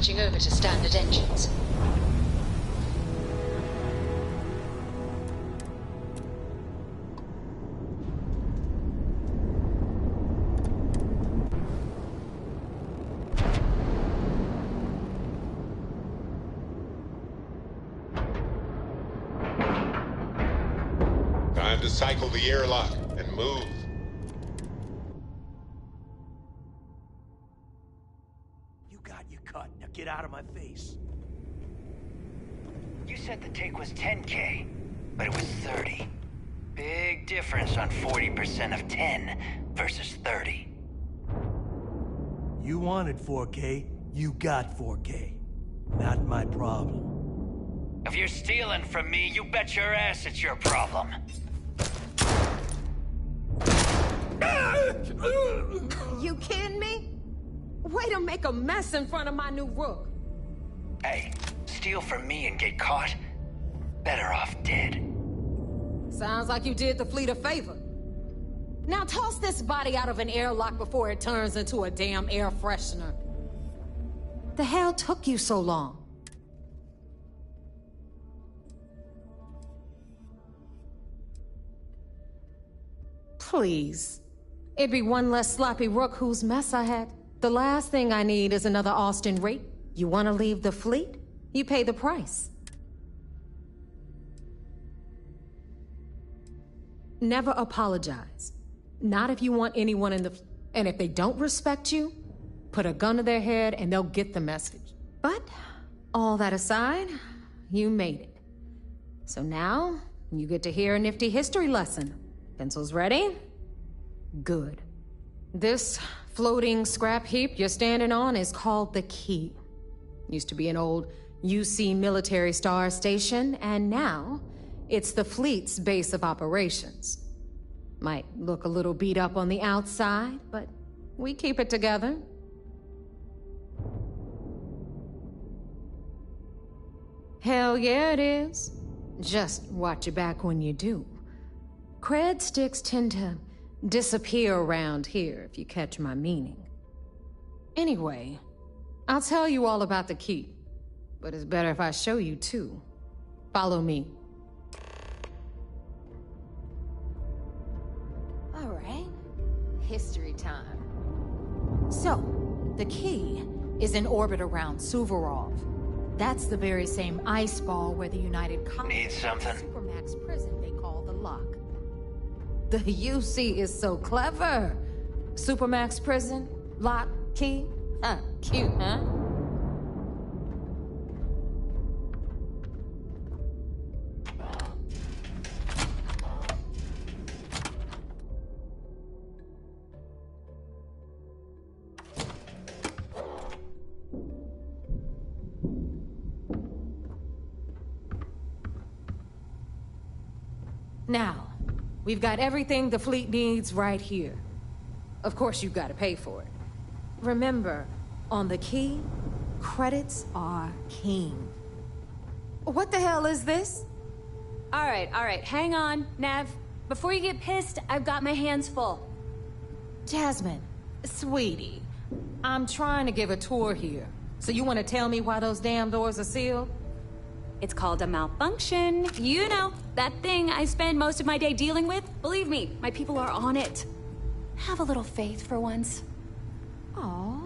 switching over to standard engines. Time to cycle the airlock and move. You got your cut. Now get out of my face. You said the take was 10K, but it was 30. Big difference on 40% of 10 versus 30. You wanted 4K, you got 4K. Not my problem. If you're stealing from me, you bet your ass it's your problem. You kidding me? Way to make a mess in front of my new rook. Hey, steal from me and get caught? Better off dead. Sounds like you did the fleet a favor. Now toss this body out of an airlock before it turns into a damn air freshener. The hell took you so long? Please. It'd be one less sloppy rook whose mess I had. The last thing I need is another Austin rape. You want to leave the fleet? You pay the price. Never apologize. Not if you want anyone in the... And if they don't respect you, put a gun to their head and they'll get the message. But, all that aside, you made it. So now, you get to hear a nifty history lesson. Pencils ready? Good. This floating scrap heap you're standing on is called the Key. Used to be an old UC military star station, and now it's the fleet's base of operations. Might look a little beat up on the outside, but we keep it together. Hell yeah, it is. Just watch your back when you do. Cred sticks tend to disappear around here, if you catch my meaning. Anyway, I'll tell you all about the Key, but it's better if I show you too. Follow me. All right, history time. So, the Key is in orbit around Suvorov. That's the very same ice ball where the United Need something? Supermax prison they call the Lock. The UC is so clever. Supermax prison, Lock, Key. Cute, huh? Now, we've got everything the fleet needs right here. Of course, you've got to pay for it. Remember, on the Key, credits are king. What the hell is this? All right, hang on, Nav. Before you get pissed, I've got my hands full. Jasmine, sweetie, I'm trying to give a tour here. So you want to tell me why those damn doors are sealed? It's called a malfunction. You know, that thing I spend most of my day dealing with. Believe me, my people are on it. Have a little faith for once. Aw.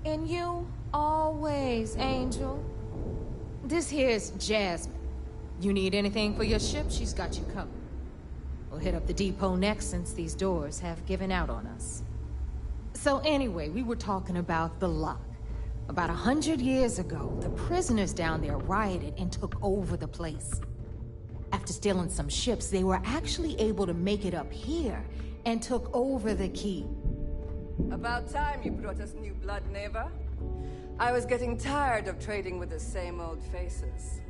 And you always, Angel. This here's Jasmine. You need anything for your ship, she's got you covered. We'll hit up the depot next since these doors have given out on us. So anyway, we were talking about the Lock. About 100 years ago, the prisoners down there rioted and took over the place. After stealing some ships, they were actually able to make it up here and took over the Key. About time you brought us new blood, Neva. I was getting tired of trading with the same old faces.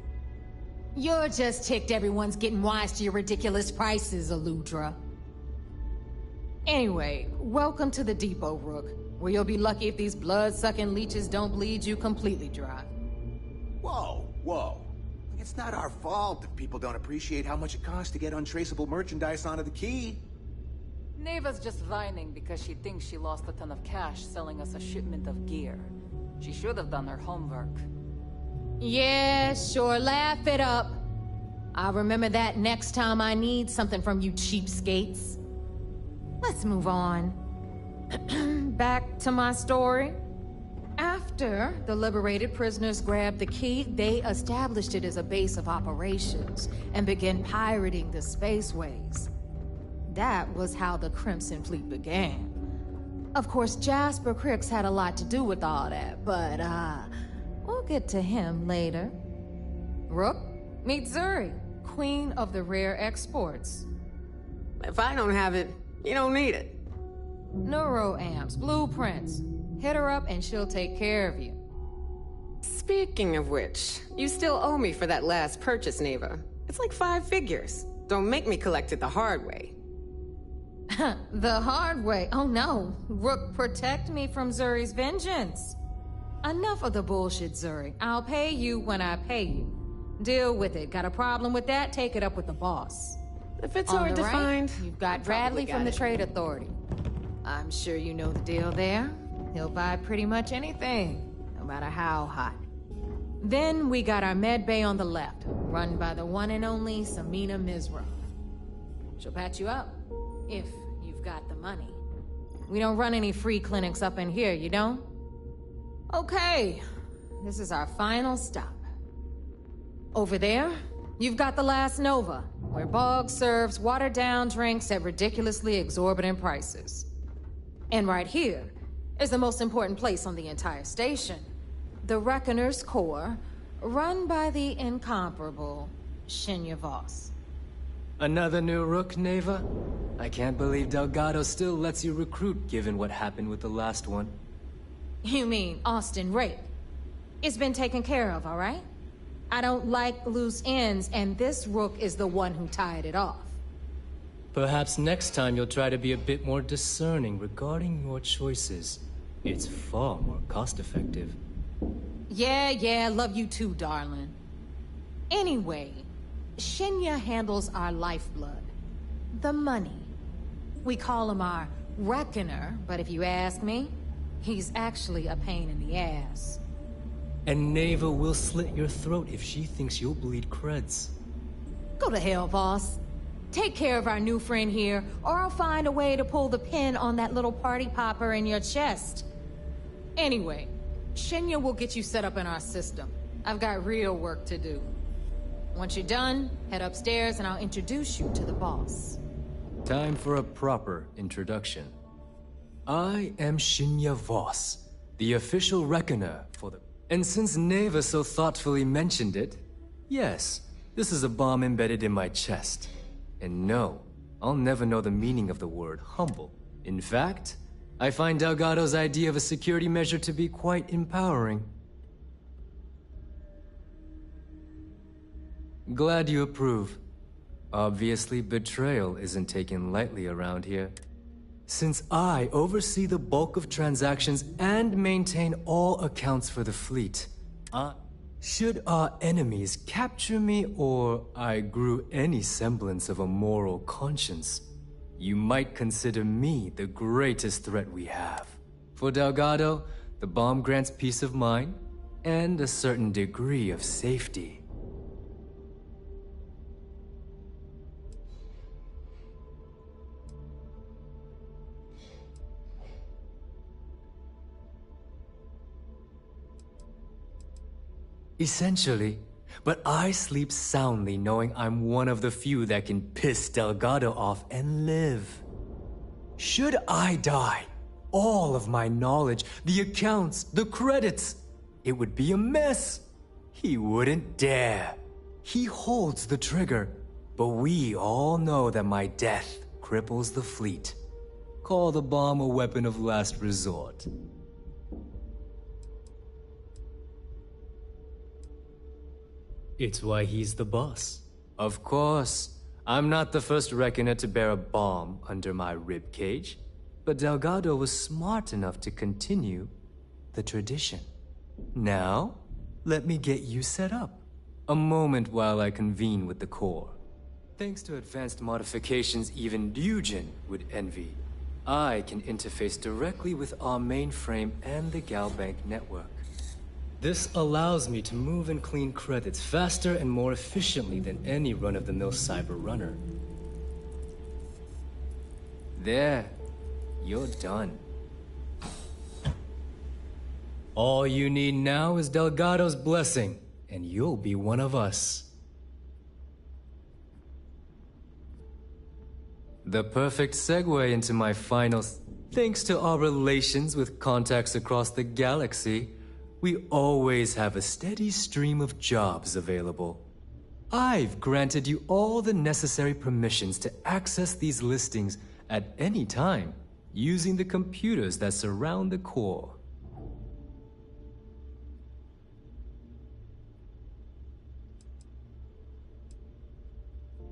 You're just ticked everyone's getting wise to your ridiculous prices, Aludra. Anyway, welcome to the depot, Rook, where you'll be lucky if these blood-sucking leeches don't bleed you completely dry. Whoa. It's not our fault if people don't appreciate how much it costs to get untraceable merchandise onto the Key. Neva's just whining because she thinks she lost a ton of cash selling us a shipment of gear. She should have done her homework. Yeah, sure, laugh it up. I'll remember that next time I need something from you cheapskates. Let's move on. Back to my story. After the liberated prisoners grabbed the key, they established it as a base of operations and began pirating the spaceways. That was how the Crimson Fleet began. Of course, Jasper Cricks had a lot to do with all that, but we'll get to him later. Rook, meet Zuri, queen of the rare exports. If I don't have it, you don't need it. Neuroamps, blueprints. Hit her up and she'll take care of you. Speaking of which, you still owe me for that last purchase, Neva. It's like 5 figures. Don't make me collect it the hard way. The hard way? Oh no. Rook, protect me from Zuri's vengeance. Enough of the bullshit, Zuri. I'll pay you when I pay you. Deal with it. Got a problem with that? Take it up with the boss. If it's On hard the to right, find, you've got I probably Bradley got from the it. Trade Authority. I'm sure you know the deal there. He'll buy pretty much anything, no matter how hot. Then we got our med bay on the left, run by the one and only Samina Mizra. She'll patch you up, if you've got the money. We don't run any free clinics up in here, you don't? Okay, this is our final stop. Over there, you've got the Last Nova, where Bog serves watered-down drinks at ridiculously exorbitant prices. And right here is the most important place on the entire station. The Reckoner's Core, run by the incomparable Shinya Voss. Another new Rook, Neva? I can't believe Delgado still lets you recruit given what happened with the last one. You mean Austin Rape? It's been taken care of, all right? I don't like loose ends, and this Rook is the one who tied it off. Perhaps next time you'll try to be a bit more discerning regarding your choices. It's far more cost-effective. Yeah, love you too, darling. Anyway, Shinya handles our lifeblood. The money. We call him our Reckoner, but if you ask me, he's actually a pain in the ass. And Neva will slit your throat if she thinks you'll bleed creds. Go to hell, boss. Take care of our new friend here, or I'll find a way to pull the pin on that little party popper in your chest. Anyway, Shinya will get you set up in our system. I've got real work to do. Once you're done, head upstairs and I'll introduce you to the boss. Time for a proper introduction. I am Shinya Voss, the official Reckoner for the... And since Neva so thoughtfully mentioned it, yes, this is a bomb embedded in my chest. And no, I'll never know the meaning of the word humble. In fact, I find Delgado's idea of a security measure to be quite empowering. Glad you approve. Obviously, betrayal isn't taken lightly around here. Since I oversee the bulk of transactions and maintain all accounts for the fleet, should our enemies capture me or I grew any semblance of a moral conscience, you might consider me the greatest threat we have. For Delgado, the bomb grants peace of mind and a certain degree of safety. Essentially, but I sleep soundly knowing I'm one of the few that can piss Delgado off and live. Should I die, all of my knowledge, the accounts, the credits, it would be a mess. He wouldn't dare. He holds the trigger, but we all know that my death cripples the fleet. Call the bomb a weapon of last resort. It's why he's the boss. Of course. I'm not the first Reckoner to bear a bomb under my ribcage, but Delgado was smart enough to continue the tradition. Now, let me get you set up. A moment while I convene with the core. Thanks to advanced modifications even Ryujin would envy, I can interface directly with our mainframe and the Galbank network. This allows me to move and clean credits faster and more efficiently than any run-of-the-mill cyber runner. There, you're done. All you need now is Delgado's blessing, and you'll be one of us. The perfect segue into my final... Thanks to our relations with contacts across the galaxy, we always have a steady stream of jobs available. I've granted you all the necessary permissions to access these listings at any time, using the computers that surround the core.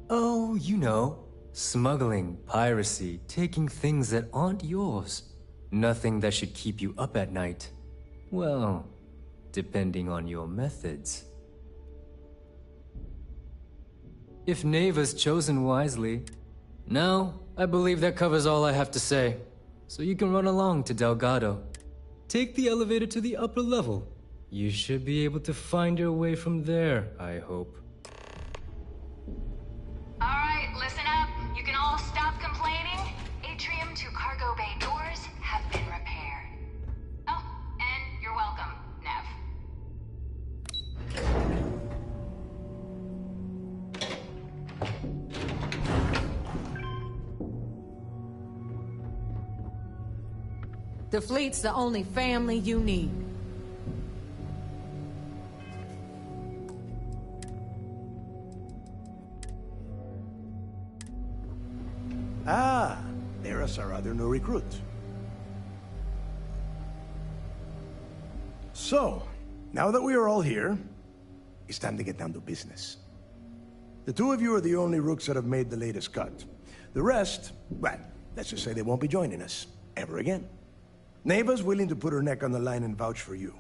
Oh, you know, smuggling, piracy, taking things that aren't yours. Nothing that should keep you up at night. Well, depending on your methods. If Neva's chosen wisely. Now, I believe that covers all I have to say. So you can run along to Delgado. Take the elevator to the upper level. You should be able to find your way from there, I hope. Alright, listen up. You can all stop complaining. Atrium to cargo bay doors have been repaired. Oh, and you're welcome, Nev. The fleet's the only family you need. Ah, there's our other new recruit. So, now that we are all here, it's time to get down to business. The two of you are the only rooks that have made the latest cut. The rest, well, let's just say they won't be joining us ever again. Neva's willing to put her neck on the line and vouch for you,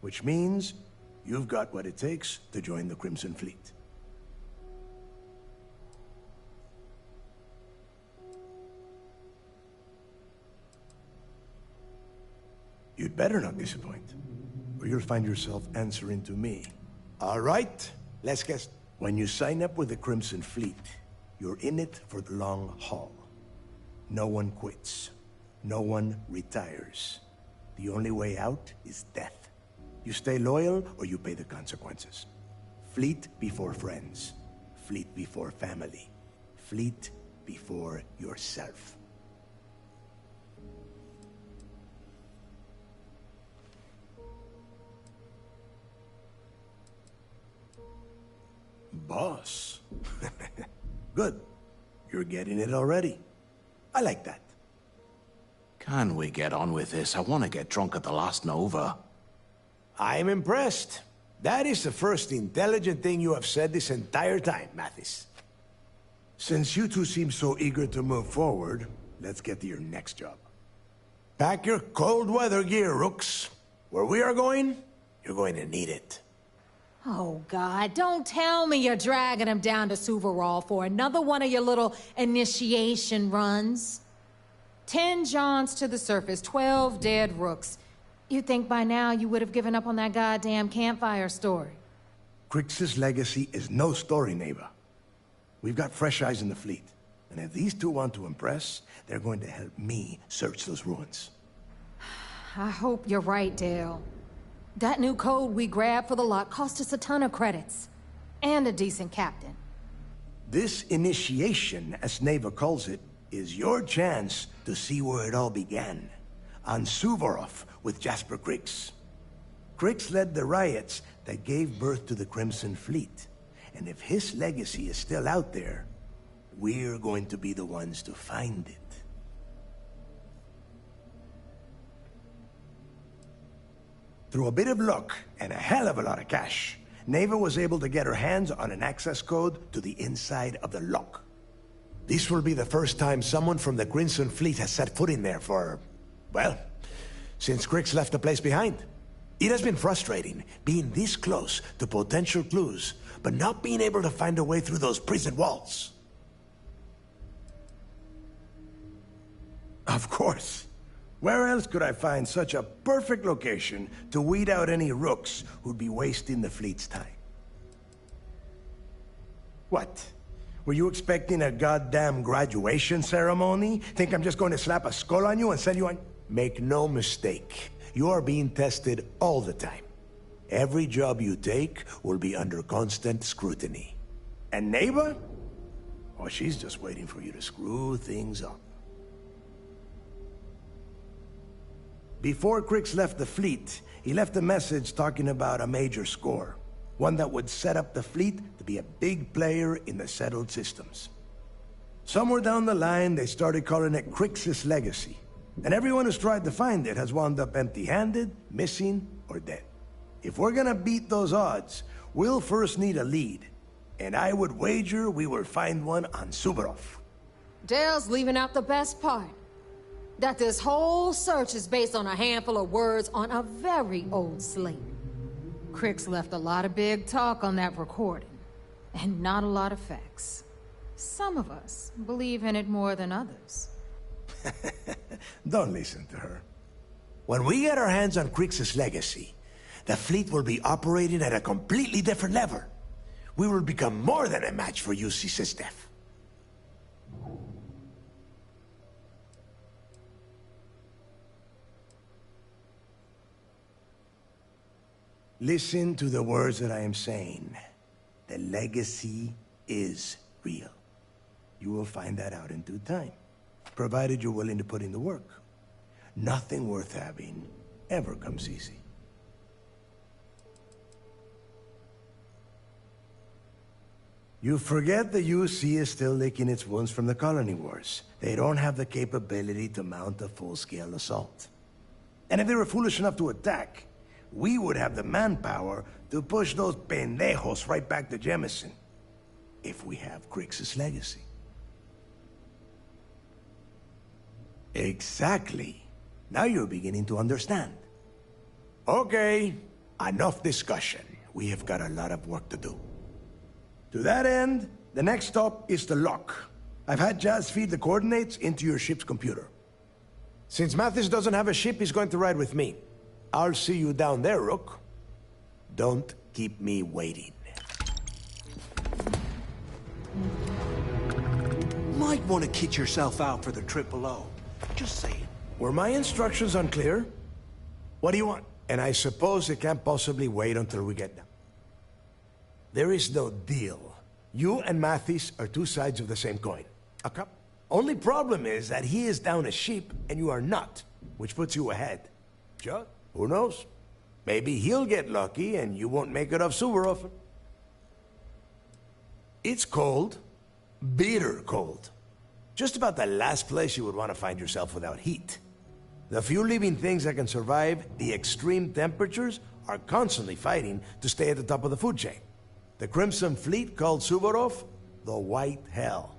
which means you've got what it takes to join the Crimson Fleet. You'd better not disappoint, or you'll find yourself answering to me. All right, let's guess. When you sign up with the Crimson Fleet, you're in it for the long haul. No one quits. No one retires. The only way out is death. You stay loyal or you pay the consequences. Fleet before friends. Fleet before family. Fleet before yourself. Boss. Good. You're getting it already. I like that. Can we get on with this? I want to get drunk at the last Nova. I'm impressed. That is the first intelligent thing you have said this entire time, Mathis. Since you two seem so eager to move forward, let's get to your next job. Pack your cold weather gear, Rooks. Where we are going, you're going to need it. Oh, God, don't tell me you're dragging him down to Suvarall for another one of your little initiation runs. 10 Johns to the surface, 12 dead Rooks. You'd think by now you would have given up on that goddamn campfire story. Crix's legacy is no story, Neva. We've got fresh eyes in the fleet. And if these two want to impress, they're going to help me search those ruins. I hope you're right, Dale. That new code we grabbed for the lot cost us a ton of credits. And a decent captain. This initiation, as Neva calls it, is your chance to see where it all began. On Suvorov with Jasper Crix. Crix led the riots that gave birth to the Crimson Fleet. And if his legacy is still out there, we're going to be the ones to find it. Through a bit of luck and a hell of a lot of cash, Neva was able to get her hands on an access code to the inside of the lock. This will be the first time someone from the Crimson Fleet has set foot in there for, well, since Crix left the place behind. It has been frustrating, being this close to potential clues, but not being able to find a way through those prison walls. Of course. Where else could I find such a perfect location to weed out any rooks who'd be wasting the fleet's time? What? Were you expecting a goddamn graduation ceremony? Think I'm just going to slap a skull on you and send you on? Make no mistake. You are being tested all the time. Every job you take will be under constant scrutiny. And Neighbor? Oh, she's just waiting for you to screw things up. Before Crix left the fleet, he left a message talking about a major score. One that would set up the fleet to be a big player in the settled systems. Somewhere down the line, they started calling it Crix's Legacy. And everyone who's tried to find it has wound up empty-handed, missing, or dead. If we're gonna beat those odds, we'll first need a lead. And I would wager we will find one on Suvorov. Dale's leaving out the best part. That this whole search is based on a handful of words on a very old slate. Crix left a lot of big talk on that recording, and not a lot of facts. Some of us believe in it more than others. Don't listen to her. When we get our hands on Crix's Legacy, the fleet will be operating at a completely different level. We will become more than a match for UC Systef. Listen to the words that I am saying. The legacy is real. You will find that out in due time, provided you're willing to put in the work. Nothing worth having ever comes easy. You forget the UC is still licking its wounds from the colony wars. They don't have the capability to mount a full-scale assault. And if they were foolish enough to attack, we would have the manpower to push those pendejos right back to Jemison. If we have Crix's Legacy. Exactly. Now you're beginning to understand. Okay, enough discussion. We have got a lot of work to do. To that end, the next stop is the lock. I've had Jazz feed the coordinates into your ship's computer. Since Mathis doesn't have a ship, he's going to ride with me. I'll see you down there, Rook. Don't keep me waiting. Might want to kit yourself out for the trip below. Just saying. Were my instructions unclear? What do you want? And I suppose it can't possibly wait until we get them. There is no deal. You and Mathis are two sides of the same coin. Only problem is that he is down a sheep and you are not, which puts you ahead. Just, who knows? Maybe he'll get lucky and you won't make it off Suvorov. It's cold. Bitter cold. Just about the last place you would want to find yourself without heat. The few living things that can survive the extreme temperatures are constantly fighting to stay at the top of the food chain. The Crimson Fleet called Suvorov the White Hell.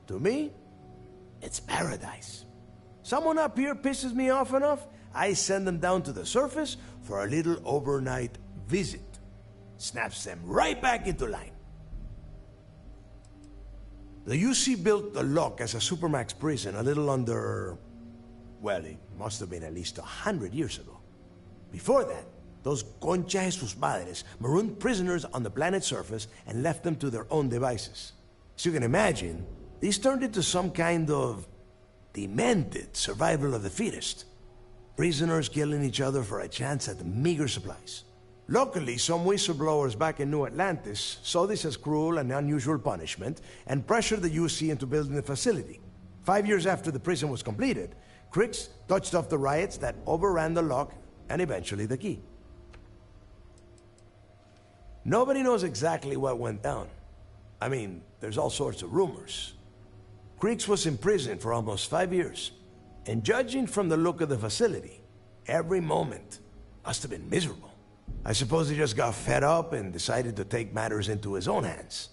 To me, it's paradise. Someone up here pisses me off enough, I send them down to the surface for a little overnight visit. Snaps them right back into line. The UC built the Lock as a Supermax prison a little under... well, it must have been at least 100 years ago. Before that, those concha de sus madres marooned prisoners on the planet's surface and left them to their own devices. So you can imagine, these turned into some kind of demented survival of the fittest. Prisoners killing each other for a chance at meager supplies. Luckily, some whistleblowers back in New Atlantis saw this as cruel and unusual punishment and pressured the UC into building the facility. 5 years after the prison was completed, Crix touched off the riots that overran the Lock and eventually the Key. Nobody knows exactly what went down. I mean, there's all sorts of rumors. Crix was in prison for almost 5 years, and judging from the look of the facility, every moment must have been miserable. I suppose he just got fed up and decided to take matters into his own hands.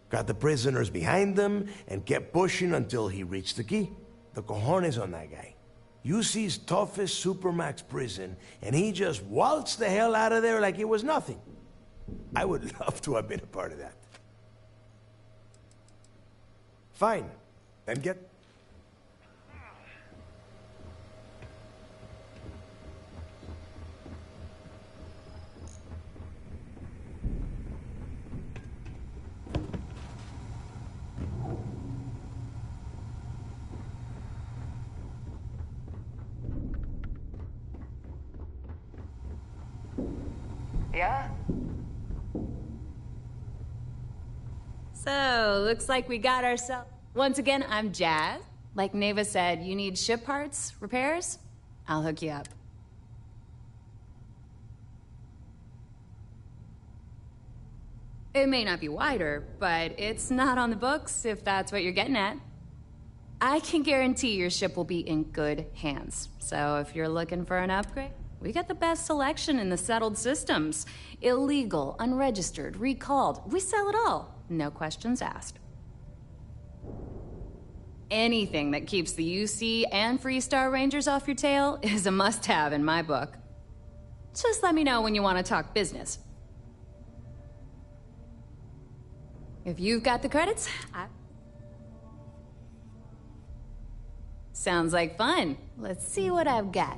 Got the prisoners behind him and kept pushing until he reached the Key. The cojones on that guy. UC's toughest Supermax prison, and he just waltzed the hell out of there like it was nothing. I would love to have been a part of that. Fine. Then get... Yeah? So, looks like we got ourselves... Once again, I'm Jazz. Like Neva said, you need ship parts, repairs? I'll hook you up. It may not be wider, but it's not on the books, if that's what you're getting at. I can guarantee your ship will be in good hands. So if you're looking for an upgrade, we got the best selection in the settled systems. Illegal, unregistered, recalled. We sell it all. No questions asked. Anything that keeps the UC and Freestar Rangers off your tail is a must-have in my book. Just let me know when you want to talk business. If you've got the credits, Sounds like fun. Let's see what I've got.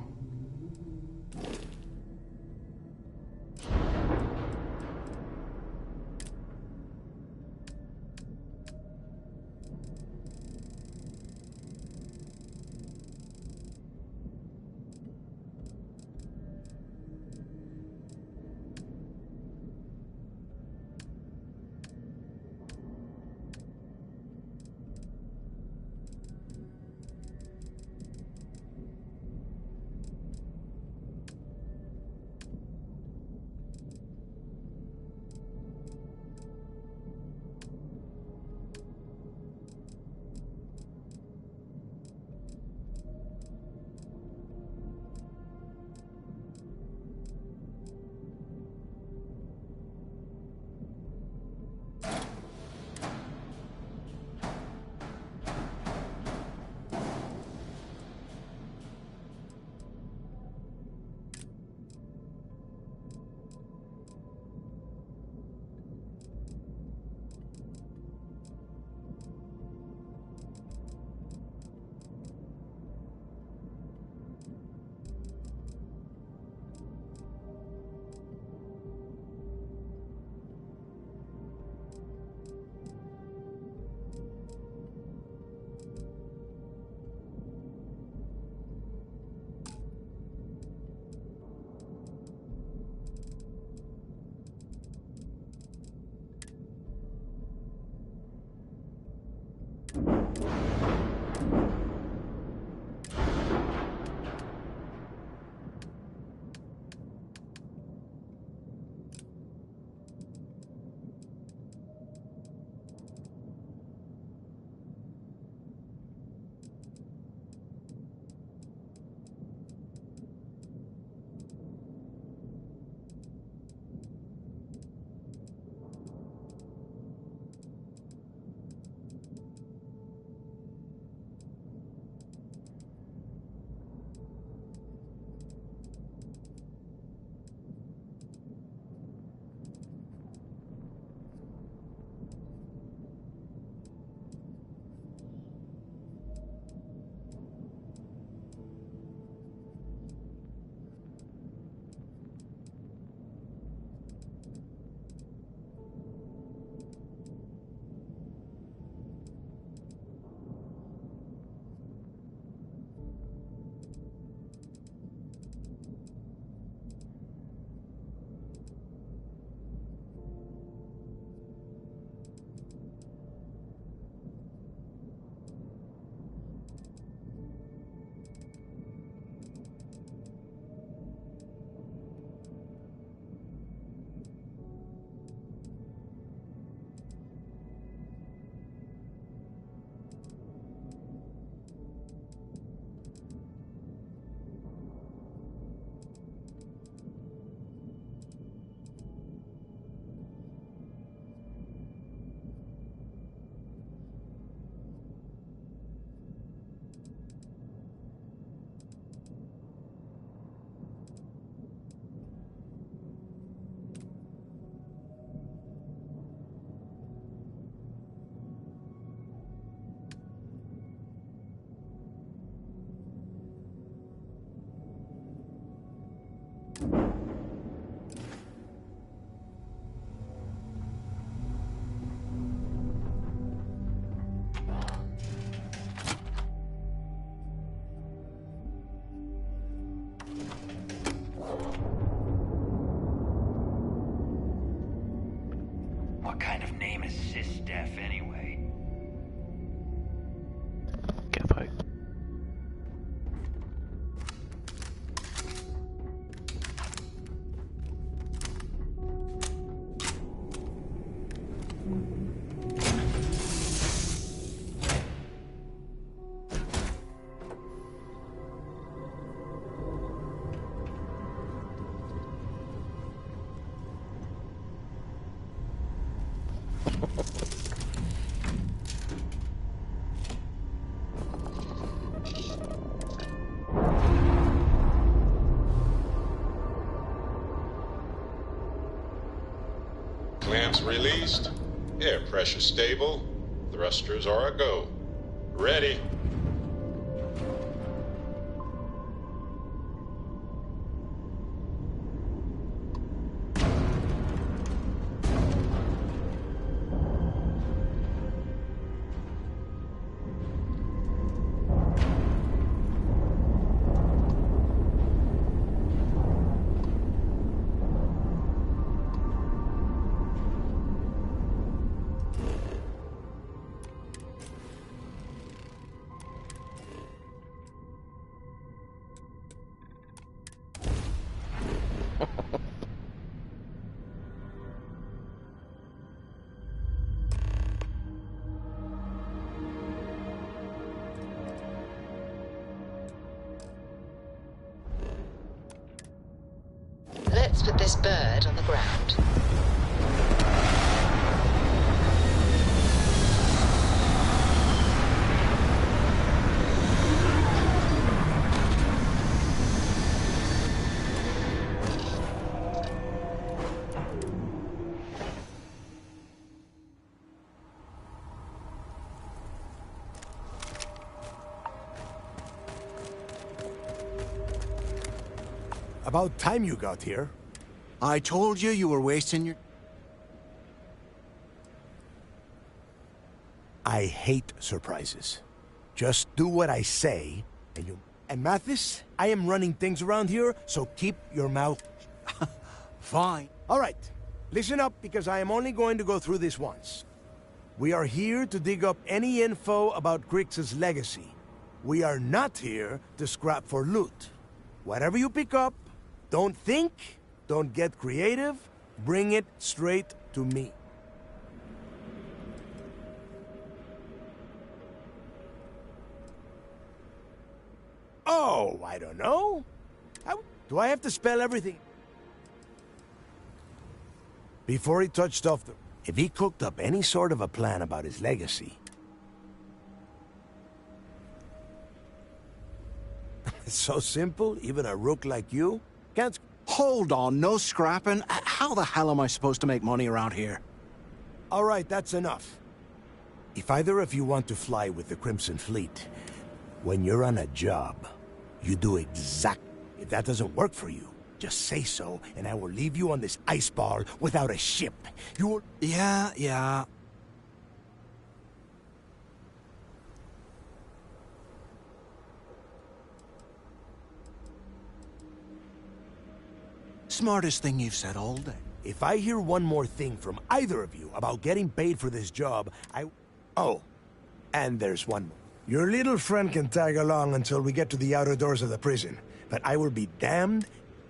What kind of name is Sys-Def anyway? Get fight. Clamps released. Air pressure stable. Thrusters are a go. Ready. Let's put this bird on the ground. About time you got here. I told you you were wasting your... I hate surprises. Just do what I say, and you... And Mathis, I am running things around here, so keep your mouth... Fine. All right, listen up, because I am only going to go through this once. We are here to dig up any info about Grix's legacy. We are not here to scrap for loot. Whatever you pick up, don't think, don't get creative, bring it straight to me. Oh, I don't know. Do I have to spell everything? Before he touched off the... If he cooked up any sort of a plan about his legacy... It's so simple, even a rook like you can't... Hold on, no scrapping? How the hell am I supposed to make money around here? All right, that's enough. If either of you want to fly with the Crimson Fleet, when you're on a job, you do exactly... If that doesn't work for you, just say so, and I will leave you on this ice ball without a ship. You will... Yeah. Smartest thing you've said all day. If I hear one more thing from either of you about getting paid for this job, Oh, and there's one more. Your little friend can tag along until we get to the outer doors of the prison, but I will be damned.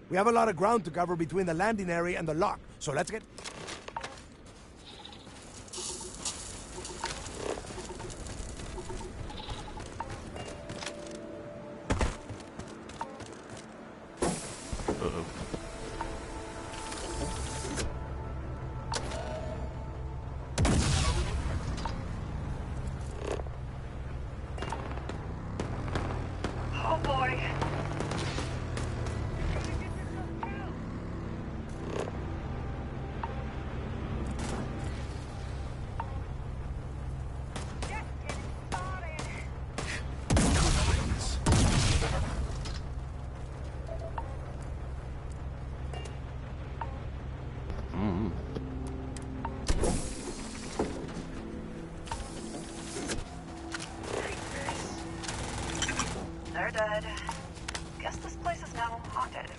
We have a lot of ground to cover between the landing area and the lock, so let's get... Oh boy. They're dead. Guess this place is now haunted.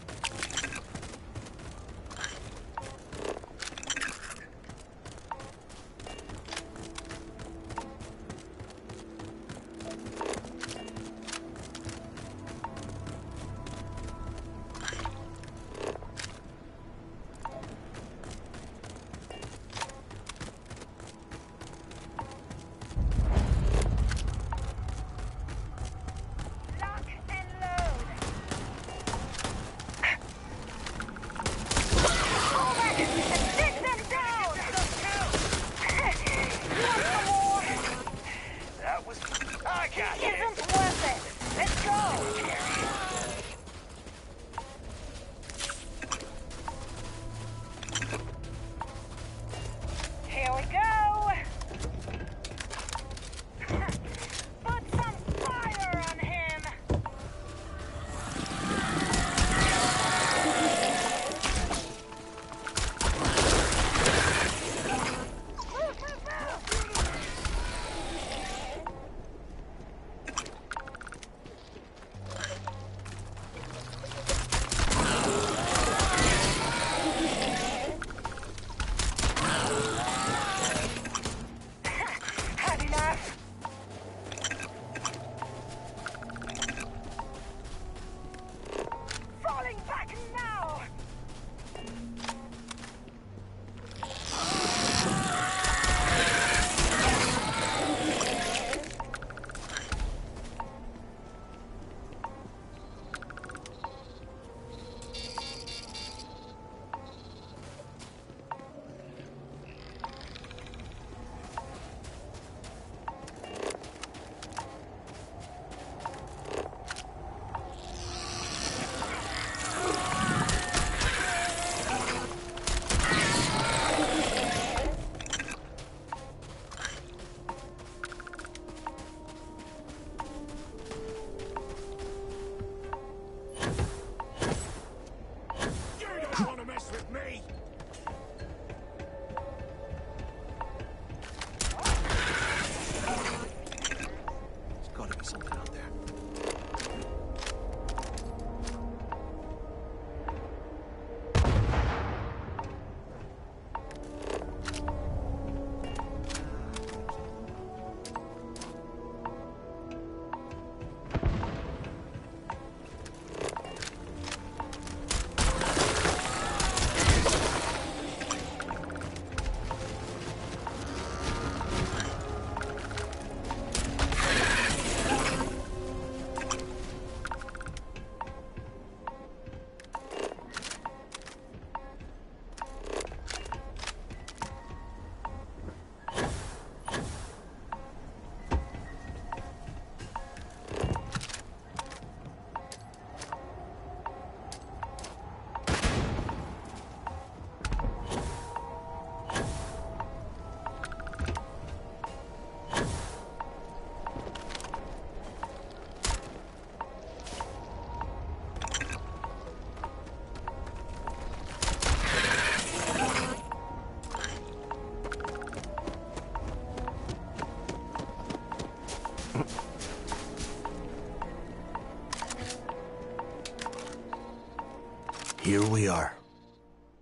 Here we are.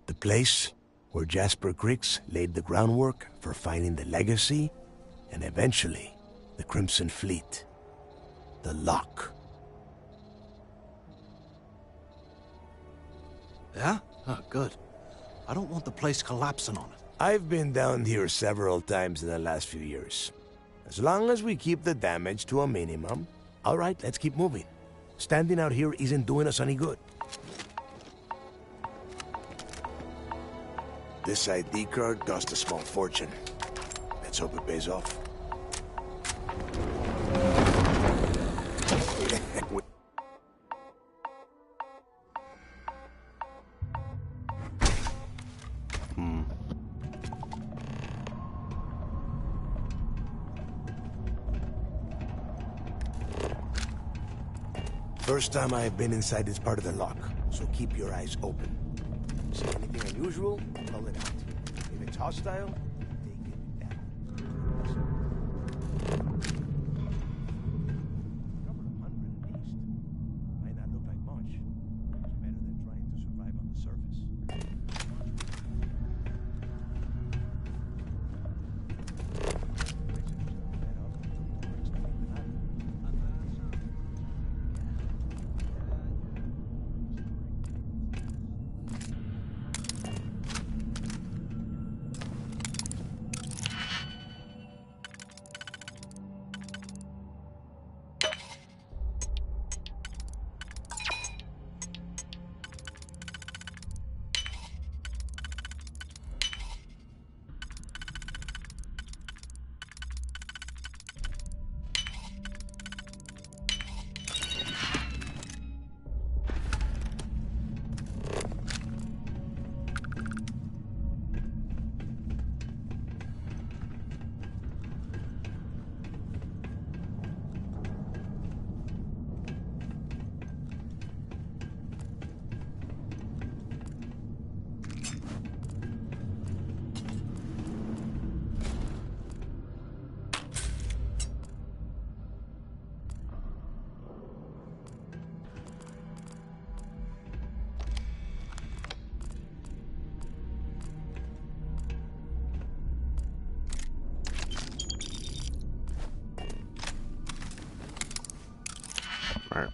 The place where Jasper Griggs laid the groundwork for finding the Legacy and eventually the Crimson Fleet. The Lock. Yeah? Oh, good. I don't want the place collapsing on it. I've been down here several times in the last few years. As long as we keep the damage to a minimum. All right, let's keep moving. Standing out here isn't doing us any good. This ID card cost a small fortune. Let's hope it pays off. First time I've been inside this part of the lock, so keep your eyes open. See anything unusual, call it out. If it's hostile, take it down. Cover 100 at least. Might not look like much. It's better than trying to survive on the surface. Alright.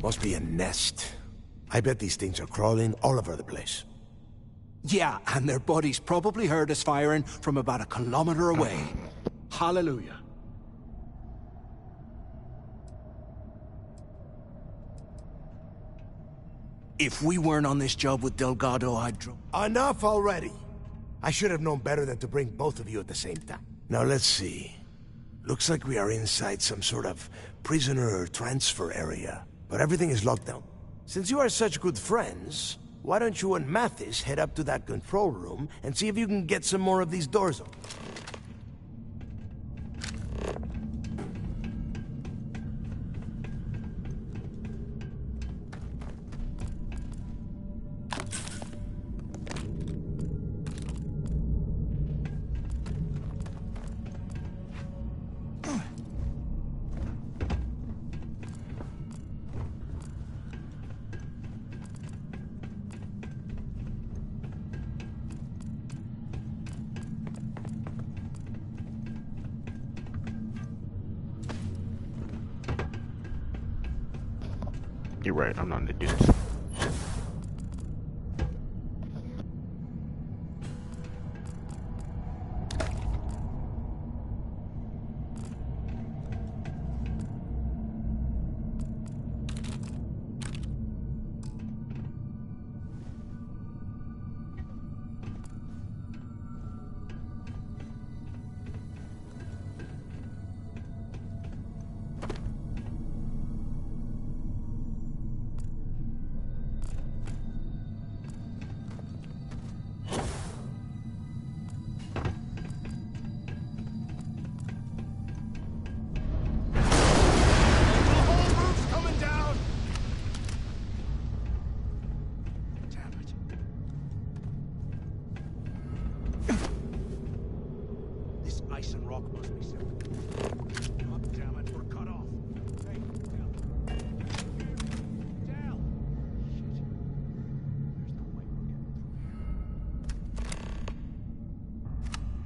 Must be a nest. I bet these things are crawling all over the place. Yeah, and their buddies probably heard us firing from about a kilometer away. Hallelujah. If we weren't on this job with Delgado, I'd drop. Enough already! I should have known better than to bring both of you at the same time. Now let's see. Looks like we are inside some sort of prisoner transfer area. But everything is locked down. Since you are such good friends, why don't you and Mathis head up to that control room and see if you can get some more of these doors open? You're right, I'm not gonna do this.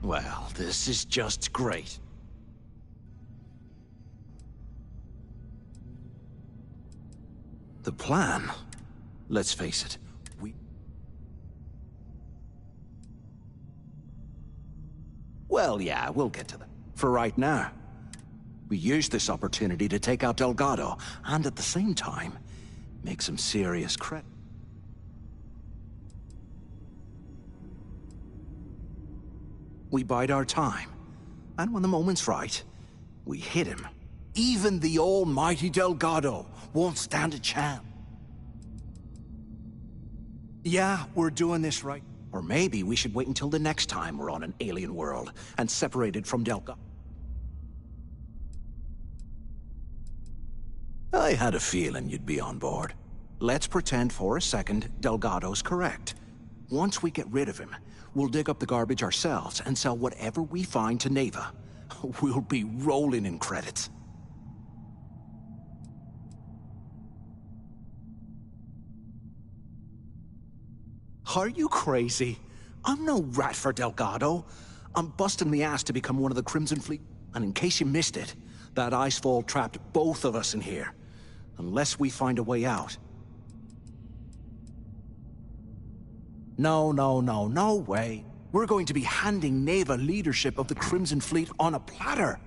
Well, this is just great. The plan? Let's face it, Well, yeah, we'll get to that. For right now, we use this opportunity to take out Delgado, and at the same time, make some serious credit. We bide our time, and when the moment's right, we hit him. Even the almighty Delgado won't stand a chance. Yeah, we're doing this right. Or maybe we should wait until the next time we're on an alien world and separated from Delgado. I had a feeling you'd be on board. Let's pretend for a second Delgado's correct. Once we get rid of him, we'll dig up the garbage ourselves and sell whatever we find to Neva. We'll be rolling in credits. Are you crazy? I'm no rat for Delgado. I'm busting the ass to become one of the Crimson Fleet. And in case you missed it, that icefall trapped both of us in here. Unless we find a way out. No way. We're going to be handing Neva leadership of the Crimson Fleet on a platter.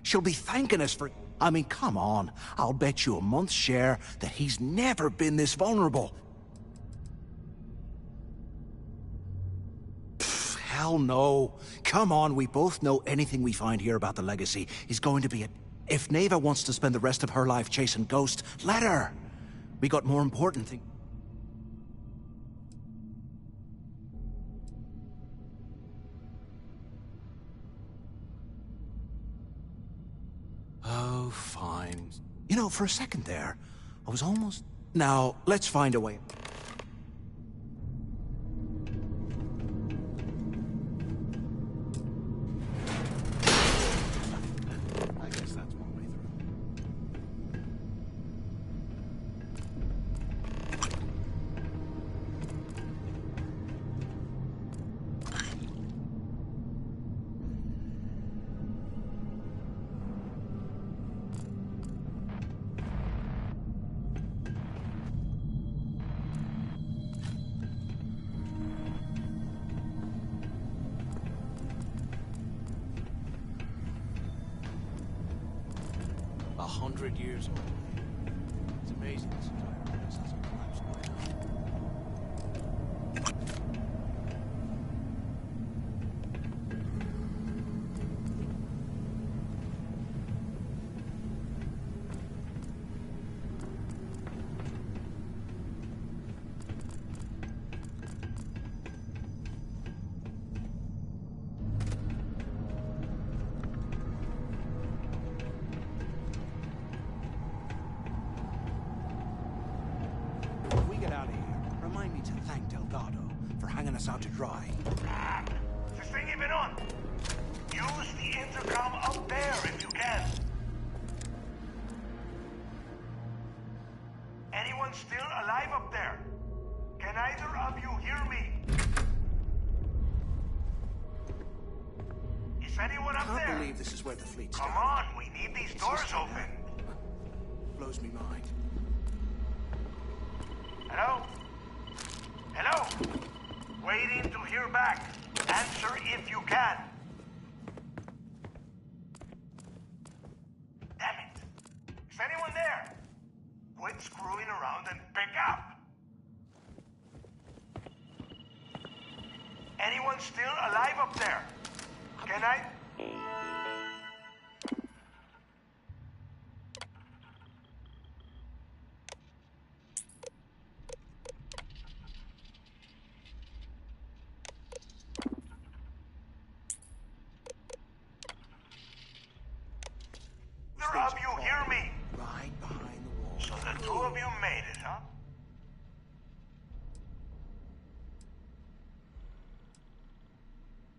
She'll be thanking us for... I mean, come on. I'll bet you a month's share that he's never been this vulnerable. Pfft, hell no. Come on, we both know anything we find here about the Legacy is going to be a... If Neva wants to spend the rest of her life chasing ghosts, let her. We got more important things. Oh, fine. You know, for a second there, I was almost... Now, let's find a way. I guess that's one way through. 100 years old. It's amazing this entire place hasn't collapsed by now. Out to dry. Is this thing even on? Use the intercom up there if you can. Anyone still alive up there? Can either of you hear me? Is anyone up there? I can't believe this is where the fleet's Come on, we need these doors open. Blows me mind. Hello? Hello? Waiting to hear back. Answer if you can. Damn it. Is anyone there? Quit screwing around and pick up. Anyone still alive up there? Can I... of you hear me? Right behind the wall. So the two of you made it, huh?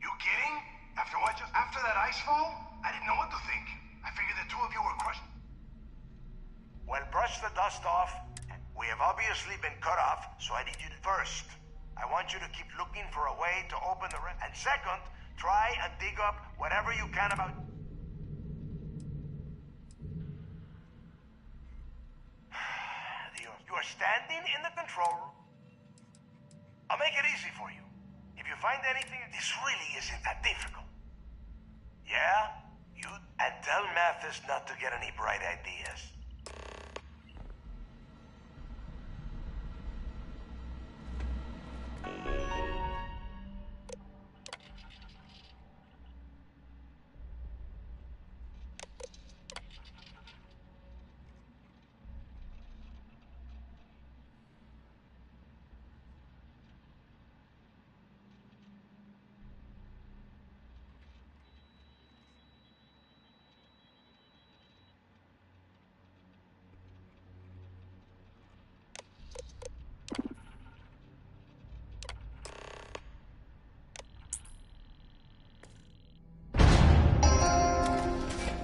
You kidding? After that ice fall? I didn't know what to think. I figured the two of you were crushed. Well, brush the dust off. We have obviously been cut off, so I need you to first. I want you to keep looking for a way to open the rest. And second, try and dig up whatever you can about... You are standing in the control room. I'll make it easy for you. If you find anything, this really isn't that difficult. Yeah? And tell Mathis not to get any bright ideas.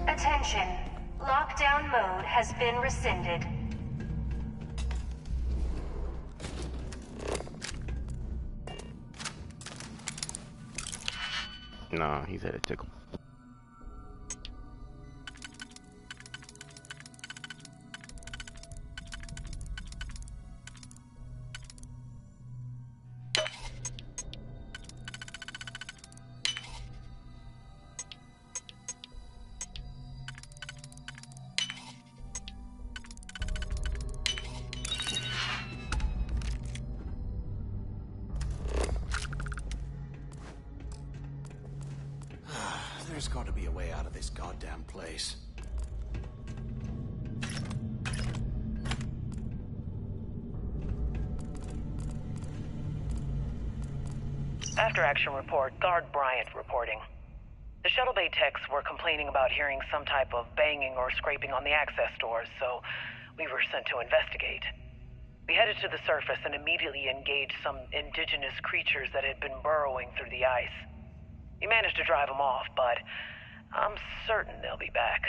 Attention. Lockdown mode has been rescinded. Nah, he's had a tickle. There's got to be a way out of this goddamn place. After action report, Guard Bryant reporting. The shuttle bay techs were complaining about hearing some type of banging or scraping on the access doors, so we were sent to investigate. We headed to the surface and immediately engaged some indigenous creatures that had been burrowing through the ice. We managed to drive them off, but I'm certain they'll be back.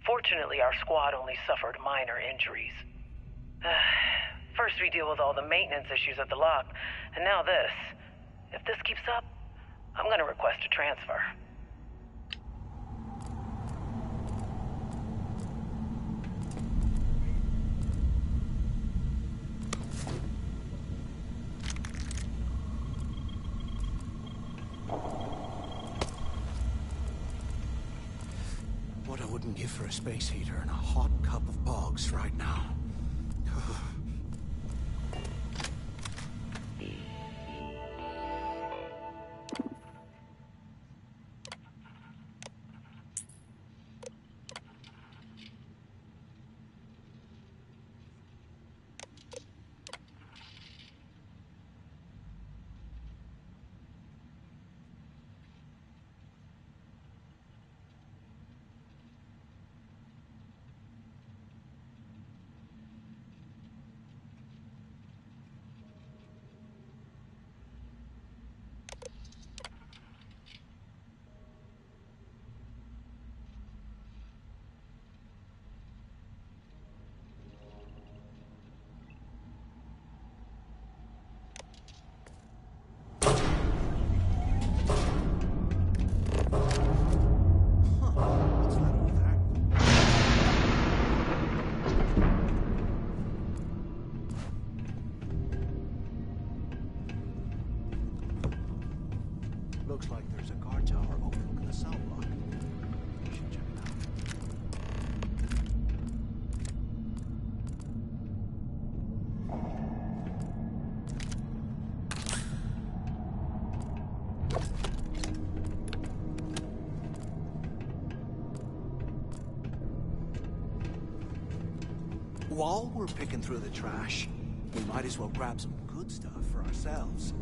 Fortunately, our squad only suffered minor injuries. First we deal with all the maintenance issues at the lock, and now this. If this keeps up, I'm gonna request a transfer. What I wouldn't give for a space heater and a hot cup of bogs right now. Looks like there's a guard tower overlooking the cell block. We should check it out. While we're picking through the trash, we might as well grab some good stuff for ourselves.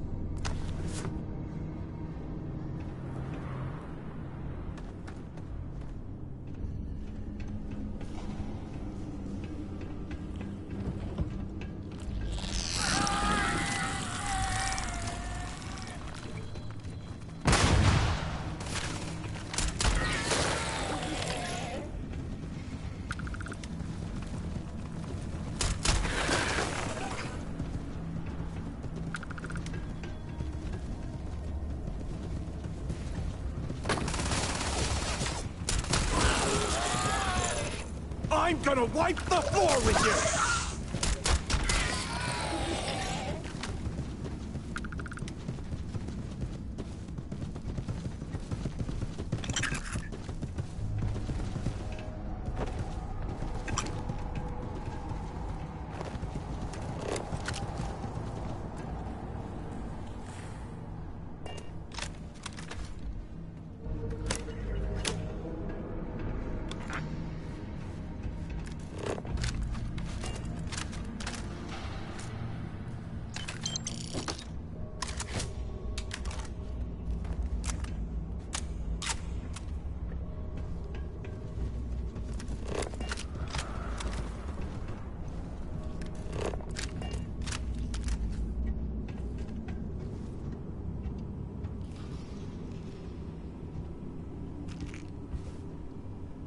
I'm gonna wipe the floor with you!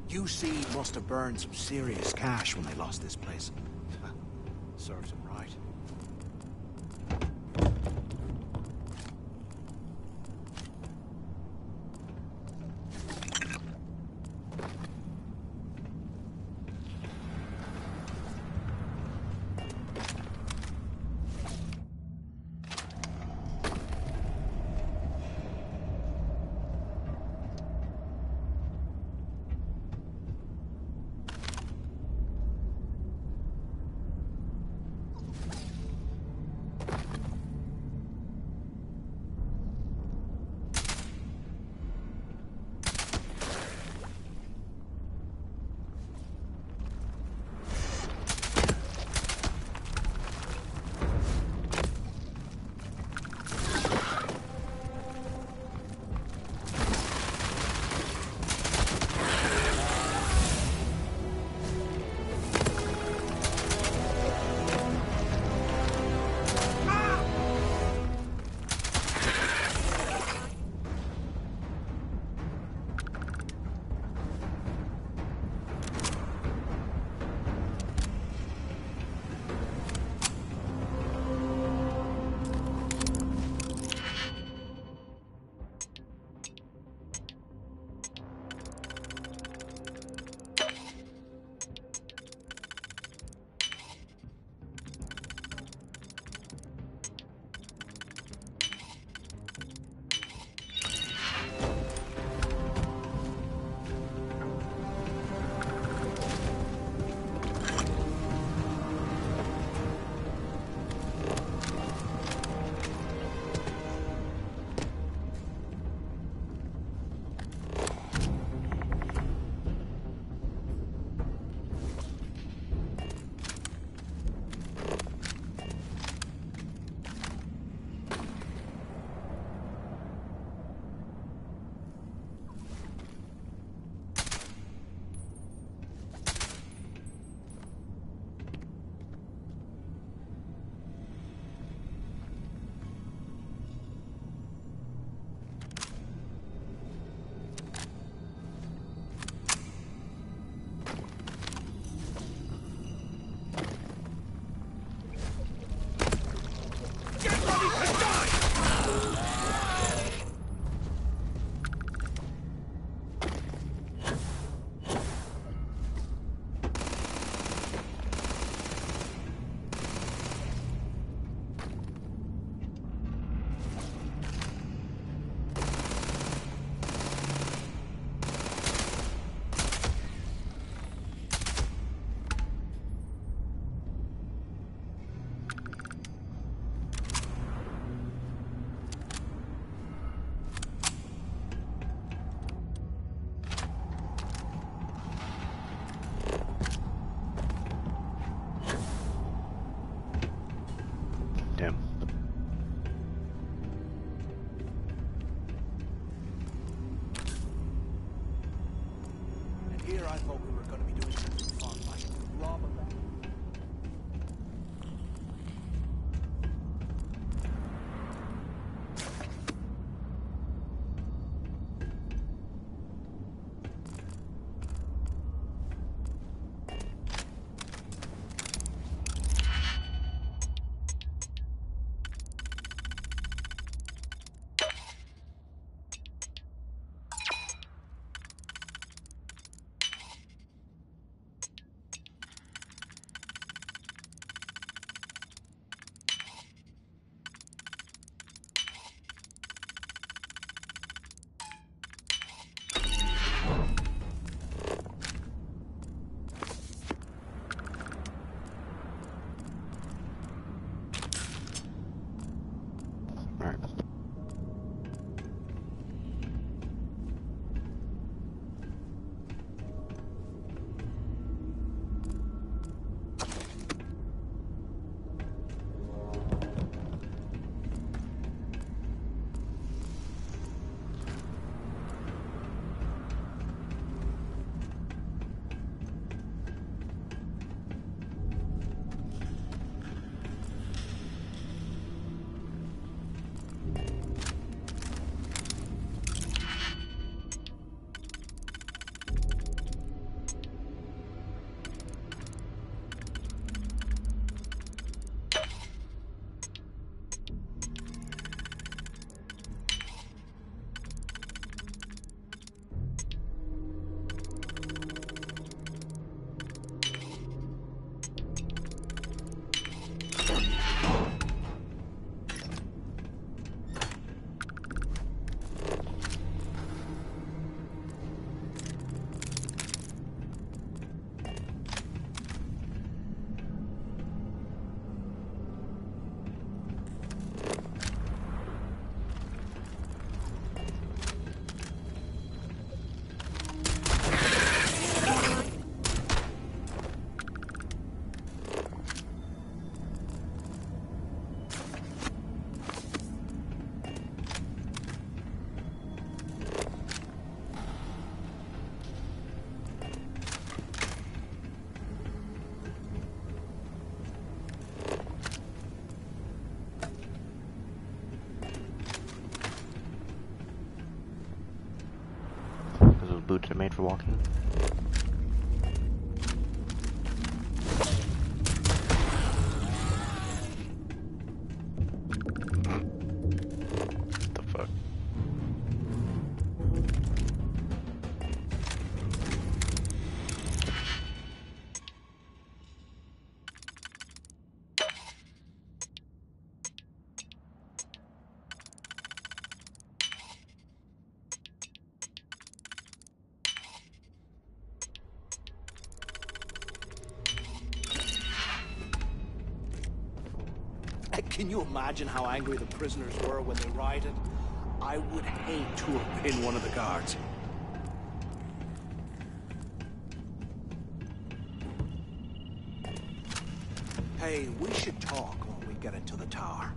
UC must have burned some serious cash when they lost this place. Serves them right. Alright. Boots are made for walking. What the fuck? Can you imagine how angry the prisoners were when they rioted? I would hate to have been one of the guards. Hey, we should talk when we get into the tower.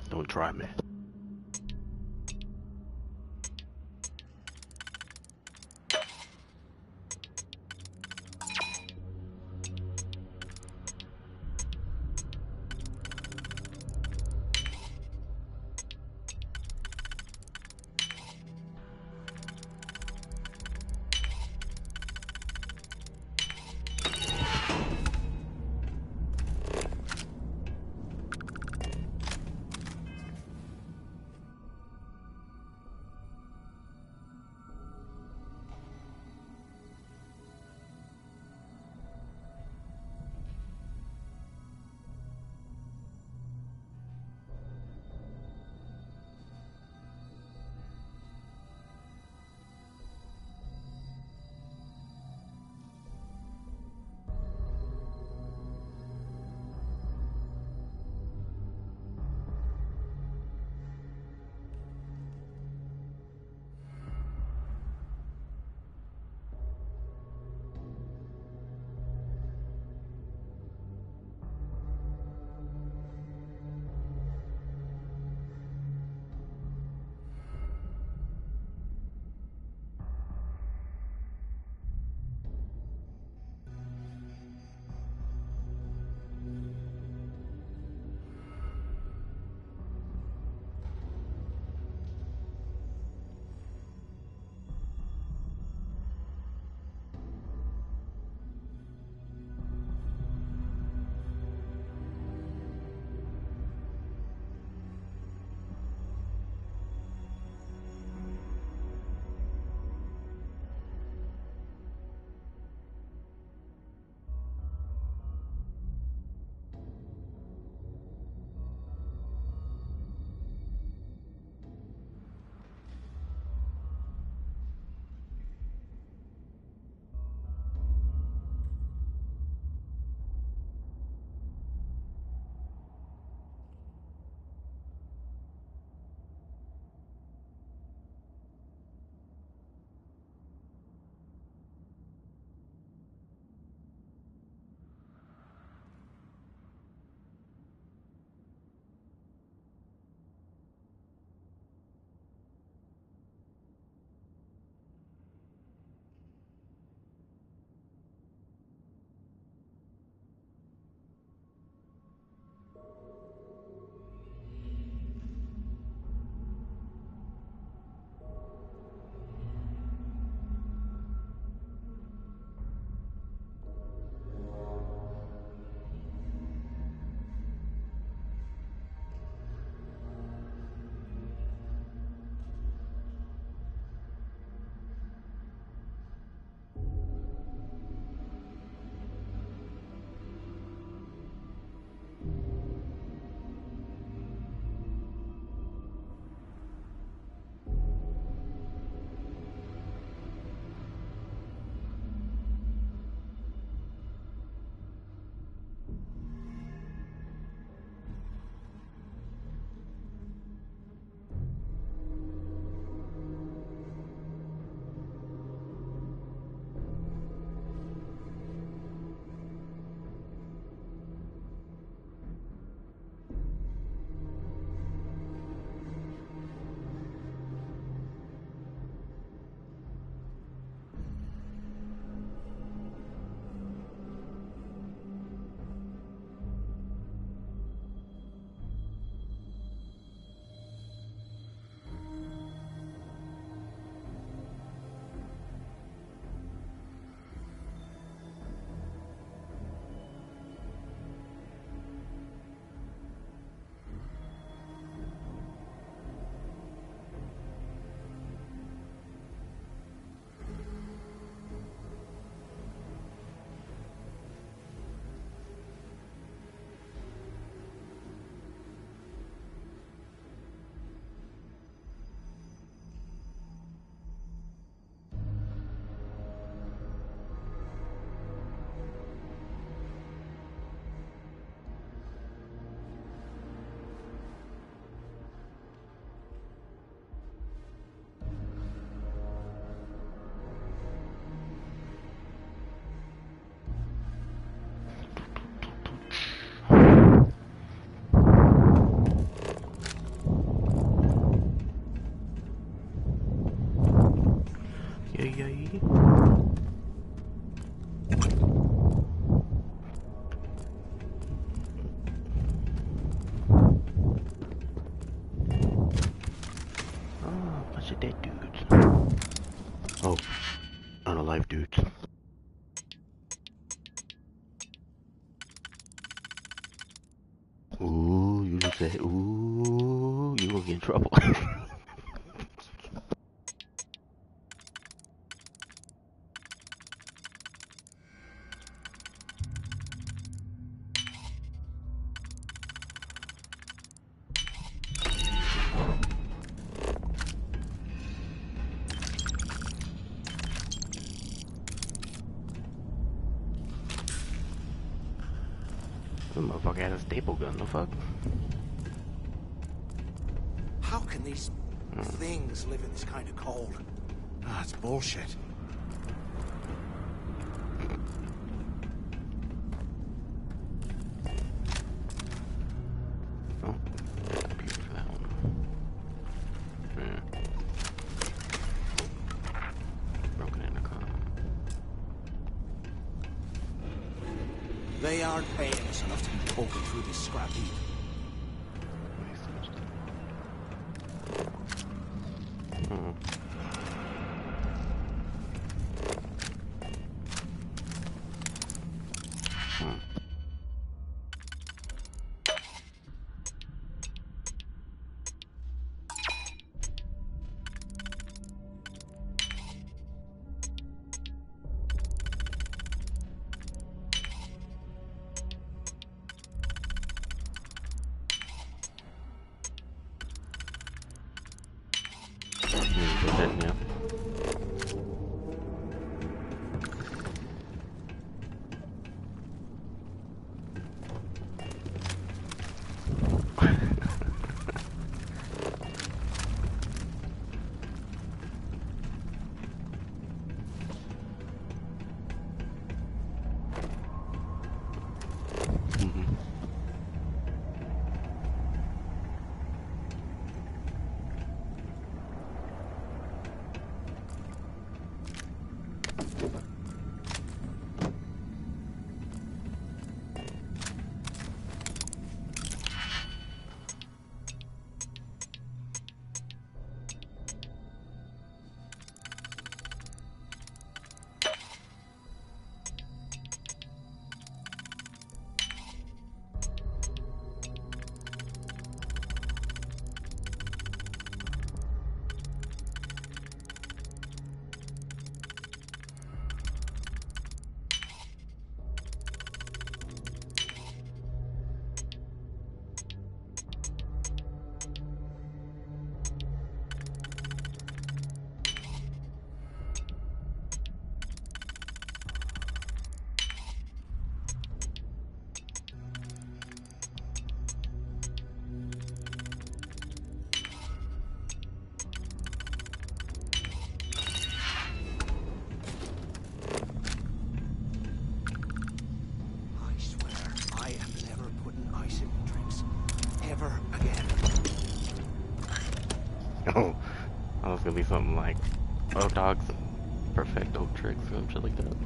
Don't try me. said, ooh, you gonna get in trouble. This motherfucker had a staple gun, the fuck? How can these things live in this kind of cold? Ah, it's bullshit. Oh, there's the computer for that one. Broken intercom. They aren't paying us enough to be poking through this scrap heap. Oh, I was gonna be something like, oh, dogs, perfecto tricks, some shit like that.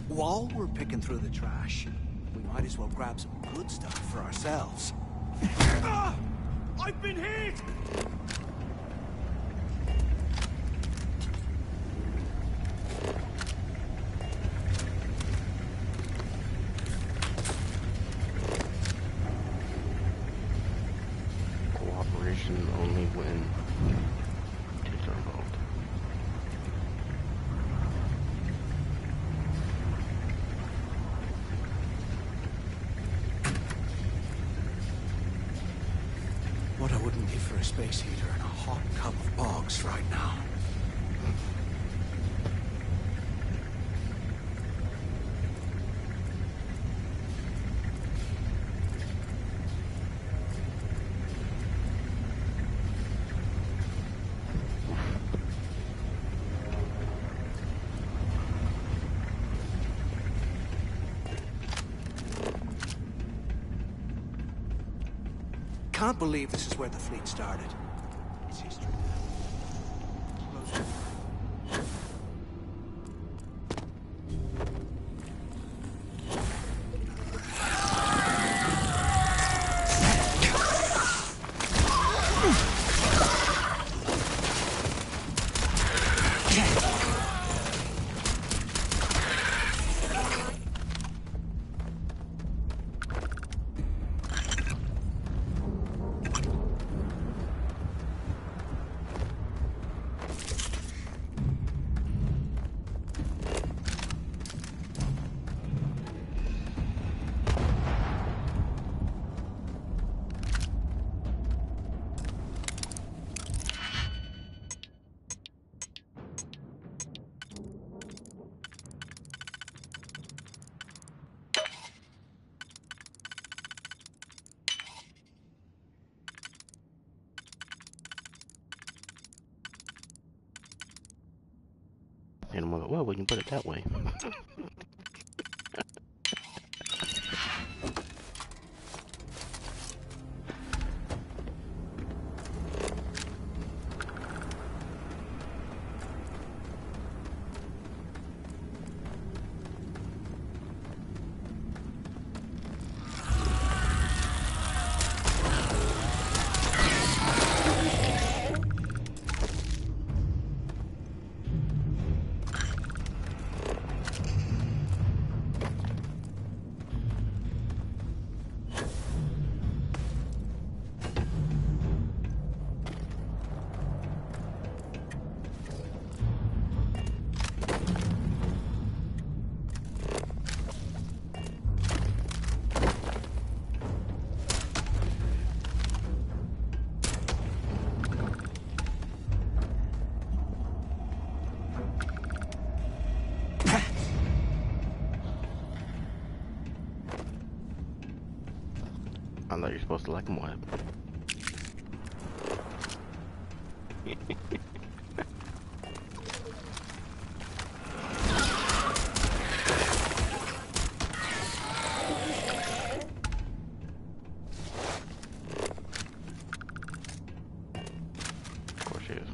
While we're picking through the trash, we might as well grab some good stuff for ourselves. I've been hit! Cooperation only when kids are involved. What I wouldn't give for a space heater and a hot cup of bogs right now. Can't believe this is where the fleet started. It's history now. And I'm like, well, we can put it that way. I thought you're supposed to like them wet. Of course she is.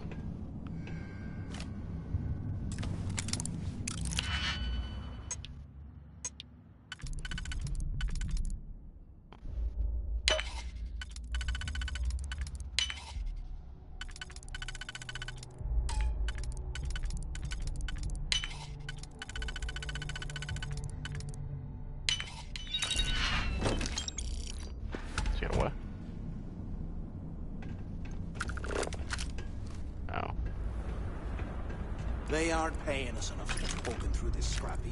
What? Oh. They aren't paying us enough to be poking through this scrappy.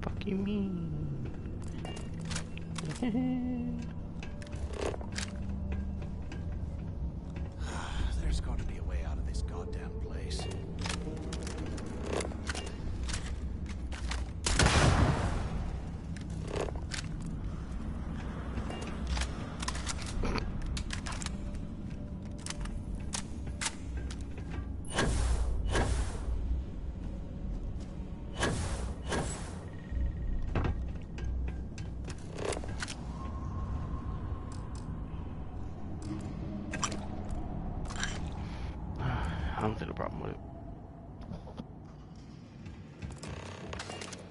Fuck you mean? There's got to be a way out of this goddamn place. I don't see the problem with it.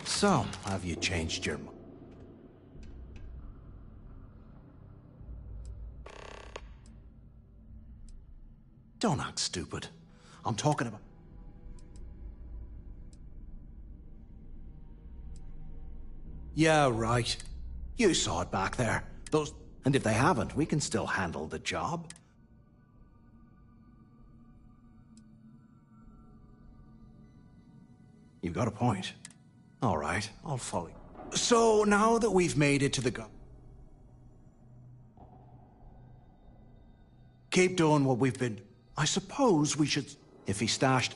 So, have you changed your mind? Don't act stupid. I'm talking about... Yeah, right. You saw it back there. Those... And if they haven't, we can still handle the job. You've got a point. All right, I'll follow you. So, now that we've made it to the keep doing what we've been... I suppose we should... If he stashed...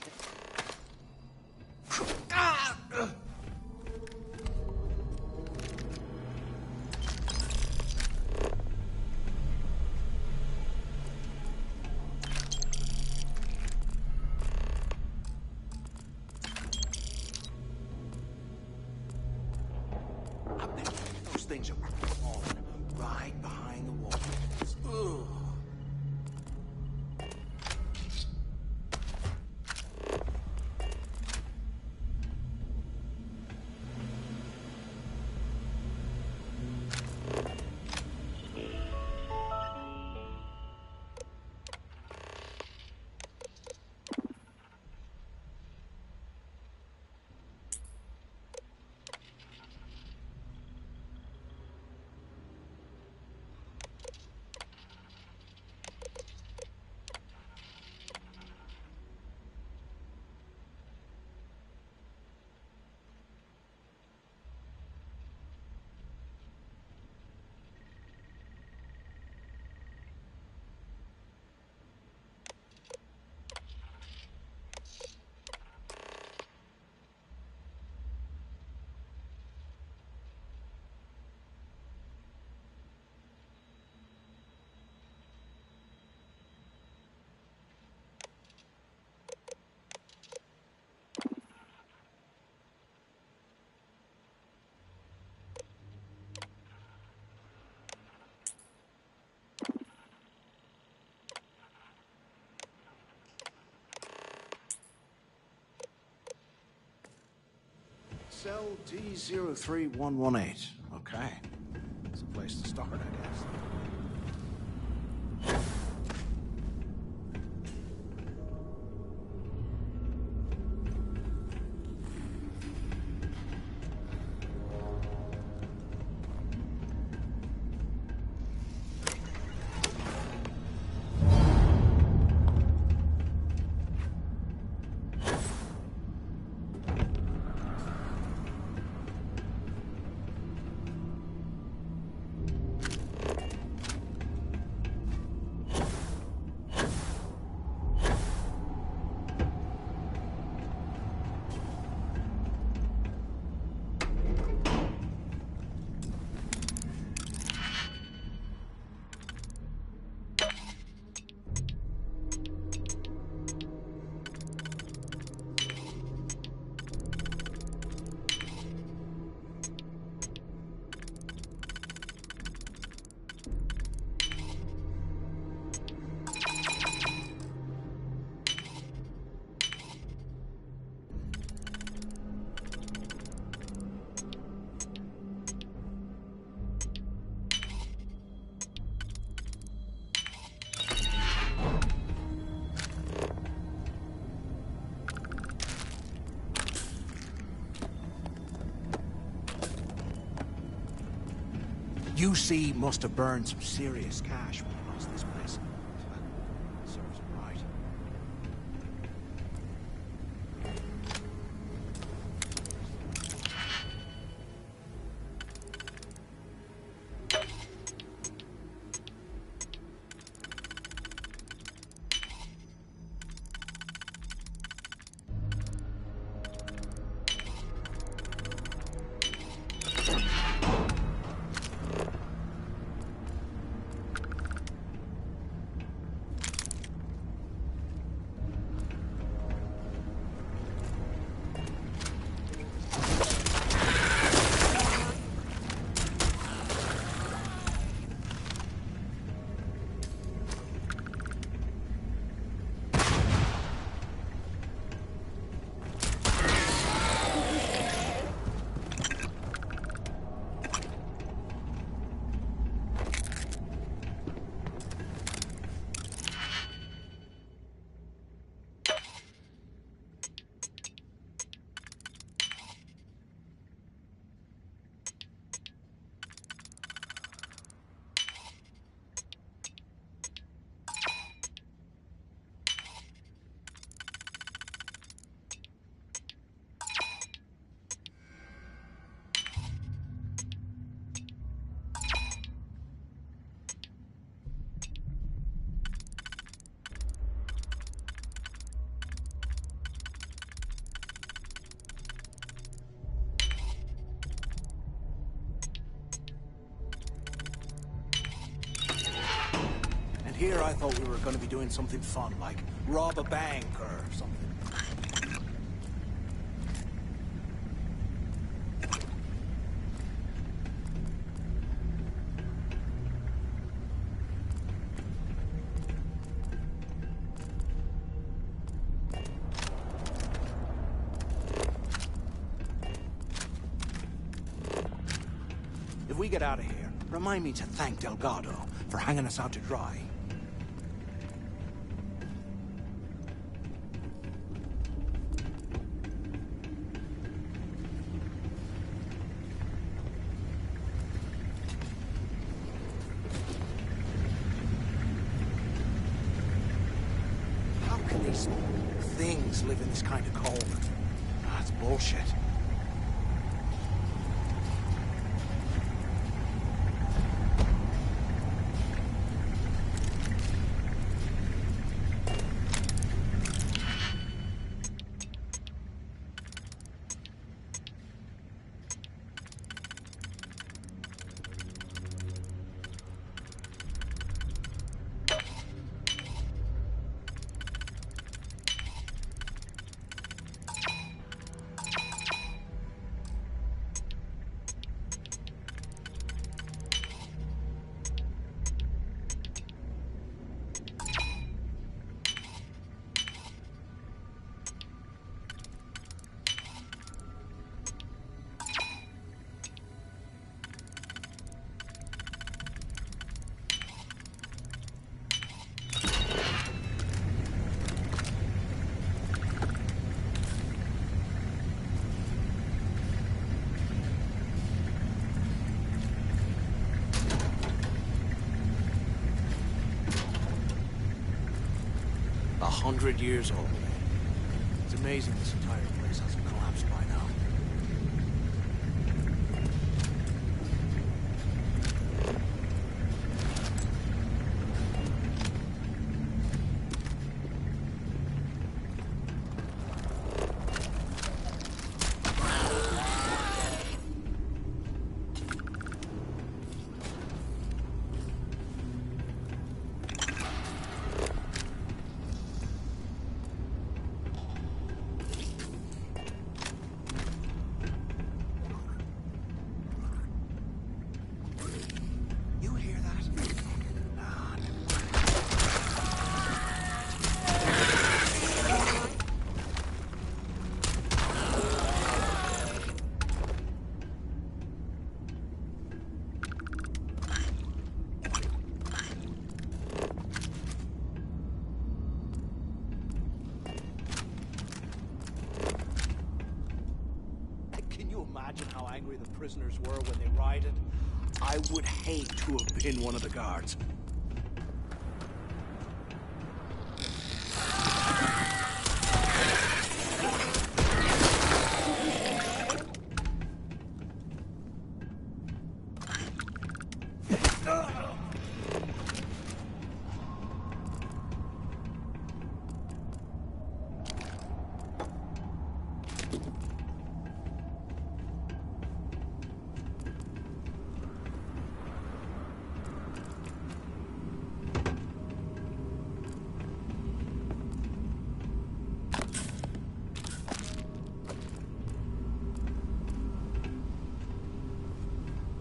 Those things are crawling right behind the wall. Ugh. Cell D03118. Okay. It's a place to start, I guess. UC must have burned some serious cash when he lost this place. Serves him right. Here I thought we were going to be doing something fun, like rob a bank or something. If we get out of here, remind me to thank Delgado for hanging us out to dry. These things live in this kind of cold. That's bullshit. 100 years old. It's amazing this entire place hasn't collapsed by now. Imagine how angry the prisoners were when they rioted. I would hate to have been one of the guards.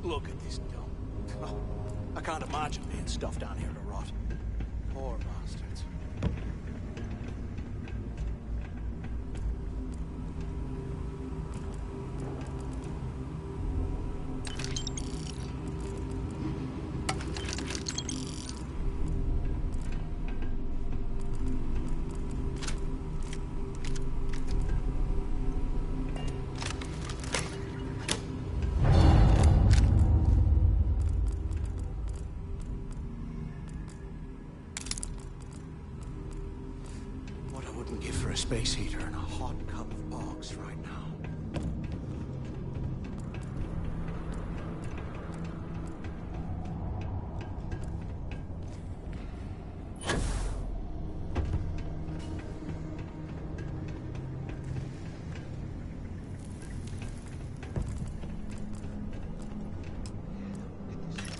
Look at this dump. I can't imagine being stuffed down here to rot. Poor bastards. Give for a space heater and a hot cup of box right now.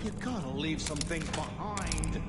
You gotta leave some things behind.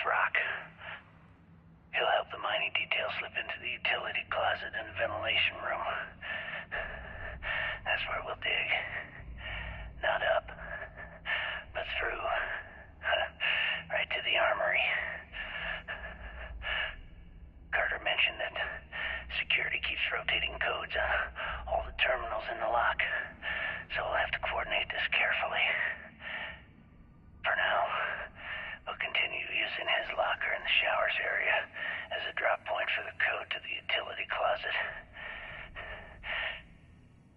rock. He'll help the mining detail slip into the utility closet and the ventilation room. That's where we'll dig. Not up, but through. Right to the armory. Carter mentioned that security keeps rotating codes on all the terminals in the lock, so we'll have to coordinate this carefully. For now, we'll continue using his locker in the showers area as a drop point for the code to the utility closet.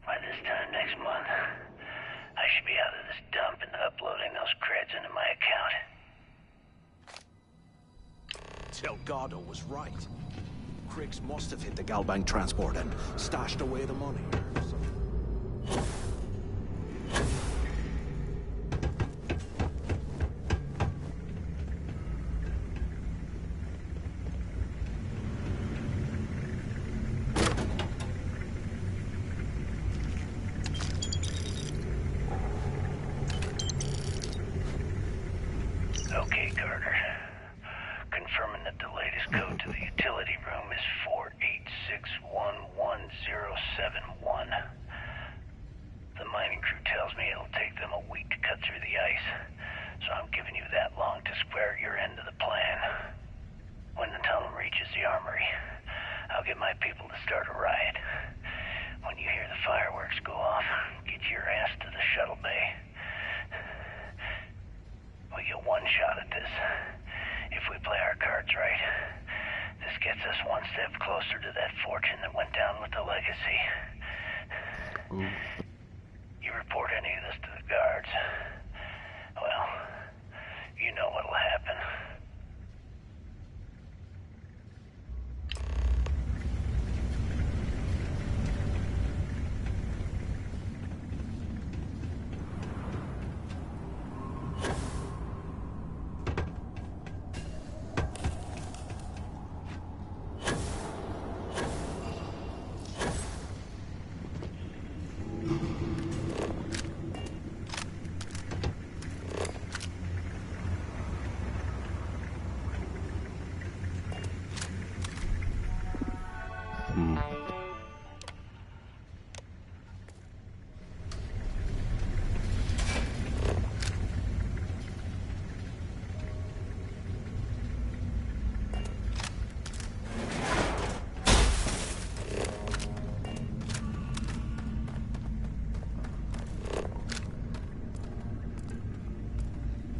By this time next month, I should be out of this dump and uploading those creds into my account. Delgado was right. Criggs must have hit the Galbank transport and stashed away the money. Okay, Carter. Confirming that the latest code to the utility room is 486111071. The mining crew tells me it'll take them a week to cut through the ice, so I'm giving you that long to square your end of the plan. When the tunnel reaches the armory, I'll get my people to start a riot. When you hear the fireworks go off, get your ass to the shuttle bay. We get one shot at this. If we play our cards right, this gets us one step closer to that fortune that went down with the legacy. You report any of this to the guards, well, you know what'll happen.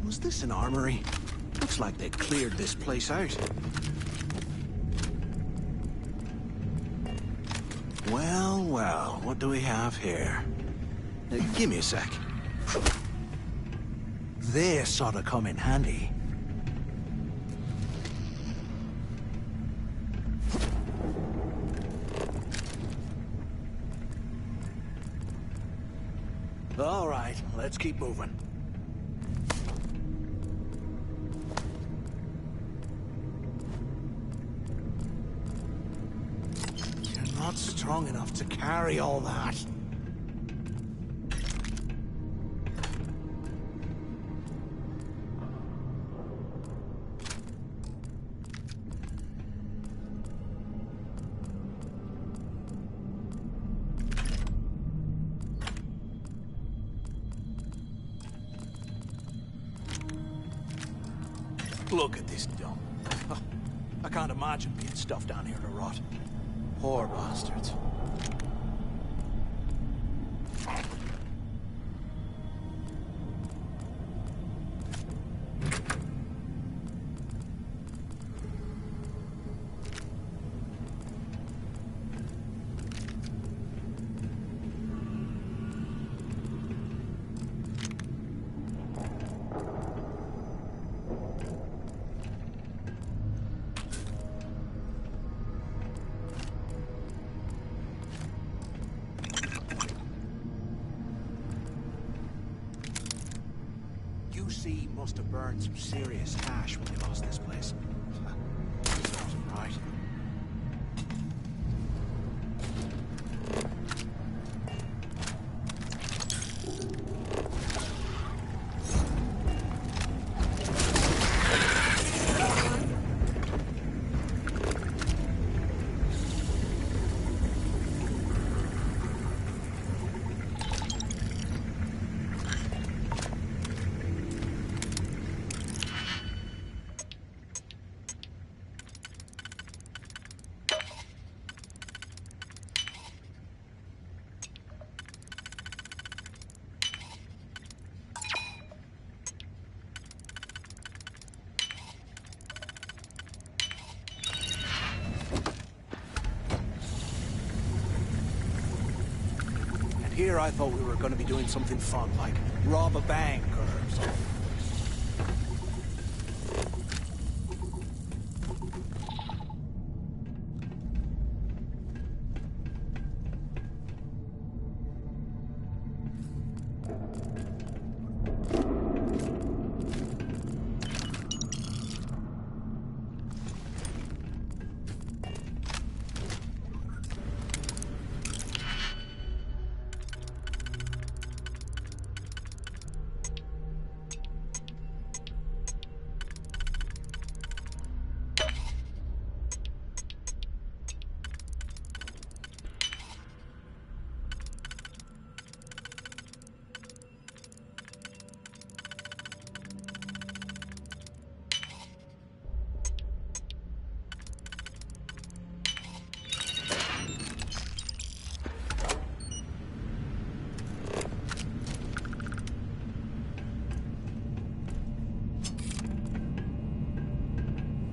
Was this an armory? Looks like they cleared this place out. Well, well, what do we have here? Give me a sec. This ought to come in handy. All right, let's keep moving. Not strong enough to carry all that. Look at this dump. I can't imagine being stuffed down here to rot. Poor bastards. UC must have burned some serious cash when they lost this place. Wasn't right. here, I thought we were going to be doing something fun, like rob a bank or something.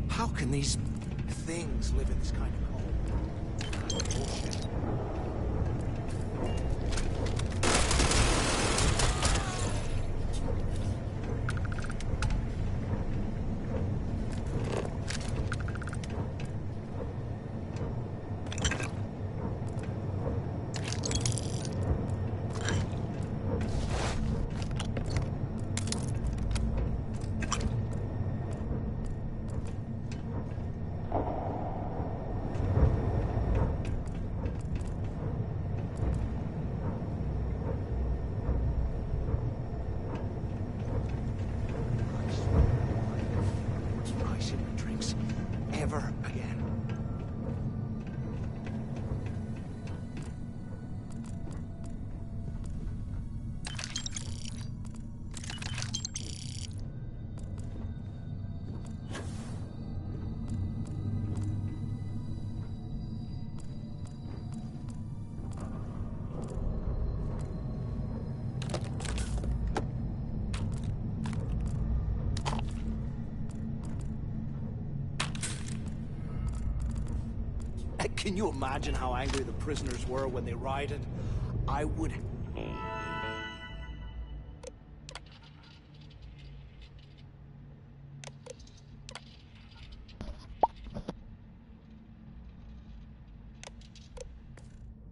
How can these things live in this kind of cold? Bullshit. Ever again. Can you imagine how angry the prisoners were when they rioted? I would...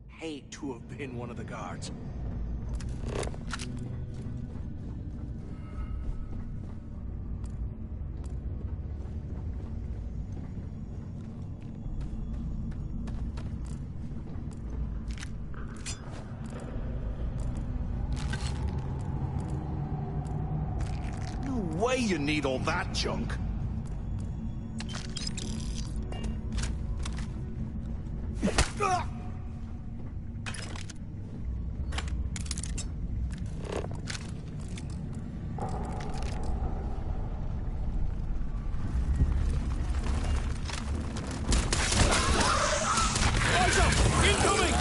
hate to have been one of the guards. Way you need all that junk. Incoming!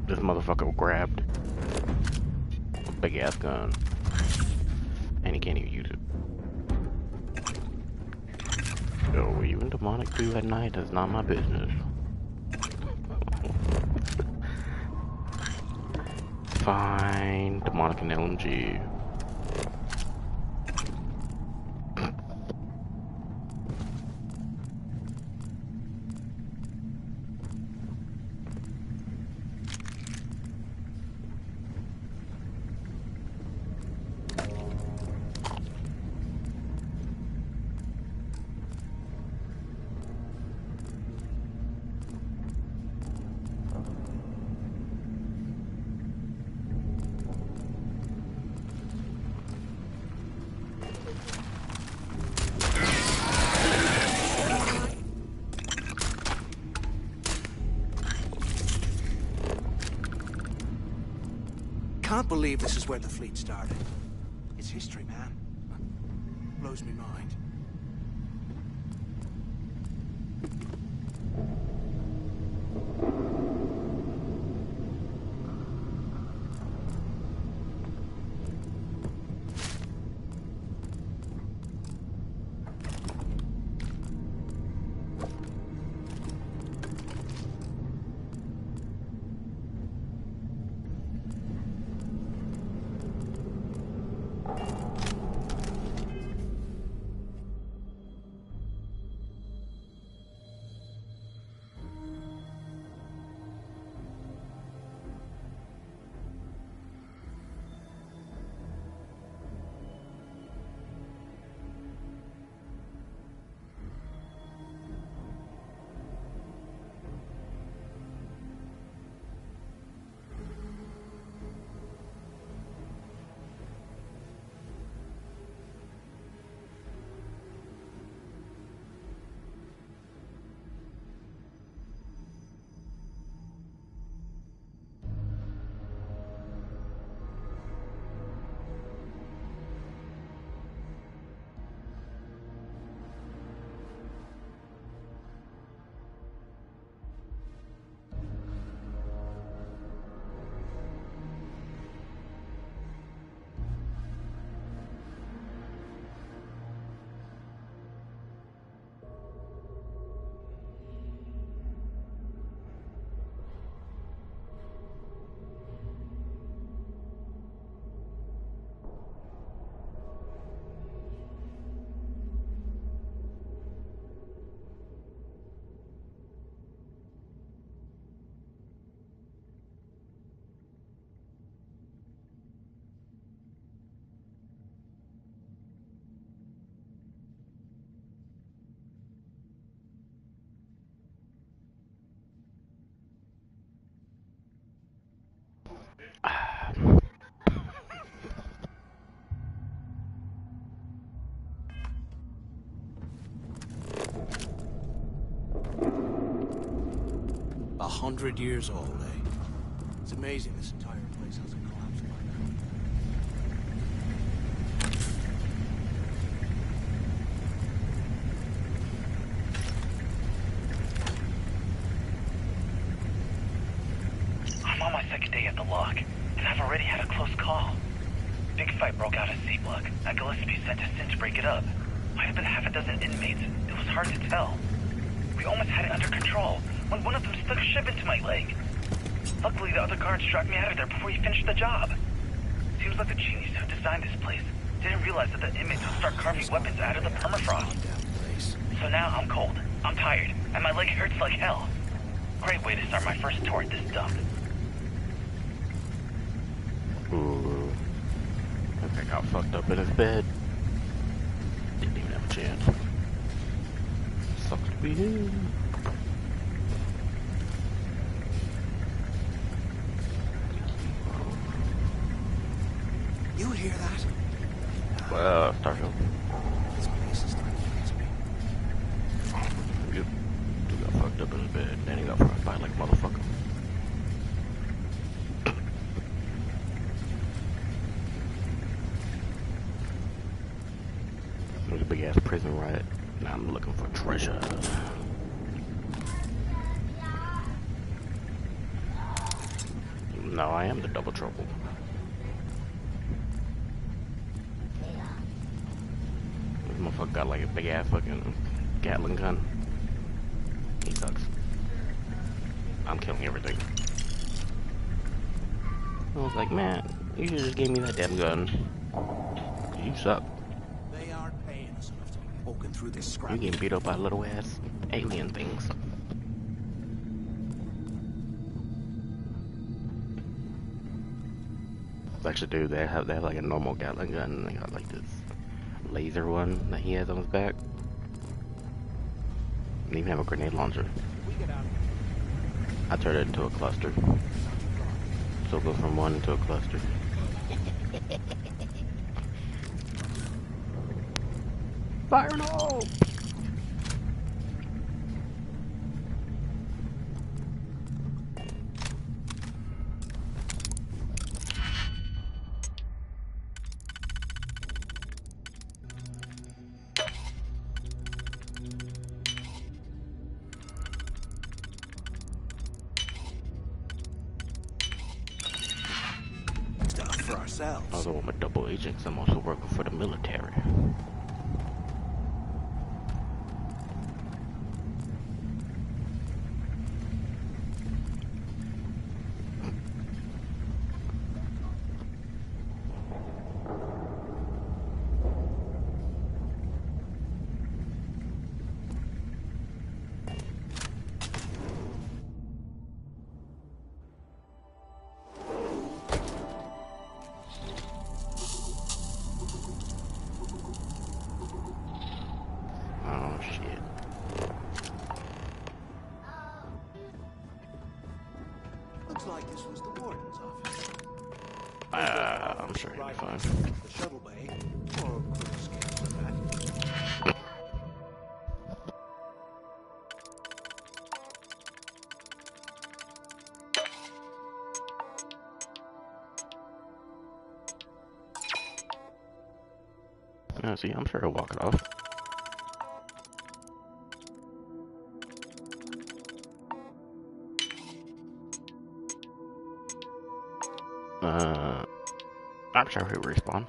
This motherfucker grabbed a big ass gun and he can't even use it. So what you and demonic do at night is not my business. Fine, demonic and LMG. can't believe this is where the fleet started. It's history, man. Blows me mind. A 100 years old, eh? It's amazing this entire place hasn't collapsed by now. I'm on my second day at the lock, and I've already had a close call. Big fight broke out at C-Block, and Gillespie sent us in to break it up. Might have been half a dozen inmates. It was hard to tell. We almost had it under control when one of them stuck a ship into my leg. Luckily, the other guards dragged me out of there before he finished the job. Seems like the genius who designed this place didn't realize that the inmates would start carving weapons out of the permafrost. So now I'm cold, I'm tired, and my leg hurts like hell. Great way to start my first tour at this dump. Ooh. I think I got fucked up in his bed. Didn't even have a chance. Sucks to be him. You hear that? Starfield. This place is starting to freeze me. You got fucked up in his bed, then he got fucked by like a motherfucker. There's a big ass prison riot. Now I'm looking for treasure. No, I am the double trouble. This motherfucker got like a big ass fucking Gatling gun. He sucks. I'm killing everything. I was like, man, you should just give me that damn gun. You suck. They aren't paying us enough to be poking through this scrap. You getting beat up by little ass alien things. Actually, dude, they have like a normal Gatling gun, and they got like this laser one that he has on his back. They even have a grenade launcher. I turned it into a cluster. So go from one to a cluster. Fire no! for ourselves. Although I'm a double agent, 'cause I'm also working for the military. Oh shit. Looks like this was the warden's office. I'm sure he'll be fine. The shuttle bay, or crew escape for that. Yeah, see, I'm sure he'll walk it off. I'm sure he'll respawn.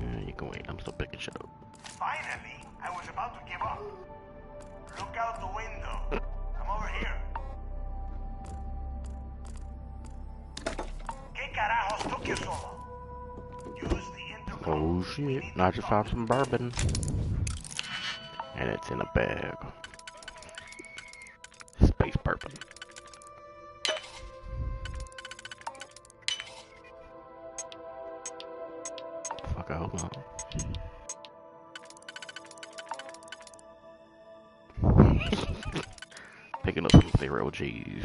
Yeah, you can wait. I'm still picking shit up. Finally, I was about to give up. Look out the window. I'm over here. ¿Qué carajos took you so long? Use the intercom. Oh shit. I just found some bourbon. And it's in a bag. Space bourbon. Fuck, hold on. Picking up some 0 G's.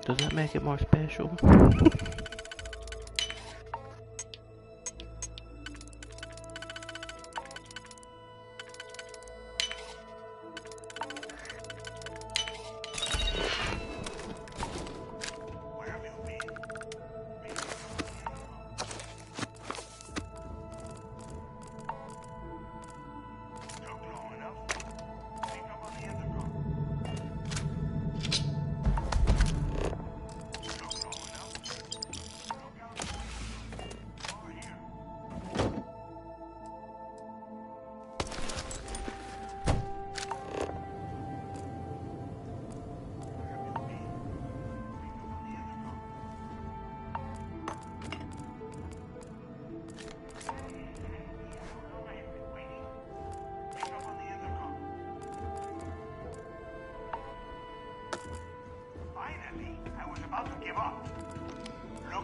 Does that make it more special?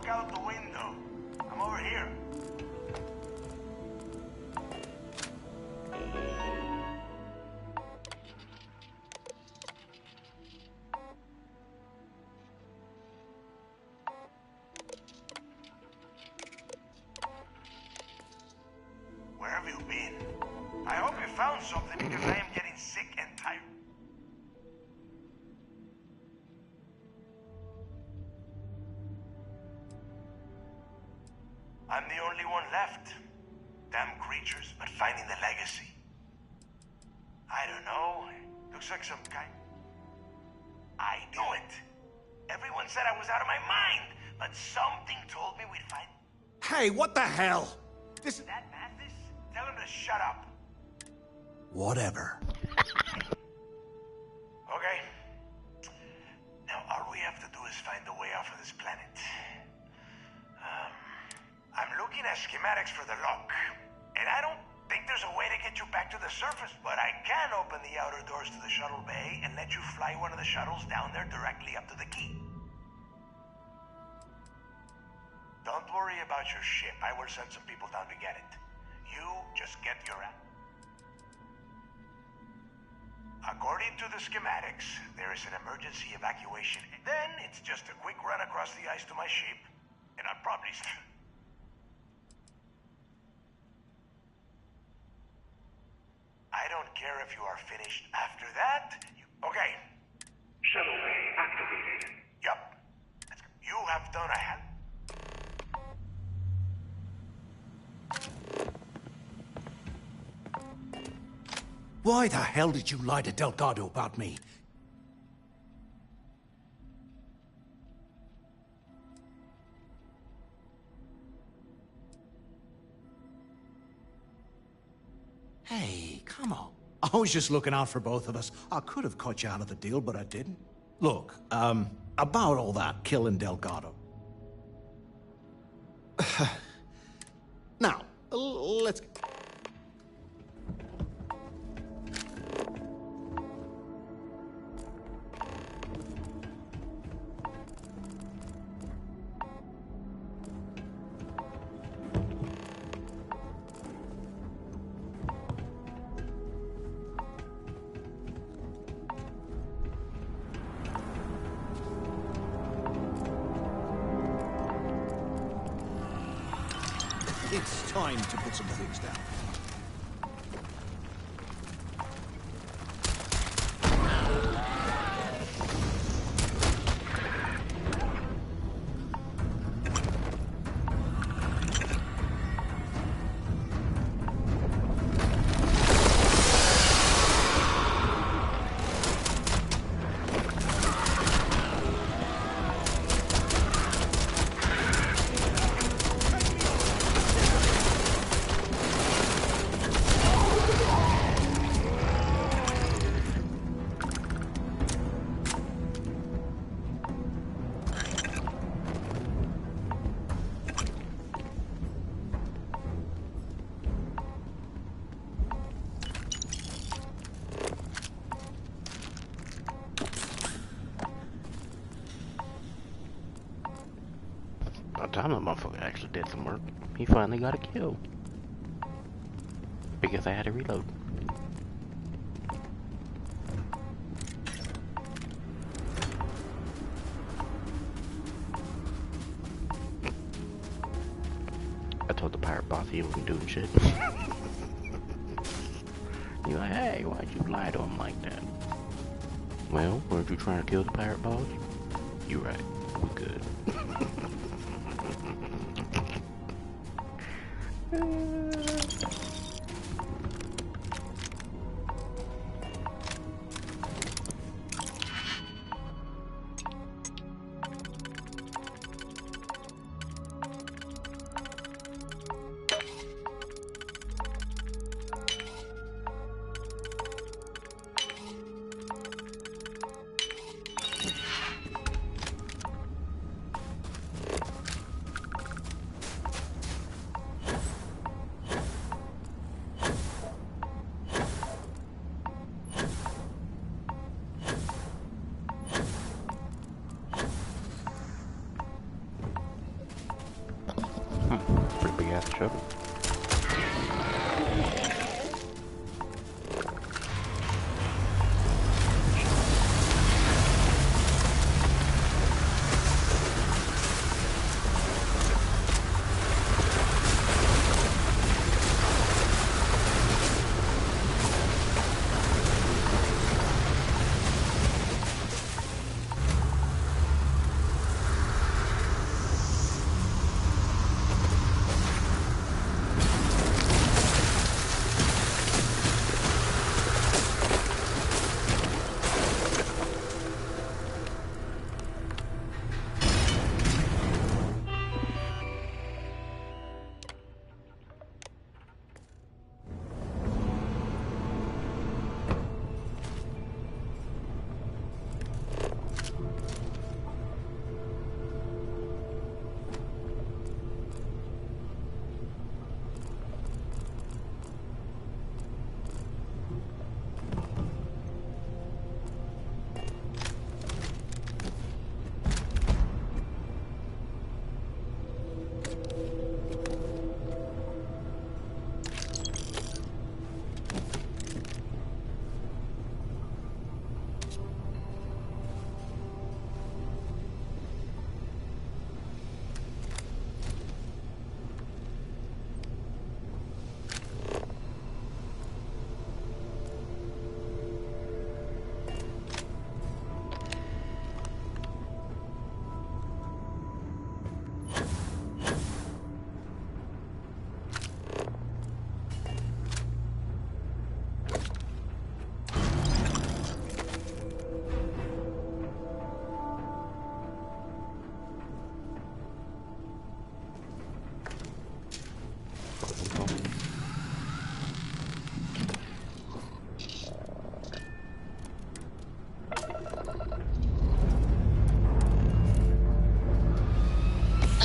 Out the window. I'm over here. Where have you been? I hope you found something because I am getting sick and tired. I'm the only one left. Damn creatures, but finding the legacy. I don't know. Looks like some kind. I knew it. Everyone said I was out of my mind, but something told me we'd find. Hey, what the hell? This. That Mathis? Tell him to shut up. Whatever. Okay. Now all we have to do is find a way off of this planet. I'm looking at schematics for the lock, and I don't think there's a way to get you back to the surface, but I can open the outer doors to the shuttle bay and let you fly one of the shuttles down there directly up to the key. Don't worry about your ship. I will send some people down to get it. You just get your ass. According to the schematics, there is an emergency evacuation. Then it's just a quick run across the ice to my ship, and I'll probably... I don't care if you are finished after that. Okay. Shuttle bay activated. Yup. You have done a hell... Why the hell did you lie to Delgado about me? Hey, come on. I was just looking out for both of us. I could have cut you out of the deal, but I didn't. Look, about all that killing Delgado. Now, let's... It's time to put some things down. By the time that motherfucker actually did some work, he finally got a kill. Because I had to reload. I told the pirate boss he wasn't doing shit. He's like, hey, why'd you lie to him like that? Well, weren't you trying to kill the pirate boss? You're right, we good.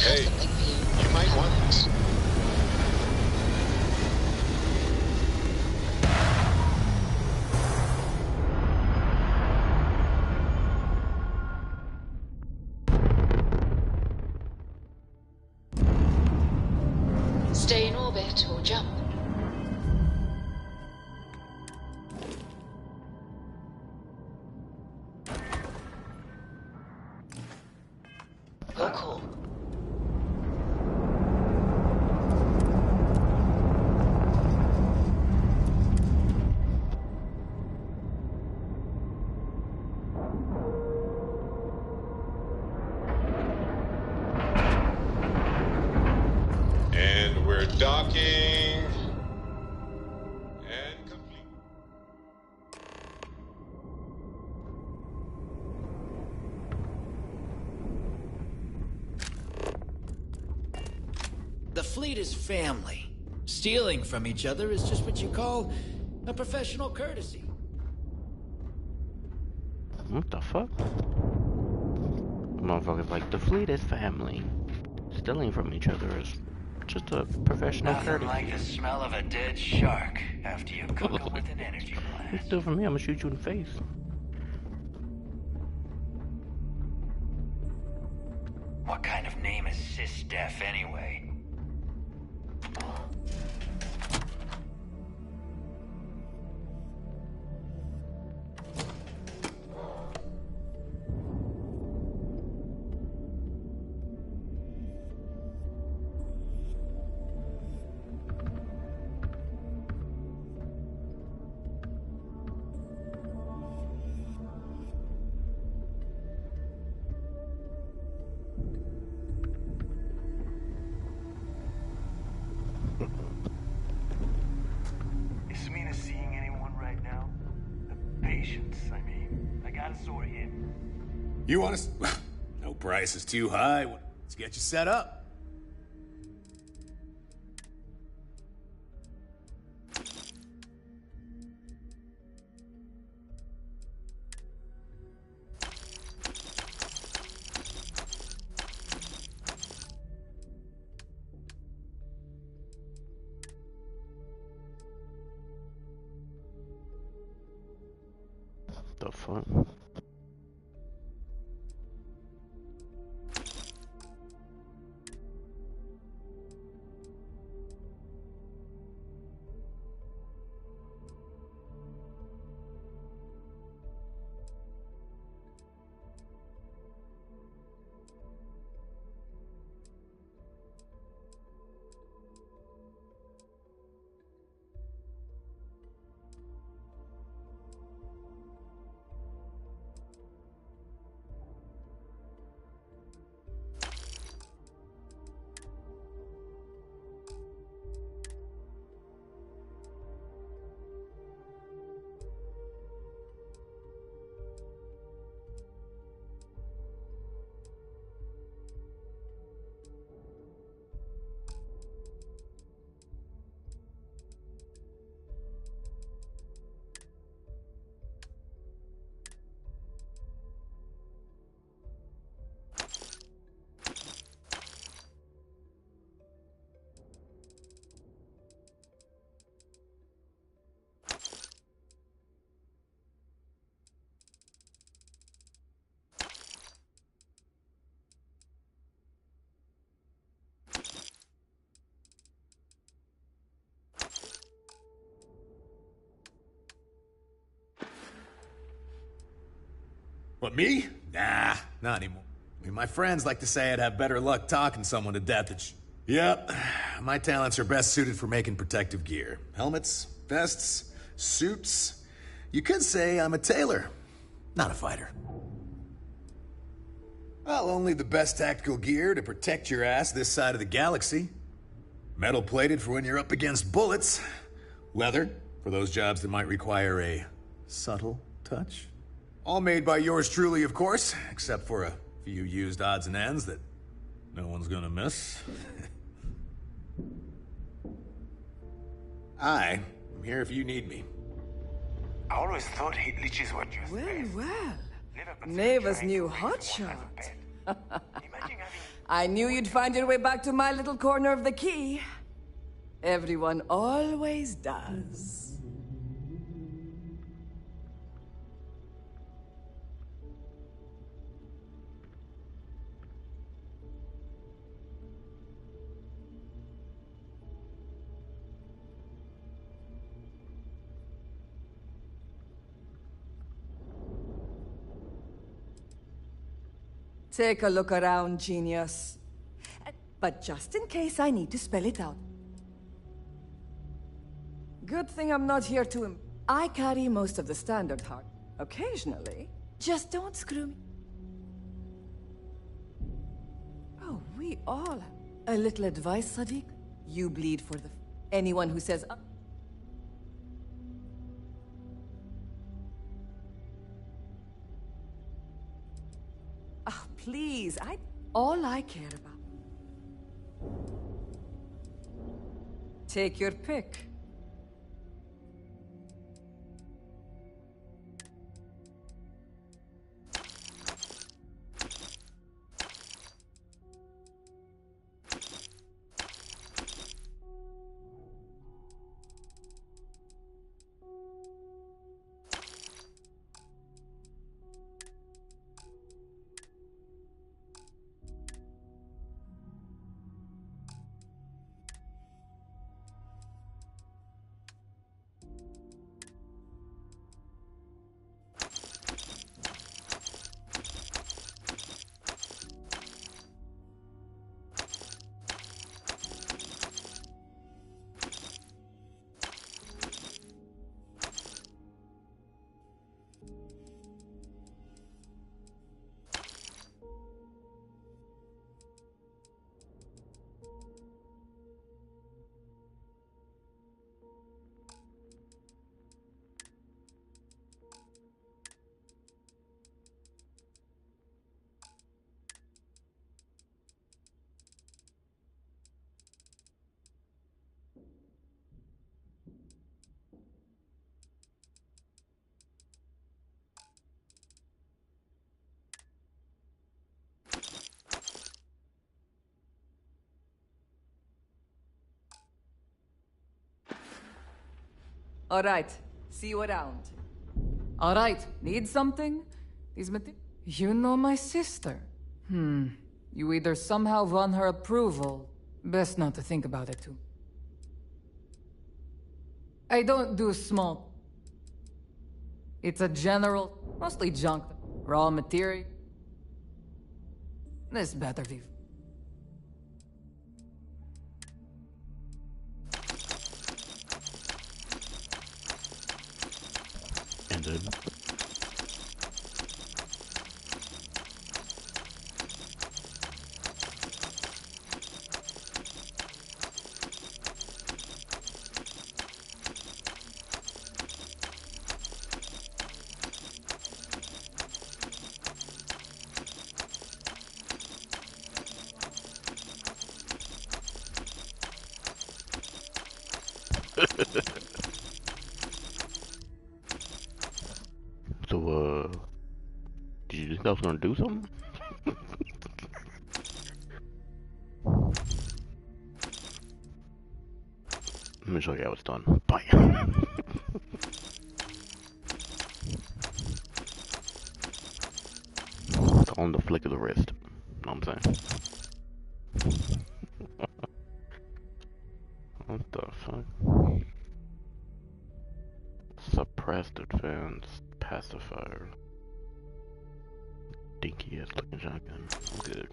have Hey, something for you. you might want this. Stay in orbit or jump. Your call. And we're docking. And complete. The fleet is family. Stealing from each other is just what you call a professional courtesy. What the fuck? Motherfuckers like the fleet is family. Stealing from each other is just a professional Nothing courtesy. like the smell of a dead shark after you cook them with an energy You blast. steal from me, I'm gonna shoot you in the face. What kind of name is Sys-Def anyway? Is Samina seeing anyone right now? The patients, I mean. I got a sore hip. You want us? No price is too high. Let's get you set up. The fuck? What, me? Nah, not anymore. I mean, my friends like to say I'd have better luck talking someone to death than Yep, my talents are best suited for making protective gear. Helmets, vests, suits. You could say I'm a tailor, not a fighter. Well, only the best tactical gear to protect your ass this side of the galaxy. Metal plated for when you're up against bullets. Leather for those jobs that might require a subtle touch. All made by yours truly, of course, except for a few used odds and ends that no one's gonna miss. I'm here if you need me. I always thought heat leeches were just Well, best. well. Never considered Neva's trying new to raise one as a hotshot. pet. Imagine having I knew you'd find your way back to my little corner of the key. Everyone always does. Take a look around, genius. But just in case I need to spell it out. Good thing I'm not here to I carry most of the standard heart. Occasionally. Just don't screw me. Oh, we all. A little advice, Sadiq? You bleed for the... Anyone who says... Please, all I care about. Take your pick. All right, see you around. All right, need something? You know my sister. You either somehow won her approval. Best not to think about it too. I don't do small. It's a general, mostly junk, raw material. This better be. Ended. So, did you think I was gonna do something? Let me show you how it's done. Bam! It's on the flick of the wrist. Know what I'm saying? What the fuck? Suppressed advanced pacifier. Dinky ass looking shotgun. I'm good.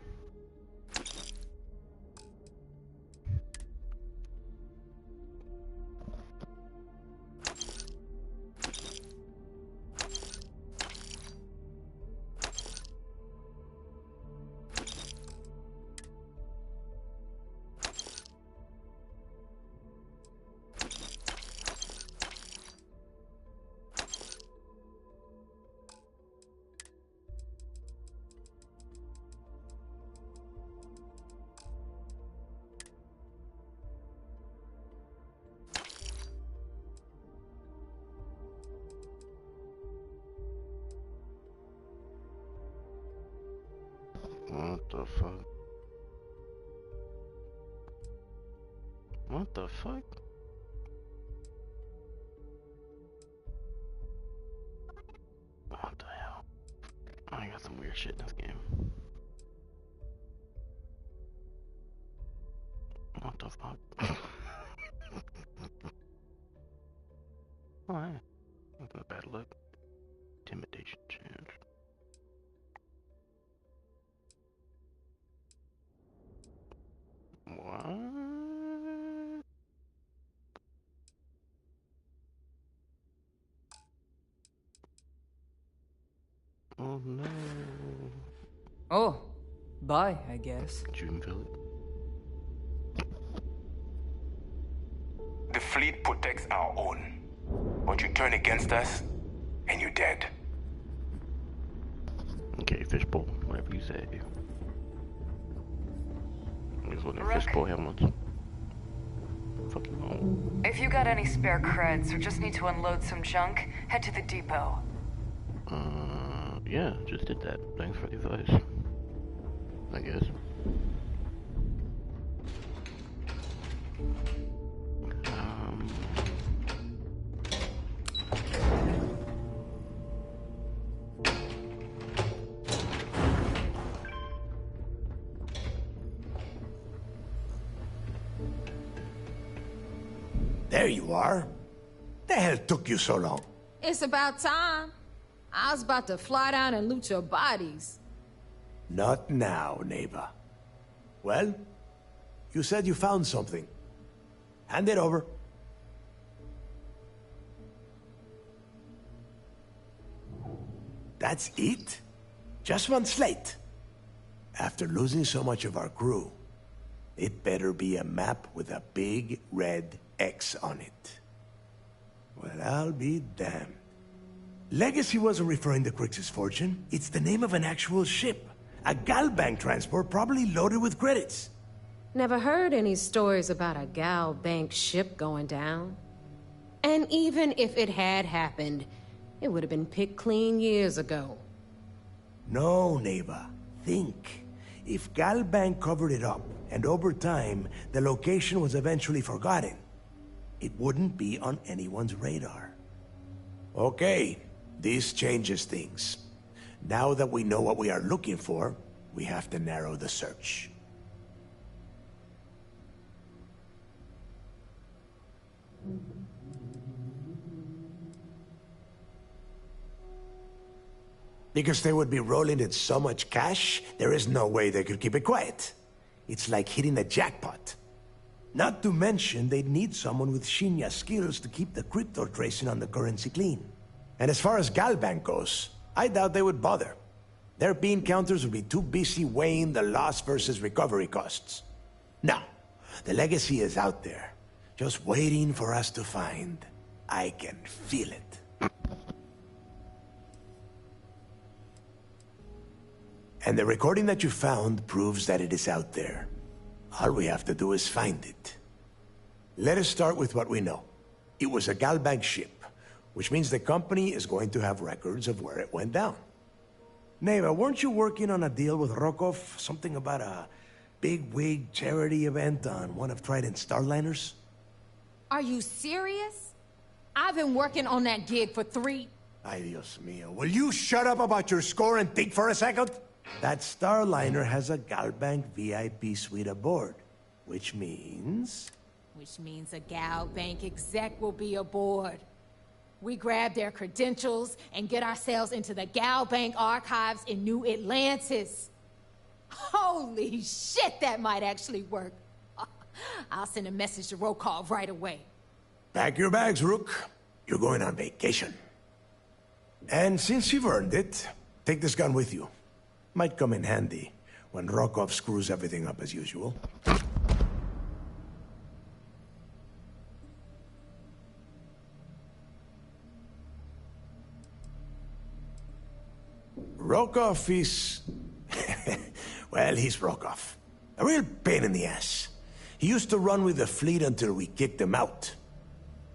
What the fuck? What the fuck? What the hell? I got some weird shit in this game. What the fuck? Why? That's not a bad look. Intimidation chance. What? Oh no. Oh, bye, I guess. Did you even feel it? The fleet protects our own. But you turn against us, and you're dead. Okay, fishbowl, whatever you say. Just let fishbowl have much. Fucking home. If you got any spare creds or just need to unload some junk, head to the depot. Yeah, just did that. Thanks for the advice. I guess. There you are. The hell took you so long? It's about time. I was about to fly down and loot your bodies. Not now, neighbor. Well, you said you found something. Hand it over. That's it? Just one slate? After losing so much of our crew, it better be a map with a big red X on it. Well, I'll be damned. Legacy wasn't referring to Crix's fortune. It's the name of an actual ship. A Galbank transport probably loaded with credits. Never heard any stories about a Gal Bank ship going down. And even if it had happened, it would have been picked clean years ago. No, neighbor. Think. If Galbank covered it up, and over time, the location was eventually forgotten, it wouldn't be on anyone's radar. Okay, this changes things. Now that we know what we are looking for, we have to narrow the search. Because they would be rolling in so much cash, there is no way they could keep it quiet. It's like hitting a jackpot. Not to mention, they'd need someone with Shinya skills to keep the crypto tracing on the currency clean. And as far as Galbank goes, I doubt they would bother. Their bean counters would be too busy weighing the loss versus recovery costs. No, the legacy is out there, just waiting for us to find. I can feel it. And the recording that you found proves that it is out there. All we have to do is find it. Let us start with what we know. It was a Galbank ship, which means the company is going to have records of where it went down. Neva, weren't you working on a deal with Rokov? Something about a big-wig charity event on one of Trident's Starliners? Are you serious? I've been working on that gig for 3... Ay, Dios mío. Will you shut up about your score and think for a second? That Starliner has a Galbank VIP suite aboard, which means... Which means a Galbank exec will be aboard. We grab their credentials and get ourselves into the Galbank archives in New Atlantis. Holy shit, that might actually work. I'll send a message to Rokov right away. Pack your bags, Rook. You're going on vacation. And since you've earned it, take this gun with you. Might come in handy when Rokov screws everything up as usual. Rokov is... well, he's Rokov. A real pain in the ass. He used to run with the fleet until we kicked him out.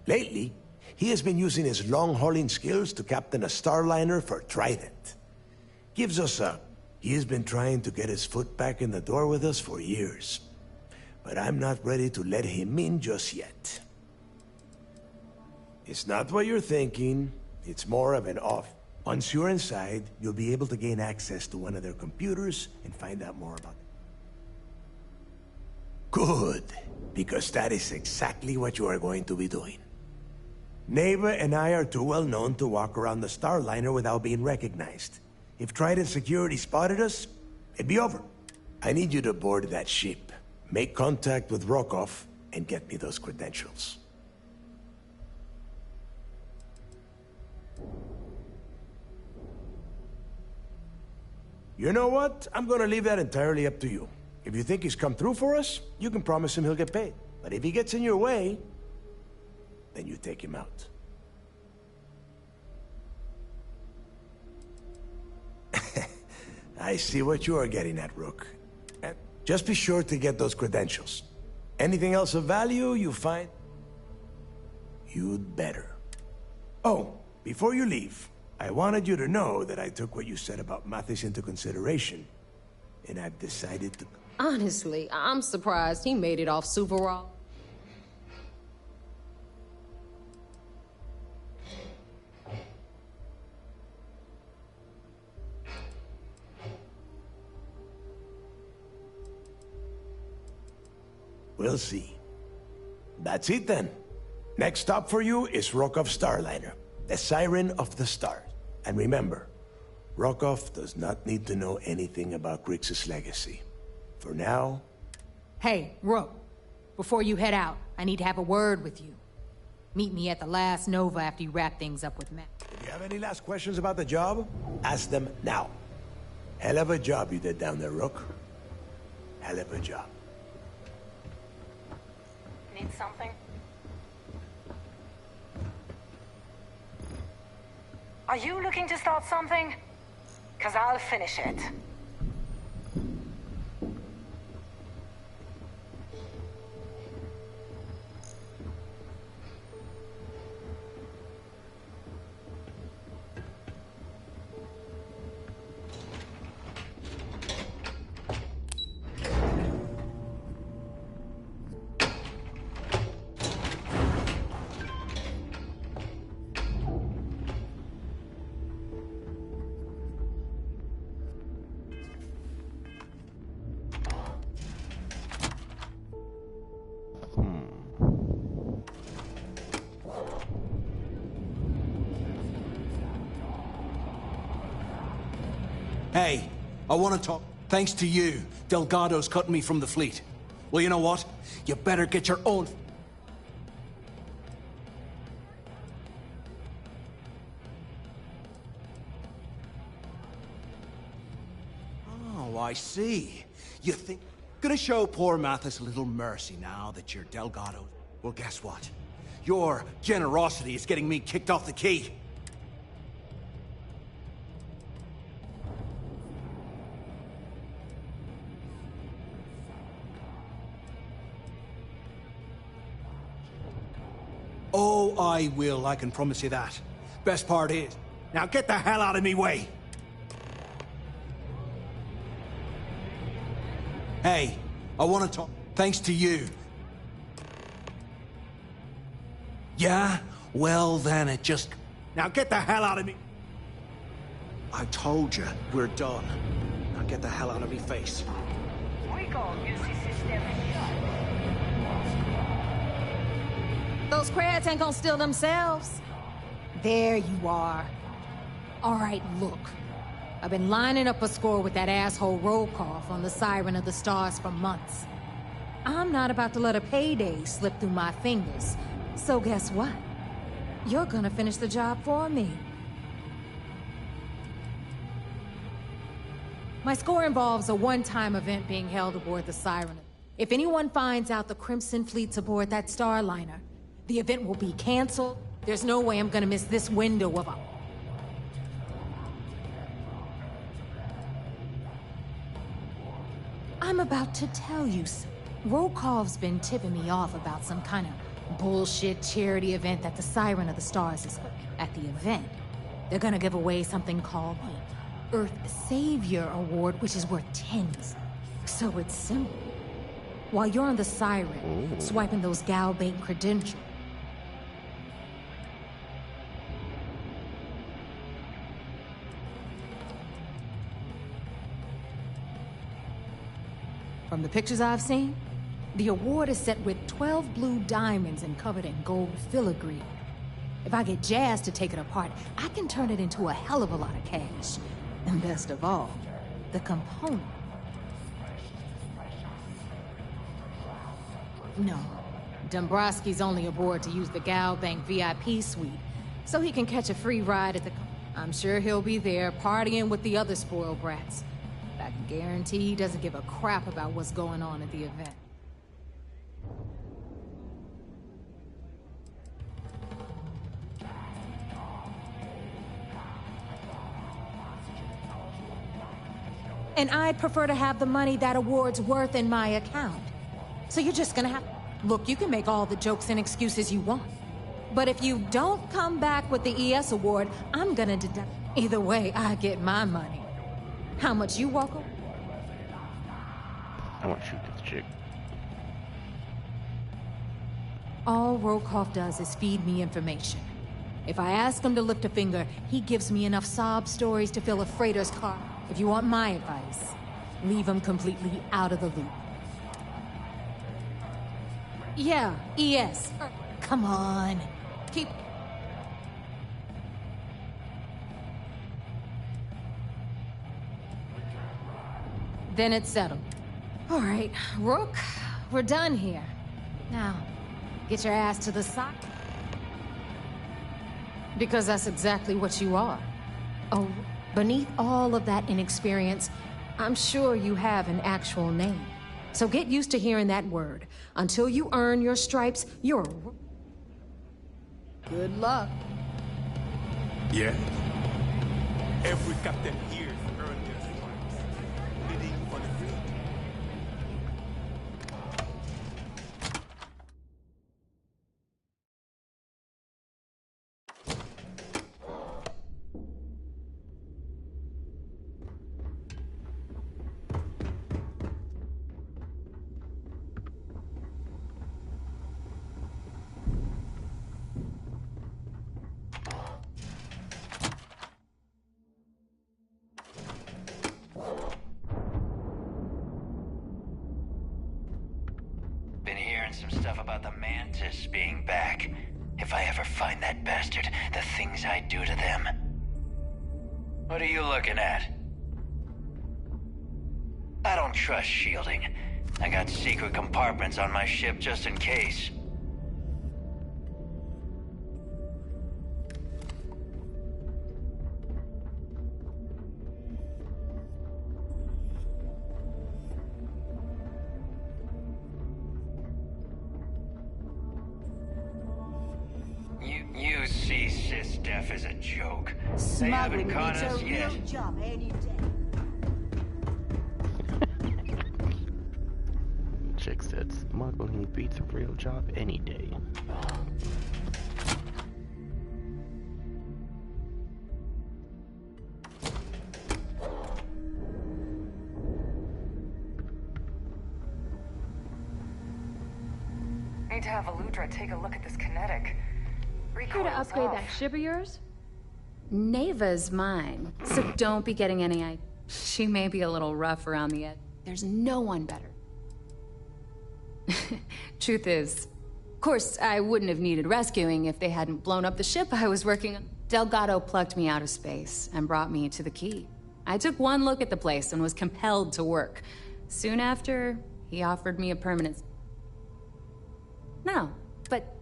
Lately, he has been using his long-hauling skills to captain a Starliner for Trident. Gives us a... He has been trying to get his foot back in the door with us for years. but I'm not ready to let him in just yet. It's not what you're thinking. It's more of an off. Once you're inside, you'll be able to gain access to one of their computers and find out more about it. Good, because that is exactly what you are going to be doing. Neva and I are too well known to walk around the Starliner without being recognized. If Trident Security spotted us, it'd be over. I need you to board that ship, make contact with Rokov, and get me those credentials. You know what? I'm gonna leave that entirely up to you. If you think he's come through for us, you can promise him he'll get paid. But if he gets in your way, then you take him out. I see what you are getting at, Rook. And just be sure to get those credentials. Anything else of value you find, you'd better. Oh, before you leave, I wanted you to know that I took what you said about Mathis into consideration, and I've decided to... Honestly, I'm surprised he made it off super raw. We'll see. That's it then. Next stop for you is Rokov Starliner, the Siren of the Stars. And remember, Rokov does not need to know anything about Grixis' legacy. For now... Hey, Rook, before you head out, I need to have a word with you. Meet me at the last Nova after you wrap things up with Matt. If you have any last questions about the job, ask them now. Hell of a job you did down there, Rook. Hell of a job. Need something? Are you looking to start something? 'Cause I'll finish it. Hey, I want to talk. Thanks to you, Delgado's cutting me from the fleet. Well, you know what? You better get your own... Oh, I see. You think... Gonna show poor Mathis a little mercy now that you're Delgado. Well, guess what? Your generosity is getting me kicked off the key. Oh, I will, I can promise you that. Best part is, now get the hell out of me way! Hey, I want to talk. Thanks to you. Yeah? Well, then it just... Now get the hell out of me! I told you, we're done. Now get the hell out of me face. Those crabs ain't gonna steal themselves. There you are. All right, look. I've been lining up a score with that asshole Rokov on the Siren of the Stars for months. I'm not about to let a payday slip through my fingers. So guess what? You're gonna finish the job for me. My score involves a one-time event being held aboard the Siren. If anyone finds out the Crimson Fleet's aboard that Starliner, the event will be canceled. There's no way I'm gonna miss this window of a... I'm about to tell you something. Rokov's been tipping me off about some kind of bullshit charity event that the Siren of the Stars is... At the event, they're gonna give away something called the Earth Savior Award, which is worth tens. So it's simple. while you're on the siren, swiping those gal bait credentials. From the pictures I've seen, the award is set with 12 blue diamonds and covered in gold filigree. If I get Jazz to take it apart, I can turn it into a hell of a lot of cash. And best of all, the component. No, Dombrowski's only aboard to use the Gal Bank VIP suite, so he can catch a free ride at the... I'm sure he'll be there partying with the other spoiled brats. I can guarantee he doesn't give a crap about what's going on at the event. And I'd prefer to have the money that award's worth in my account. So you're just gonna have... Look, you can make all the jokes and excuses you want. But if you don't come back with the ES award, I'm gonna deduct... Either way, I get my money. How much you walk over? I want to shoot this chick. All Rokoff does is feed me information. If I ask him to lift a finger, he gives me enough sob stories to fill a freighter's car. If you want my advice, leave him completely out of the loop. Yeah, ES. Come on. Keep... Then it's settled. All right, Rook, we're done here. Now, get your ass to the side. Because that's exactly what you are. Oh, beneath all of that inexperience, I'm sure you have an actual name. So get used to hearing that word. Until you earn your stripes, you're a... Good luck. Yeah? Every captain here has earned their stripes. Bidding for the fleet. Been hearing some stuff about the Mantis being back. If I ever find that bastard, the things I do to them. What are you looking at? I don't trust shielding. I got secret compartments on my ship just in case. You see Sys-Def as a joke. They haven't caught us yet. Job any day. Chick said smuggling beats a real job any day. Need to have Aludra take a look at this kinetic. Here to upgrade that ship of yours? Neva's mine, so don't be getting any She may be a little rough around the edge. There's no one better. Truth is, of course, I wouldn't have needed rescuing if they hadn't blown up the ship I was working on. Delgado plucked me out of space and brought me to the key. I took one look at the place and was compelled to work. Soon after, he offered me a permanent... No, but...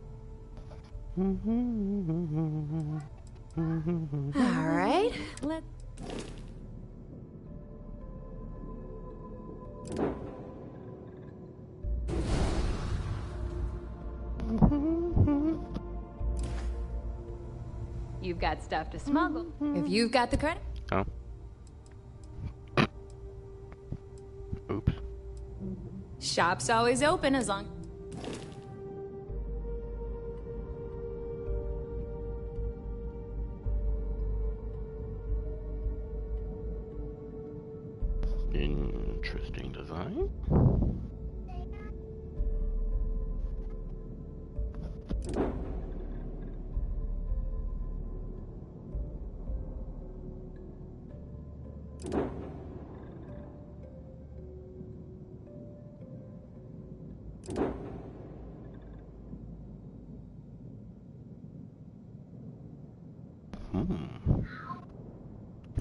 All right, let... You've got stuff to smuggle. If you've got the credit. Oh. Oops. Shop's always open as long... Interesting design.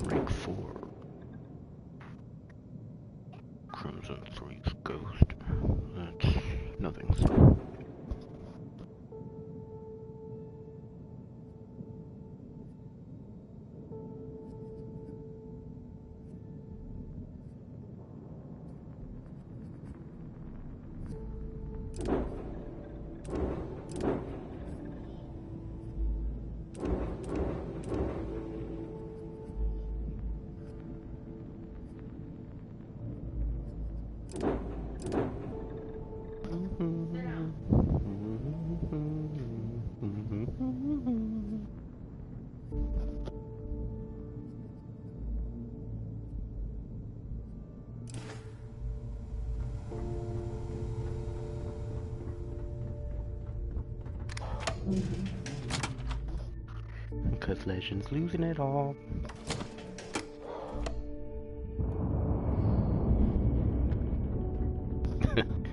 Rank 4. Crimson Three's Ghost. That's nothing. Because Legend's losing it all.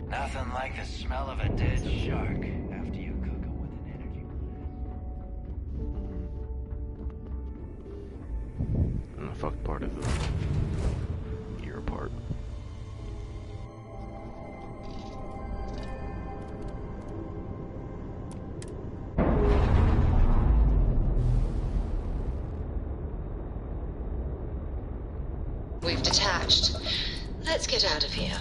Nothing like the smell of a dead shark after you cook them with an energy blast. And the fuck part of the ear part. We've detached. Let's get out of here.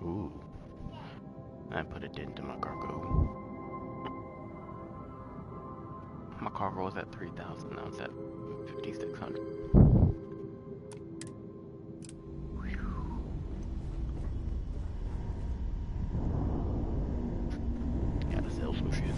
Ooh. I put a dent in my cargo. My cargo was at 3,000, now it's at 5,600. Gotta sell some shit.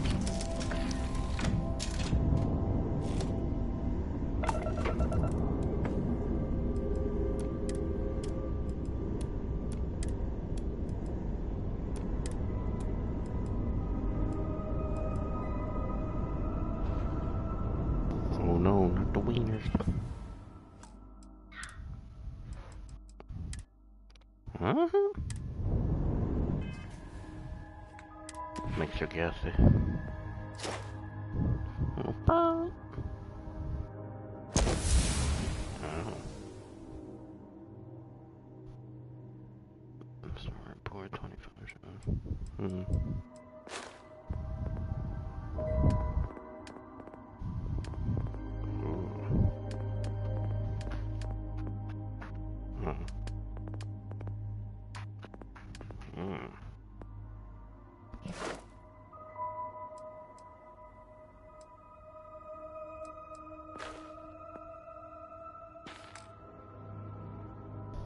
Oh no, not the wieners. Makes you gassy. Oh, bye. Smart board 25.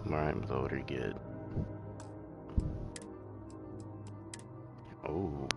Alright, what do we get? Oh.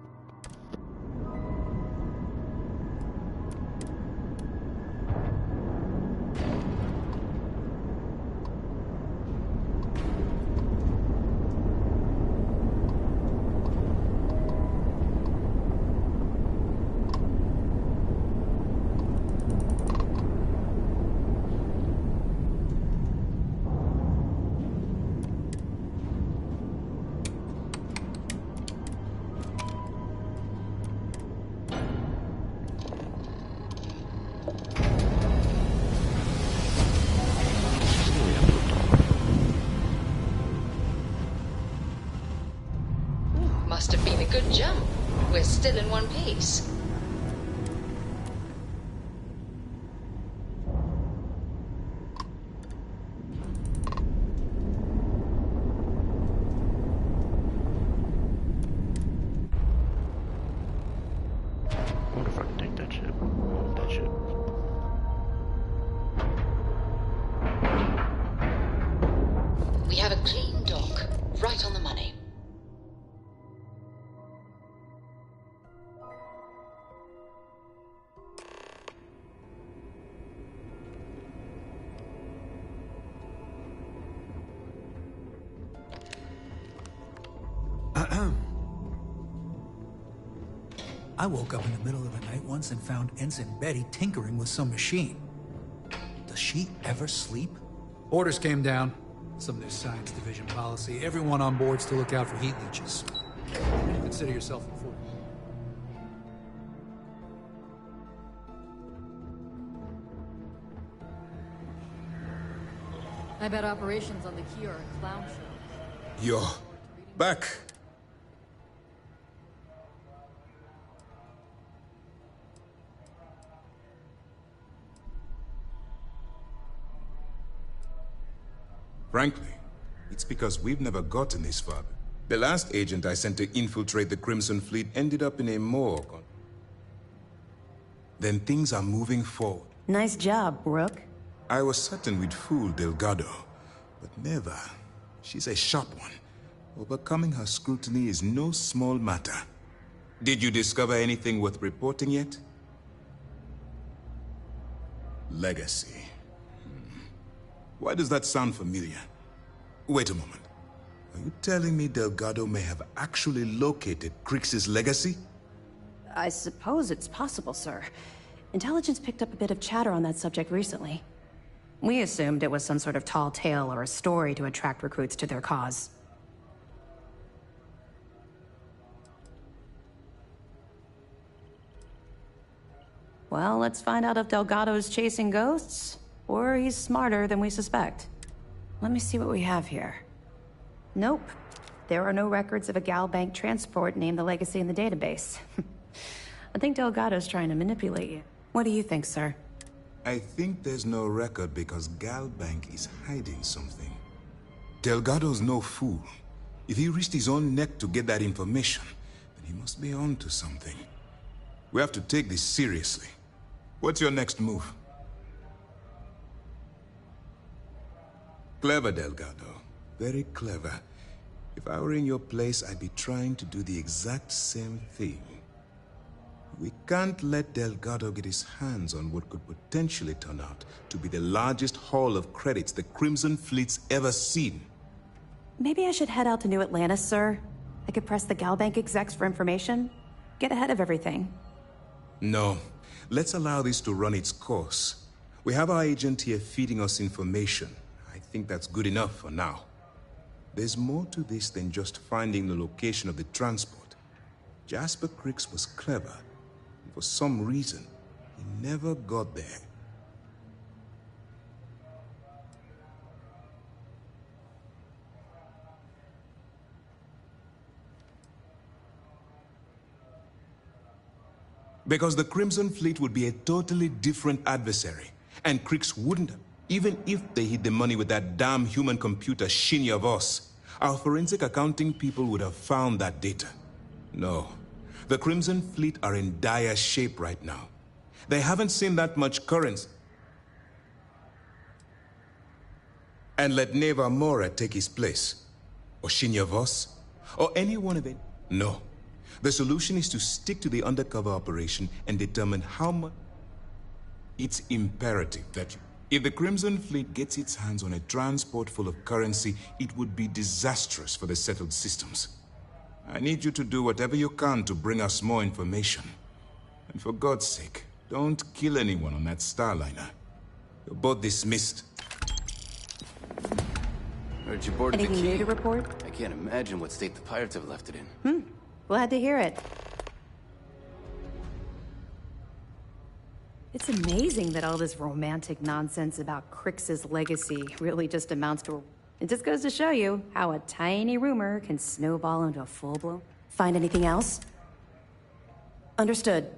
Must have been a good jump. We're still in one piece. I wonder if I can take that ship. That ship. We have a clean dock, right on the money. I woke up in the middle of the night once and found Ensign Betty tinkering with some machine. Does she ever sleep? Orders came down. Some new science division policy. Everyone on board's to look out for heat leeches. Consider yourself informed. I bet operations on the key are a clown show. You're back. Frankly, it's because we've never gotten this far. The last agent I sent to infiltrate the Crimson Fleet ended up in a morgue. Then things are moving forward. Nice job, Brooke. I was certain we'd fool Delgado, but never. She's a sharp one. Overcoming her scrutiny is no small matter. Did you discover anything worth reporting yet? Legacy. Why does that sound familiar? Wait a moment. Are you telling me Delgado may have actually located Crix's legacy? I suppose it's possible, sir. Intelligence picked up a bit of chatter on that subject recently. We assumed it was some sort of tall tale or a story to attract recruits to their cause. Well, let's find out if Delgado's chasing ghosts, or he's smarter than we suspect. Let me see what we have here. Nope. There are no records of a Gal Bank transport named the Legacy in the database. I think Delgado's trying to manipulate you. What do you think, sir? I think there's no record because Gal Bank is hiding something. Delgado's no fool. If he risked his own neck to get that information, then he must be on to something. We have to take this seriously. What's your next move? Clever, Delgado. Very clever. If I were in your place, I'd be trying to do the exact same thing. We can't let Delgado get his hands on what could potentially turn out to be the largest haul of credits the Crimson Fleet's ever seen. Maybe I should head out to New Atlantis, sir. I could press the Gal Bank execs for information. Get ahead of everything. No. Let's allow this to run its course. We have our agent here feeding us information. I think that's good enough for now. There's more to this than just finding the location of the transport. Jasper Crix was clever. And for some reason, he never got there. Because the Crimson Fleet would be a totally different adversary, and Crix wouldn't, even if they hid the money with that damn human computer Shinya of us. our forensic accounting people would have found that data. No. The Crimson Fleet are in dire shape right now. They haven't seen that much currency. And let Neva Mora take his place. Or Shinya Voss. Or any one of it. No. The solution is to stick to the undercover operation and determine how much... It's imperative that if the Crimson Fleet gets its hands on a transport full of currency, it would be disastrous for the settled systems. I need you to do whatever you can to bring us more information. And for God's sake, don't kill anyone on that Starliner. You're both dismissed. Heard you boarded the Anything key. new to report? I can't imagine what state the pirates have left it in. Glad to hear it. It's amazing that all this romantic nonsense about Crix's legacy really just amounts to a... It just goes to show you how a tiny rumor can snowball into a full-blown... Find anything else? Understood.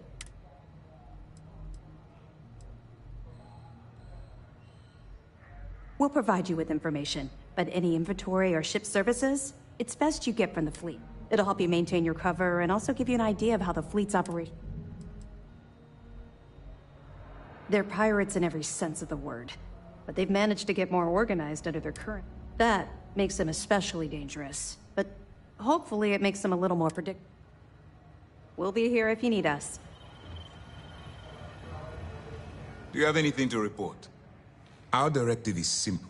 We'll provide you with information, but any inventory or ship services, it's best you get from the fleet. It'll help you maintain your cover and also give you an idea of how the fleet's operation. They're pirates in every sense of the word, but they've managed to get more organized under their current. That makes them especially dangerous, but hopefully it makes them a little more predictable. We'll be here if you need us. Do you have anything to report? Our directive is simple.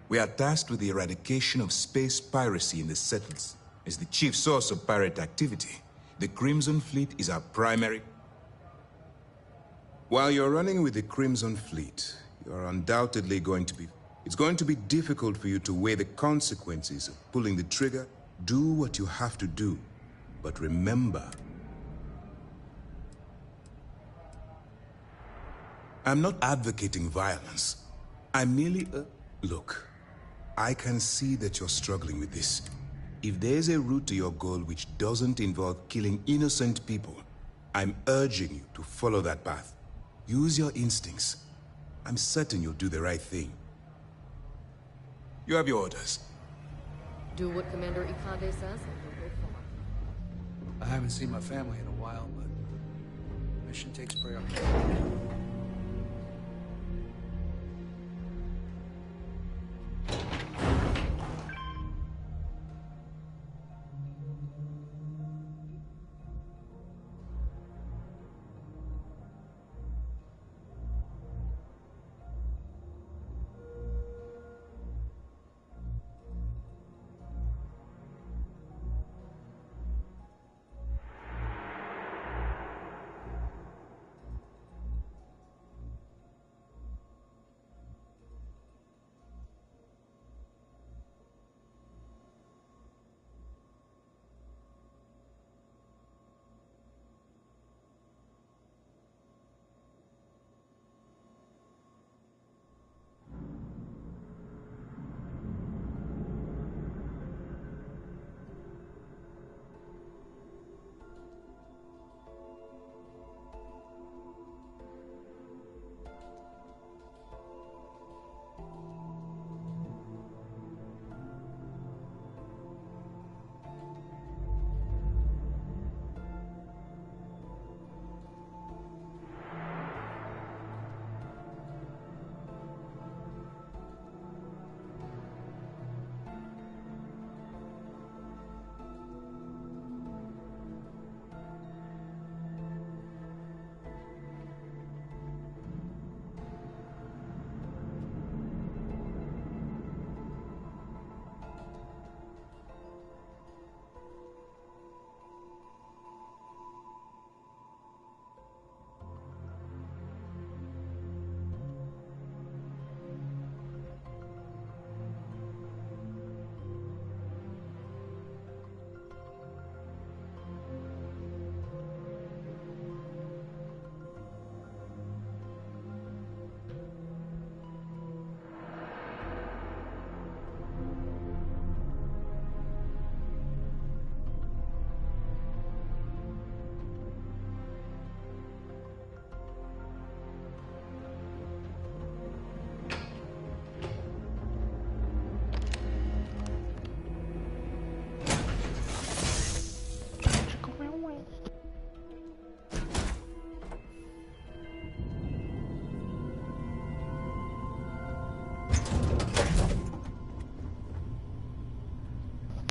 We are tasked with the eradication of space piracy in the settles. As the chief source of pirate activity, the Crimson Fleet is our primary... While you're running with the Crimson Fleet, you're undoubtedly going to be... It's going to be difficult for you to weigh the consequences of pulling the trigger. Do what you have to do, but remember... I'm not advocating violence. I'm merely Look, I can see that you're struggling with this. If there's a route to your goal which doesn't involve killing innocent people, I'm urging you to follow that path. Use your instincts. I'm certain you'll do the right thing. You have your orders. Do what Commander Ikande says, and we'll go forward. I haven't seen my family in a while, but mission takes priority.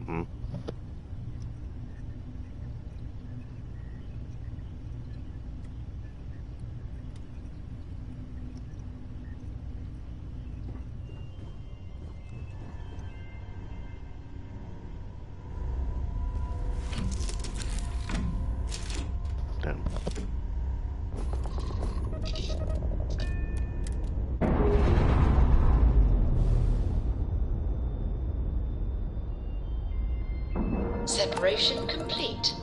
Mm-hmm. Damn. Separation complete.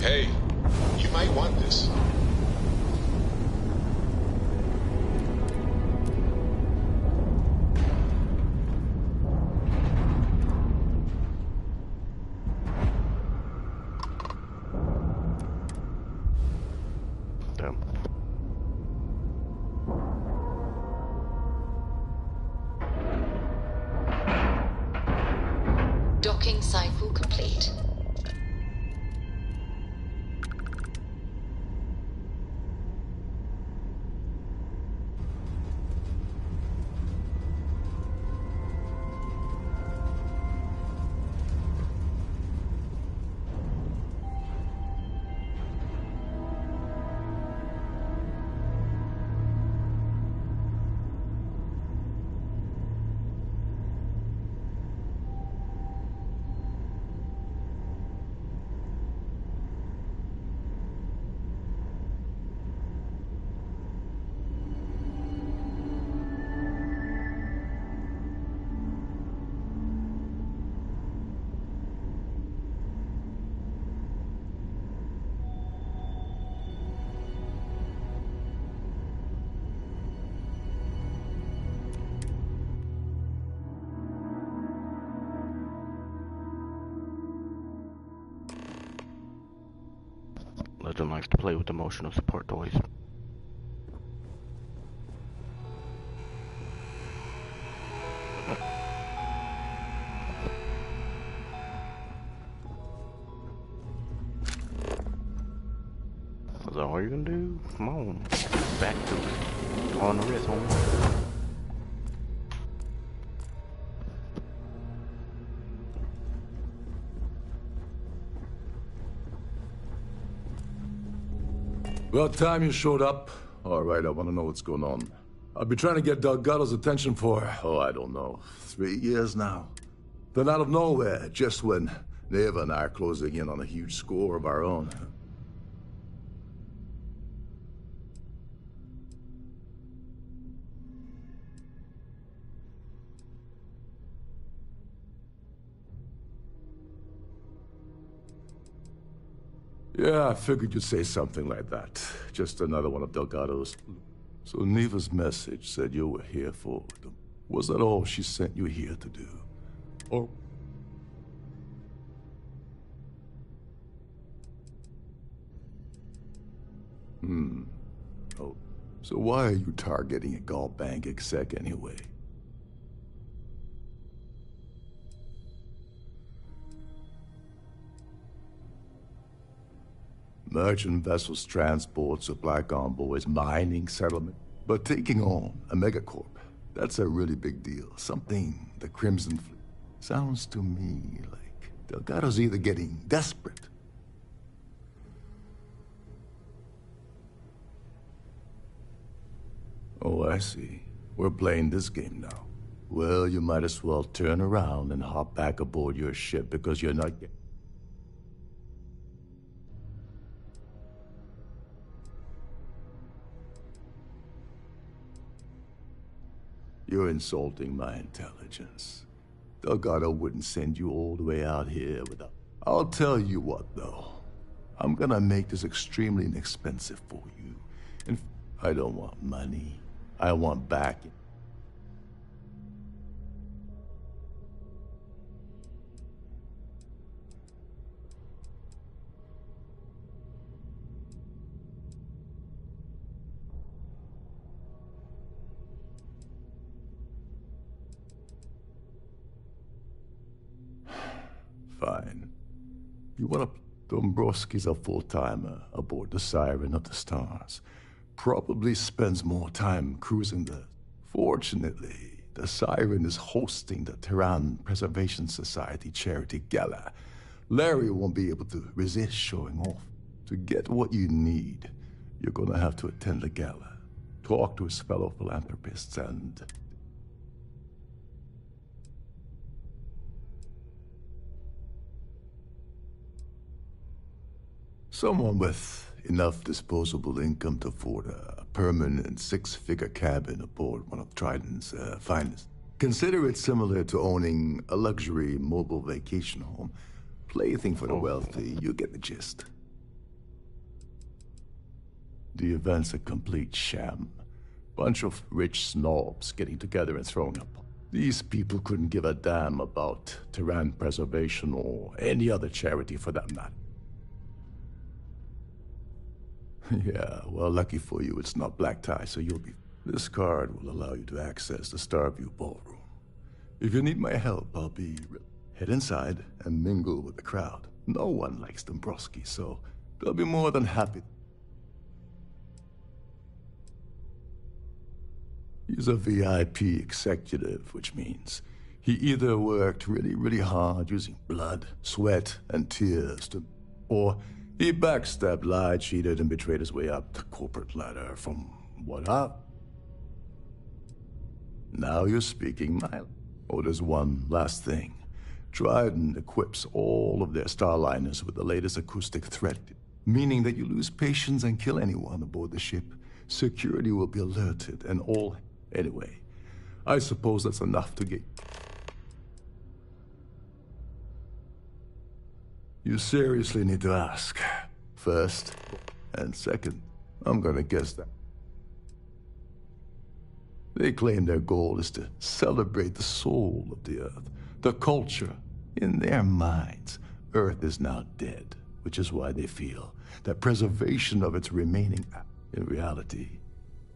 Hey, you might want this. Damn. Docking cycle complete. Legend likes to play with emotional support toys. Is that all you're gonna do? Come on. Back to it. On the wrist, home. About time you showed up. All right, I want to know what's going on. I've been trying to get Delgado's attention for, I don't know, 3 years now. Then out of nowhere, just when Neva and I are closing in on a huge score of our own. Yeah, I figured you'd say something like that. Just another one of Delgado's. So Neva's message said you were here for them. Was that all she sent you here to do? Or... Oh, so why are you targeting a Gall Bank exec anyway? Merchant vessels, transport, supply convoys, mining settlement. But taking on a megacorp, That's a really big deal. Something the Crimson Fleet. Sounds to me like Delgado's either getting desperate. Oh, I see. We're playing this game now. Well, you might as well turn around and hop back aboard your ship because you're not getting... You're insulting my intelligence. Delgado wouldn't send you all the way out here without... I'll tell you what, though. I'm gonna make this extremely inexpensive for you. And I don't want money. I want back. Fine. You want to... Dombrowski's a full-timer aboard the Siren of the Stars. Probably spends more time cruising the... Fortunately, the Siren is hosting the Tehran Preservation Society charity gala. Larry won't be able to resist showing off. To get what you need, you're gonna have to attend the gala, talk to his fellow philanthropists, and... Someone with enough disposable income to afford a permanent six-figure cabin aboard one of Trident's finest. Consider it similar to owning a luxury mobile vacation home. Plaything for the wealthy, you get the gist. The event's a complete sham. Bunch of rich snobs getting together and throwing up. These people couldn't give a damn about Tehran preservation or any other charity for that matter. Yeah, well, lucky for you, it's not black tie, so you'll be... This card will allow you to access the Starfield ballroom. If you need my help, I'll be... Head inside and mingle with the crowd. No one likes Dombrowski, so they'll be more than happy. He's a VIP executive, which means he either worked really, really hard using blood, sweat, and tears to... Or he backstabbed, lied, cheated, and betrayed his way up the corporate ladder from what up? Now you're speaking my... Oh, there's one last thing. Trident equips all of their starliners with the latest acoustic threat, meaning that you lose patience and kill anyone aboard the ship. Security will be alerted and all... Anyway, I suppose that's enough to get... You seriously need to ask. First, and second, I'm gonna guess that. They claim their goal is to celebrate the soul of the Earth, the culture. In their minds, Earth is now dead, which is why they feel that preservation of its remaining... In reality,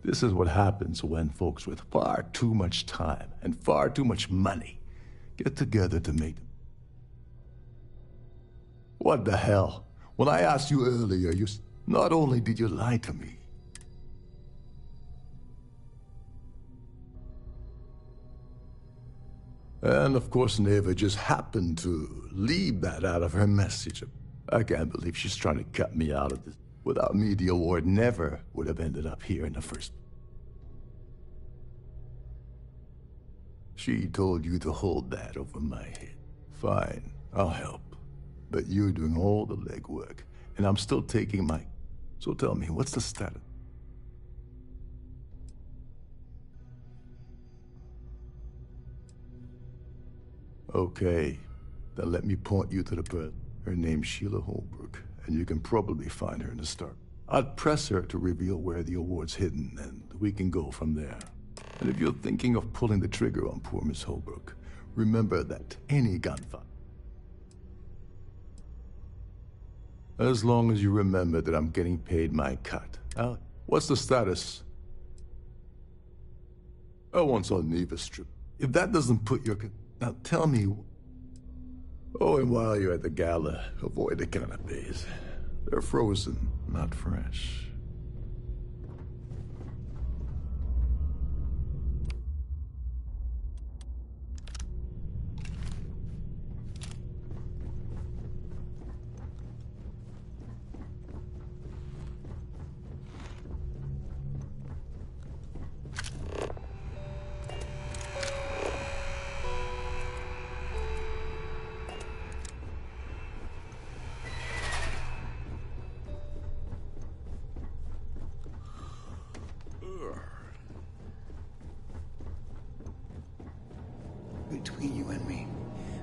this is what happens when folks with far too much time and far too much money get together to make... What the hell? When I asked you earlier, you... Not only did you lie to me... And of course, Neva just happened to leave that out of her message. I can't believe she's trying to cut me out of this. Without me, the award never would have ended up here in the first... She told you to hold that over my head. Fine, I'll help. But you're doing all the legwork, and I'm still taking my... So tell me, what's the status? Okay, then let me point you to the person. Her name's Sheila Holbrook, and you can probably find her in the start. I'd press her to reveal where the award's hidden, and we can go from there. And if you're thinking of pulling the trigger on poor Miss Holbrook, remember that any gunfight... As long as you remember that I'm getting paid my cut. What's the status? Oh, once on Neva Strip. If that doesn't put your... Now tell me... Oh, and while you're at the gala, avoid the canapes. They're frozen, not fresh. between you and me,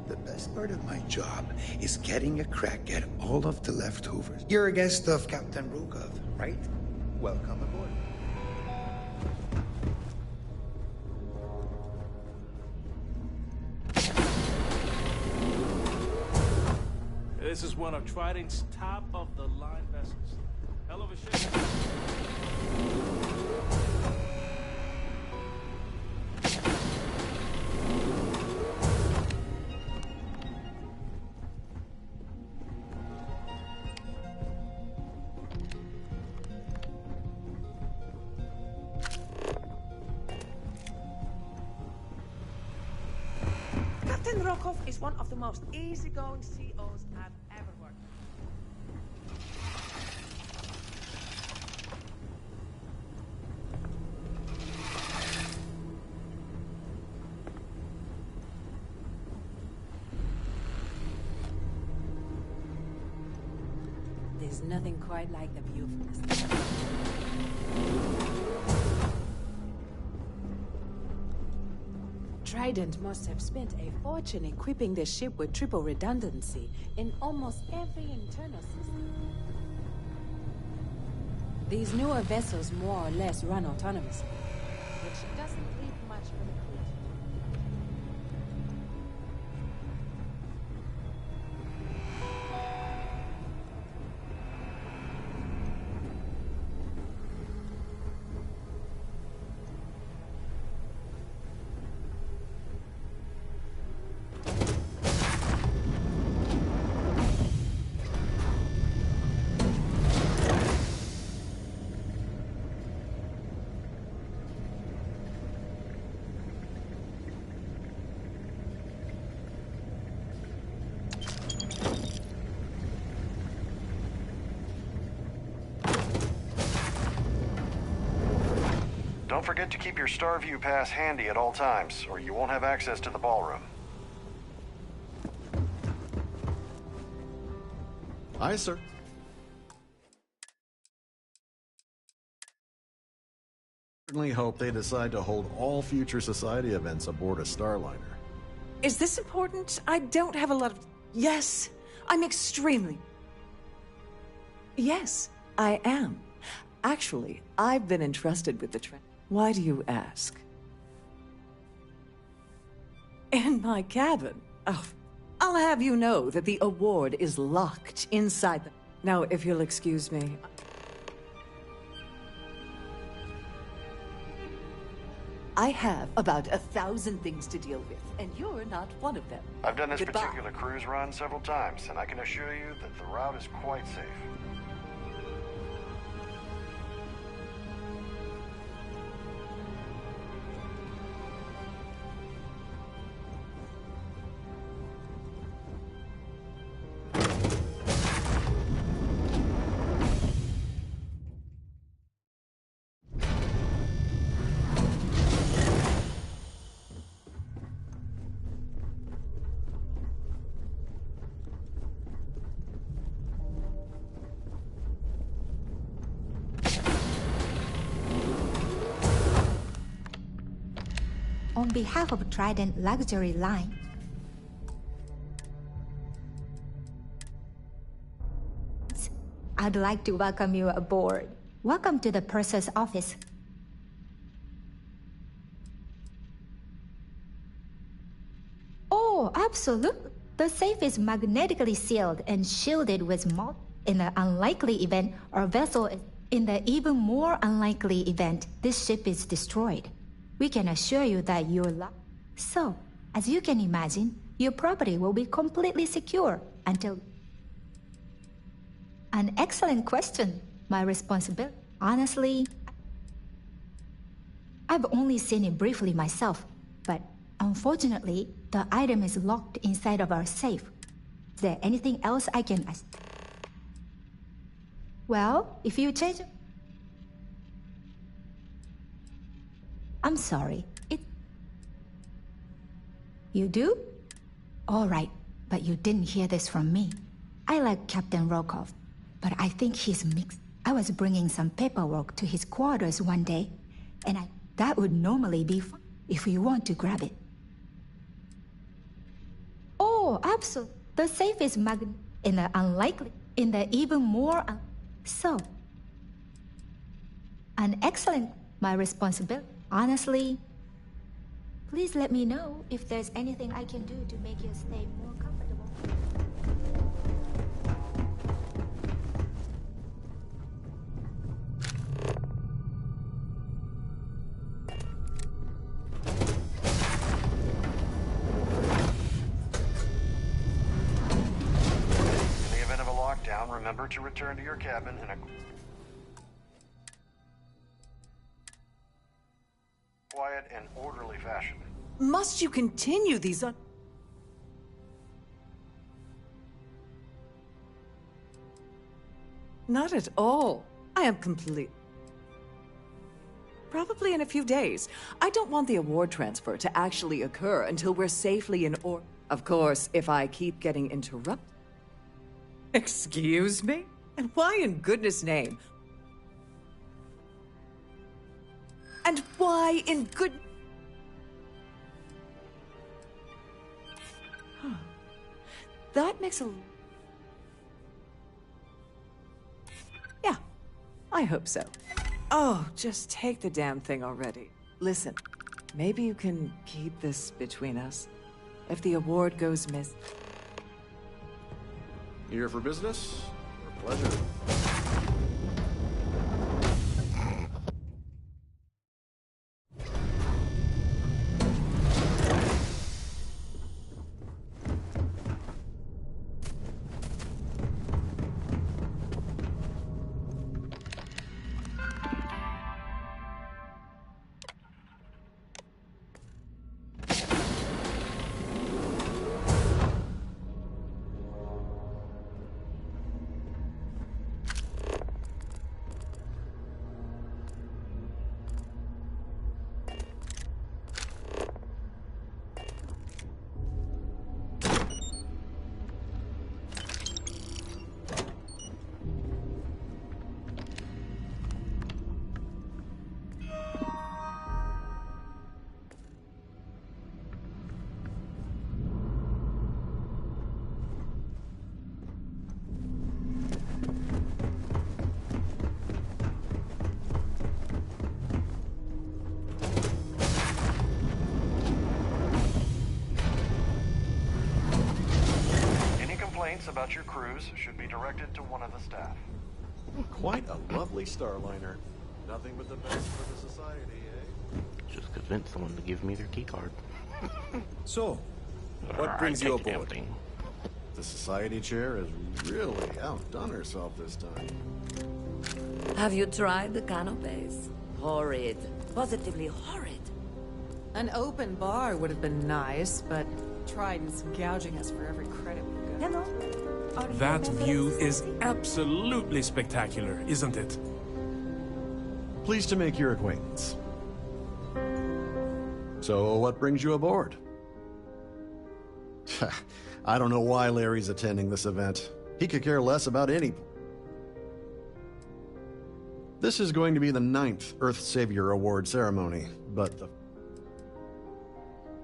the best part of my job is getting a crack at all of the leftovers. You're a guest of Captain Rukov, right? Welcome aboard. This is one of Trident's top-of-the-line vessels. Hell of a ship. Captain Rokov is one of the most easygoing COs I've ever worked with. There's nothing quite like the view from this. Trident must have spent a fortune equipping the ship with triple redundancy in almost every internal system. These newer vessels more or less run autonomously, which doesn't leave much for the crew. Don't forget to keep your Starview pass handy at all times, or you won't have access to the ballroom. Aye, sir. Certainly hope they decide to hold all future society events aboard a Starliner. Is this important? I don't have a lot of... Yes, I'm extremely... Yes, I am. Actually, I've been entrusted with the trend. Why do you ask? In my cabin? Oh, I'll have you know that the award is locked inside the... Now, if you'll excuse me... I have about 1,000 things to deal with, and you're not one of them. I've done this Goodbye. particular cruise run several times, and I can assure you that the route is quite safe. On behalf of Trident Luxury Line, I'd like to welcome you aboard. Welcome to the purser's office. Oh, absolutely. The safe is magnetically sealed and shielded with mold. In the unlikely event our vessel is... In the even more unlikely event this ship is destroyed, we can assure you that So, as you can imagine, your property will be completely secure until... An excellent question. My responsibility. Honestly, I've only seen it briefly myself, but unfortunately, the item is locked inside of our safe. Is there anything else I can ask? Well, if you change... I'm sorry. You do? All right, but you didn't hear this from me. I like Captain Rokov, but I think he's mixed. I was bringing some paperwork to his quarters one day, and that would normally be fine if you want to grab it. Oh, absolutely. The safe is in the unlikely, in the even more so. An excellent, my responsibility. Honestly, please let me know if there's anything I can do to make your stay more comfortable. In the event of a lockdown, remember to return to your cabin in a quiet and orderly fashion. Must you continue these Not at all. I am complete. Probably in a few days. I don't want the award transfer to actually occur until we're safely in Of course, if I keep getting interrupted. Excuse me? And why in goodness name? And why in good... Huh. That makes a... Yeah, I hope so. Oh, just take the damn thing already. Listen, maybe you can keep this between us. If the award goes miss... Here for business or pleasure? About your cruise should be directed to one of the staff. Quite a lovely Starliner. Nothing but the best for the society, eh? Just convince someone to give me their key card. So, what brings you aboard? The society chair has really outdone herself this time. Have you tried the canapes? Horrid. Positively horrid. An open bar would have been nice, but Trident's gouging us for every credit we got. Hello. That view is absolutely spectacular, isn't it? Pleased to make your acquaintance. So, what brings you aboard? I don't know why Larry's attending this event. He could care less about any... This is going to be the 9th Earth Savior Award ceremony, but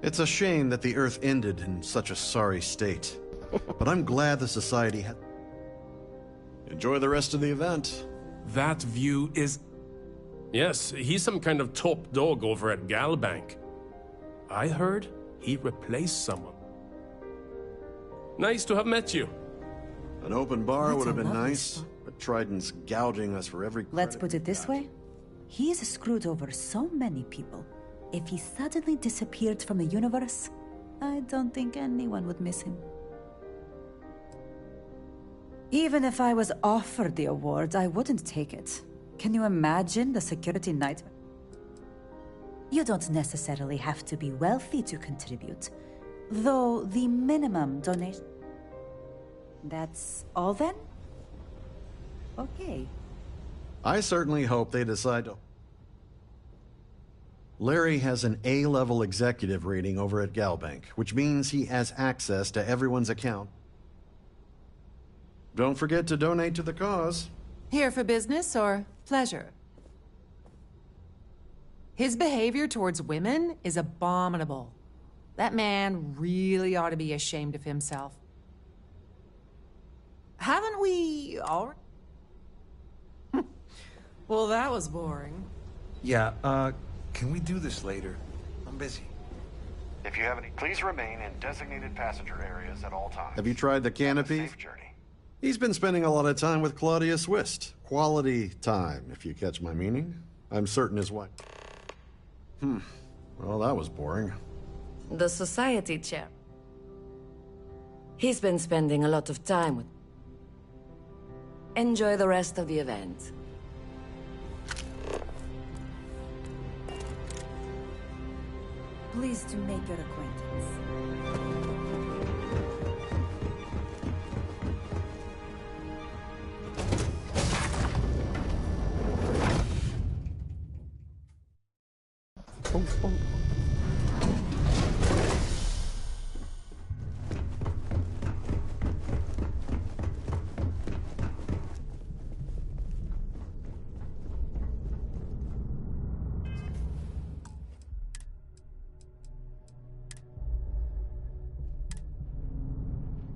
it's a shame that the Earth ended in such a sorry state. But I'm glad the Society had... Enjoy the rest of the event. That view is... Yes, he's some kind of top dog over at Galbank. I heard he replaced someone. Nice to have met you. An open bar would have been nice, but Trident's gouging us for every... Let's put it this way. He's screwed over so many people. If he suddenly disappeared from the universe, I don't think anyone would miss him. Even if I was offered the award, I wouldn't take it. Can you imagine the security nightmare? You don't necessarily have to be wealthy to contribute, though the minimum donation... That's all then? Okay. I certainly hope they decide to... Larry has an A-level executive rating over at Galbank, which means he has access to everyone's account. Don't forget to donate to the cause. Here for business or pleasure? His behavior towards women is abominable. That man really ought to be ashamed of himself. Haven't we already? Well, that was boring. Yeah, can we do this later? I'm busy. If you have any, please remain in designated passenger areas at all times. Have you tried the canopy? Safe journey. He's been spending a lot of time with Claudia Swist. Quality time, if you catch my meaning. I'm certain his wife. Well, that was boring. The society chair. He's been spending a lot of time with... Enjoy the rest of the event. Pleased to make your acquaintance.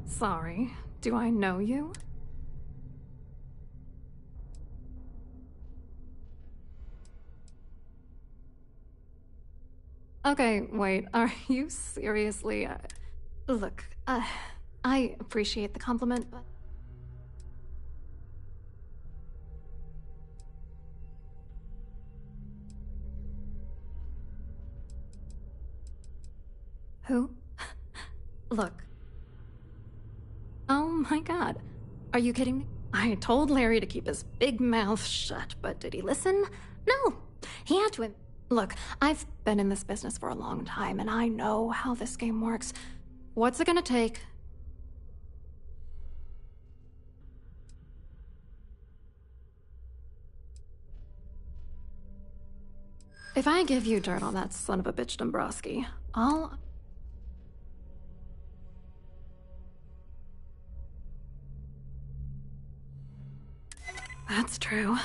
Sorry, do I know you? Okay, wait, are you seriously... look, I appreciate the compliment, but... Who? Look. Oh my god. Are you kidding me? I told Larry to keep his big mouth shut, but did he listen? No. He had to... Look, I've been in this business for a long time, and I know how this game works. What's it gonna take? If I give you dirt on that son of a bitch Dombrowski, I'll... That's true.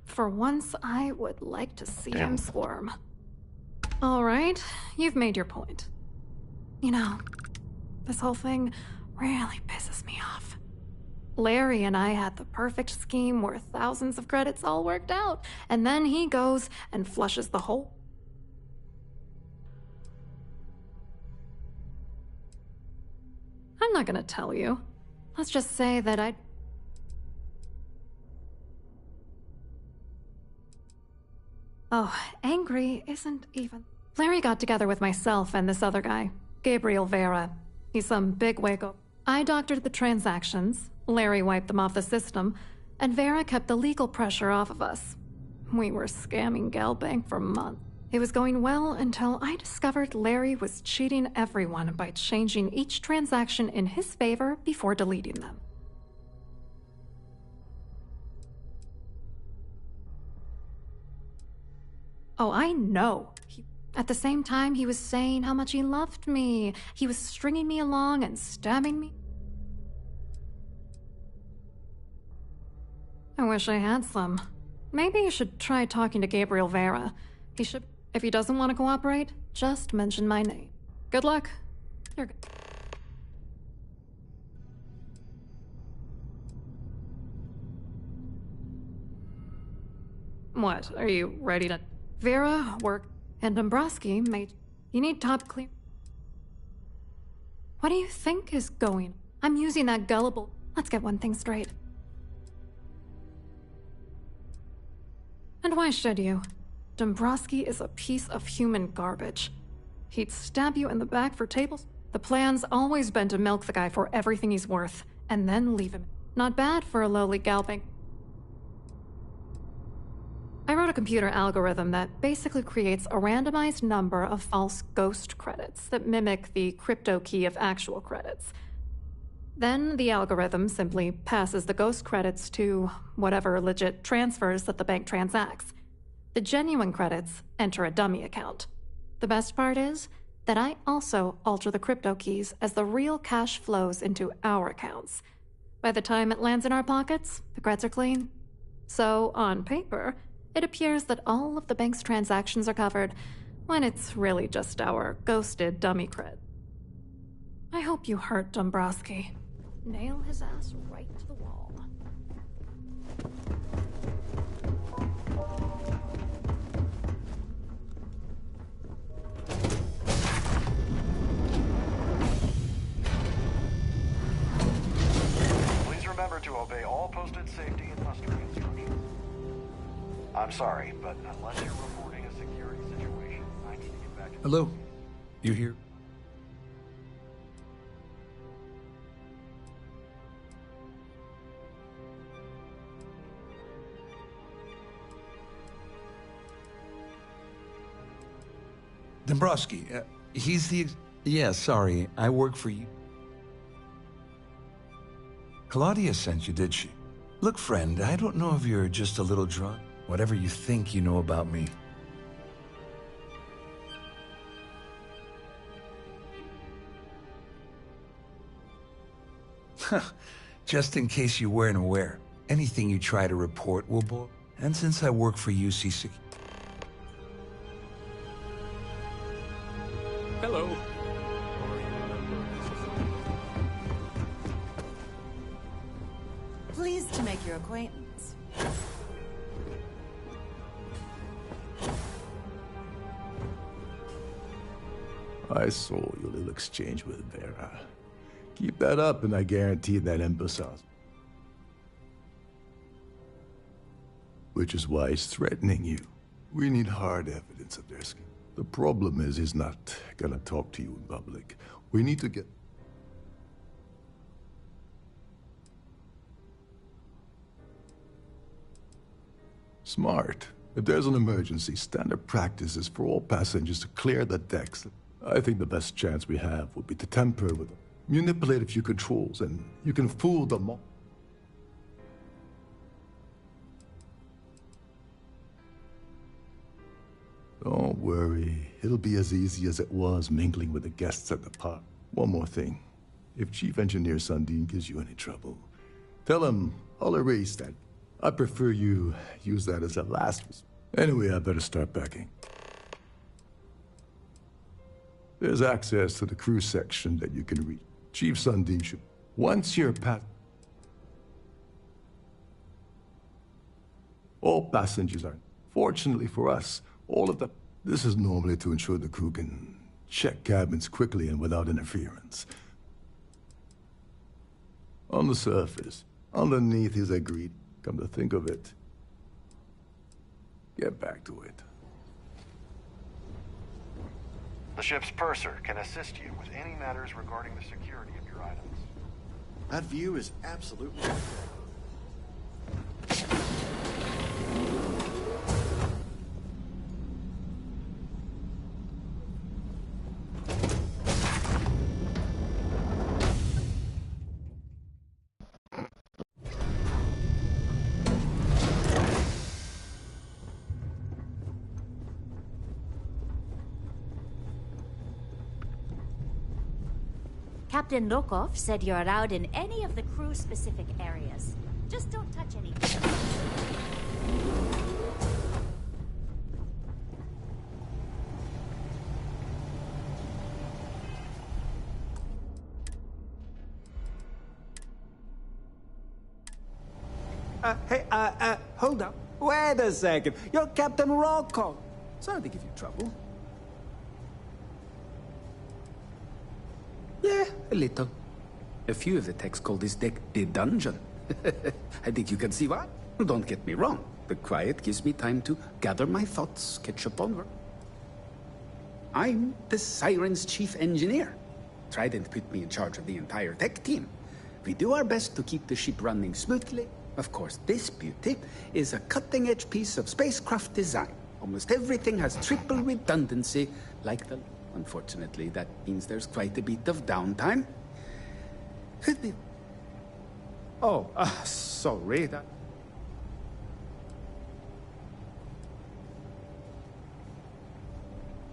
For once, I would like to see him squirm. All right, you've made your point. You know, this whole thing really pisses me off. Larry and I had the perfect scheme worth thousands of credits all worked out, and then he goes and flushes the whole... I'm not gonna tell you. Let's just say that I... Oh, angry isn't even... Larry got together with myself and this other guy, Gabriel Vera. He's some bigwig. I doctored the transactions, Larry wiped them off the system, and Vera kept the legal pressure off of us. We were scamming Galbank for months. It was going well until I discovered Larry was cheating everyone by changing each transaction in his favor before deleting them. Oh, I know. At the same time, he was saying how much he loved me. He was stringing me along and stabbing me. I wish I had some. Maybe you should try talking to Gabriel Vera. He should... If he doesn't want to cooperate, just mention my name. Good luck. You're good. What? Are you ready to... Vera, work, and Dombrowski made... You need top clear... What do you think is going... I'm using that gullible... Let's get one thing straight. And why should you? Dombrowski is a piece of human garbage. He'd stab you in the back for tables. The plan's always been to milk the guy for everything he's worth, and then leave him. Not bad for a lowly Galbank. I wrote a computer algorithm that basically creates a randomized number of false ghost credits that mimic the crypto key of actual credits. Then the algorithm simply passes the ghost credits to whatever legit transfers that the bank transacts. The genuine credits enter a dummy account. The best part is that I also alter the crypto keys as the real cash flows into our accounts. By the time it lands in our pockets, the creds are clean. So, on paper, it appears that all of the bank's transactions are covered, when it's really just our ghosted dummy cred. I hope you hurt Dombrowski. Nail his ass right to the wall. Please remember to obey all posted safety and mustering instructions. I'm sorry, but unless you're reporting a security situation, I need to get back to... Hello? You here? Dombrowski, he's the... Yeah, sorry, I work for you. Claudia sent you, did she? Look, friend, I don't know if you're just a little drunk. Whatever you think you know about me. Just in case you weren't aware, anything you try to report will boil. And since I work for UCC... Hello. Pleased to make your acquaintance. I saw your little exchange with Vera. Keep that up and I guarantee that imbecile's. Which is why he's threatening you. We need hard evidence of their skin. The problem is he's not gonna talk to you in public. We need to get... Smart. If there's an emergency, standard practice is for all passengers to clear the decks. I think the best chance we have would be to tamper with them. Manipulate a few controls, and you can fool them all. Don't worry. It'll be as easy as it was mingling with the guests at the park. One more thing. If Chief Engineer Sundin gives you any trouble, tell him I'll erase that. I prefer you use that as a last resort. Anyway, I better start packing. There's access to the crew section that you can reach. Chief Sundin should... Once you're past... All passengers are... Fortunately for us, all of the... This is normally to ensure the crew can check cabins quickly and without interference. On the surface, underneath is agreed. Come to think of it, get back to it. The ship's purser can assist you with any matters regarding the security of your items. That view is absolutely... Captain Lokov said you're allowed in any of the crew-specific areas. Just don't touch anything. Hold up. Wait a second. You're Captain Lokov. Sorry to give you trouble. Yeah, a little. A few of the techs call this deck the dungeon. I think you can see why. Don't get me wrong. The quiet gives me time to gather my thoughts, catch up on work. I'm the Siren's chief engineer. Trident put me in charge of the entire tech team. We do our best to keep the ship running smoothly. Of course, this beauty is a cutting-edge piece of spacecraft design. Almost everything has triple redundancy, like the... Unfortunately, that means there's quite a bit of downtime. Could be... Oh, sorry, that...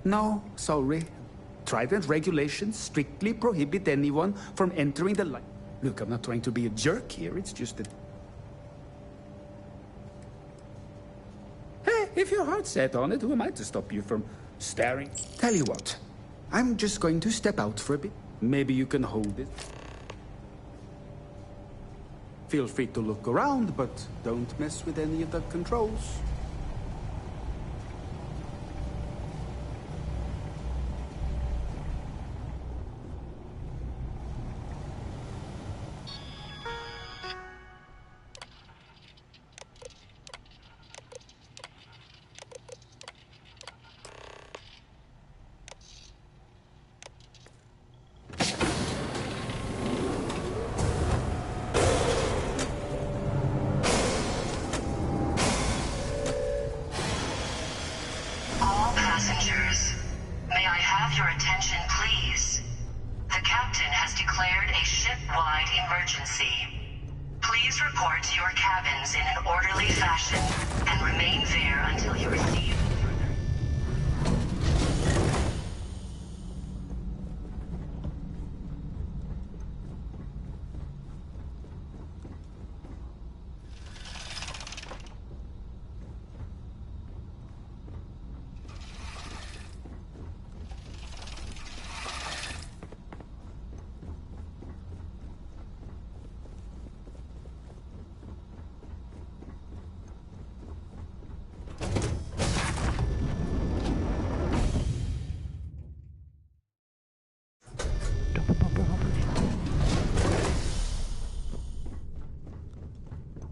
No, sorry. Trident regulations strictly prohibit anyone from entering the light. Look, I'm not trying to be a jerk here, it's just that... Hey, if your heart's set on it, who am I to stop you from Staring? Tell you what, I'm just going to step out for a bit. Maybe you can hold it. Feel free to look around, but don't mess with any of the controls.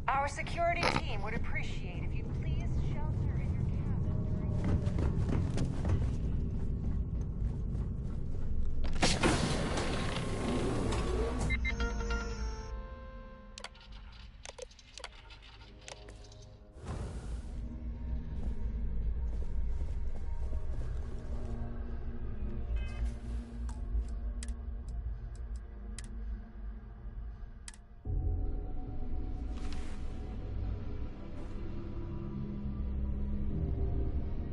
Our security team would appreciate if you'd please shelter in your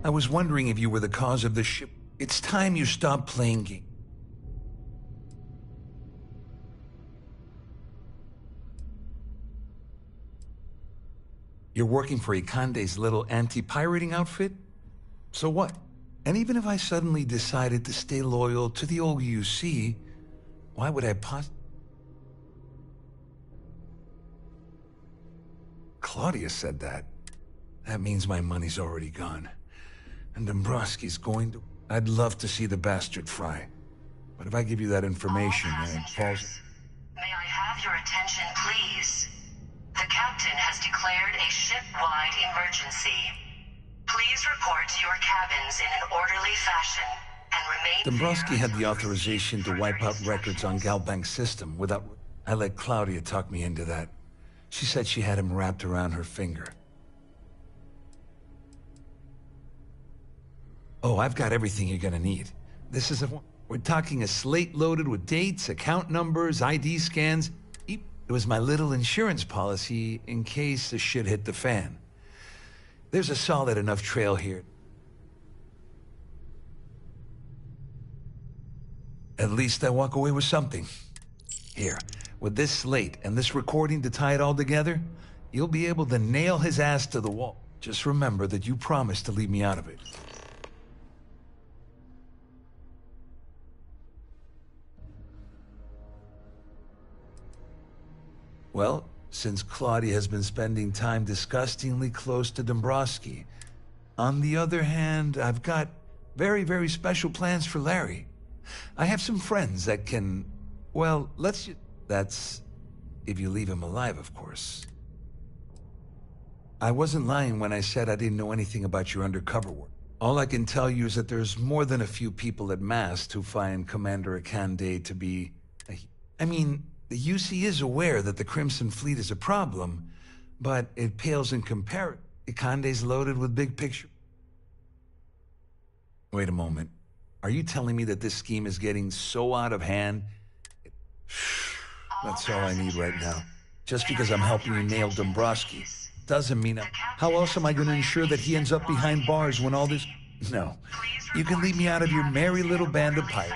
I was wondering if you were the cause of the ship. It's time you stop playing games. You're working for Ikande's little anti-pirating outfit? So what? And even if I suddenly decided to stay loyal to the old UC, why would I Claudia said that. That means my money's already gone. And Dombrowski's going to... I'd love to see the bastard fry. But if I give you that information and it falls... May I have your attention, please? The captain has declared a ship-wide emergency. Please report to your cabins in an orderly fashion and remain... Dombrowski had the authorization to wipe out records on Galbank's system without... I let Claudia talk me into that. She said she had him wrapped around her finger. Oh, I've got everything you're gonna need. This is we're talking a slate loaded with dates, account numbers, ID scans. It was my little insurance policy in case the shit hit the fan. There's a solid enough trail here. At least I walk away with something. Here, with this slate and this recording to tie it all together, you'll be able to nail his ass to the wall. Just remember that you promised to leave me out of it. Well, since Claudia has been spending time disgustingly close to Dombrowski, on the other hand, I've got very, very special plans for Larry. I have some friends that can, well, that's if you leave him alive, of course. I wasn't lying when I said I didn't know anything about your undercover work. All I can tell you is that there's more than a few people at Mast who find Commander Ikande to be... I mean, the UC is aware that the Crimson Fleet is a problem, but it pales in comparison. Ikande's loaded with big picture. Wait a moment. Are you telling me that this scheme is getting so out of hand? That's all I need right now. Just because I'm helping you nail Dombrowski doesn't mean... How else am I going to ensure that he ends up behind bars when all this... No. You can leave me out of your merry little band of pirates.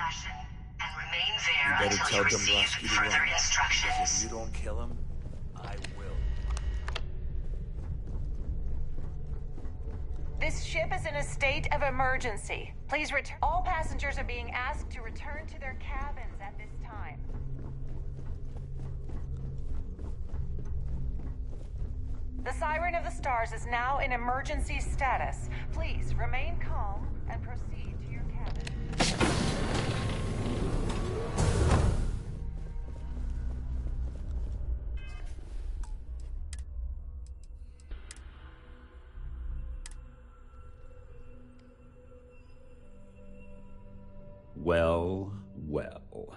You better tell Dombrowski to run. Because if you don't kill him, I will. This ship is in a state of emergency. Please return. All passengers are being asked to return to their cabins at this time. The Siren of the Stars is now in emergency status. Please remain calm and proceed to your cabin. Well, well.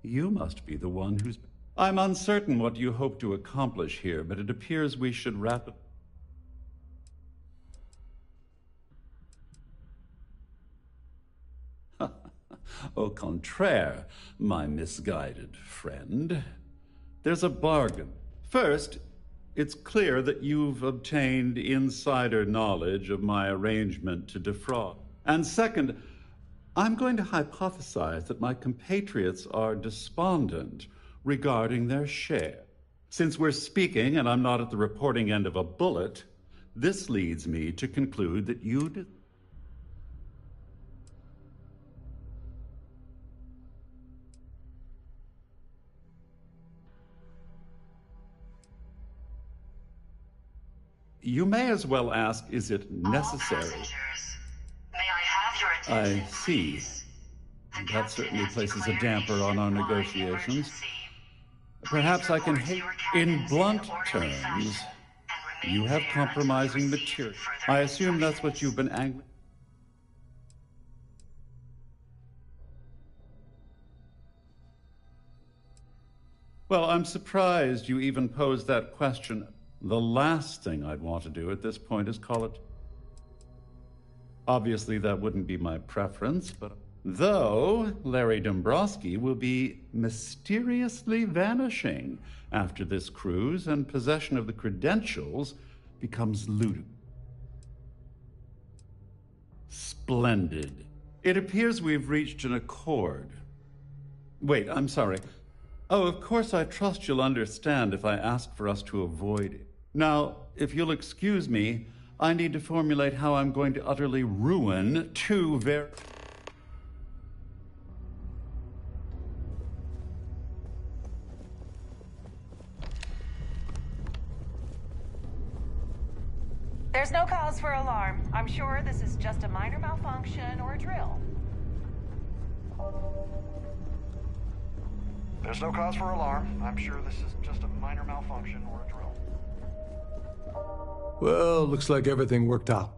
You must be the one who's... I'm uncertain what you hope to accomplish here, but it appears we should wrap it... Au contraire, my misguided friend. There's a bargain. First, it's clear that you've obtained insider knowledge of my arrangement to defraud. And second, I'm going to hypothesize that my compatriots are despondent regarding their share. Since we're speaking and I'm not at the reporting end of a bullet, this leads me to conclude that you'd... You may as well ask, is it necessary? May I have your attention, I see. That certainly places a damper on our negotiations. Perhaps I can hate... In blunt terms, you have compromising material. I assume that's what you've been angry... Well, I'm surprised you even posed that question. The last thing I'd want to do at this point is call it... Obviously, that wouldn't be my preference, but... Though Larry Dombrowski will be mysteriously vanishing after this cruise, and possession of the credentials becomes ludicrous. Splendid. It appears we've reached an accord. Wait, I'm sorry. Oh, of course, I trust you'll understand if I ask for us to avoid it. Now, if you'll excuse me, I need to formulate how I'm going to utterly ruin two very... There's no cause for alarm. I'm sure this is just a minor malfunction or a drill. There's no cause for alarm. I'm sure this is just a minor malfunction or a drill. Well, looks like everything worked out.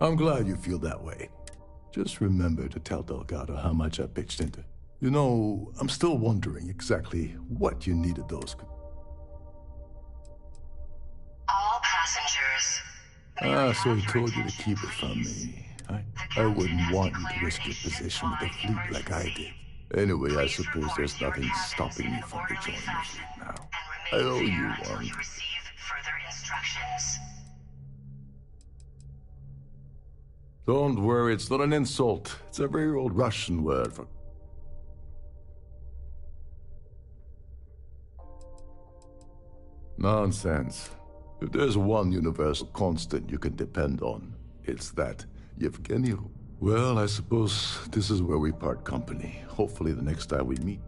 I'm glad you feel that way. Just remember to tell Delgado how much I pitched into. You know, I'm still wondering exactly what you needed those... All passengers. So he told you to keep it from me. I wouldn't want you to risk your position with the fleet like I did. Anyway, I suppose there's nothing stopping me from rejoining the fleet now. I owe you one. You receive further instructions. Don't worry, it's not an insult. It's a very old Russian word for... Nonsense. If there's one universal constant you can depend on, it's that Yevgeny. Well, I suppose this is where we part company. Hopefully the next time we meet.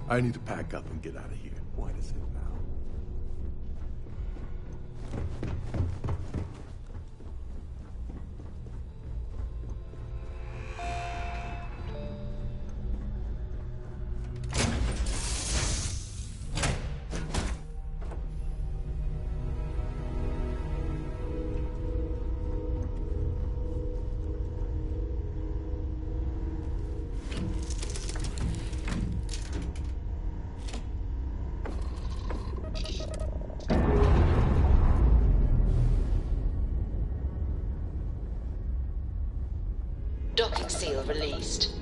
I need to pack up and get out of here. What is it now? released.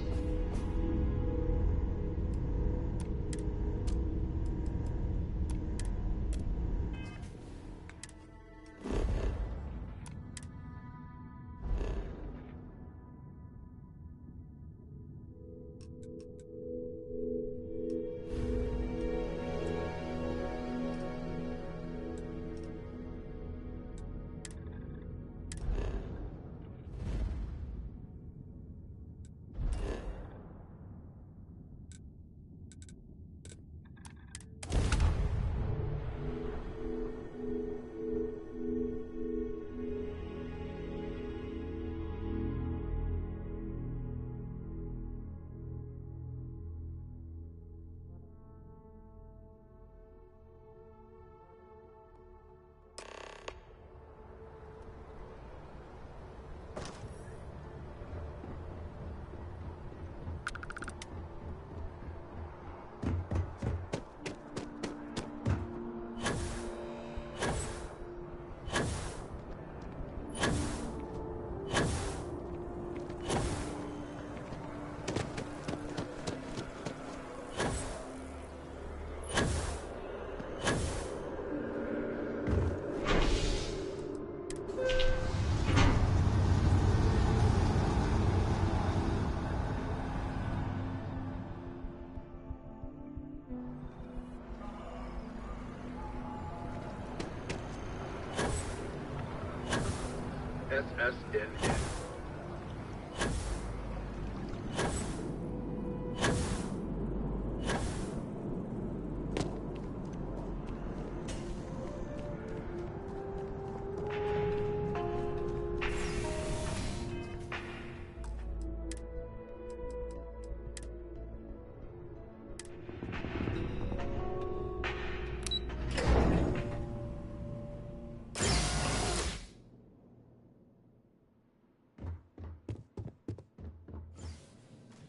SSNN.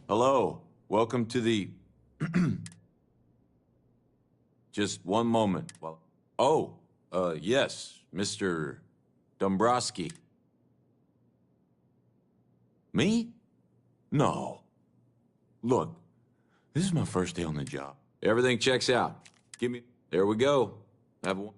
Hello, welcome to the... Just one moment. Yes, Mr. Dombrowski. Me? No. Look, this is my first day on the job. Everything checks out. There we go. Have one.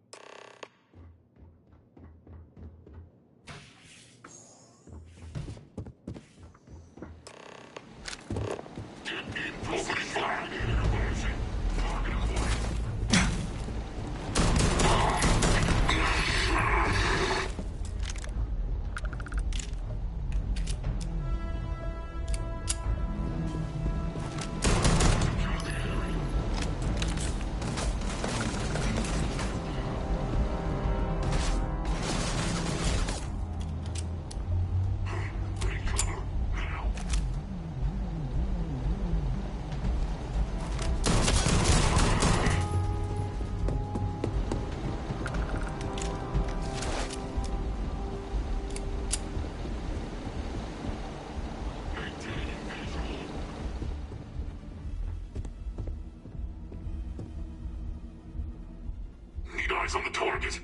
Eyes on the target.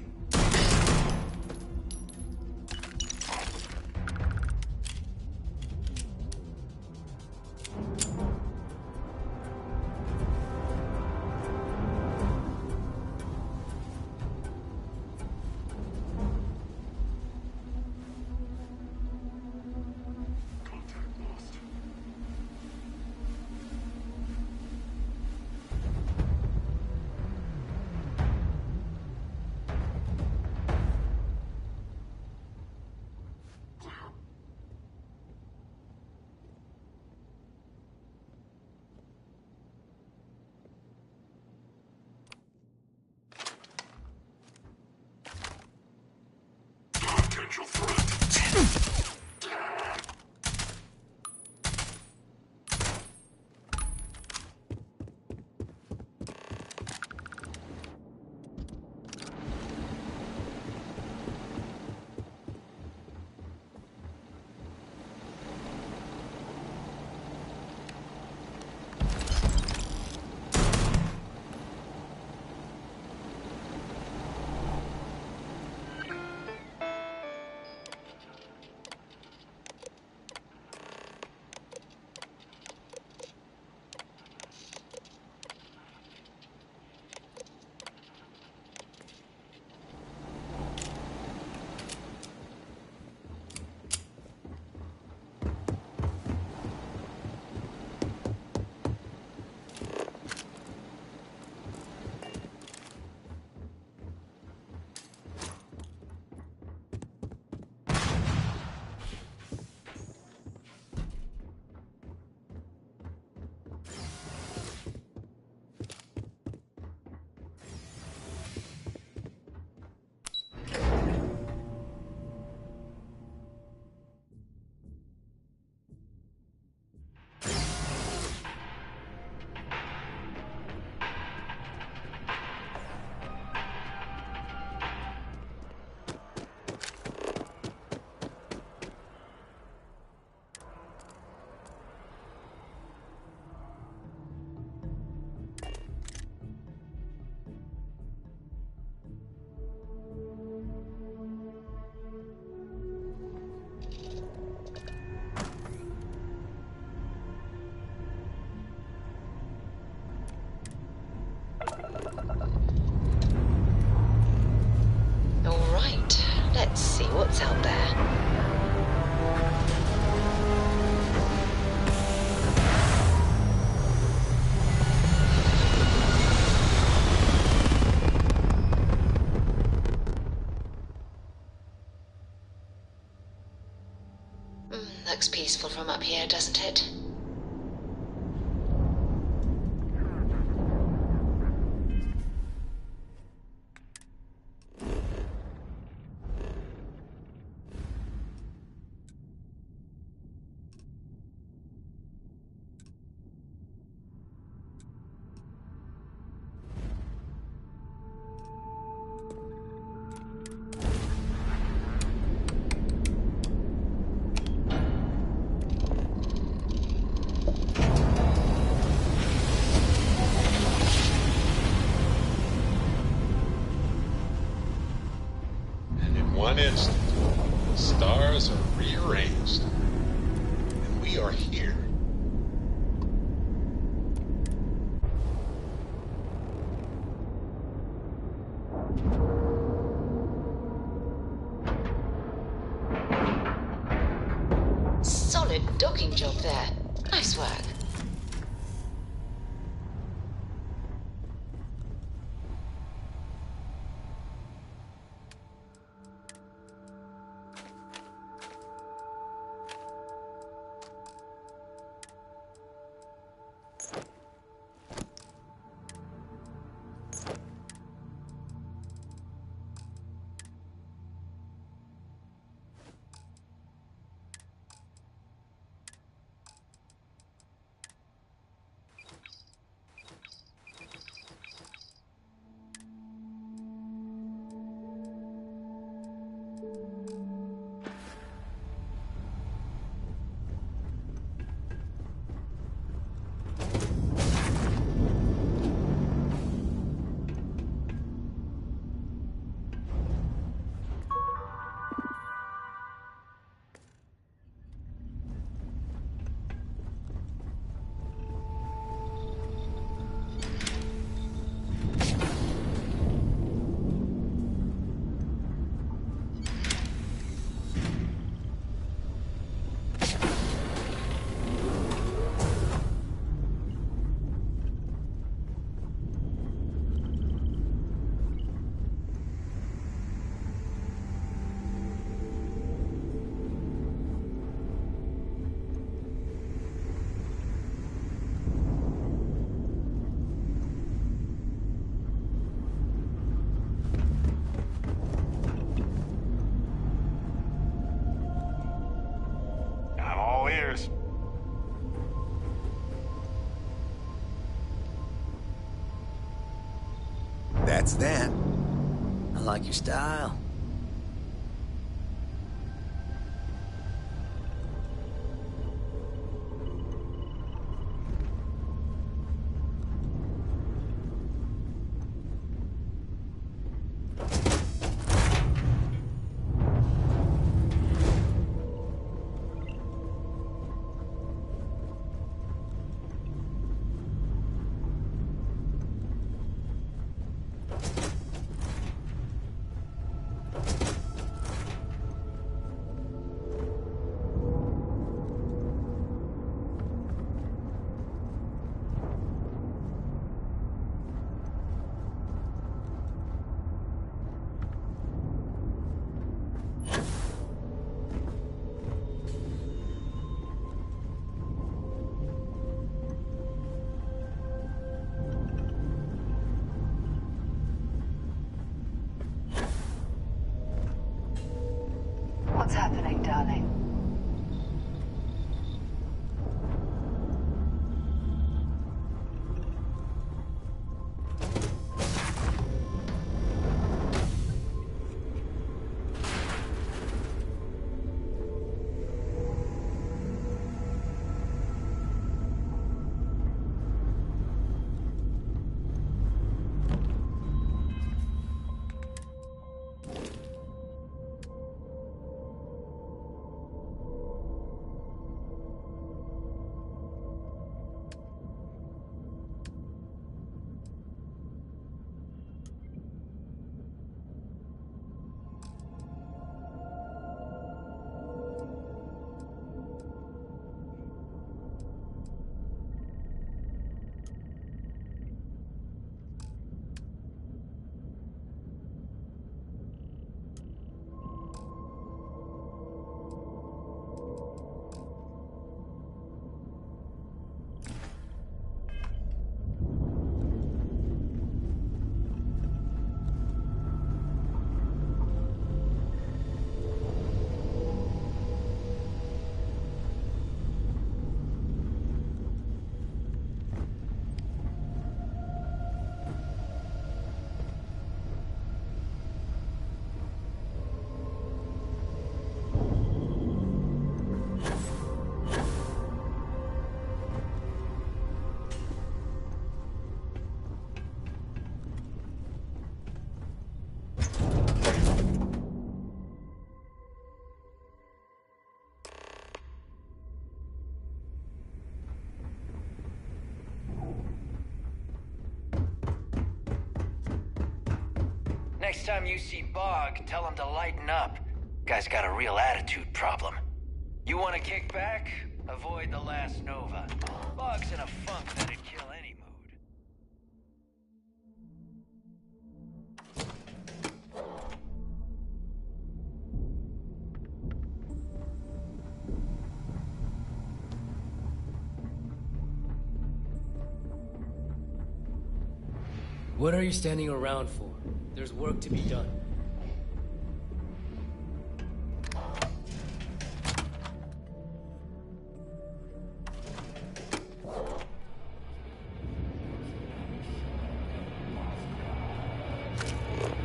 Potential threat. What's out there? Looks peaceful from up here, doesn't it? One instant, the stars are rearranged, and we are here. Solid docking job there. Nice work. That's that. I like your style. Next time you see Bog, tell him to lighten up. Guy's got a real attitude problem. You want to kick back? Avoid the last Nova. Bog's in a funk that'd kill any mood. What are you standing around for? There's work to be done.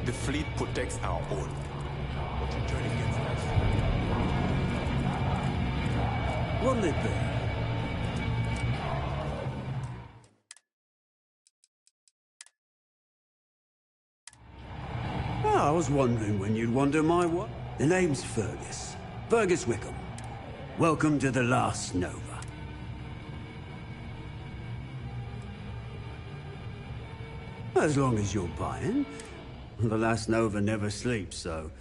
The fleet protects our own. What'll it be? I was wondering when you'd wander my way. The name's Fergus. Fergus Wickham. Welcome to the last Nova. As long as you're buying. The last Nova never sleeps, so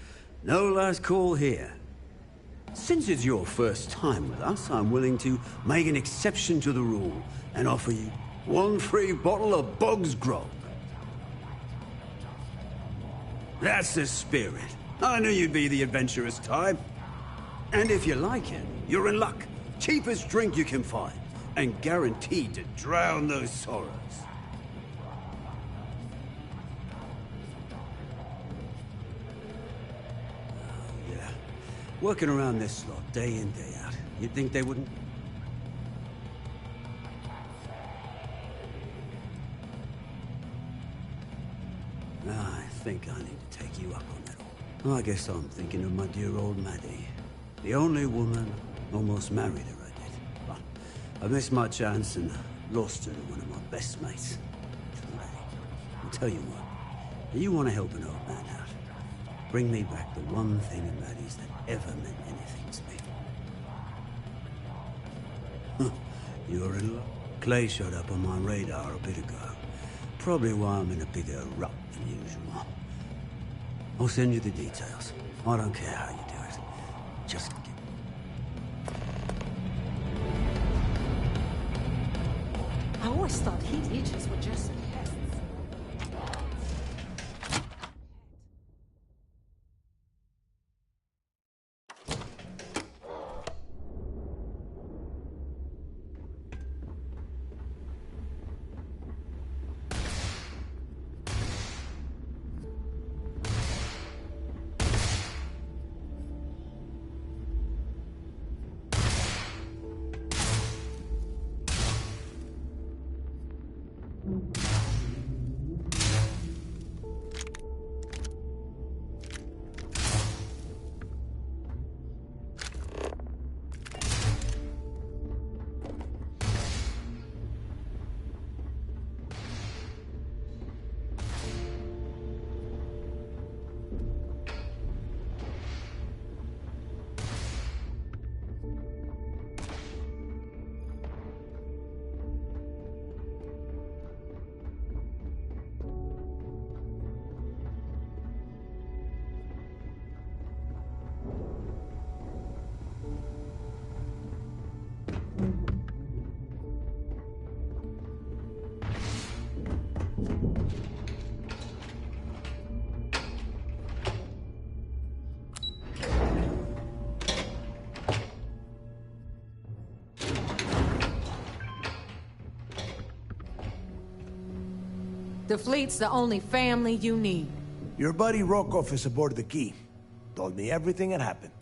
no last call here. Since it's your first time with us, I'm willing to make an exception to the rule and offer you one free bottle of Bog's Grog. That's the spirit. I knew you'd be the adventurous type. And if you like it, you're in luck. Cheapest drink you can find, and guaranteed to drown those sorrows. Oh, yeah. Working around this slot, day in, day out. You'd think they wouldn't... I think I need to take you up on that. I guess I'm thinking of my dear old Maddie. The only woman almost married her, I did. But I missed my chance and lost her to one of my best mates. I'll tell you what, if you want to help an old man out, bring me back the one thing in Maddie's that ever meant anything to me. You're in luck. Clay showed up on my radar a bit ago. Probably why I'm in a bigger rut than usual. I'll send you the details. I don't care how you do it. Just get... I always thought heat leeches were just pests. The fleet's the only family you need. Your buddy Rokoff is aboard the Key. Told me everything that happened.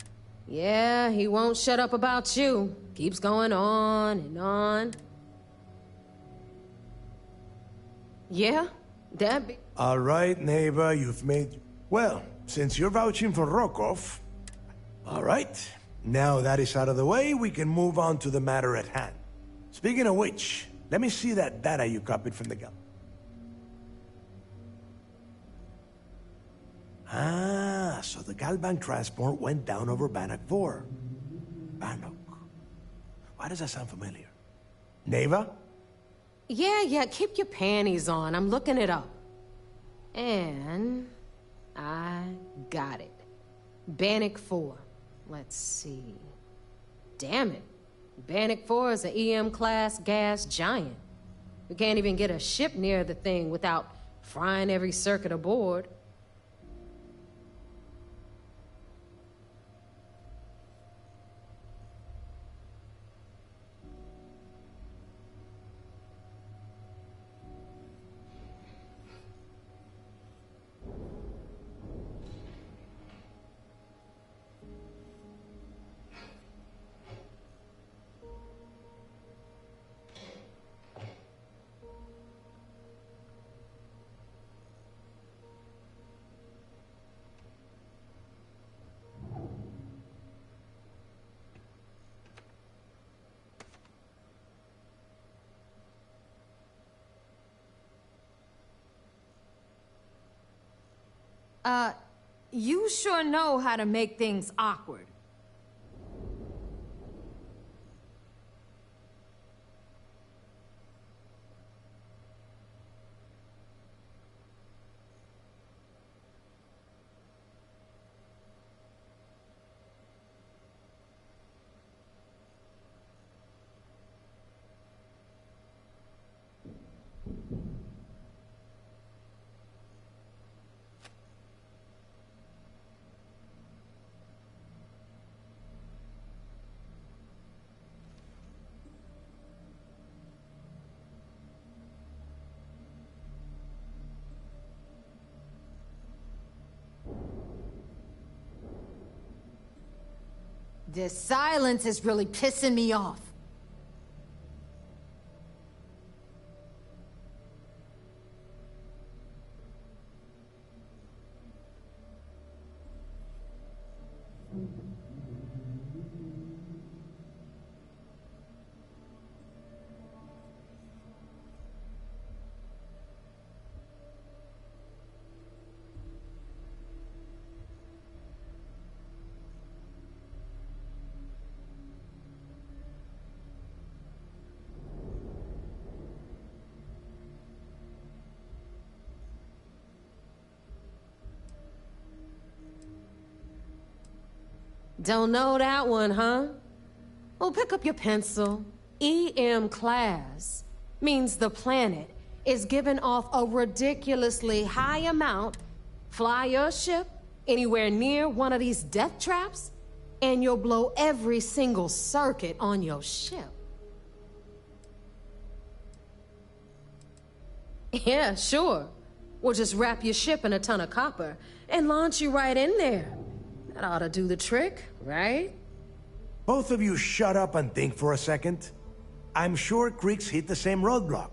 Yeah, he won't shut up about you. Keeps going on and on. Yeah, that be... All right, neighbor, you've made... Well, since you're vouching for Rokoff... All right, now that is out of the way, we can move on to the matter at hand. Speaking of which, let me see that data you copied from the gun. Ah, so the Galbank transport went down over Bannock 4. Bannock. Why does that sound familiar? Neva? Yeah, keep your panties on. I'm looking it up. And... I got it. Bannock 4. Let's see. Damn it. Bannock 4 is an EM-class gas giant. We can't even get a ship near the thing without frying every circuit aboard. You sure know how to make things awkward. This silence is really pissing me off. Don't know that one, huh? Well, pick up your pencil. EM class means the planet is giving off a ridiculously high amount. Fly your ship anywhere near one of these death traps, and you'll blow every single circuit on your ship. Yeah, sure. We'll just wrap your ship in a ton of copper and launch you right in there. That ought to do the trick, right? Both of you shut up and think for a second. I'm sure Creeks hit the same roadblock.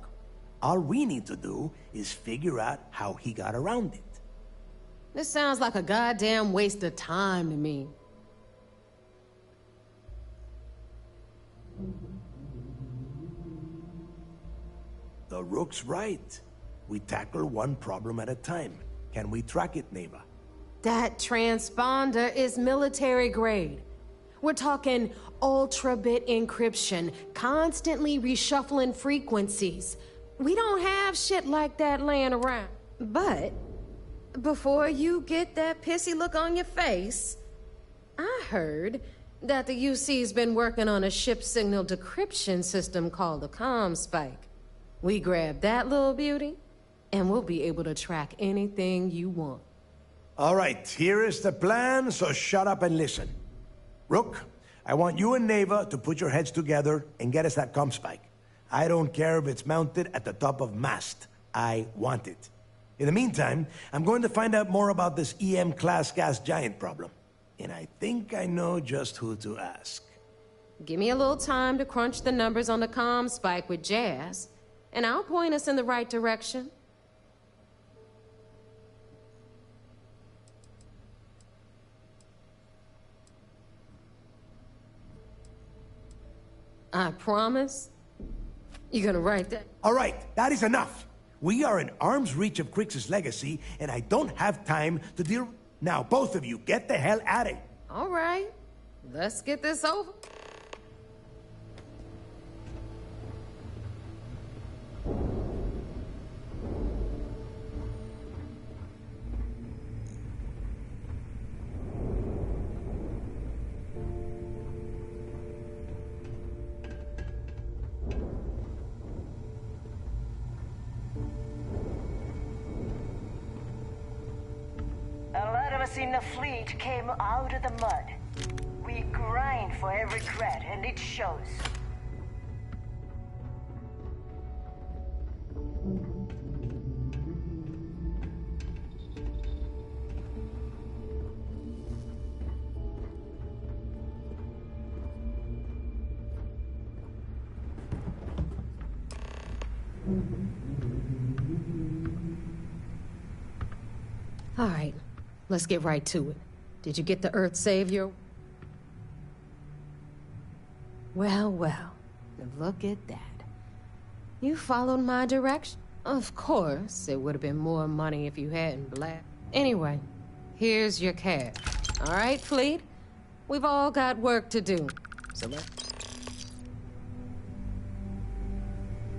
All we need to do is figure out how he got around it. This sounds like a goddamn waste of time to me. The Rook's right. We tackle one problem at a time. Can we track it, Neva? That transponder is military grade. We're talking ultra-bit encryption, constantly reshuffling frequencies. We don't have shit like that laying around. But before you get that pissy look on your face, I heard that the UC's been working on a ship signal decryption system called the ComSpike. We grab that little beauty, and we'll be able to track anything you want. All right, here is the plan, so shut up and listen. Rook, I want you and Neva to put your heads together and get us that ComSpike. I don't care if it's mounted at the top of mast. I want it. In the meantime, I'm going to find out more about this EM-class gas giant problem. And I think I know just who to ask. Give me a little time to crunch the numbers on the ComSpike with Jazz, and I'll point us in the right direction. I promise. You're gonna write that? All right, that is enough. We are in arm's reach of Crix's legacy, and I don't have time to deal... Now, both of you, get the hell out of here. All right, let's get this over. of us in the fleet came out of the mud. We grind for every cred, and it shows. All right, let's get right to it. Did you get the Earth Savior? Well, well, look at that. You followed my direction. Of course, it would have been more money if you hadn't blabbed. Anyway, here's your cash. All right, Fleet? We've all got work to do. So let's...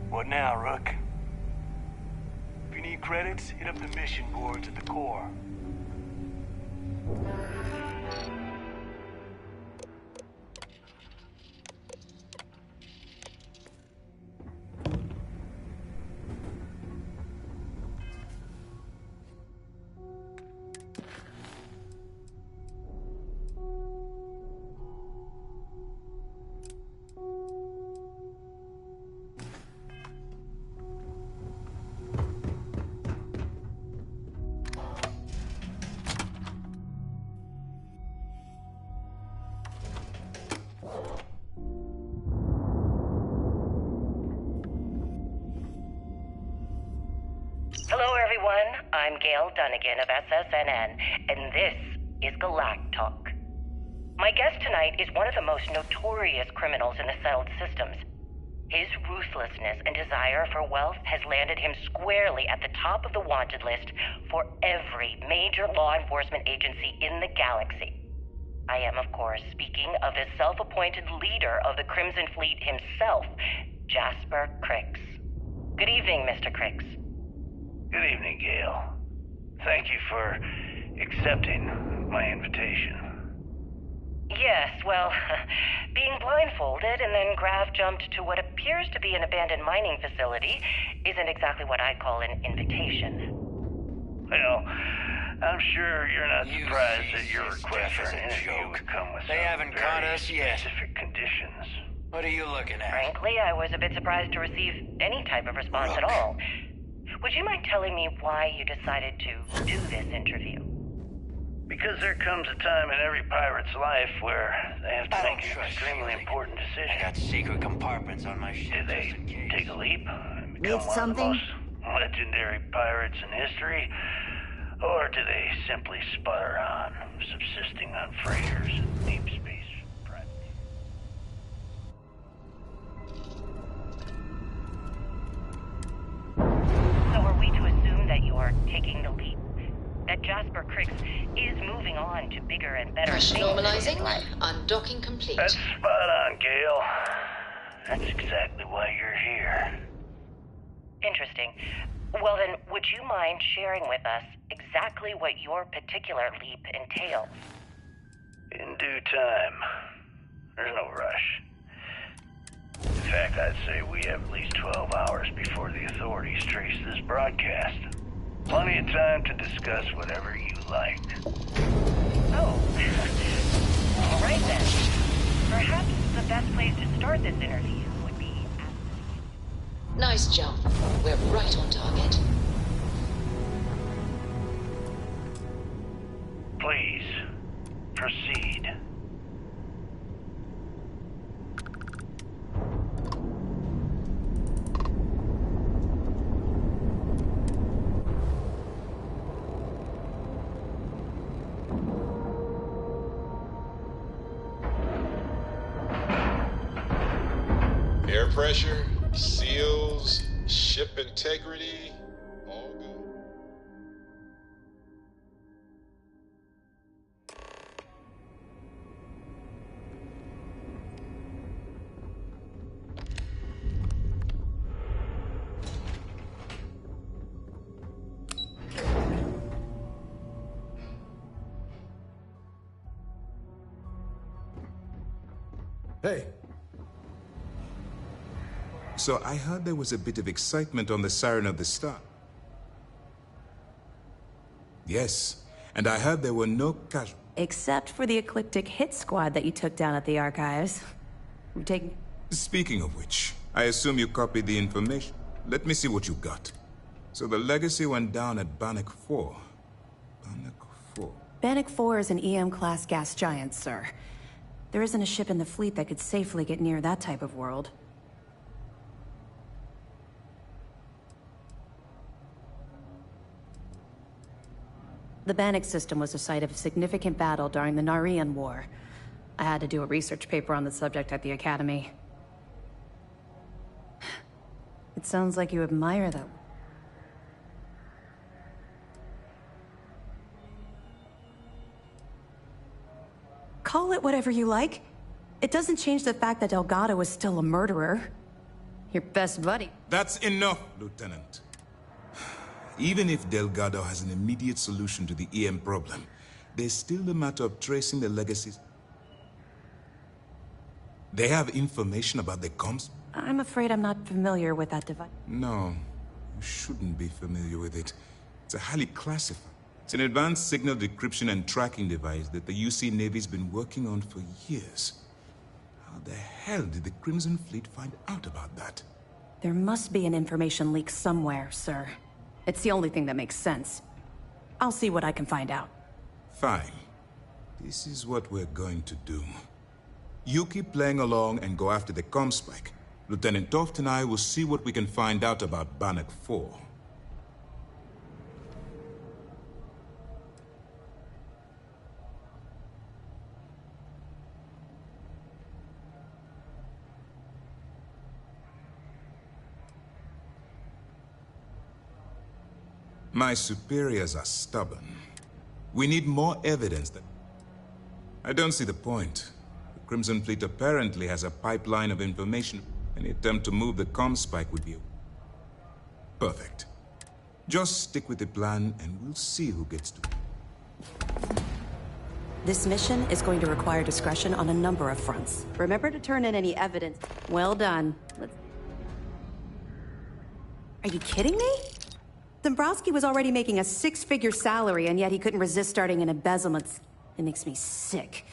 What now, Rook? If you need credits, hit up the mission boards at the core. Hello, everyone. I'm Gail Dunnigan of SSNN, and this is Galactalk. My guest tonight is one of the most notorious criminals in the settled systems. His ruthlessness and desire for wealth has landed him squarely at the top of the wanted list for every major law enforcement agency in the galaxy. I am, of course, speaking of the self-appointed leader of the Crimson Fleet himself, Jasper Crix. Good evening, Mr. Crix. Good evening, Gail. Thank you for accepting my invitation. Yes, well, being blindfolded and then Grav jumped to what appears to be an abandoned mining facility isn't exactly what I'd call an invitation. Well, I'm sure you're not surprised that your request for an interview would come with They haven't caught us yet. specific conditions. What are you looking at? Frankly, I was a bit surprised to receive any type of response at all. Would you mind telling me why you decided to do this interview? Because there comes a time in every pirate's life where they have to make an extremely important decision. I got secret compartments on my ship. Do they take a leap and become Need one something? of the most legendary pirates in history? Or do they simply sputter on, subsisting on freighters and deep space privateers? So are we to assume that you are taking the leap? That Jasper Crix is moving on to bigger and better Pressure things in his normalizing. life? Undocking complete. That's spot on, Gail. That's exactly why you're here. Interesting. Well then, would you mind sharing with us exactly what your particular leap entails? In due time. There's no rush. In fact, I'd say we have at least 12 hours before the authorities trace this broadcast. Plenty of time to discuss whatever you like. Oh. All right then. Perhaps the best place to start this interview would be Nice jump. We're right on target. Please, proceed. Air pressure, seals, ship integrity, all good. Hey. So I heard there was a bit of excitement on the Siren of the Star. Yes, and I heard there were no casualties. Except for the eclectic hit squad that you took down at the archives. We've taken... Speaking of which, I assume you copied the information. Let me see what you got. So the Legacy went down at Bannock 4. Bannock 4. Bannock 4 is an EM-class gas giant, sir. There isn't a ship in the fleet that could safely get near that type of world. The Bannock system was the site of a significant battle during the Narian War. I had to do a research paper on the subject at the Academy. It sounds like you admire that. Call it whatever you like. It doesn't change the fact that Delgado is still a murderer. Your best buddy. That's enough, Lieutenant. Even if Delgado has an immediate solution to the EM problem, there's still the matter of tracing the legacies. They have information about the comms? I'm afraid I'm not familiar with that device. No, you shouldn't be familiar with it. It's a highly classified. It's an advanced signal decryption and tracking device that the UC Navy's been working on for years. How the hell did the Crimson Fleet find out about that? There must be an information leak somewhere, sir. It's the only thing that makes sense. I'll see what I can find out. Fine. This is what we're going to do. You keep playing along and go after the comm spike. Lieutenant Toft and I will see what we can find out about Bannock 4. My superiors are stubborn. We need more evidence that... I don't see the point. The Crimson Fleet apparently has a pipeline of information. Any attempt to move the comm spike would be... perfect. Just stick with the plan and we'll see who gets to... This mission is going to require discretion on a number of fronts. Remember to turn in any evidence. Well done. Are you kidding me? Dombrowski was already making a 6-figure salary, and yet he couldn't resist starting an embezzlement. It makes me sick.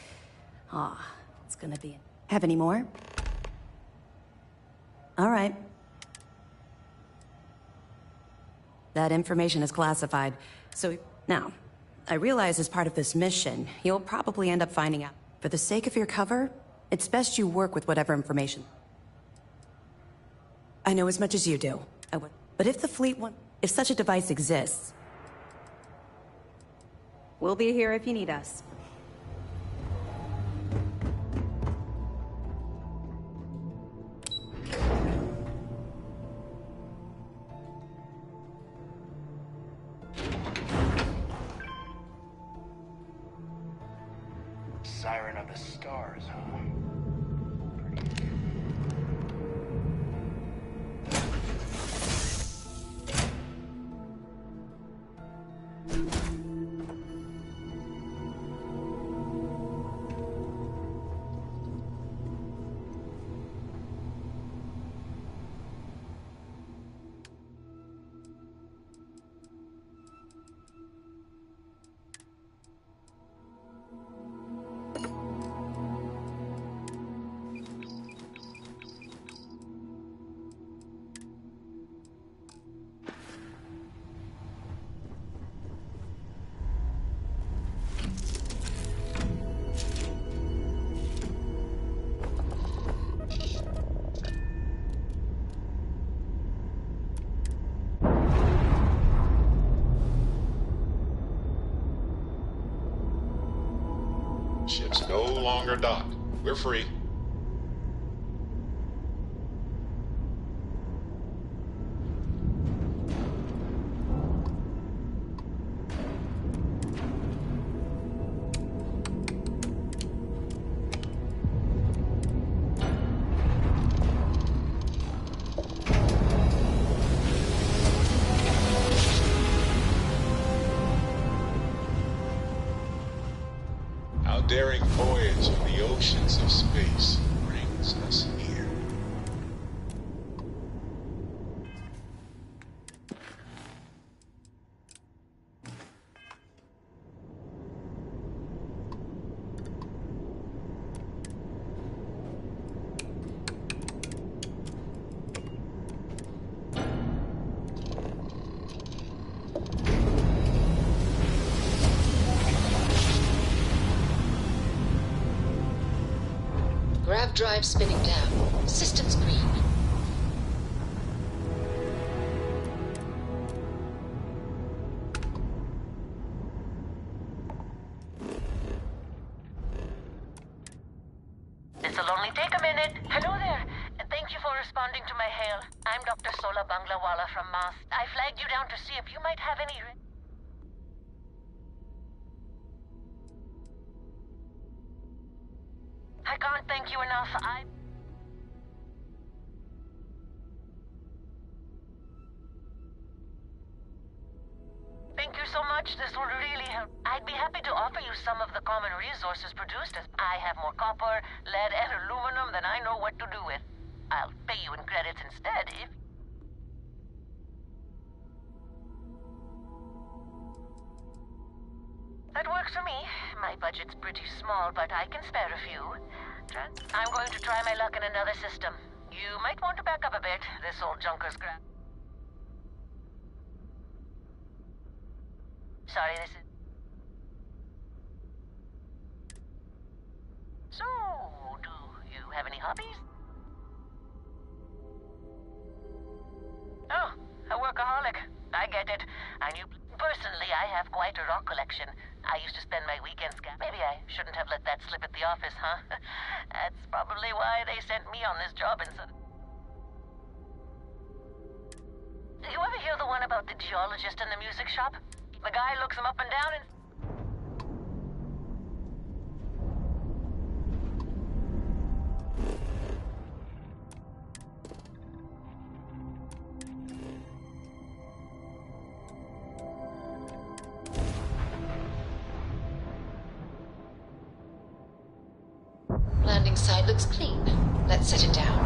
It's gonna be... Have any more? All right. That information is classified, so... Now, I realize as part of this mission, you'll probably end up finding out. For the sake of your cover, it's best you work with whatever information. I know as much as you do. But if the fleet if such a device exists, we'll be here if you need us. Siren of the Stars, huh? Ship's no longer docked. We're free. Our daring voyage of the oceans of space brings us here. Drive spinning down. Systems green. This'll only take a minute. Hello there. Thank you for responding to my hail. I'm Dr. Sola Banglawala from Mars. I flagged you down to see if you might have any... I can't thank you enough. Thank you so much. This will really help. I'd be happy to offer you some of the common resources produced as I have more copper, lead, and aluminum than I know what to do with. I'll pay you in credits instead if... That works for me. My budget's pretty small, but I can spare a few. I'm going to try my luck in another system. You might want to back up a bit. This old junker's crap. Sorry, this is... So, do you have any hobbies? Oh, a workaholic. I get it. Personally, I have quite a rock collection. I used to spend my weekends... Maybe I shouldn't have let that slip at the office, huh? That's probably why they sent me on this job instead. Did you ever hear the one about the geologist in the music shop? The guy looks him up and down and... Landing site looks clean. Let's set it down.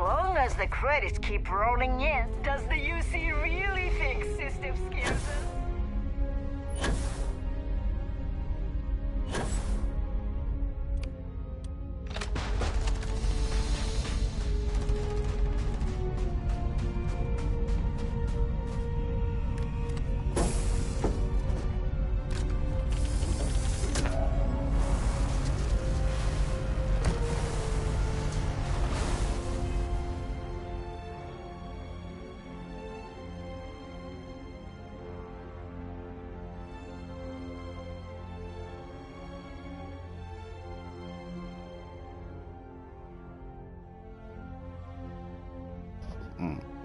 long as the credits keep rolling in, does the UC really think system scares us?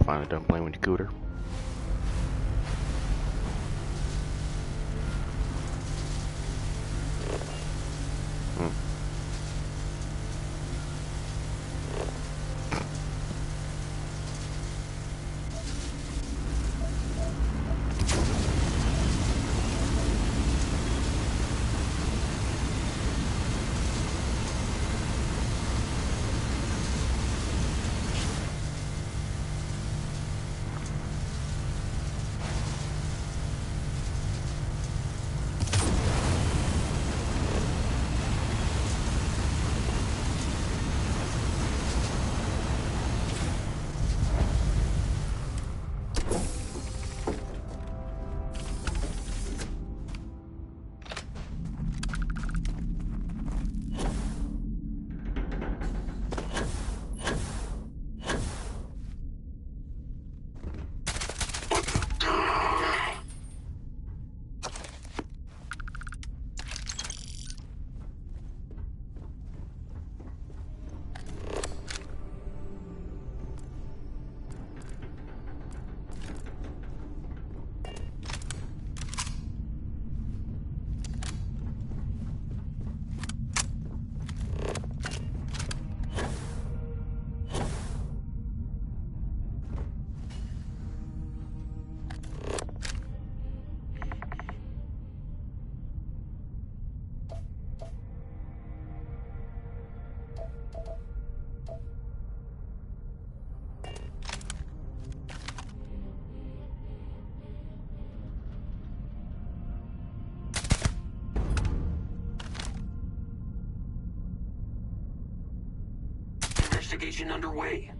Finally done playing with the cooter. Investigation underway.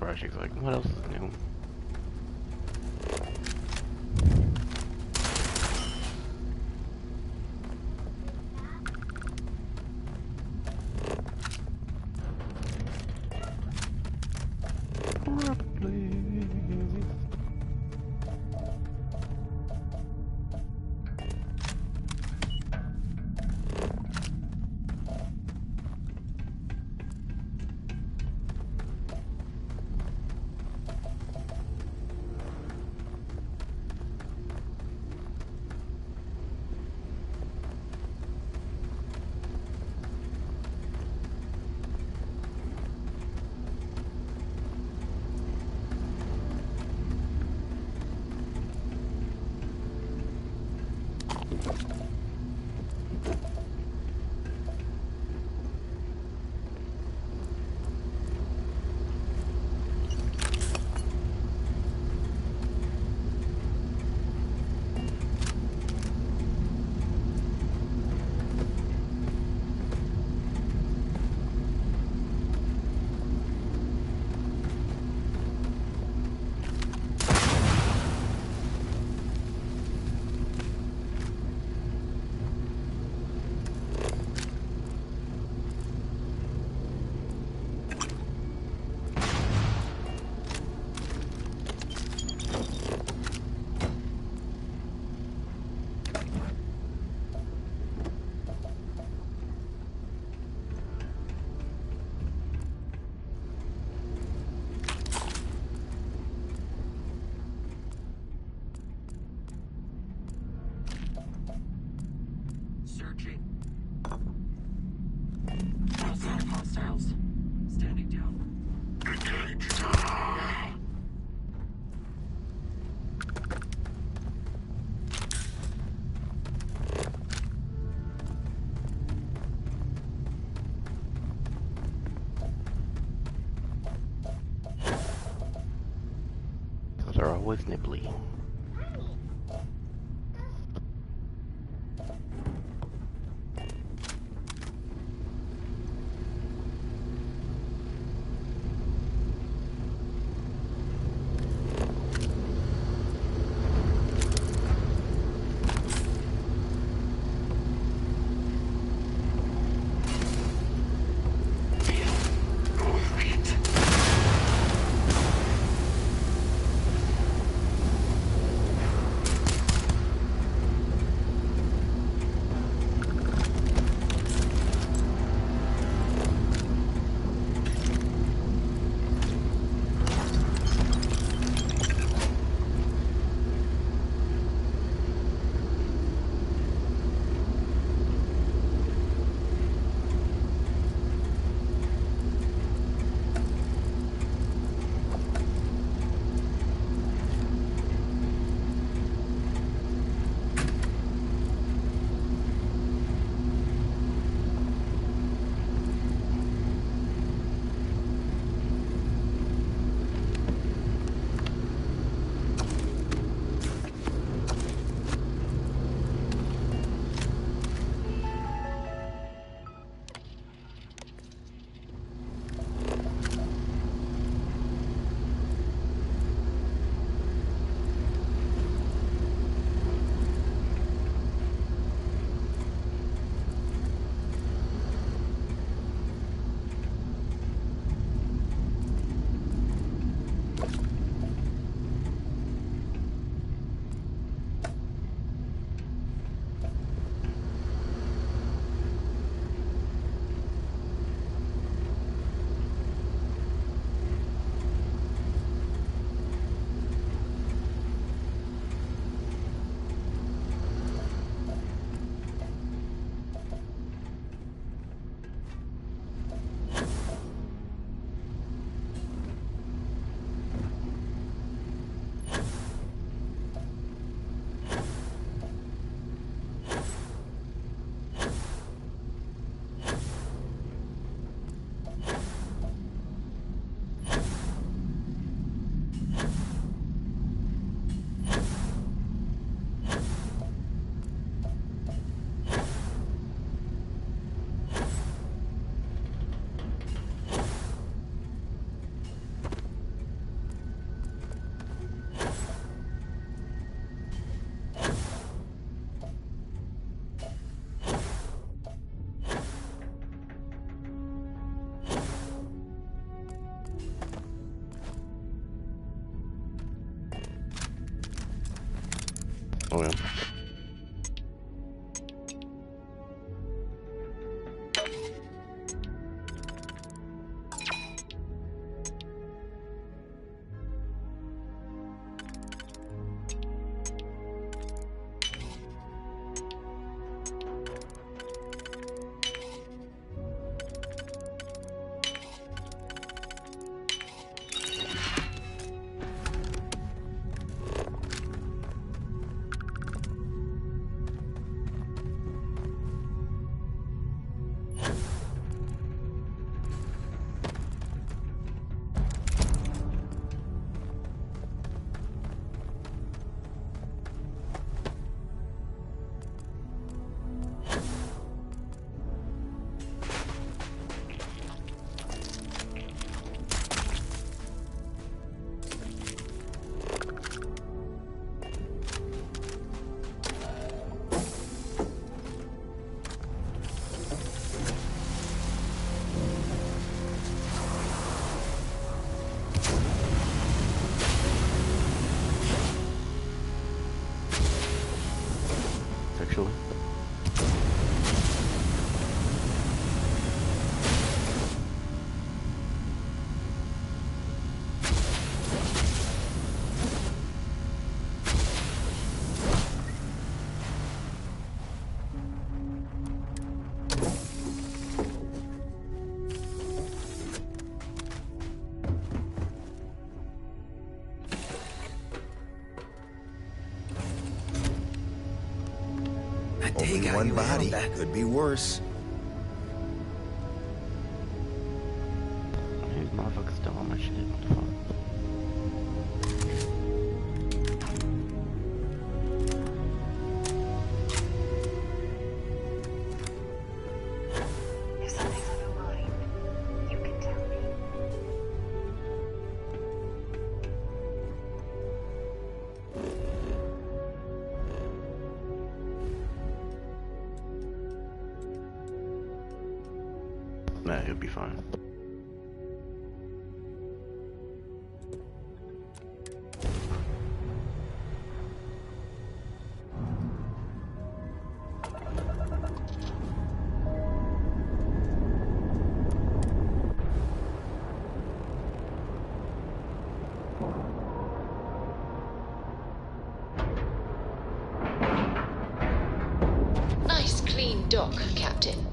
projects. Like, what else is new? They're always nibbly. Oh, yeah. Actually. Only one body. Could be worse. These motherfuckers still on my shit. What the fuck? If something's on your mind, you can tell me. Nah, he'll be fine. Nice clean dock, Captain.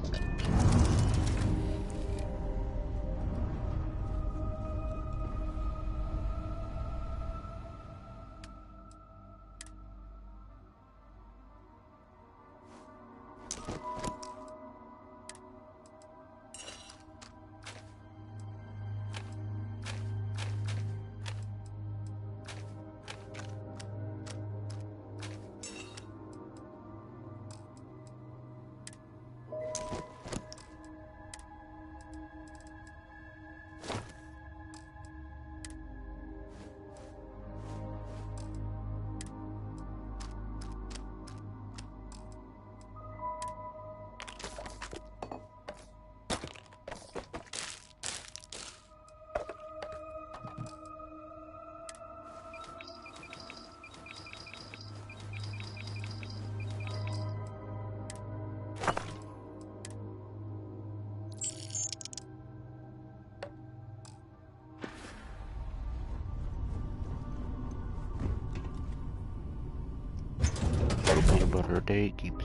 Peanut butter day keeps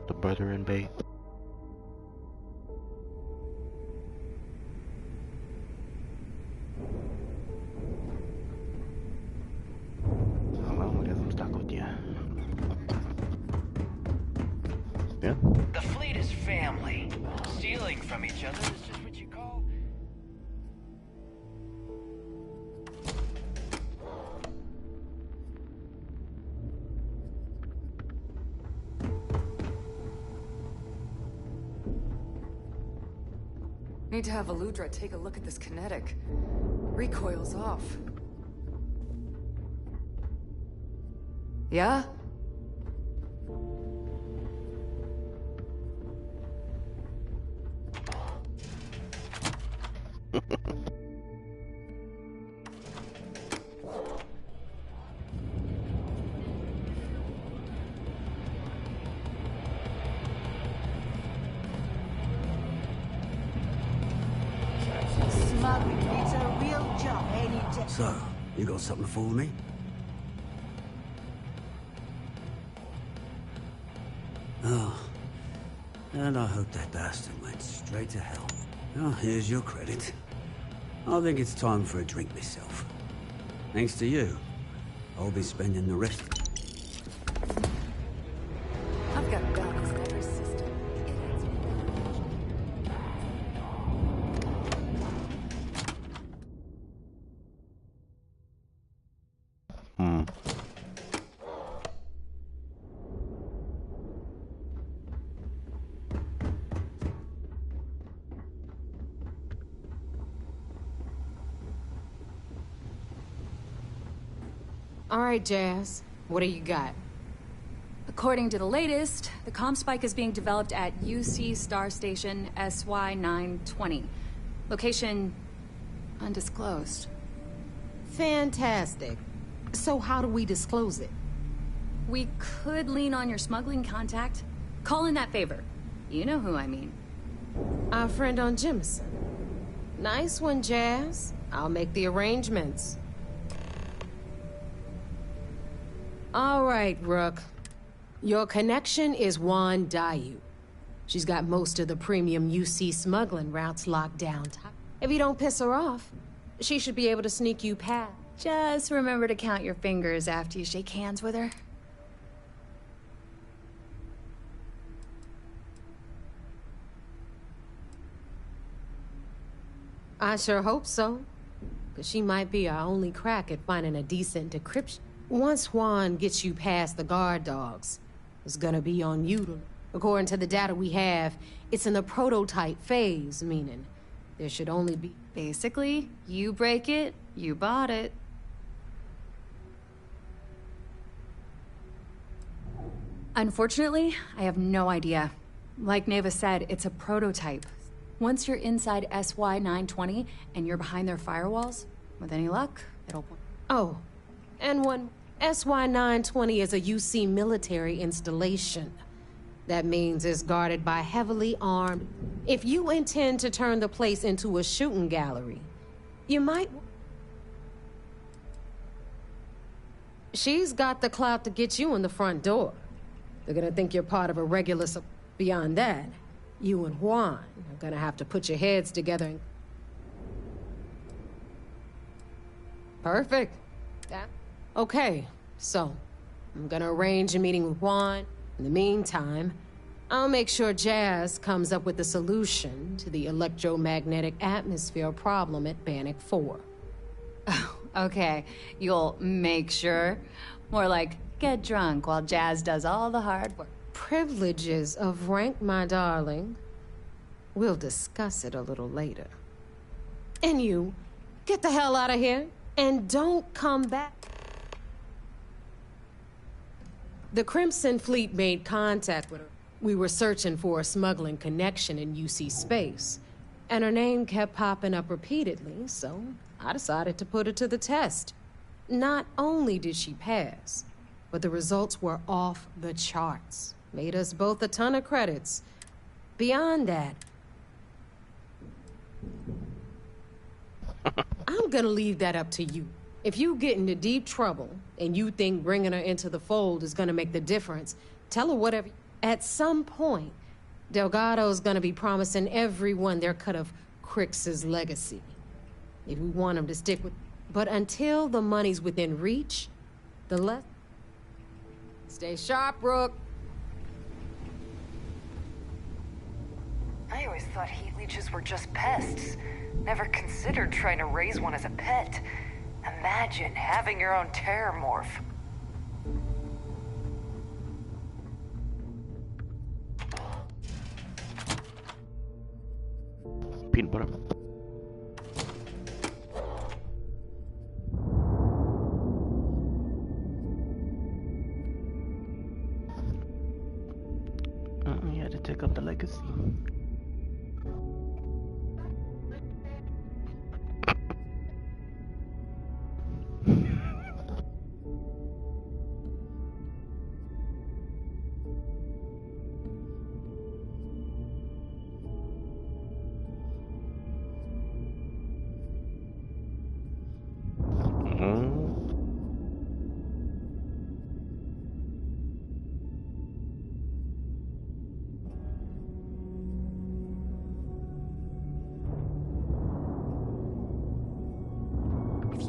the butter in bay. Well, I guess I'm stuck with you. Yeah? The fleet is family. Stealing from each other is just what you call... Need to have Aludra take a look at this kinetic. Recoil's off. Yeah? dog. It's a real job any day. So, you got something for me? Oh. And I hope that bastard went straight to hell. Oh, here's your credit. I think it's time for a drink myself. Thanks to you, I'll be spending the rest. I've got balance in every system. All right, Jazz. What do you got? According to the latest, the comm spike is being developed at UC Star Station SY-920. Location undisclosed. Fantastic. So how do we disclose it? We could lean on your smuggling contact. Call in that favor. You know who I mean. Our friend on Jemison. Nice one, Jazz. I'll make the arrangements. All right, Rook. Your connection is Juan Dayu. She's got most of the premium UC smuggling routes locked down. If you don't piss her off, she should be able to sneak you past. Just remember to count your fingers after you shake hands with her. I sure hope so. Because she might be our only crack at finding a decent decryption. Once Juan gets you past the guard dogs, it's gonna be on you to... According to the data we have, it's in the prototype phase, meaning there should only be... Basically, you break it, you bought it. Unfortunately, I have no idea. Like Neva said, it's a prototype. Once you're inside SY-920 and you're behind their firewalls, with any luck, it'll... Oh, and one... SY-920 is a UC military installation. That means it's guarded by heavily armed... If you intend to turn the place into a shooting gallery, you might... She's got the clout to get you in the front door. They're gonna think you're part of a regular... Beyond that, you and Juan are gonna have to put your heads together and... Perfect. Okay, so I'm gonna arrange a meeting with Juan. In the meantime, I'll make sure Jazz comes up with a solution to the electromagnetic atmosphere problem at Bannock 4. Oh, okay. You'll make sure? More like, get drunk while Jazz does all the hard work. Privileges of rank, my darling. We'll discuss it a little later. And you, get the hell out of here, and don't come back. The Crimson Fleet made contact with her. We were searching for a smuggling connection in UC space, and her name kept popping up repeatedly, so I decided to put her to the test. Not only did she pass, but the results were off the charts. Made us both a ton of credits. Beyond that, I'm gonna leave that up to you. If you get into deep trouble and you think bringing her into the fold is gonna make the difference, tell her whatever. At some point, Delgado's gonna be promising everyone their cut of Crix's legacy. If we want him to stick with... But until the money's within reach, the less... Stay sharp, Rook. I always thought heat leeches were just pests. Never considered trying to raise one as a pet. Imagine having your own terramorph. Peanut butter. You had to take up the legacy.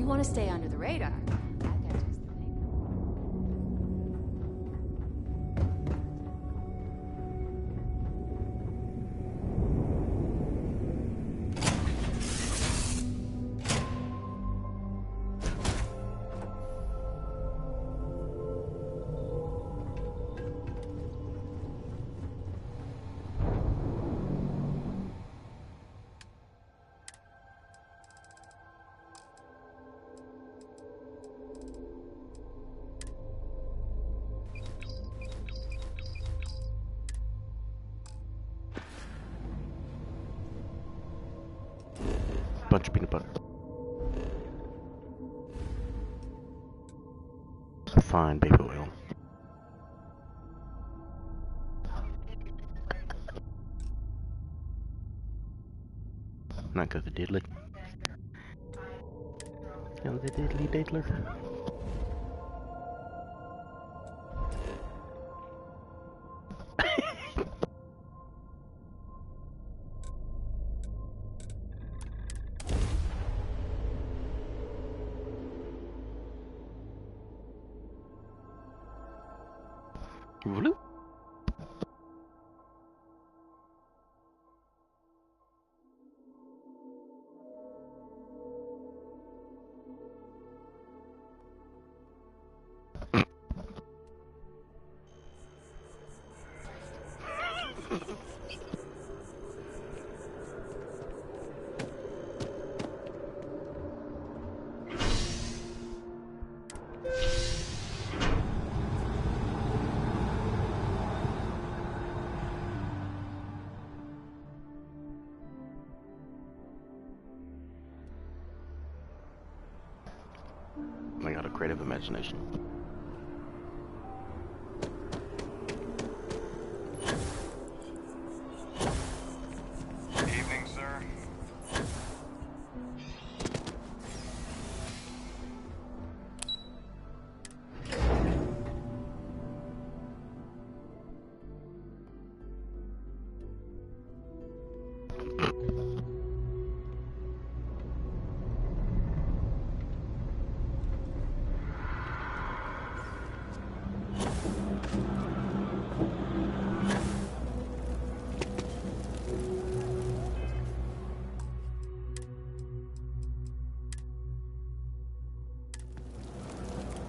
you want to stay under the radar, bunch of peanut butter. Fine baby oil. Not good, the diddly. No, the diddly diddler. Voulou? I got a creative imagination. Evening, sir.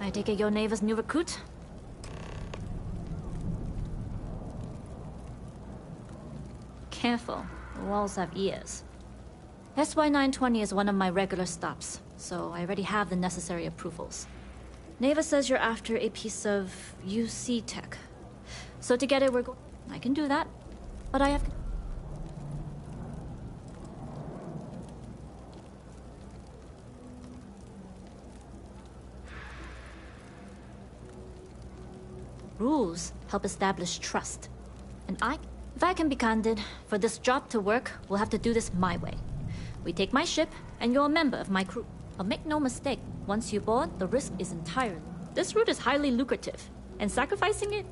I take it your neighbor's new recruit? Careful, the walls have ears. SY-920 is one of my regular stops, so I already have the necessary approvals. Neva says you're after a piece of UC tech. So to get it, I can do that, but I have... Rules help establish trust. And if I can be candid, for this job to work, we'll have to do this my way. We take my ship, and you're a member of my crew. But make no mistake, once you board, the risk is entirely. This route is highly lucrative, and sacrificing it...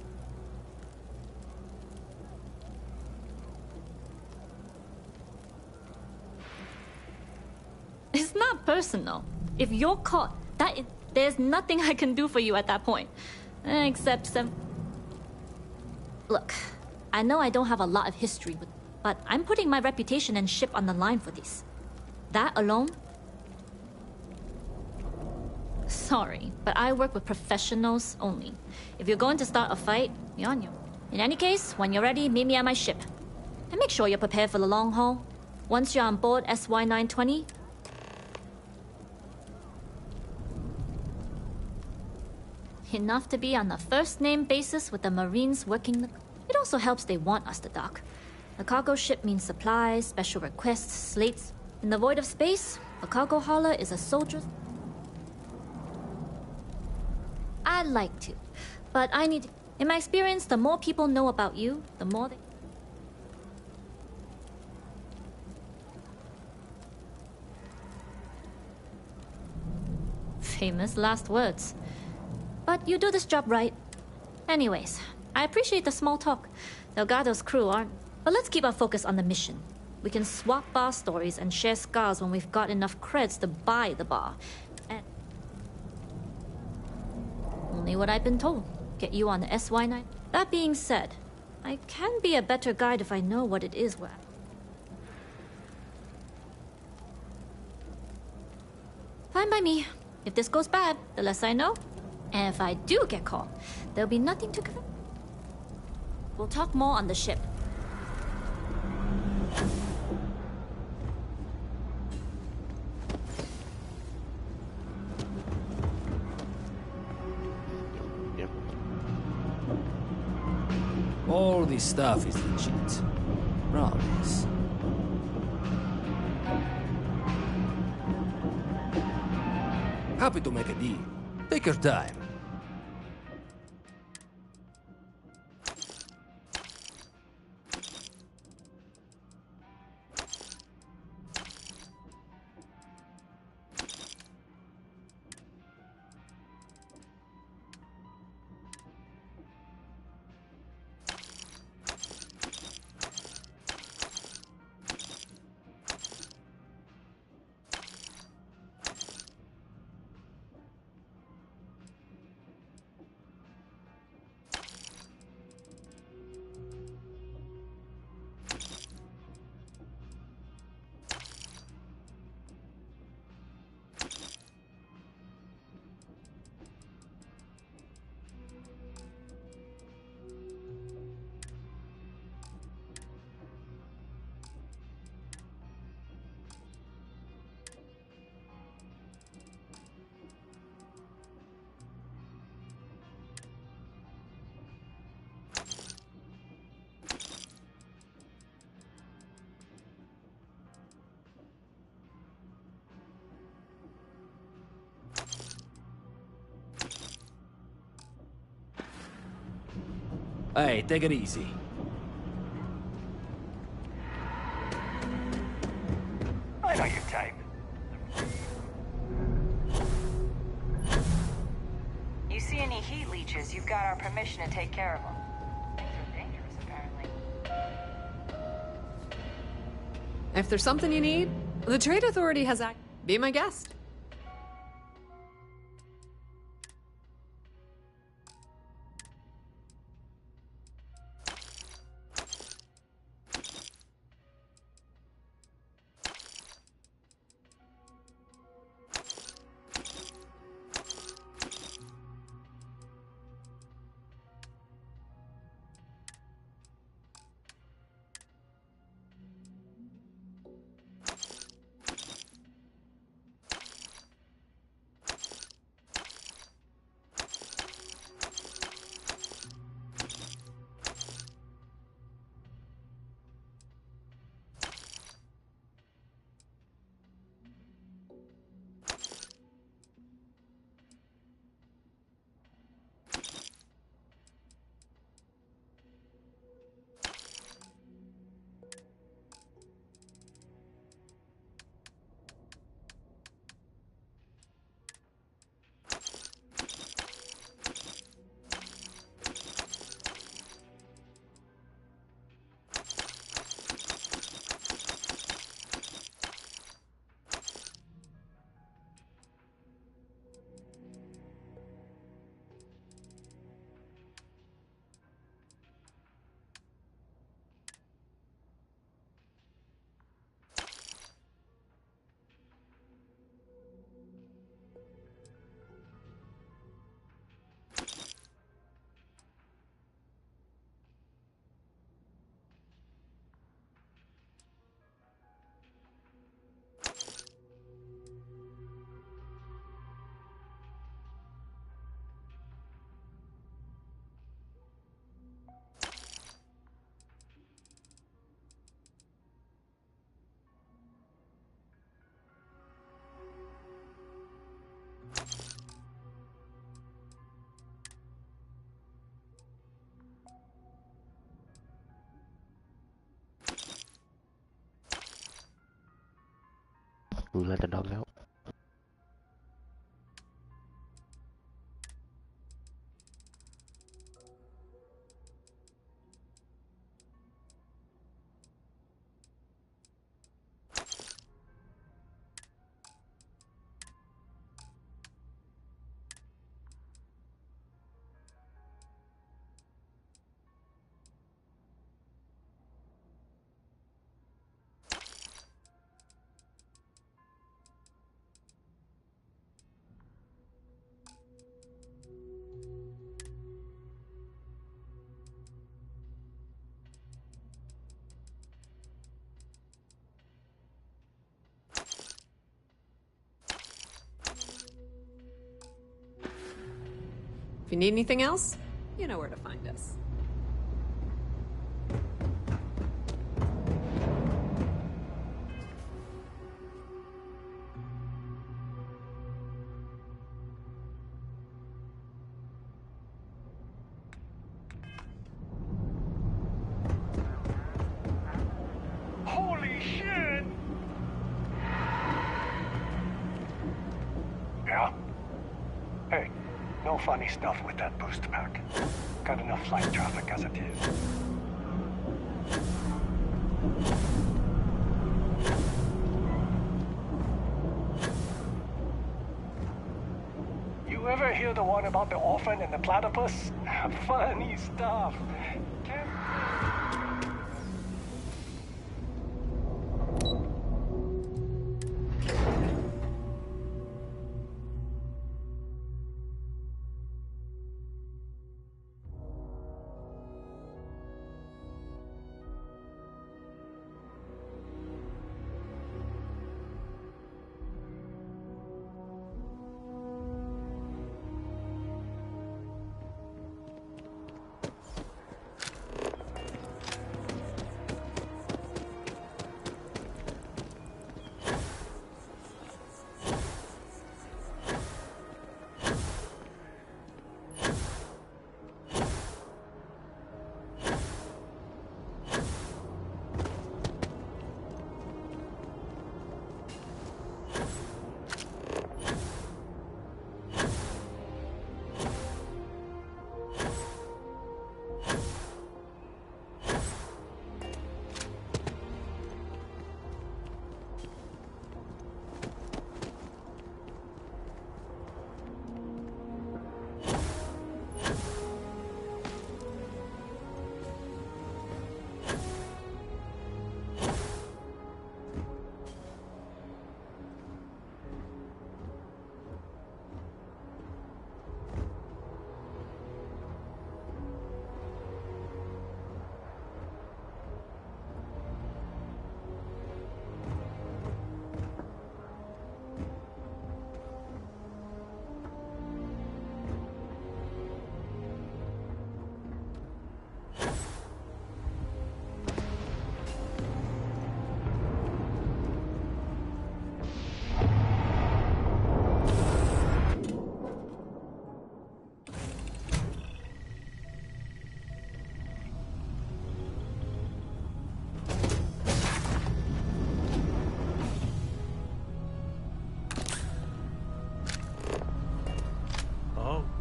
It's not personal. If you're caught, there's nothing I can do for you at that point. Except some... Look, I know I don't have a lot of history, but I'm putting my reputation and ship on the line for this. That alone? Sorry, but I work with professionals only. If you're going to start a fight, you're on your own. In any case, when you're ready, meet me at my ship. And make sure you're prepared for the long haul. Once you're on board SY-920, enough to be on a first-name basis with the Marines working the... It also helps they want us to dock. The cargo ship means supplies, special requests, slates. In the void of space, a cargo hauler is a soldier. I'd like to, but I need to... In my experience, the more people know about you, the more they... Famous last words. But you do this job right. Anyways, I appreciate the small talk. Delgado's crew aren't... But let's keep our focus on the mission. We can swap bar stories and share scars when we've got enough creds to buy the bar. And... Only what I've been told. Get you on the SY9. That being said, I can be a better guide if I know what it is where. Fine by me. If this goes bad, the less I know. And if I do get caught, there'll be nothing to cover. We'll talk more on the ship. All this stuff is legit. Promise. Happy to make a deal. Take your time. Hey, take it easy. I know your type. You see any heat leeches, you've got our permission to take care of them. Things are dangerous, apparently. If there's something you need, the Trade Authority has be my guest. Who let the dogs out? you need anything else, you know where to find us. Holy shit! Yeah? Hey, no funny stuff with that boost pack. Got enough flight traffic as it is. You ever hear the one about the orphan and the platypus? Funny stuff.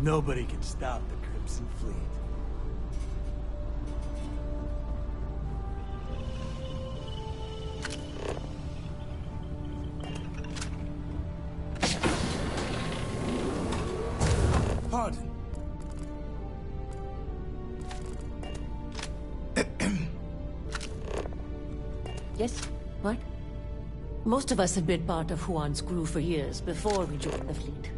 Nobody can stop the Crimson Fleet. Pardon. Yes? What? Most of us have been part of Juan's crew for years before we joined the fleet.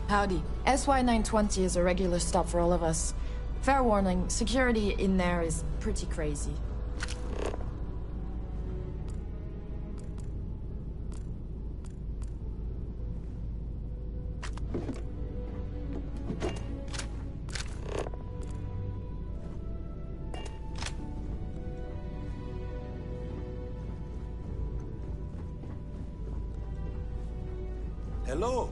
Howdy. SY-920 is a regular stop for all of us. Fair warning, security in there is pretty crazy. Hello.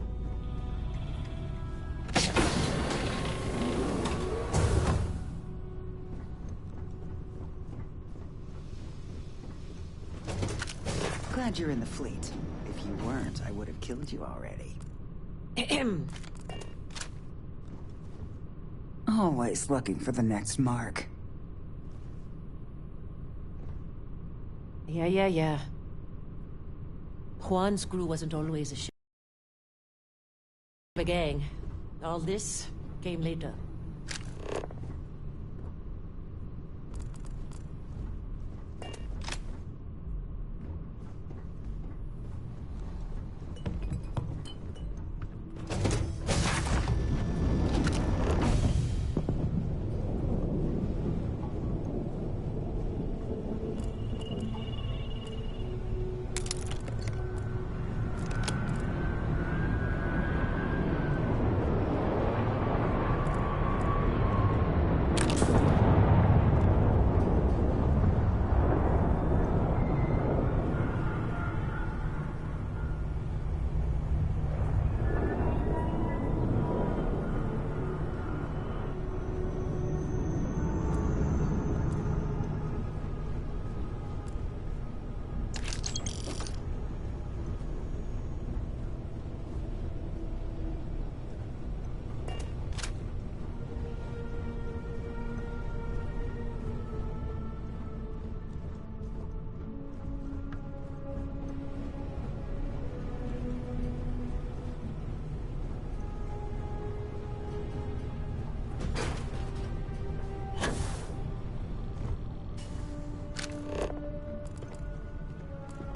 Glad you're in the fleet. If you weren't, I would have killed you already. Always looking for the next mark. Yeah. Juan's crew wasn't always a gang. All this came later.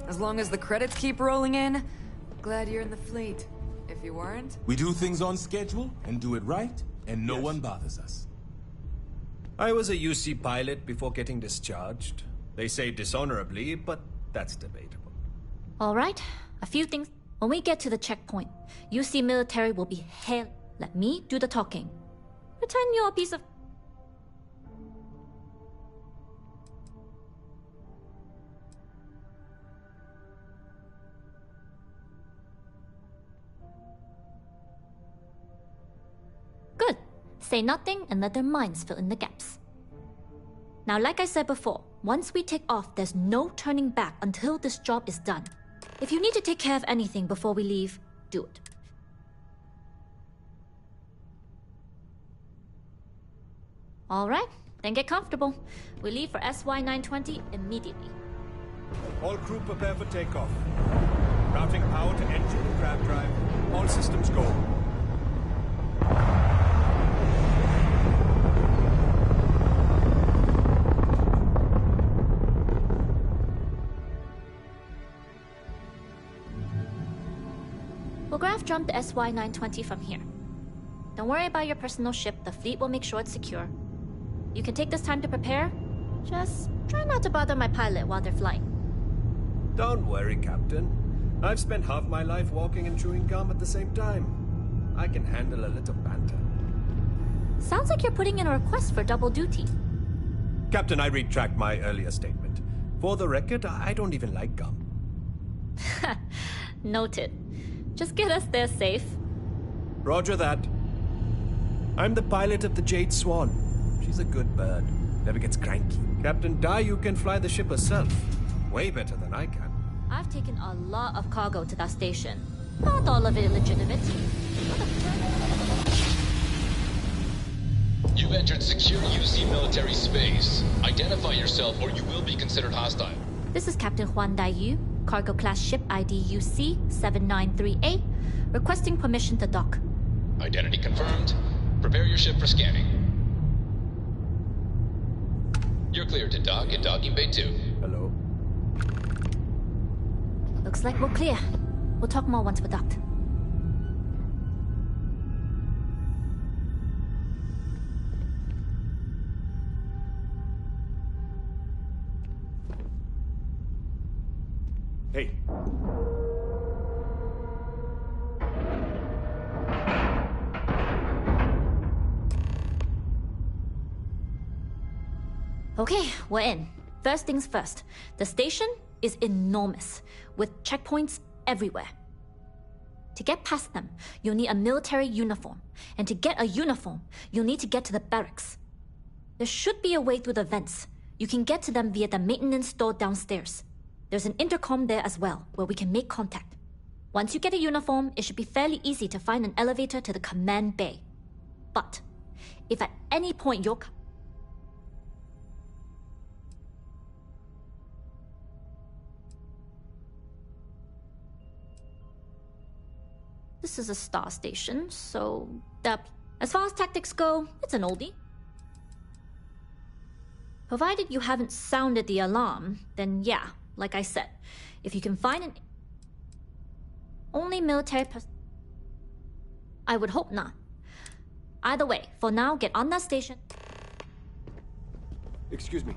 As long as the credits keep rolling in, glad you're in the fleet. If you weren't... We do things on schedule and do it right, and no one bothers us. I was a UC pilot before getting discharged. They say dishonorably, but that's debatable. All right, a few things. When we get to the checkpoint, UC military will be hell. Let me do the talking. Pretend you're a piece of... Good. Say nothing and let their minds fill in the gaps. Now, like I said before, once we take off, there's no turning back until this job is done. If you need to take care of anything before we leave, do it. All right, then get comfortable. We leave for SY-920 immediately. All crew prepare for takeoff. Routing power to engine and crab drive. All systems go. We'll graph jump the SY-920 from here. Don't worry about your personal ship. The fleet will make sure it's secure. You can take this time to prepare. Just try not to bother my pilot while they're flying. Don't worry, Captain. I've spent half my life walking and chewing gum at the same time. I can handle a little banter. Sounds like you're putting in a request for double duty. Captain, I retract my earlier statement. For the record, I don't even like gum. Noted. Just get us there safe. Roger that. I'm the pilot of the Jade Swan. She's a good bird. Never gets cranky. Captain Dayu can fly the ship herself. Way better than I can. I've taken a lot of cargo to that station. Not all of it illegitimate. You've entered secure UC military space. Identify yourself or you will be considered hostile. This is Captain Huan Daiyu, cargo class ship ID UC-793A, requesting permission to dock. Identity confirmed. Prepare your ship for scanning. You're cleared to dock at docking bay 2. Hello. Looks like we're clear. We'll talk more once we're docked. Hey. Okay, we're in. First things first. The station is enormous, with checkpoints everywhere. To get past them, you'll need a military uniform. And to get a uniform, you'll need to get to the barracks. There should be a way through the vents. You can get to them via the maintenance store downstairs. There's an intercom there as well, where we can make contact. Once you get a uniform, it should be fairly easy to find an elevator to the command bay. But, if at any point you're... This is a star station, so... As far as tactics go, it's an oldie. Provided you haven't sounded the alarm, then yeah, like I said, if you can find an... Only military I would hope not. Either way, for now, get on that station. Excuse me.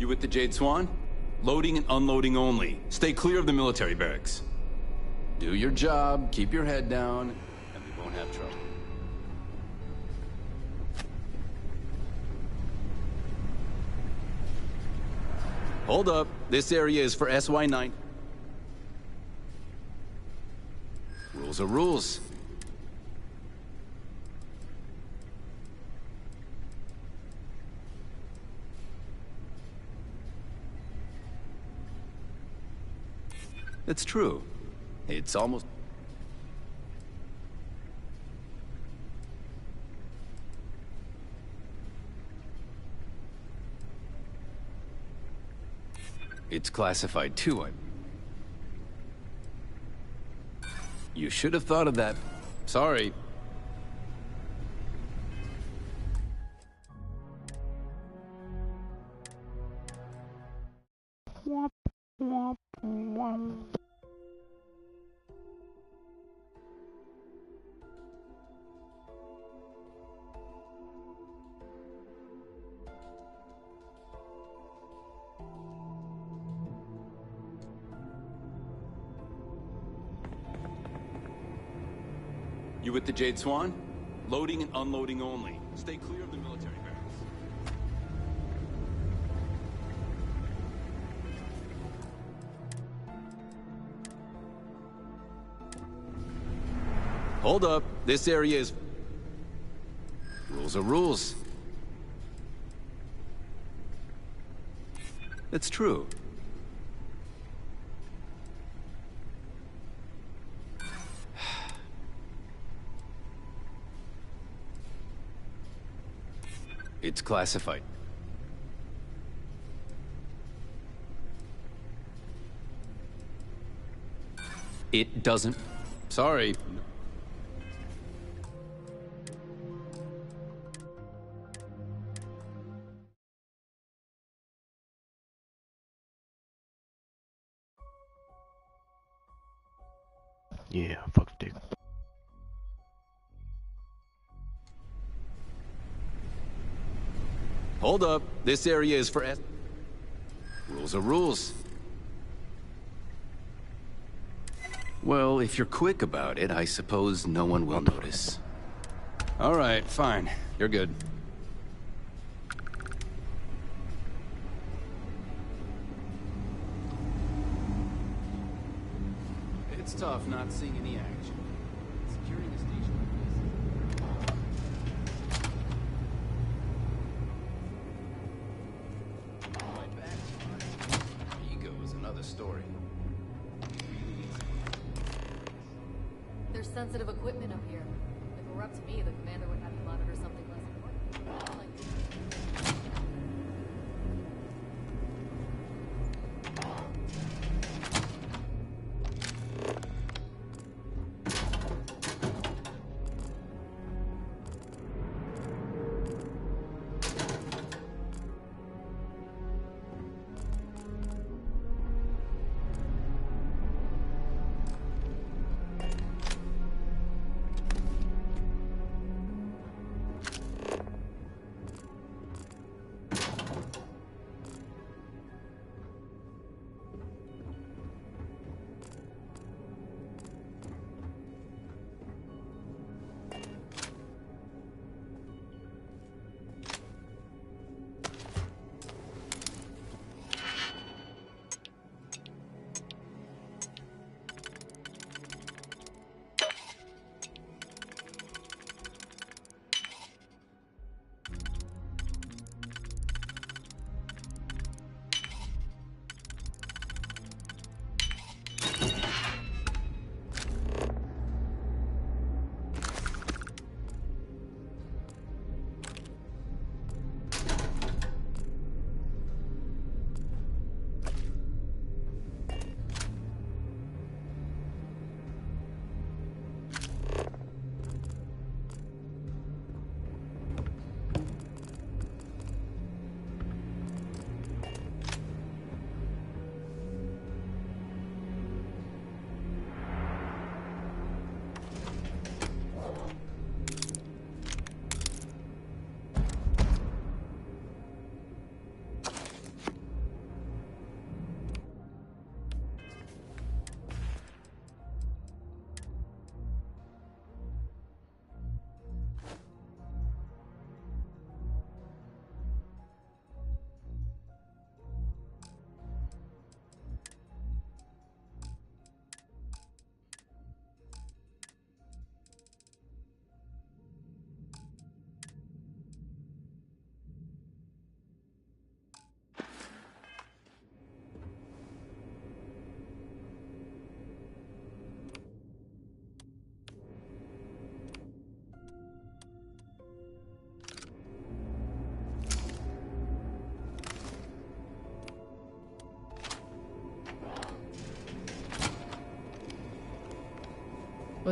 You with the Jade Swan? Loading and unloading only. Stay clear of the military barracks. Do your job, keep your head down, and we won't have trouble. Hold up. This area is for SY9. Rules are rules. It's true. It's almost... It's classified too. You should have thought of that. Sorry. You with the Jade Swan? Loading and unloading only. Stay clear of the military barracks. Hold up. This area is... Rules are rules. It's true. It's classified. It doesn't... Sorry. Yeah, fuck dick. Hold up. This area is for... Rules are rules. Well, if you're quick about it, I suppose no one will notice. All right, fine. You're good. It's tough not seeing any action. Securing a station like this... Ego is another story. There's sensitive equipment up here. If it were up to me, the commander would have to monitor something less important.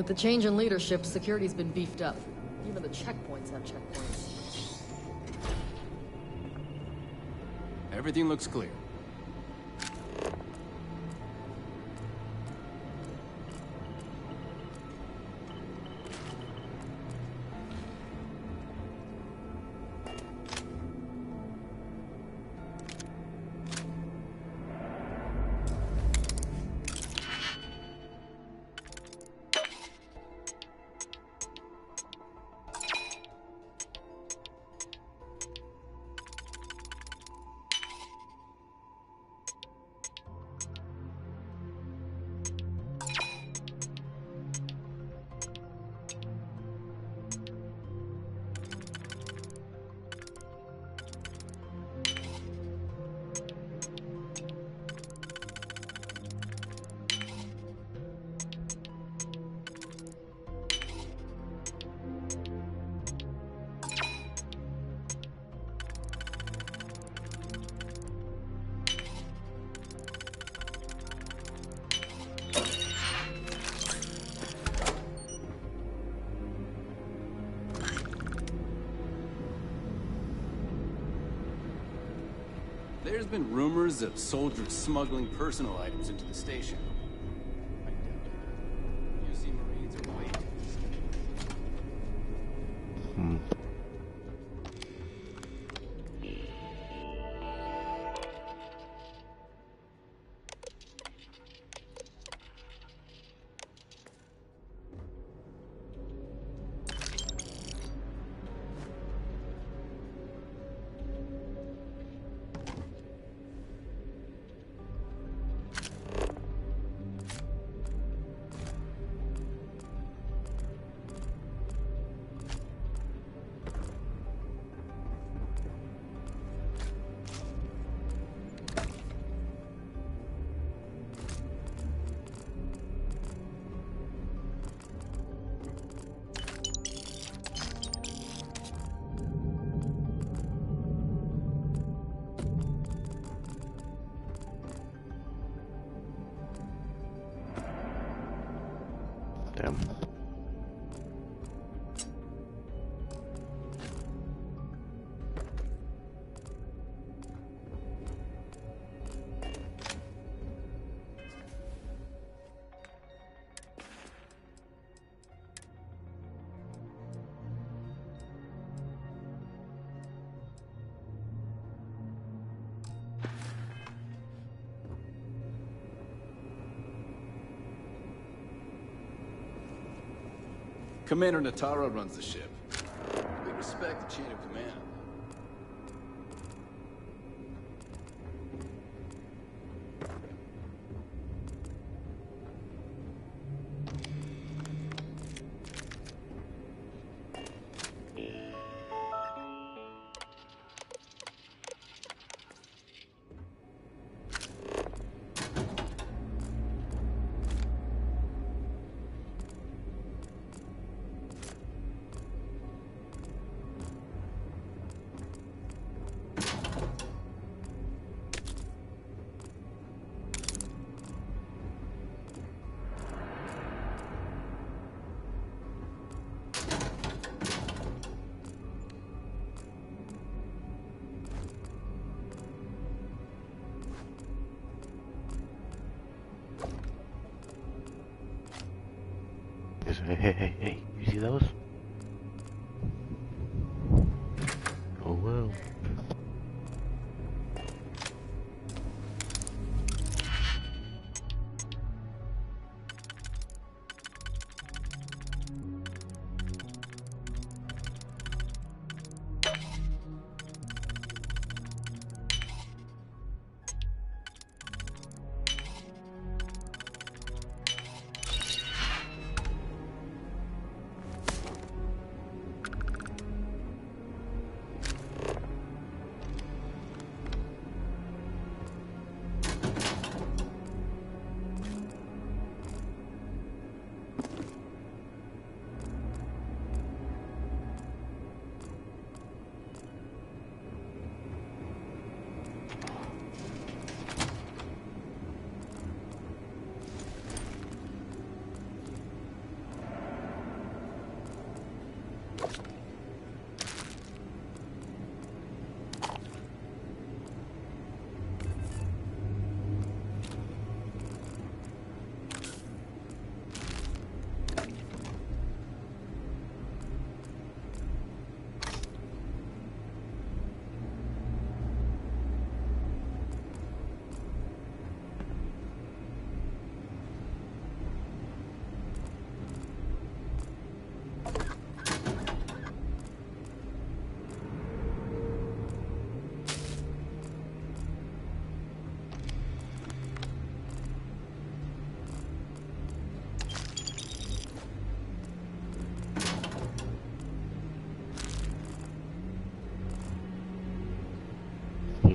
With the change in leadership, security's been beefed up. Even the checkpoints have checkpoints. Everything looks clear. There's been rumors of soldiers smuggling personal items into the station. I doubt it. UC Marines are late. Damn. Commander Natara runs the ship. We respect the chain of command. Hey, you see those? Oh well.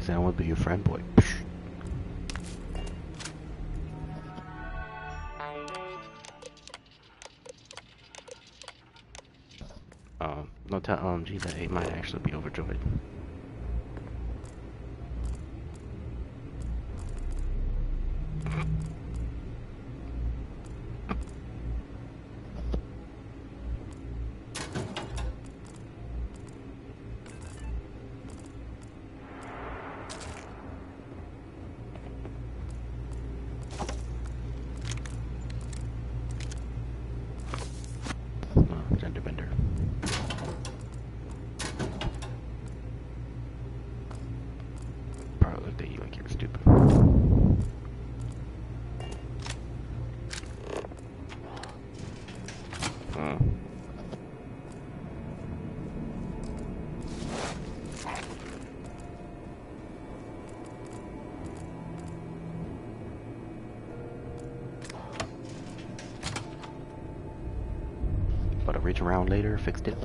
I want to be your friend, boy. No, tell OMG that he might actually be overjoyed. Gender bender. Probably looked at you like you were stupid. But I reach around later, fixed it.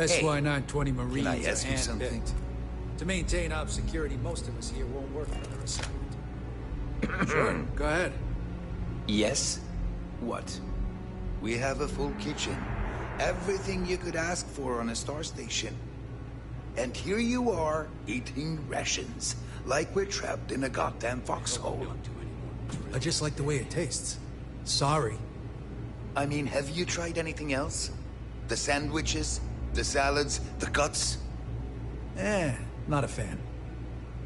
SY-920 Marines can I are ask you something? hand-picked. To maintain op security, most of us here won't work another assignment. Sure, go ahead. Yes? What? We have a full kitchen. Everything you could ask for on a star station. And here you are, eating rations, like we're trapped in a goddamn foxhole. I just like the way it tastes. Sorry. I mean, have you tried anything else? The sandwiches? The salads? The cuts? Not a fan.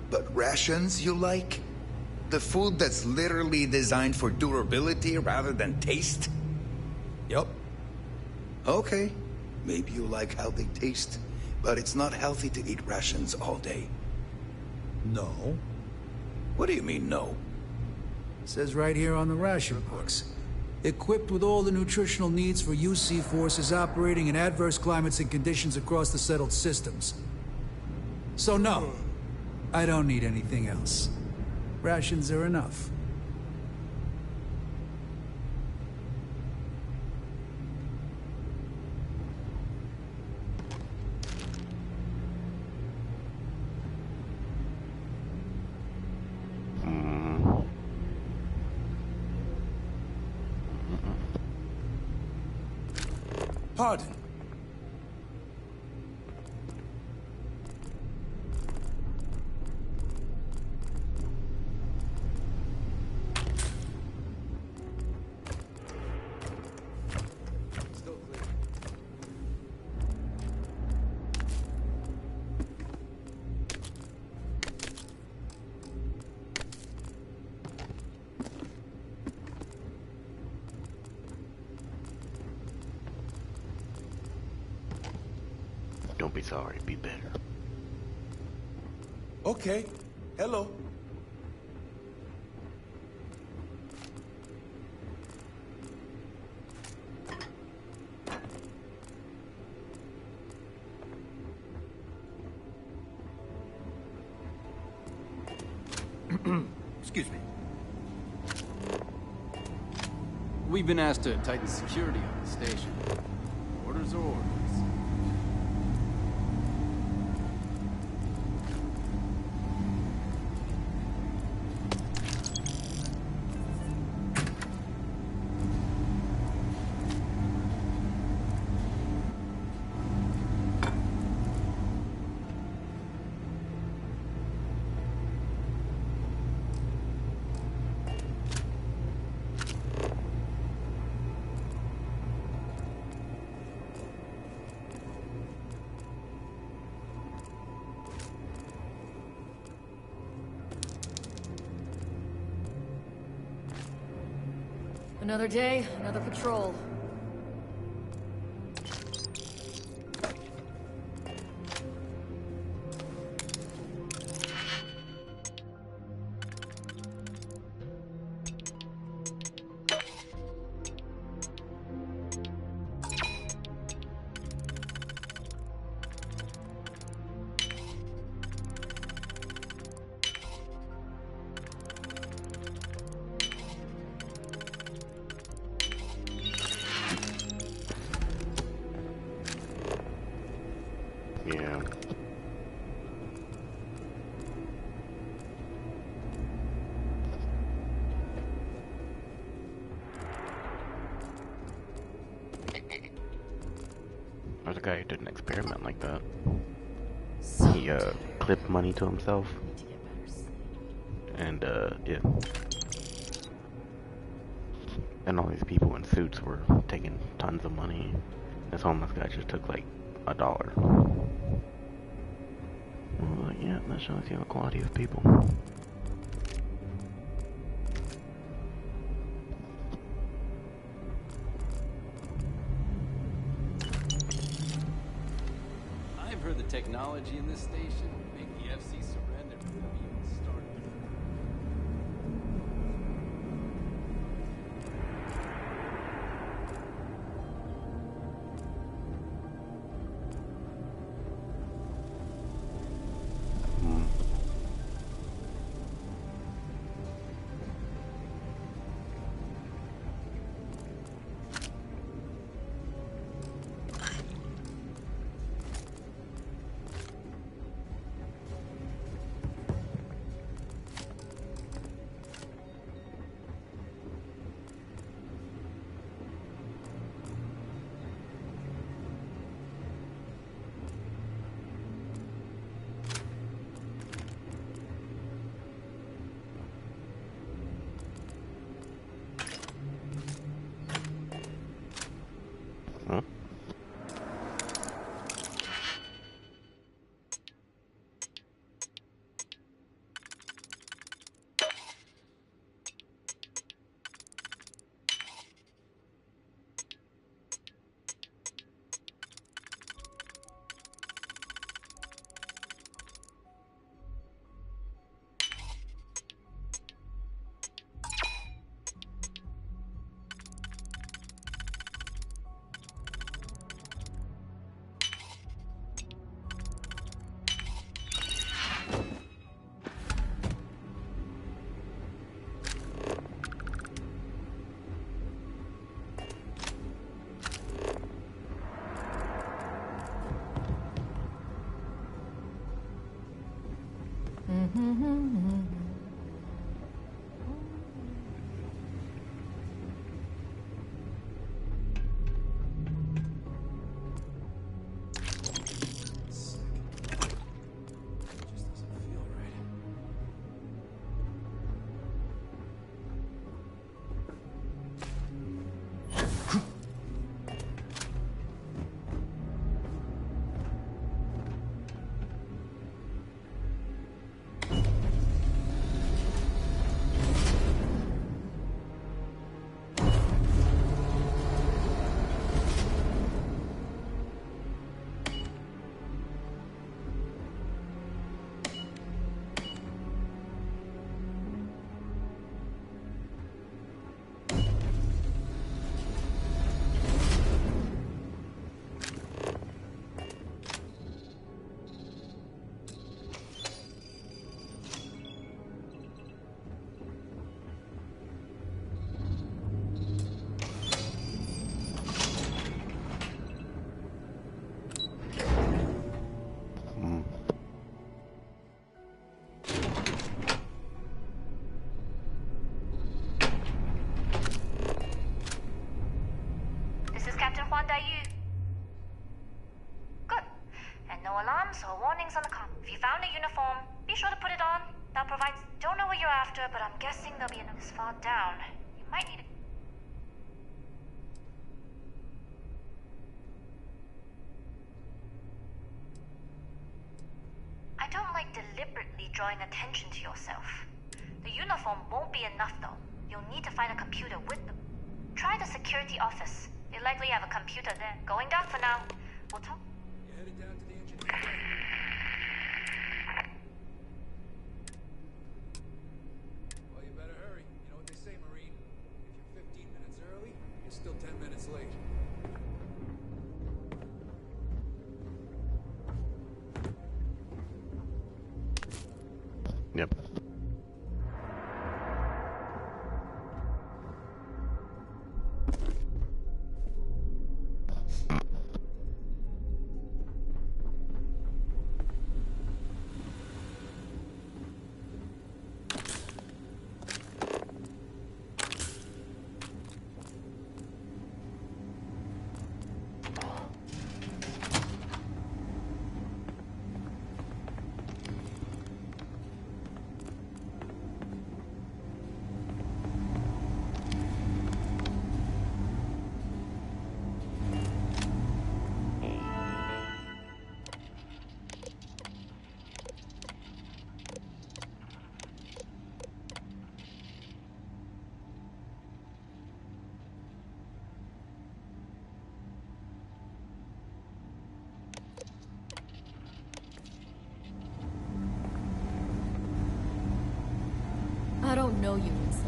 But rations you like? The food that's literally designed for durability rather than taste? Yup. Okay. Maybe you like how they taste, but it's not healthy to eat rations all day. No. What do you mean, no? It says right here on the ration books. Equipped with all the nutritional needs for UC forces operating in adverse climates and conditions across the settled systems. So no, I don't need anything else. Rations are enough. Pardon. Don't be sorry, be better. Okay. Hello. Excuse me. We've been asked to tighten security on the station. Orders are orders. Another day, another patrol. Yeah. There's a guy who did an experiment like that. He clipped money to himself. And yeah. And all these people in suits were taking tons of money. This homeless guy just took like $1. Like, yeah, that shows you the quality of people. I've heard the technology in this station would make the FC surrender before we even started. Good. And no alarms or warnings on the com. If you found a uniform, be sure to put it on. That provides... Don't know what you're after, but I'm guessing there'll be another this far down. You might need it. I don't like deliberately drawing attention to yourself. The uniform won't be enough, though. You'll need to find a computer with them. Try the security office. They likely have a computer there. Going down for now. We'll talk. You're headed down to the engineering. Well, you better hurry. You know what they say, Marine? If you're 15 minutes early, you're still 10 minutes late. Yep. I don't know you, Vincent.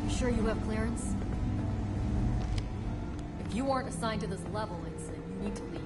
You sure you have clearance? If you weren't assigned to this level, Vincent, you need to leave.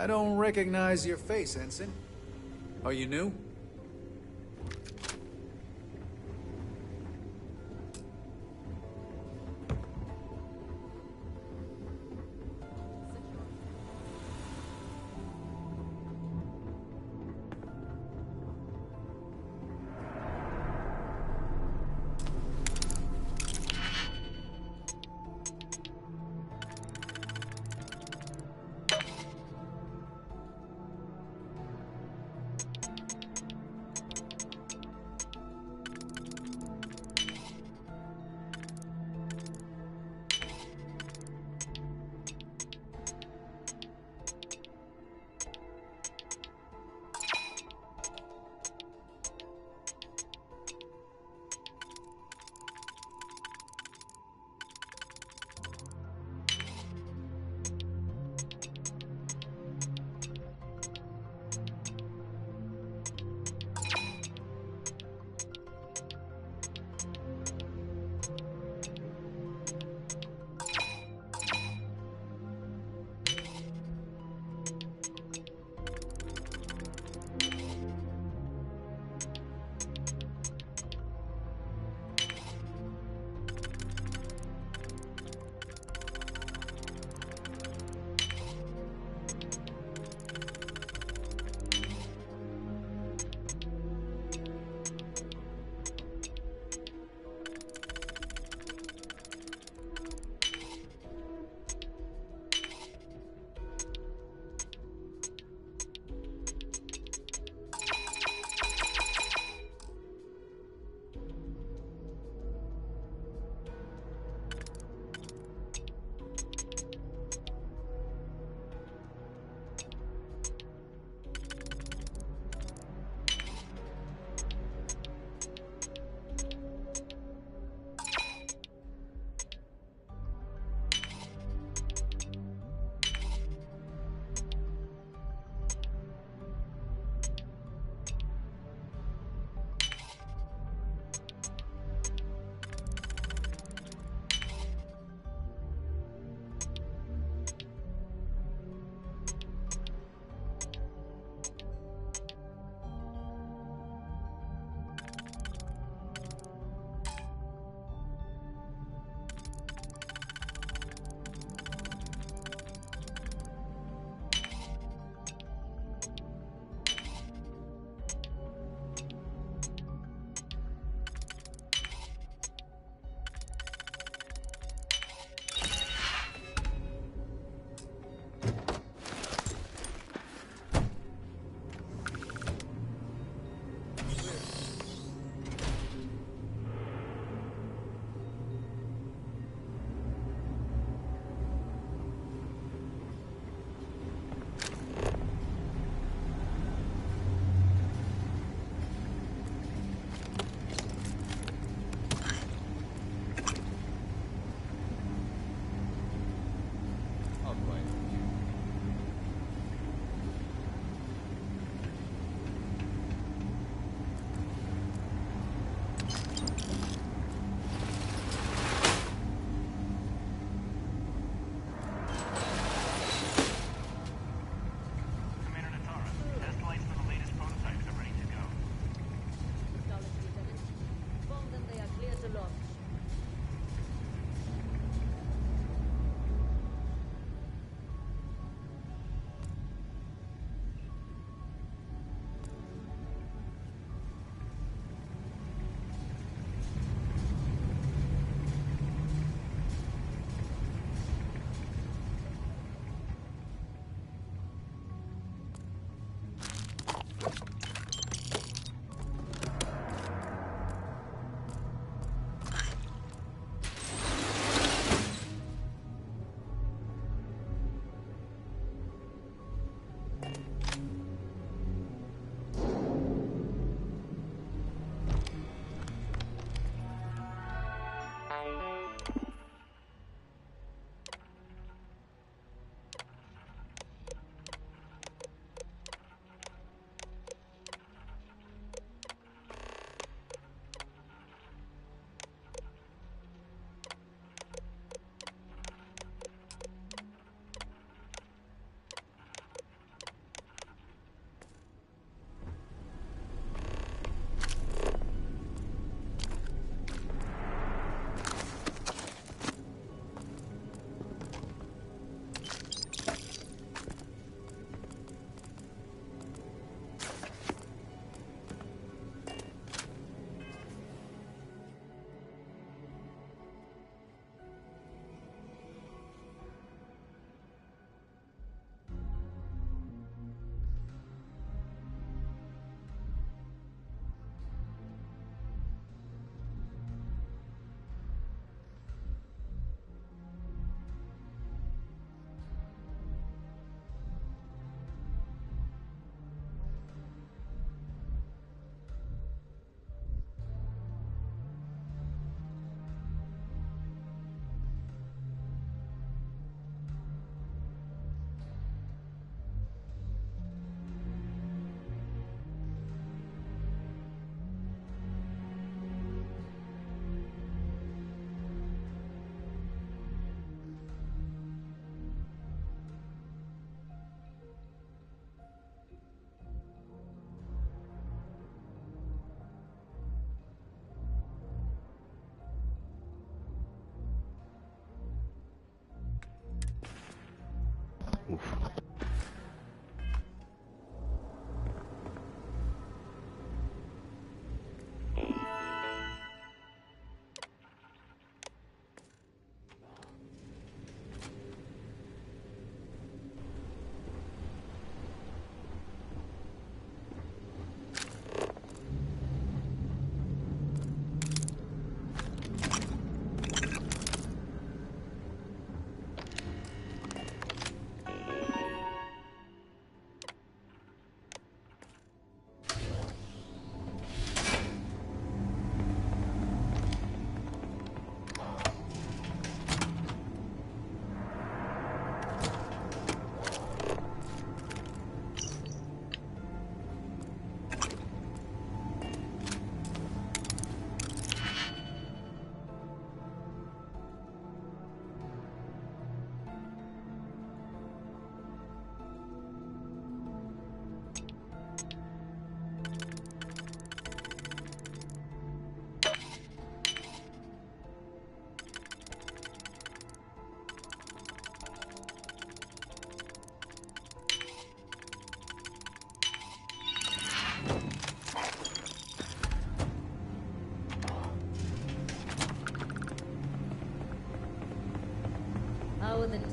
I don't recognize your face, Ensign. Are you new?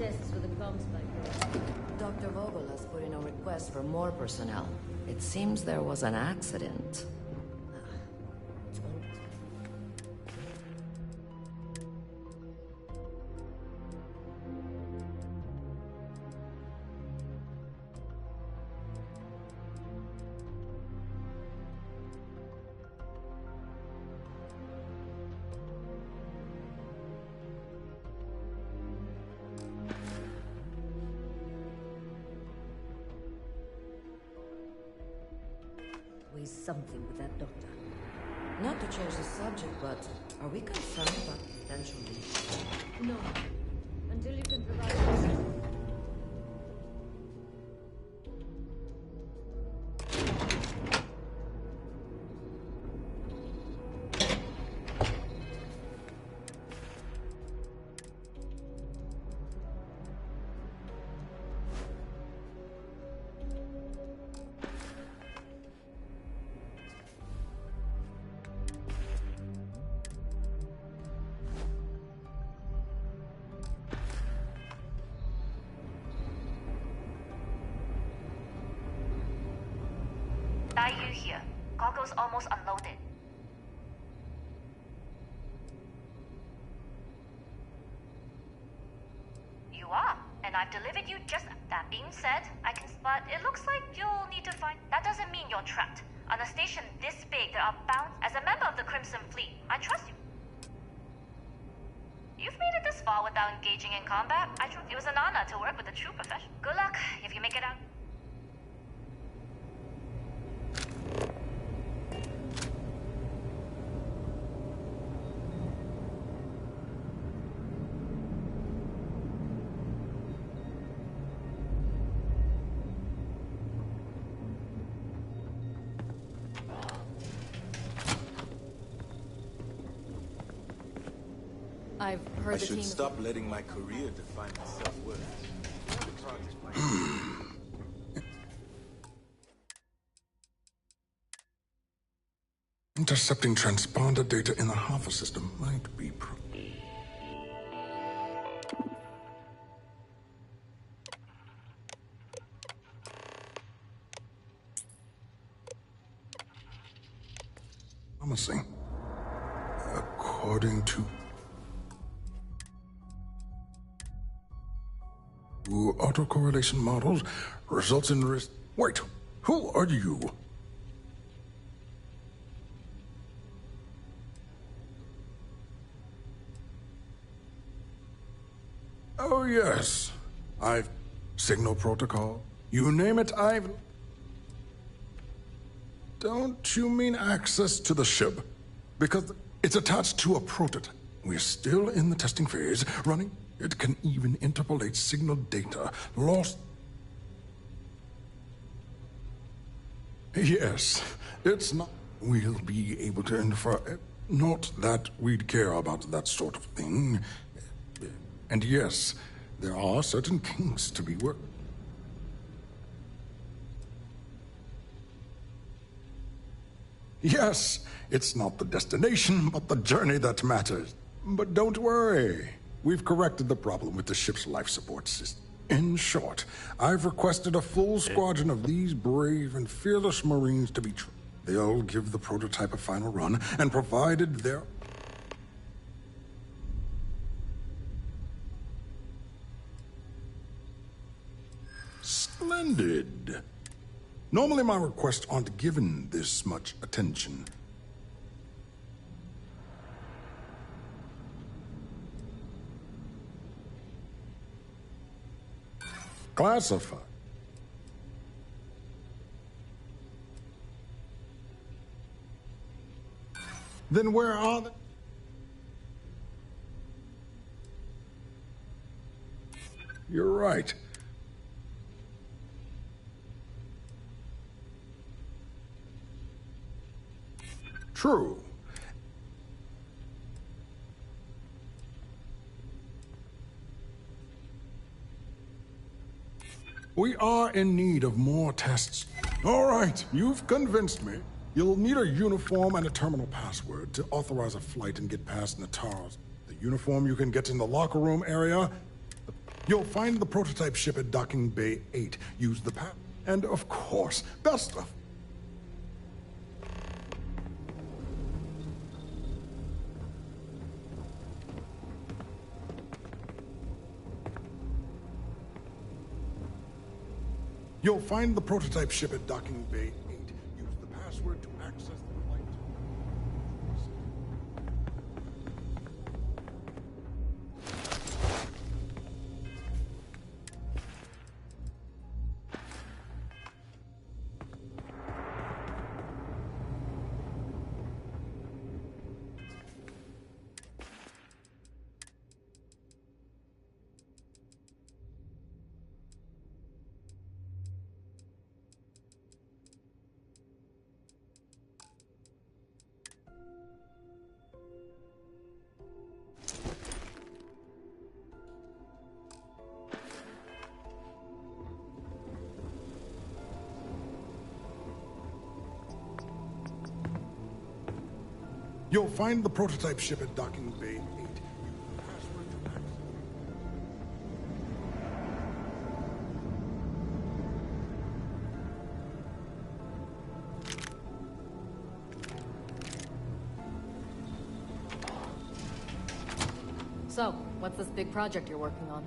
tests for the comms pipe. Dr. Vogel has put in a request for more personnel. It seems there was an accident. Something with that doctor. Not to change the subject, but are we concerned about potential leaks? No. Until you can provide... Dayu here. Cargo's almost unloaded. You are, and I've delivered you just... That being said, but it looks like you'll need to find... That doesn't mean you're trapped. On a station this big, there are bound... As a member of the Crimson Fleet, I trust you. You've made it this far without engaging in combat. It was an honor to work with a true professional. Good luck, if you make it out. I've heard I the should team... stop letting my career define my self-worth. Intercepting transponder data in the Alpha system might be promising. According to autocorrelation models, results in risk. Wait, who are you? Oh yes, I've signal protocol. You name it, I've... Don't you mean access to the ship? Because it's attached to a prototype. We're still in the testing phase, running. It can even interpolate signal data lost. Yes, it's not. We'll be able to infer. Not that we'd care about that sort of thing. And yes, there are certain kinks to be worked. Yes, it's not the destination, but the journey that matters. But don't worry. We've corrected the problem with the ship's life support system. In short, I've requested a full squadron of these brave and fearless Marines to be trained. They'll give the prototype a final run, and provided they're... Splendid. Normally my requests aren't given this much attention. Classified. Then where are they? You're right. True. We are in need of more tests. All right, you've convinced me. You'll need a uniform and a terminal password to authorize a flight and get past Nataro's. The uniform you can get in the locker room area. You'll find the prototype ship at Docking Bay 8. Use the path. And of course, best of... You'll find the prototype ship at Docking Bay 8. Use the password to access the flight. You'll find the prototype ship at Docking Bay 8. Use the password to access. So, what's this big project you're working on?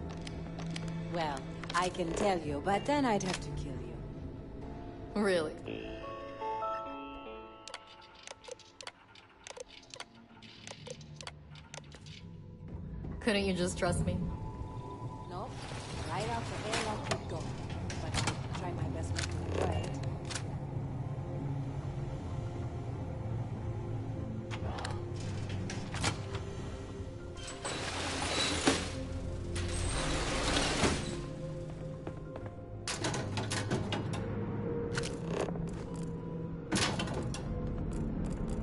Well, I can tell you, but then I'd have to kill you. Really? Couldn't you just trust me? No, right off the airlock you go. But I'll try my best not to enjoy it.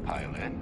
Pilot.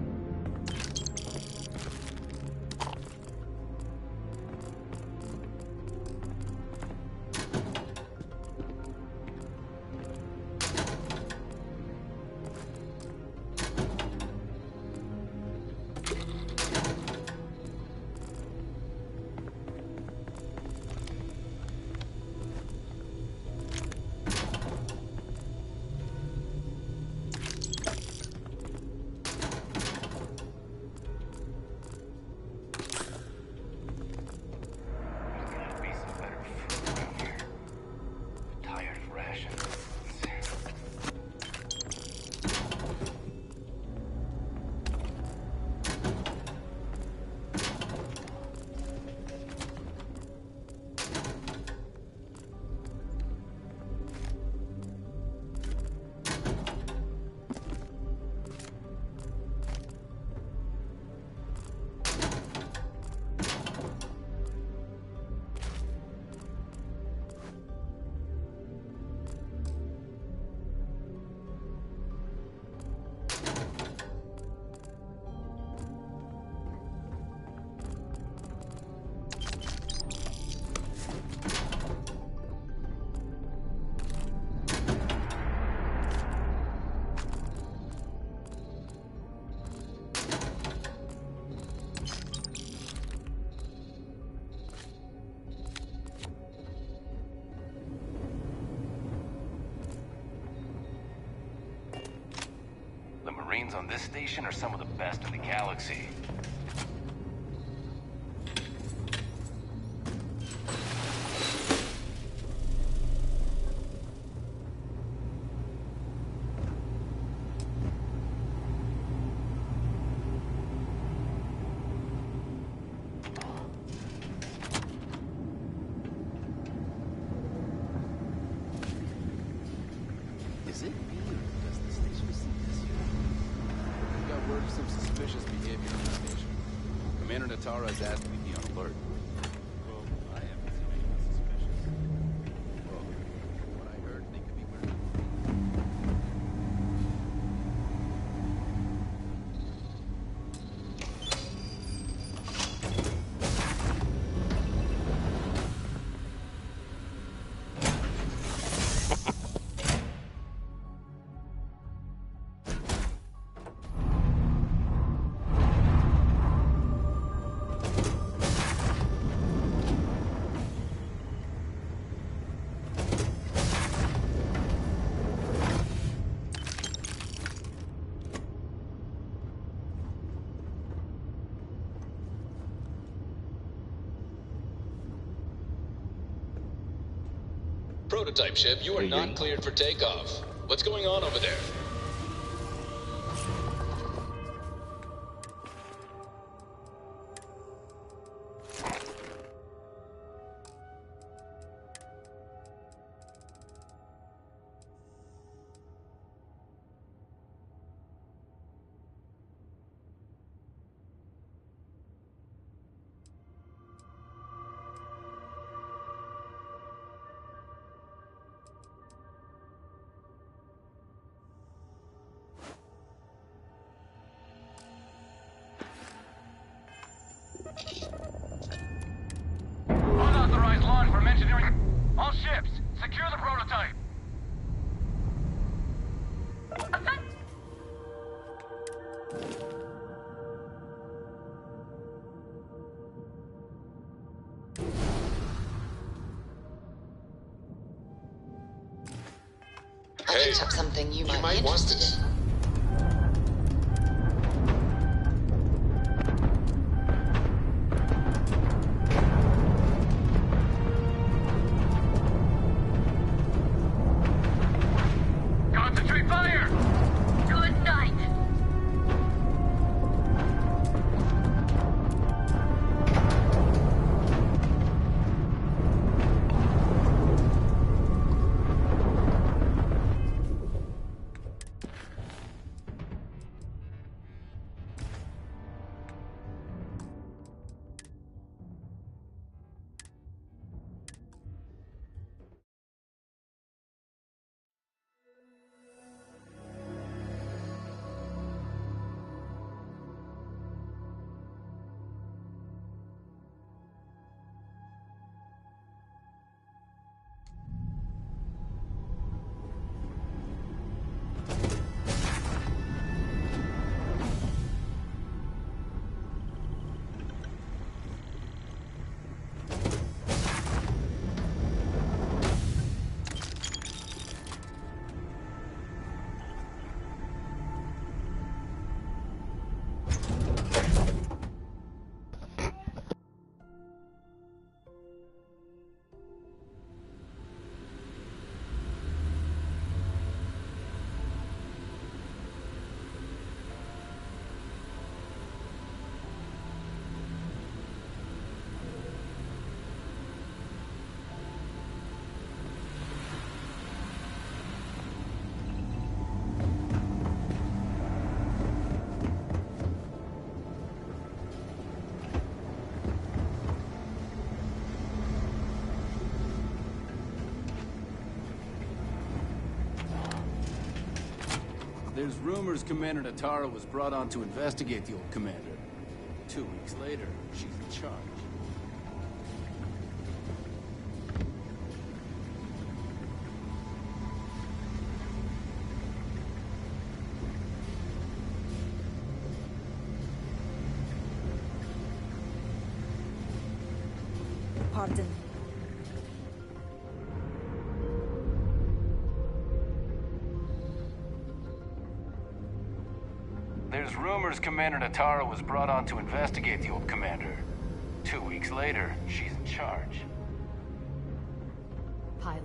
The Marines on this station are some of the best in the galaxy. Is it me, or does the station receive this here? We've got word of some suspicious behavior on the station. Commander Natara has asked me to be on alert. Well, I haven't seen anything suspicious. Well, from what I heard, they could be wearing... Prototype ship, you are not cleared for takeoff. What's going on over there? Unauthorized launch from engineering. All ships, secure the prototype. I picked up something you might be interested in. Concentrate fire! Good night. There's rumors Commander Natara was brought on to investigate the old commander. 2 weeks later, she's in charge. Pardon. There's rumors Commander Natara was brought on to investigate the old commander. 2 weeks later, she's in charge. Pilot.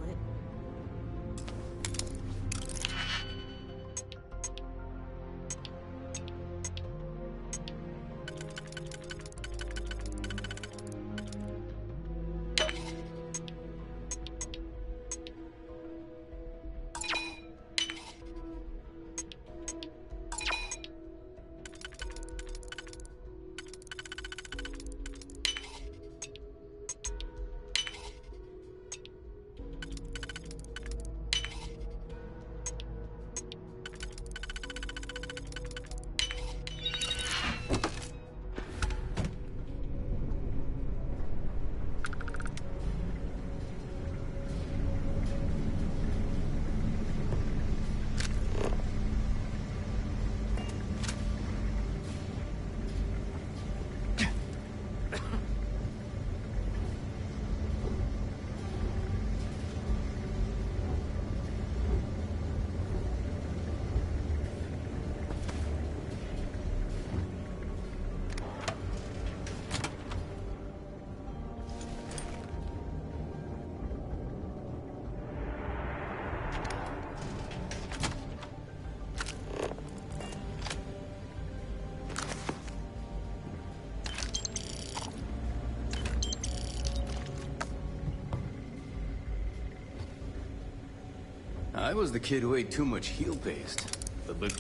I was the kid who ate too much heel paste. But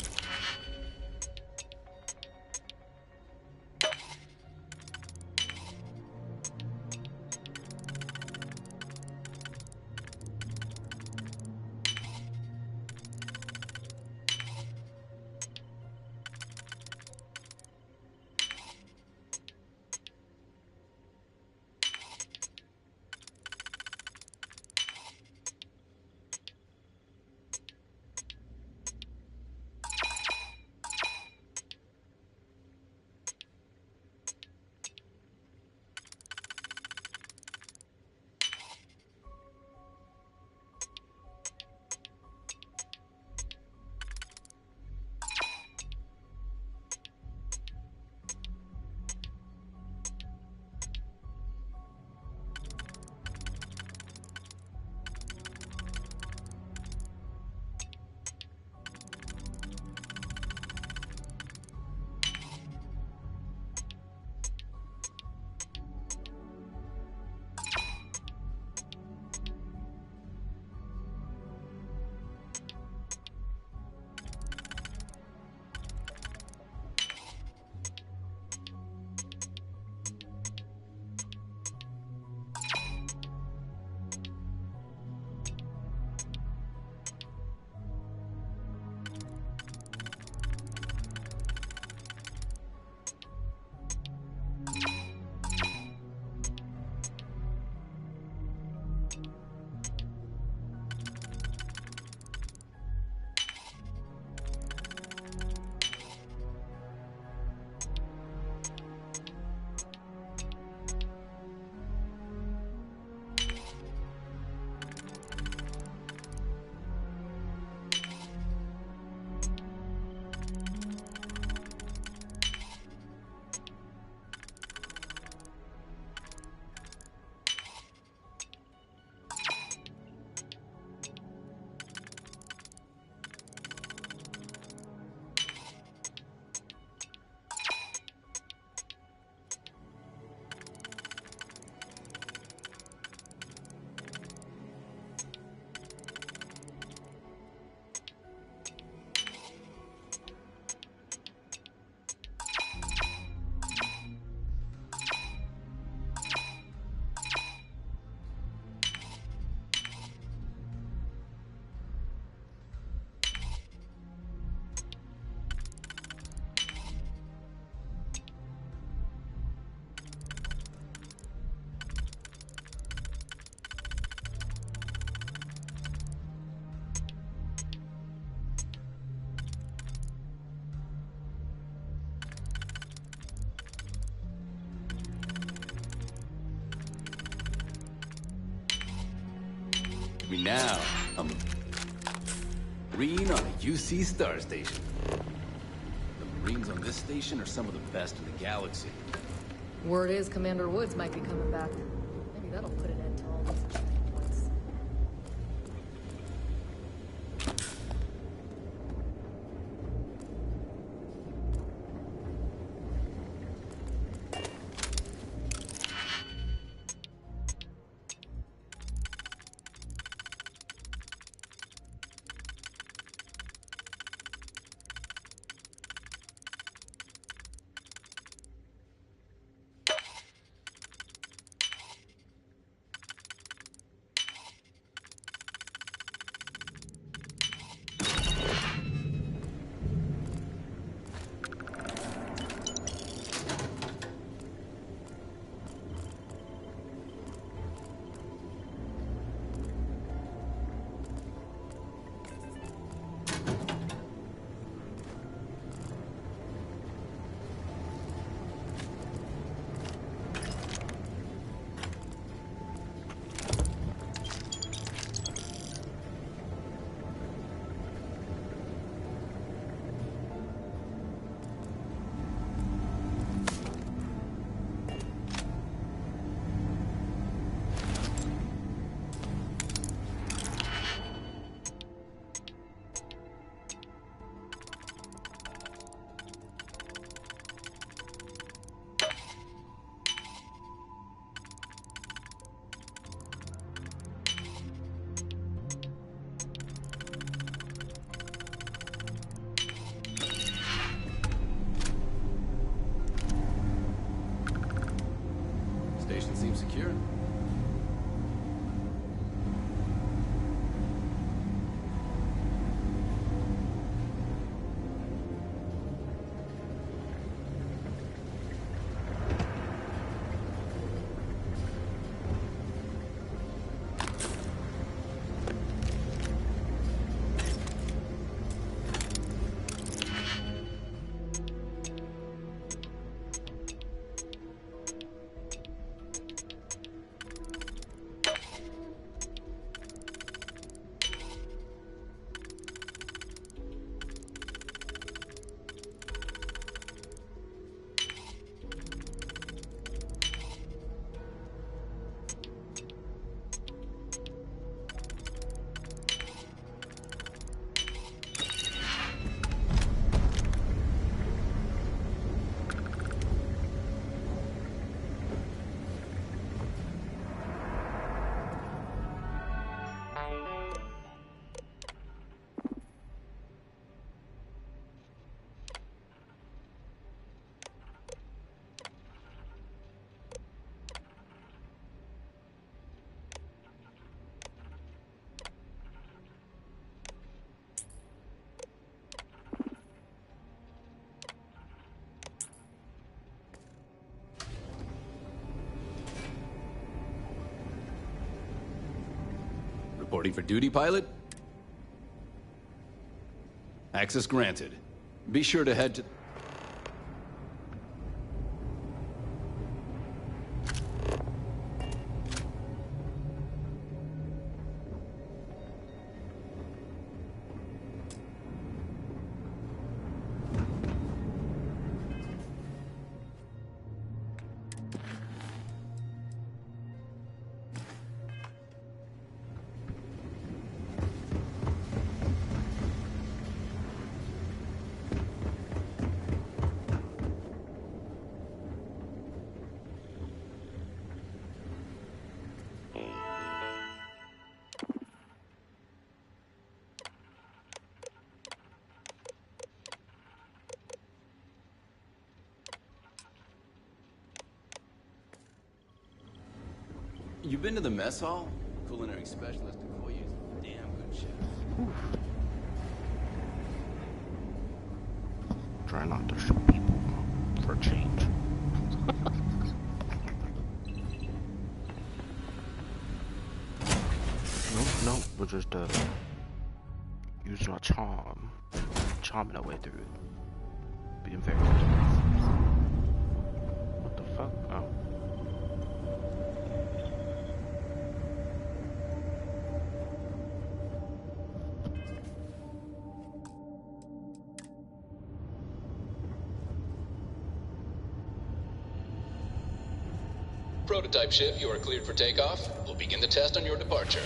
me now, I'm Marine on a UC star station. The Marines on this station are some of the best in the galaxy. Word is Commander Woods might be coming back. Maybe that'll put an end to all these checkpoints. Reporting for duty, pilot? Access granted. Be sure to head to... You been to the mess hall? Culinary specialist Okoye is a damn good chef. Try not to shoot people for a change. No, we're just using our charming our way through it. Being very nice. What the fuck? Oh. Prototype ship, you are cleared for takeoff. We'll begin the test on your departure.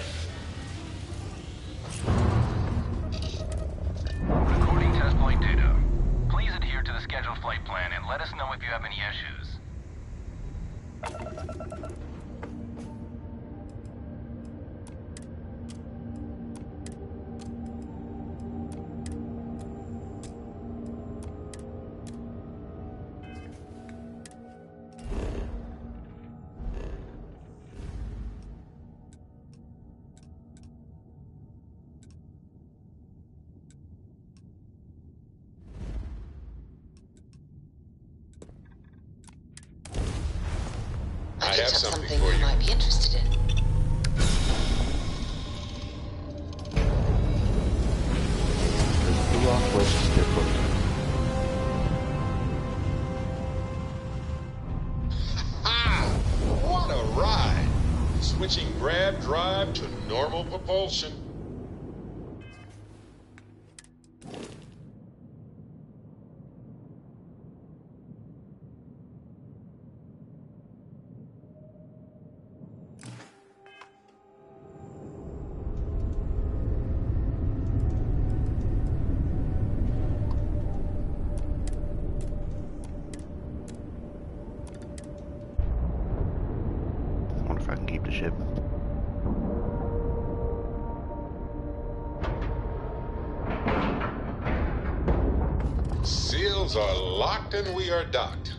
Recording test flight data. Please adhere to the scheduled flight plan and let us know if you have any issues. I have something for you might be interested in. What a ride! Switching grav drive to normal propulsion. Seals are locked and we are docked.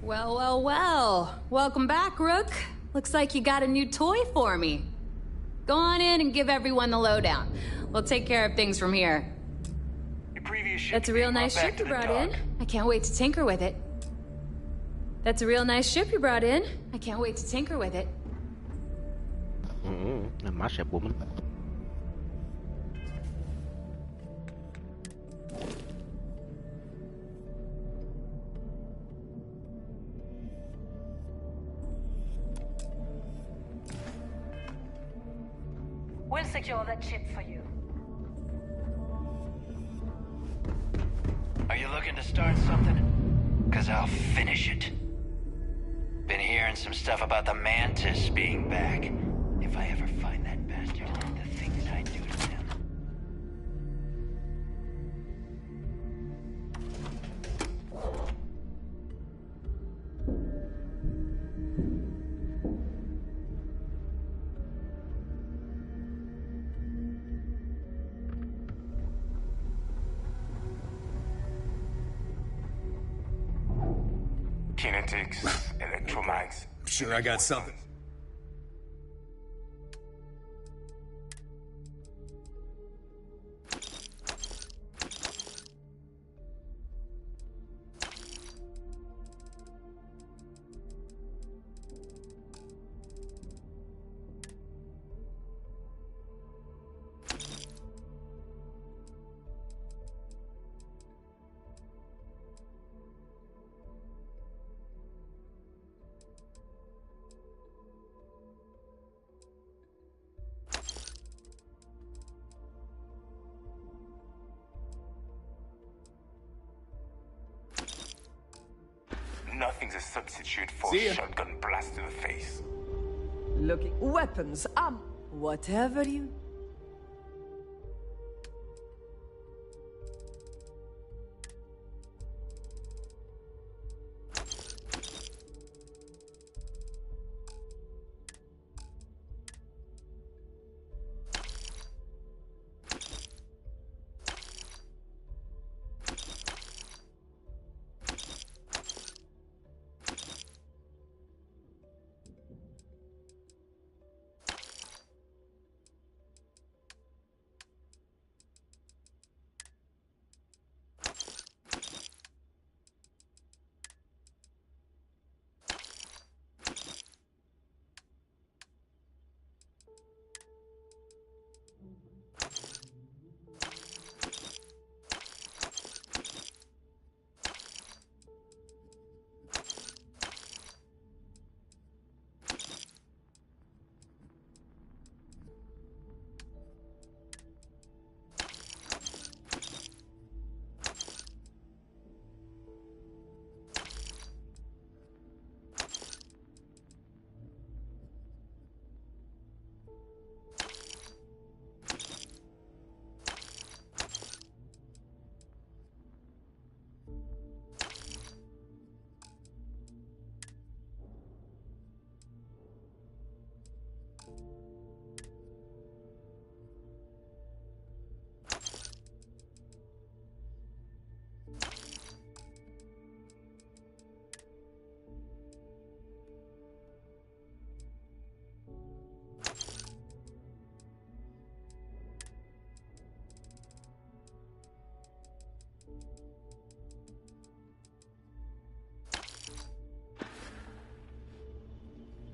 Well, well, well. Welcome back, Rook. Looks like you got a new toy for me. Go on in and give everyone the lowdown. We'll take care of things from here. That's a real nice ship you brought in. I can't wait to tinker with it. That's a real nice ship you brought in. I can't wait to tinker with it. That's my ship, woman. We'll secure that ship for you. Are you looking to start something? 'Cause I'll finish it. Been hearing some stuff about the Mantis being back. If I ever find that bastard, the things I do to them. Kinetics, electromags. I'm sure I got something. Nothing's a substitute for a shotgun blast to the face. Looking. Weapons, whatever you.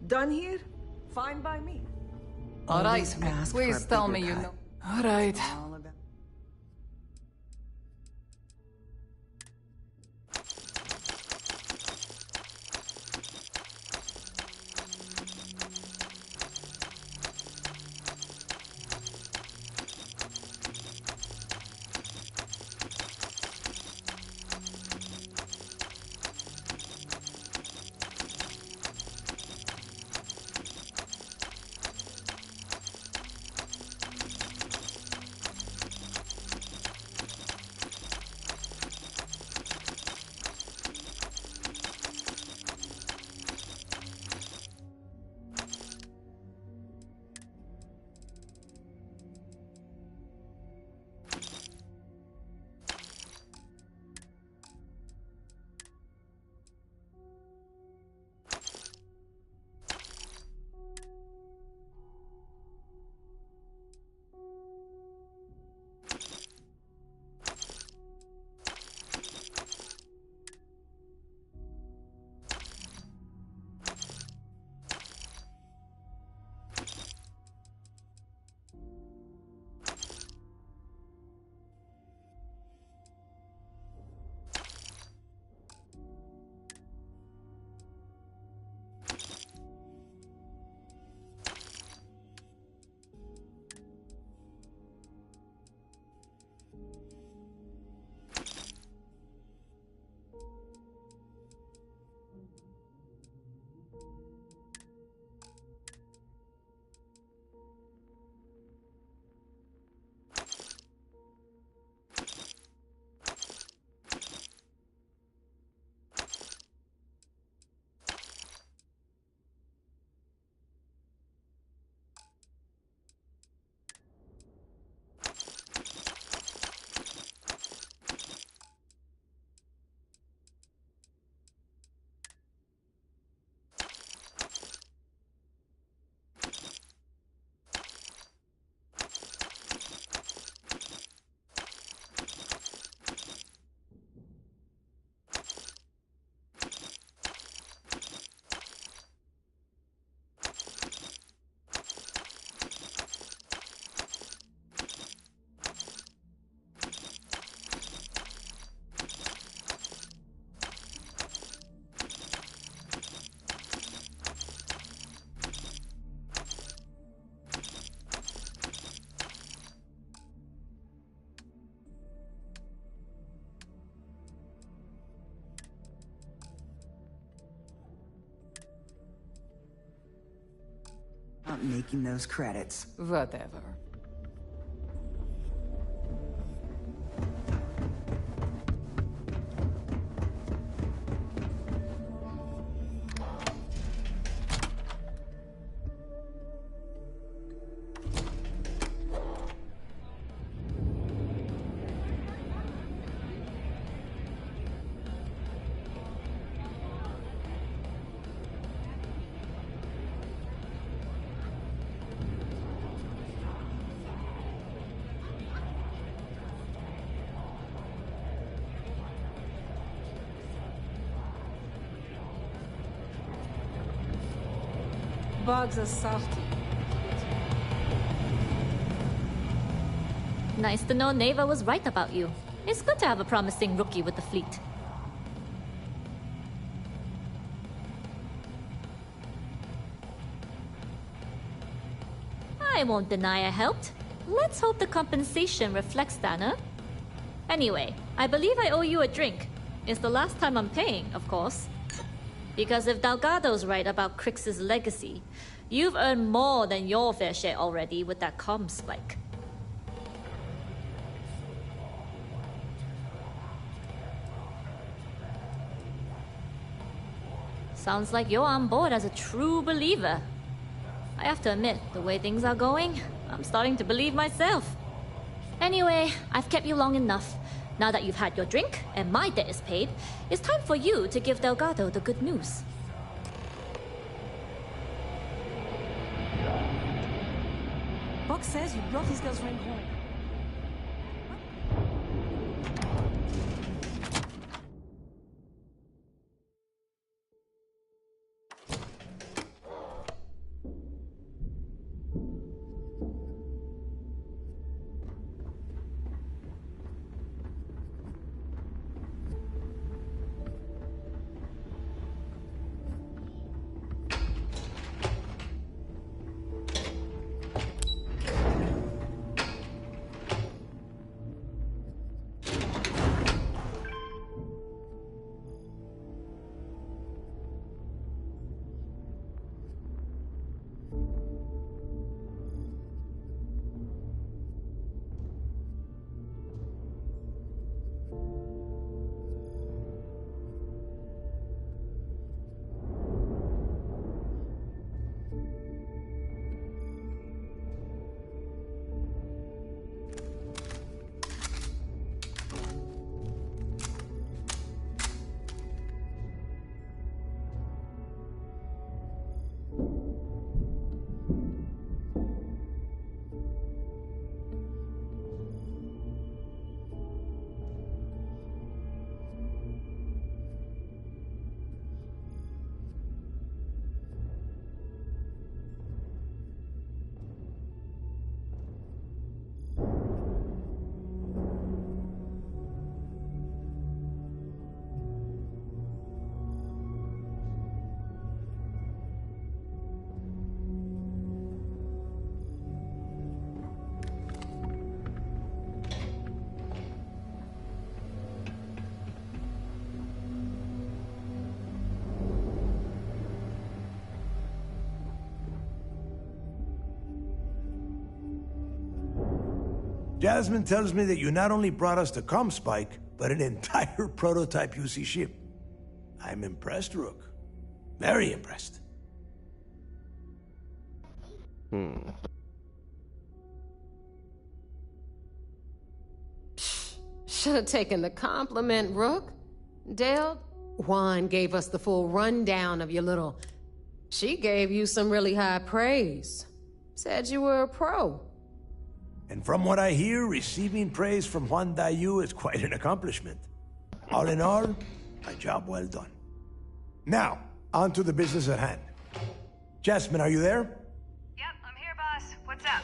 Done here? Fine by me. All right, please tell me you know. All right. not making those credits. Whatever. Bugs are softy. Nice to know Neva was right about you. It's good to have a promising rookie with the fleet. I won't deny I helped. Let's hope the compensation reflects that, huh? Anyway, I believe I owe you a drink. It's the last time I'm paying, of course. Because if Delgado's right about Crix's legacy, you've earned more than your fair share already with that comm spike. Sounds like you're on board as a true believer. I have to admit, the way things are going, I'm starting to believe myself. Anyway, I've kept you long enough. Now that you've had your drink, and my debt is paid, it's time for you to give Delgado the good news. Buck says you brought his girl's ring home. Jasmine tells me that you not only brought us the comm spike, but an entire prototype UC ship. I'm impressed, Rook. Very impressed. Should have taken the compliment, Rook. Dale, Juan gave us the full rundown of your little... She gave you some really high praise. Said you were a pro. And from what I hear, receiving praise from Juan Dayu is quite an accomplishment. All in all, a job well done. Now, on to the business at hand. Jasmine, are you there? Yep, I'm here, boss. What's up?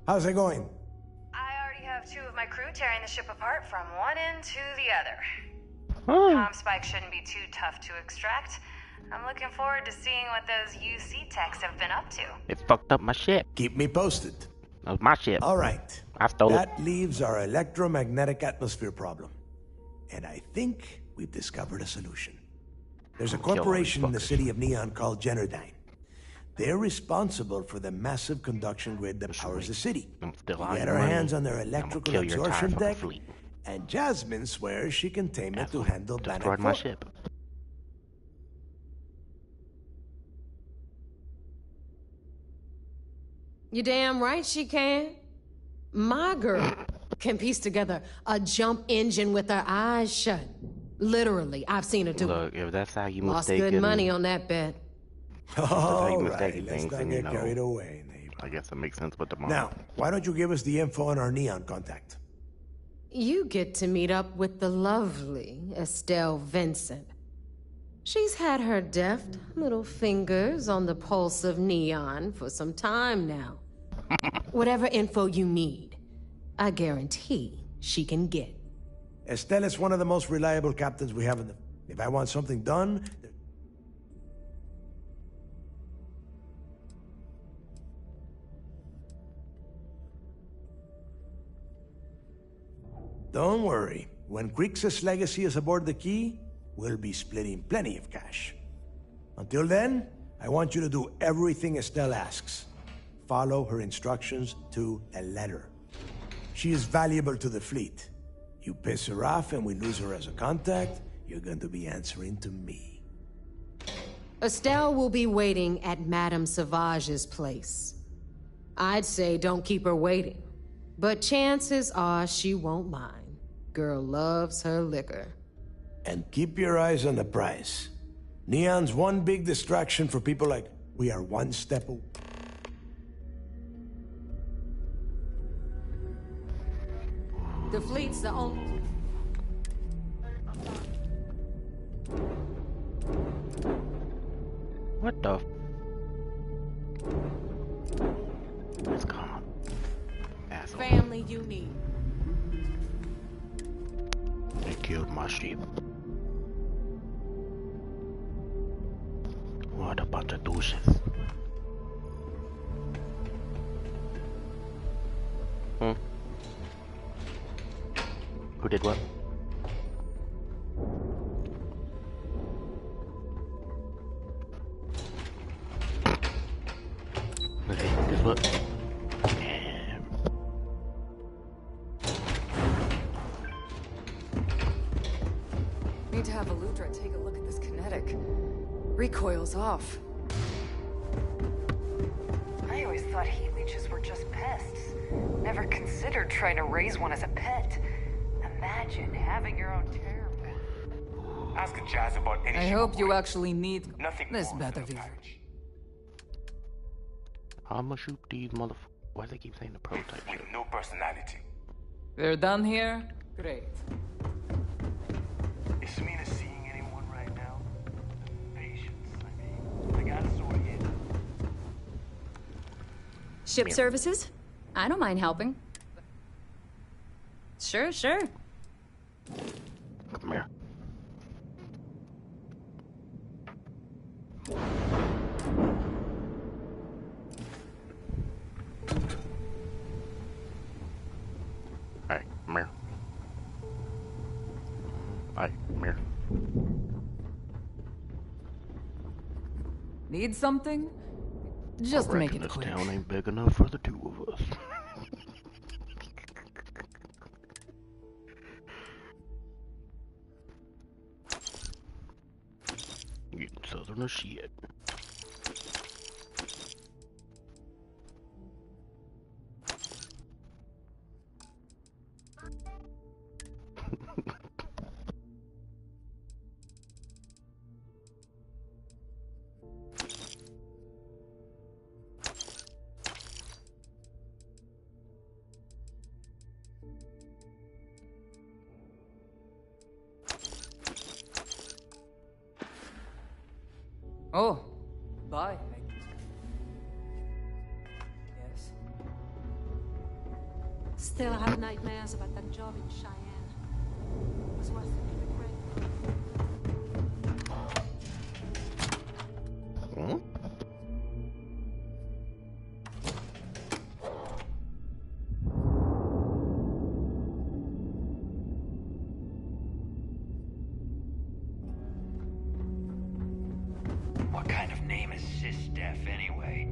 How's it going? I already have 2 of my crew tearing the ship apart from one end to the other. Huh. Comm spike shouldn't be too tough to extract. I'm looking forward to seeing what those UC techs have been up to. It fucked up my ship. Keep me posted. That was my ship. All right. I stole it. That leaves our electromagnetic atmosphere problem. And I think we've discovered a solution. There's a corporation in the city of Neon called Generdyne. They're responsible for the massive conduction grid that powers the city. We Still get our hands on their electrical absorption tech, and Jasmine swears she can tame it to handle Planet my 4. ship. You damn right she can. My girl can piece together a jump engine with her eyes shut. Literally, I've seen her do it. Look, if that's how you Lost mistaken... good money on that bet. All right, things, let's not and, get carried away, neighbor. I guess it makes sense with the mom. Now, why don't you give us the info on our Neon contact? You get to meet up with the lovely Estelle Vincent. She's had her deft little fingers on the pulse of Neon for some time now. Whatever info you need, I guarantee she can get. Estelle is one of the most reliable captains we have in the... If I want something done... Don't worry. When Crix's legacy is aboard the Key, we'll be splitting plenty of cash. Until then, I want you to do everything Estelle asks. Follow her instructions to a letter. She is valuable to the fleet. You piss her off and we lose her as a contact, you're going to be answering to me. Estelle will be waiting at Madame Sauvage's place. I'd say don't keep her waiting, but chances are she won't mind. Girl loves her liquor. And keep your eyes on the prize. Neon's one big distraction for people like we are one step away. The fleet's the only... What the? It's gone. Asshole. Family you need. They killed my sheep. What a bunch of douches. Who did what? Okay, guess what? Need to have Aludra take a look at this kinetic. Recoil's off. I always thought heat leeches were just pests. Never considered trying to raise one as a pet. Imagine having your own terror pet. Ask Jazz about any I hope you actually need nothing this better-view. I'ma shoot these motherfuckers. Why do they keep saying the prototype? With no personality. We're done here? Great. Is Smina seeing anyone right now? Patience, I got a sword here. Ship services? I don't mind helping. Sure. Come here. Alright, come here. Alright, come here. Need something? Just I make reckon it quick. This town ain't big enough for the two of us. Getting southern as shit. Oh, bye. Yes. Still have nightmares about that job in Cheyenne. It was worth the Hmm? What kind of name is Sister? chef anyway.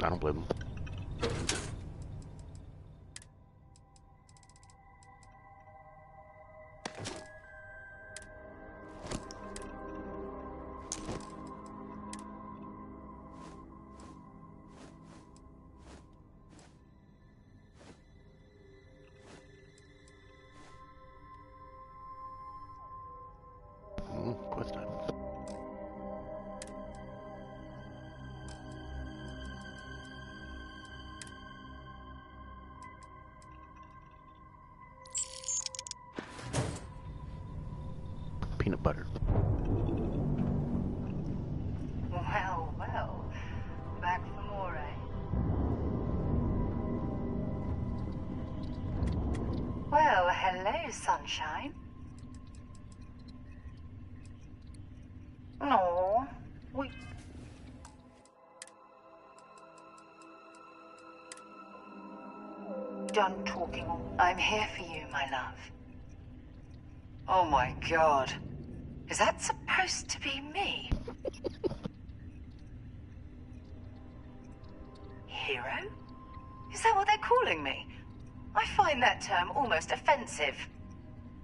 I don't blame him. Quest time. Peanut butter. Well, well. Back for more, eh? Well, hello, sunshine. No, we... Done talking. I'm here for you, my love. Oh my god. Is that supposed to be me? Hero? Is that what they're calling me? I find that term almost offensive.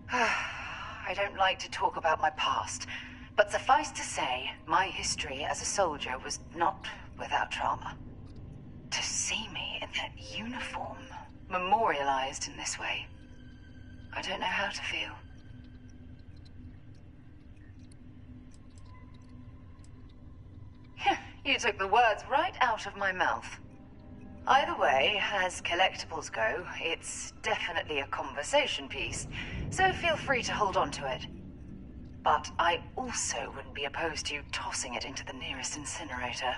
I don't like to talk about my past, but suffice to say, my history as a soldier was not without trauma. To see me in that uniform, memorialized in this way, I don't know how to feel. You took the words right out of my mouth. Either way, as collectibles go, it's definitely a conversation piece, so feel free to hold on to it. But I also wouldn't be opposed to you tossing it into the nearest incinerator.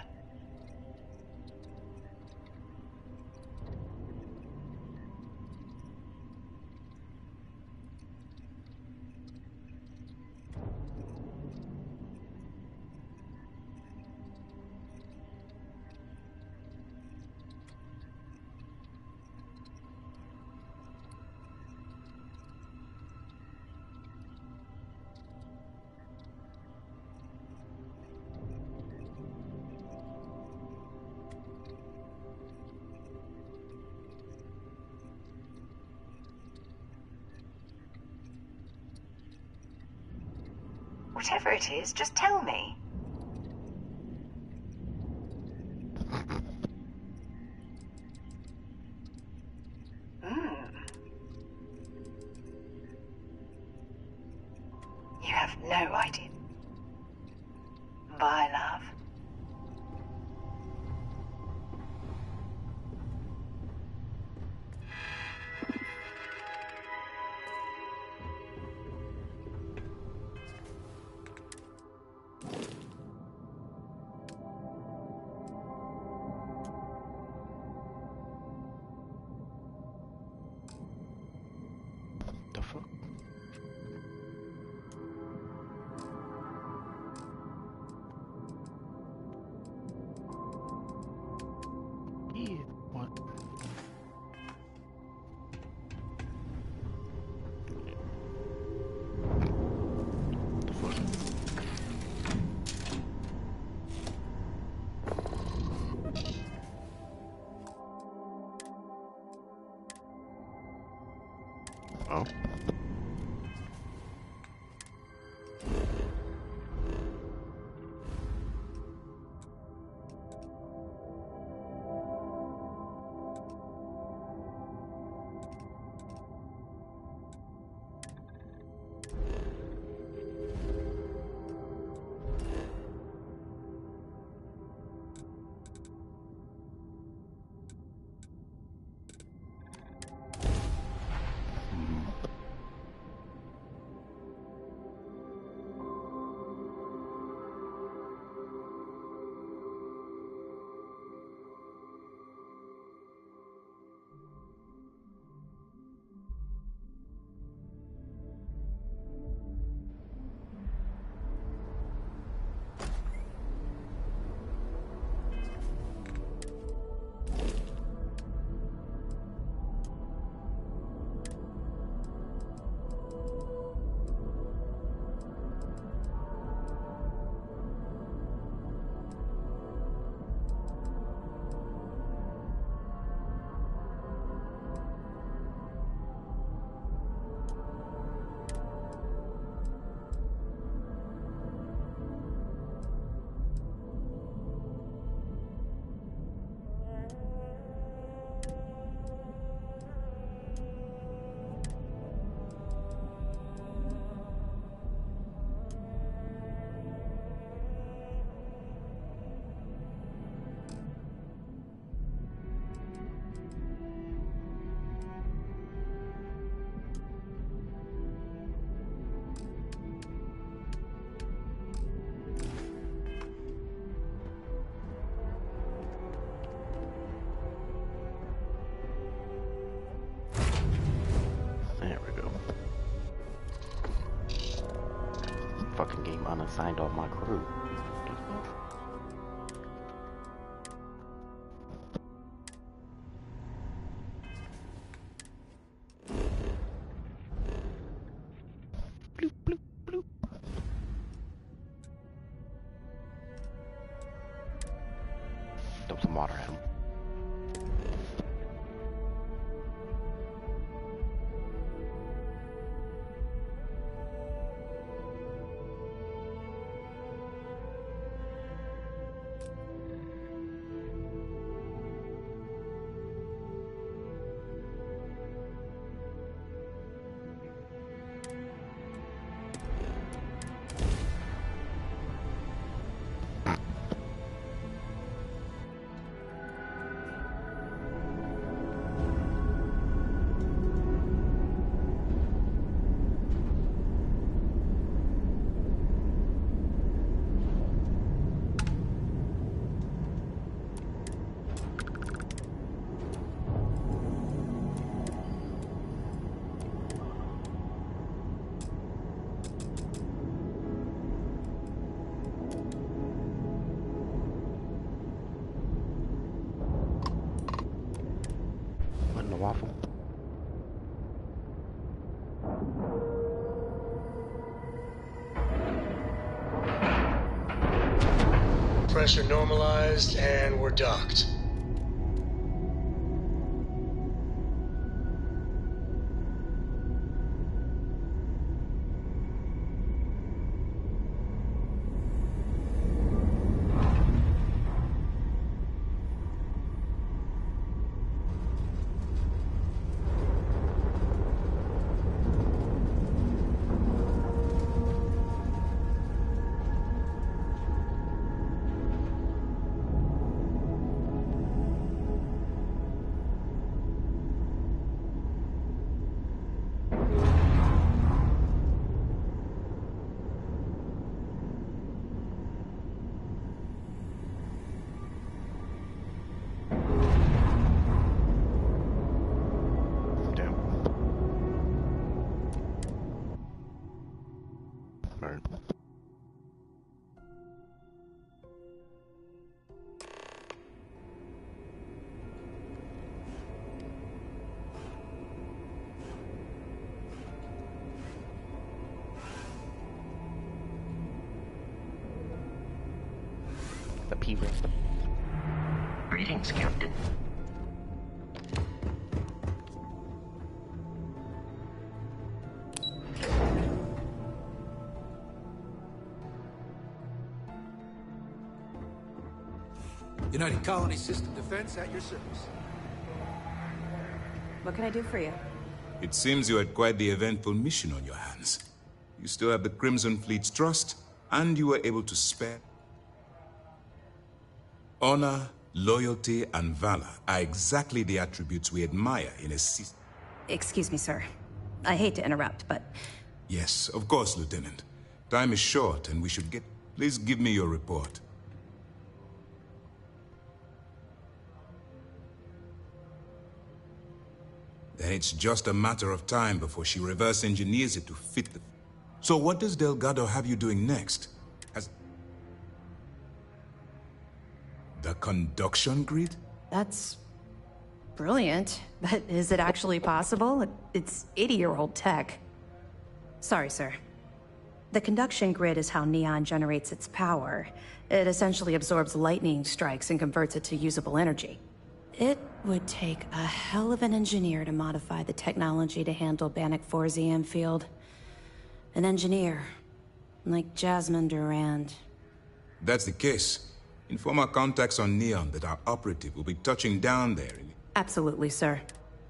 Whatever it is, just tell me. You have no idea. Bye, love. The fuck? Yeah, what? The fuck? Oh. There we go. Fucking game unassigned all my crew. Bloop, bloop, bloop. Dump some water at him. pressure normalized, and we're docked. The people. Greetings, Captain. United Colony System Defense at your service. What can I do for you? It seems you had quite the eventful mission on your hands. You still have the Crimson Fleet's trust, and you were able to spare. Honor, loyalty, and valor are exactly the attributes we admire in a system. Excuse me, sir. I hate to interrupt, but... Yes, of course, Lieutenant. Time is short, and we should get... Please give me your report. Then it's just a matter of time before she reverse engineers it to fit the... So what does Delgado have you doing next? The conduction grid? That's... brilliant. But is it actually possible? It's 80-year-old tech. Sorry, sir. The conduction grid is how Neon generates its power. It essentially absorbs lightning strikes and converts it to usable energy. It would take a hell of an engineer to modify the technology to handle Bannock 4's EM field. An engineer, like Jasmine Durand. That's the case. Inform our contacts on Neon that our operative will be touching down there. Absolutely, sir.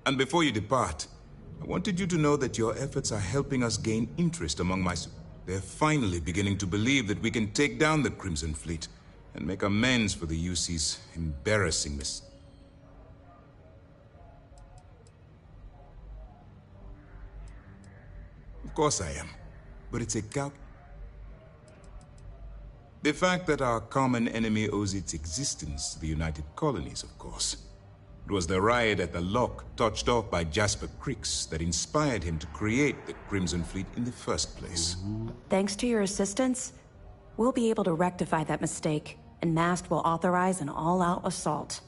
And before you depart, I wanted you to know that your efforts are helping us gain interest among my... They're finally beginning to believe that we can take down the Crimson Fleet and make amends for the UC's embarrassing mistake. Of course I am, but it's a The fact that our common enemy owes its existence to the United Colonies, of course. It was the riot at the lock, touched off by Jasper Cricks, that inspired him to create the Crimson Fleet in the first place. Thanks to your assistance, we'll be able to rectify that mistake, and Mast will authorize an all-out assault.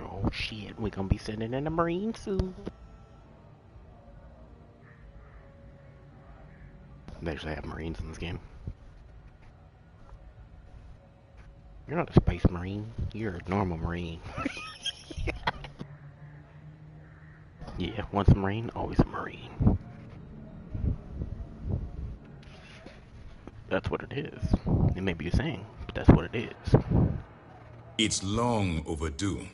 Oh shit, we're gonna be sitting in a Marine suit. They actually have Marines in this game. You're not a Space Marine, you're a normal Marine. Yeah, once a Marine, always a Marine. That's what it is. It may be a saying, but that's what it is. It's long overdue.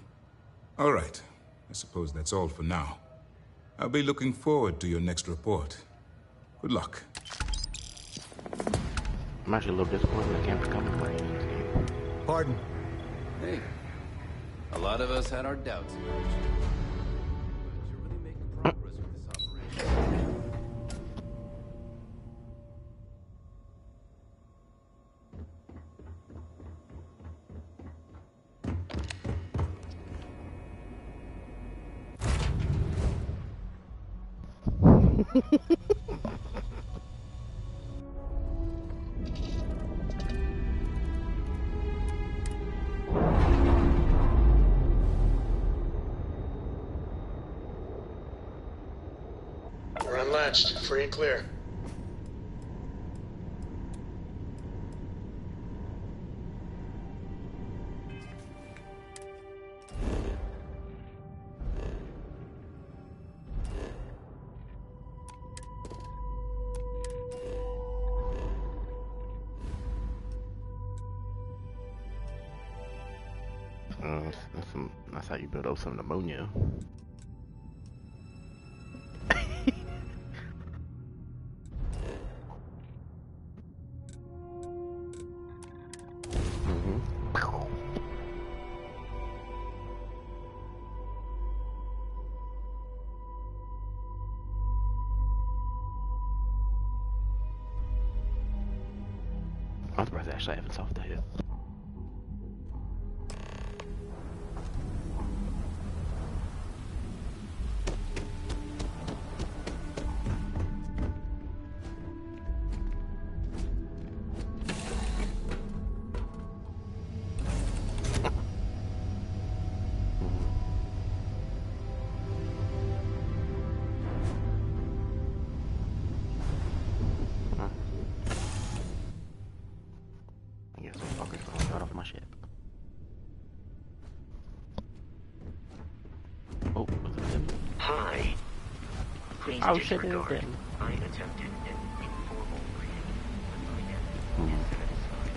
All right. I suppose that's all for now. I'll be looking forward to your next report. Good luck. I'm actually a little disappointed I can't become a Marine in this game. Pardon? Hey, a lot of us had our doubts about you. But you're really making progress with this operation. We're unlatched, free and clear. That's how you build up some pneumonia. I'm surprised I actually haven't solved that yet. Hi. Please disregard. I attempted an informal greeting, but my end is satisfied.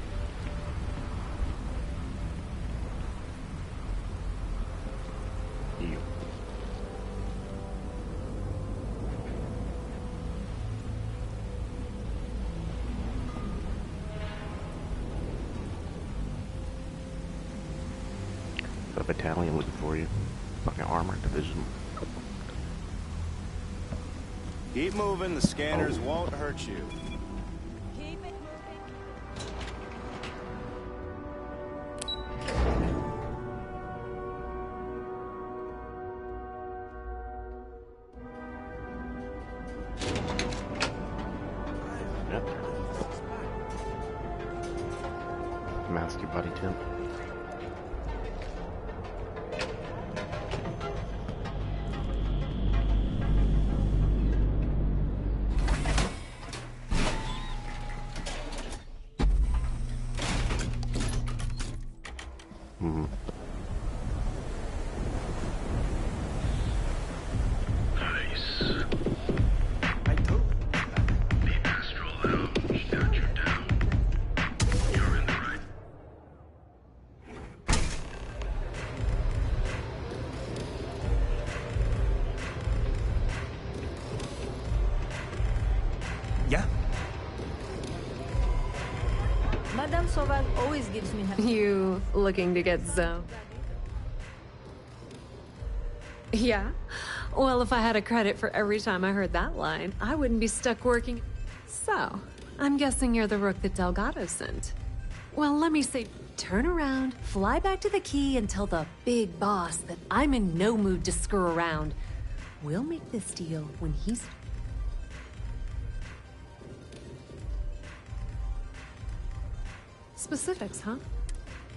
You. A battalion looking for you. Fucking armored division. Keep moving, the scanners won't hurt you. Keep it Yep. Mask your body temp. Madame Soval always gives me her. You looking to get zoned? Yeah? Well, if I had a credit for every time I heard that line, I wouldn't be stuck working. So, I'm guessing you're the rook that Delgado sent. Well, let me say, turn around, fly back to the key, and tell the big boss that I'm in no mood to screw around. We'll make this deal when he's... Specifics, huh?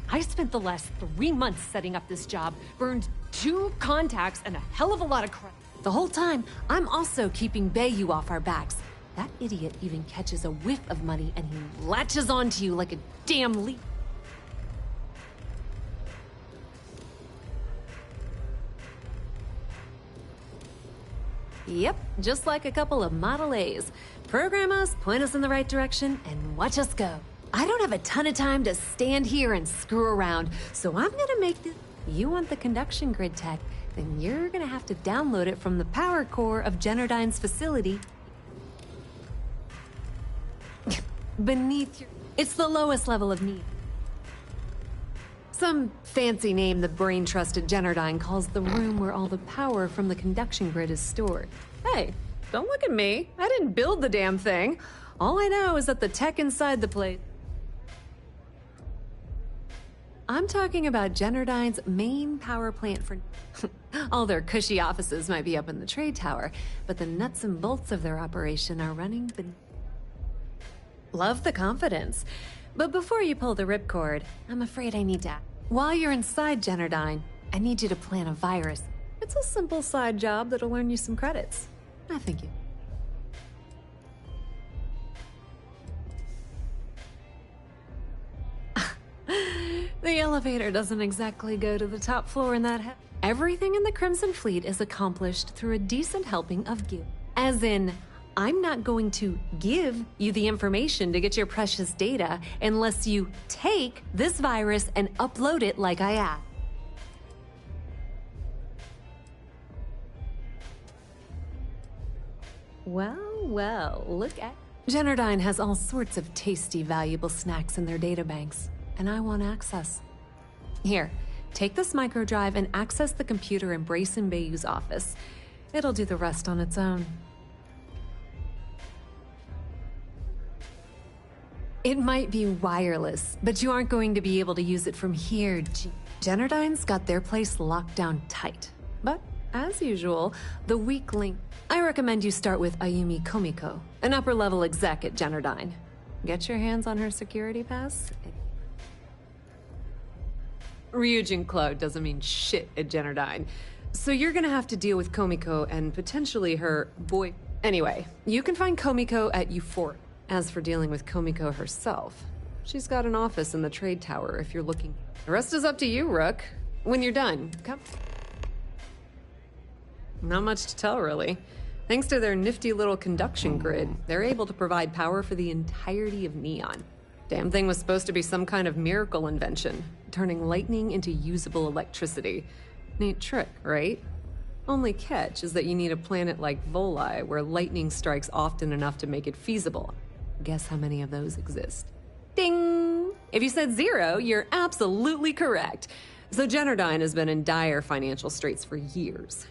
I spent the last 3 months setting up this job, burned 2 contacts and a hell of a lot of credit. The whole time, I'm also keeping Bayou off our backs. That idiot even catches a whiff of money and he latches onto you like a damn leech. Yep, just like a couple of Model A's. Program us, point us in the right direction, and watch us go. I don't have a ton of time to stand here and screw around, so I'm gonna make this... You want the conduction grid tech, then you're gonna have to download it from the power core of Generdyne's facility. Beneath your... It's the lowest level of need. Some fancy name the brain-trusted Generdyne calls the room where all the power from the conduction grid is stored. Hey, don't look at me. I didn't build the damn thing. All I know is that the tech inside the place... I'm talking about Generdyne's main power plant for... All their cushy offices might be up in the trade tower, but the nuts and bolts of their operation are running beneath... Love the confidence. But before you pull the ripcord, I'm afraid I need to... While you're inside Generdyne, I need you to plant a virus. It's a simple side job that'll earn you some credits. I think you... The elevator doesn't exactly go to the top floor in that... Everything in the Crimson Fleet is accomplished through a decent helping of give. As in, I'm not going to give you the information to get your precious data unless you take this virus and upload it like I asked. Well, look at... Generdyne has all sorts of tasty, valuable snacks in their databanks, and I want access. Here, take this microdrive and access the computer in Brayson Bayou's office. It'll do the rest on its own. It might be wireless, but you aren't going to be able to use it from here. Generdyne's got their place locked down tight. But, as usual, the weak link... I recommend you start with Ayumi Komiko, an upper-level exec at Generdyne. Get your hands on her security pass. Ryujin Cloud doesn't mean shit at Generdyne, so you're gonna have to deal with Komiko and potentially her boy... Anyway, you can find Komiko at Euphor. As for dealing with Komiko herself, she's got an office in the trade tower if you're looking... The rest is up to you, Rook. When you're done, come... Not much to tell, really. Thanks to their nifty little conduction grid, they're able to provide power for the entirety of Neon. Damn thing was supposed to be some kind of miracle invention, turning lightning into usable electricity. Neat trick, right? Only catch is that you need a planet like Voli, where lightning strikes often enough to make it feasible. Guess how many of those exist? Ding! If you said 0, you're absolutely correct. So Generdyne has been in dire financial straits for years.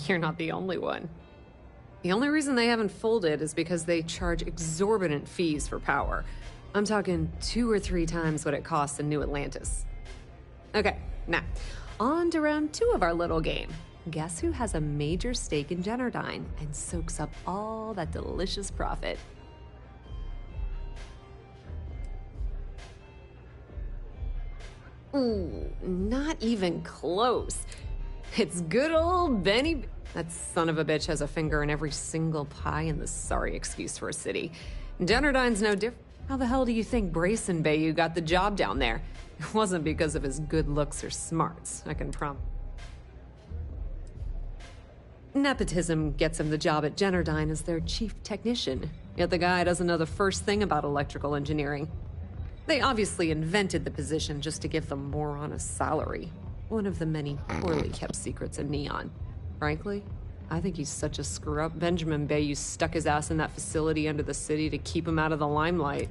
You're not the only one. The only reason they haven't folded is because they charge exorbitant fees for power. I'm talking 2 or 3 times what it costs in New Atlantis. Okay, now, on to round 2 of our little game. Guess who has a major stake in Generdyne and soaks up all that delicious profit? Ooh, not even close. It's good old Benny... That son of a bitch has a finger in every single pie in the sorry excuse for a city. Generdyne's no different. How the hell do you think Brayson Bayou got the job down there? It wasn't because of his good looks or smarts, I can promise. Nepotism gets him the job at Generdyne as their chief technician, yet the guy doesn't know the first thing about electrical engineering. They obviously invented the position just to give the moron a salary. One of the many poorly kept secrets in Neon. Frankly, I think he's such a screw-up. Benjamin Bayou stuck his ass in that facility under the city to keep him out of the limelight.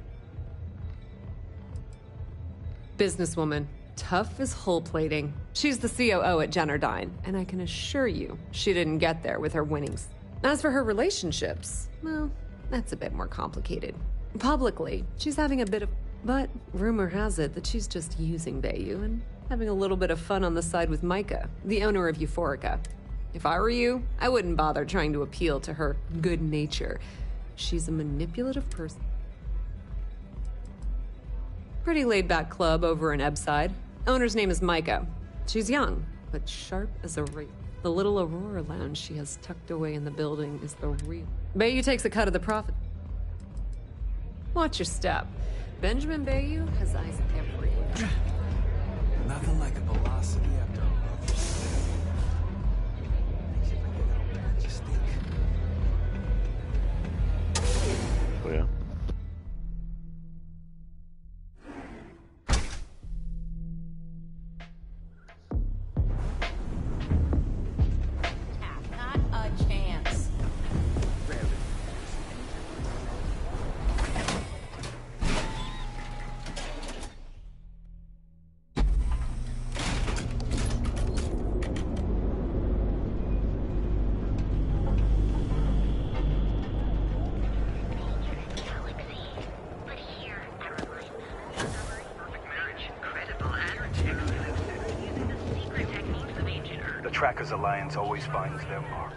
Businesswoman, tough as hull plating. She's the COO at Generdyne, and I can assure you she didn't get there with her winnings. As for her relationships, well, that's a bit more complicated. Publicly, she's having a bit of... But rumor has it that she's just using Bayou and having a little bit of fun on the side with Micah, the owner of Euphorica. If I were you, I wouldn't bother trying to appeal to her good nature. She's a manipulative person. Pretty laid-back club over in Ebbside. Owner's name is Micah. She's young, but sharp as a razor. The little Aurora lounge she has tucked away in the building is the real... Bayou takes a cut of the profit. Watch your step. Benjamin Bayou has eyes everywhere. Nothing like a velocity after a rough sleep. Oh yeah. Not a chance. The Trackers Alliance always finds their mark.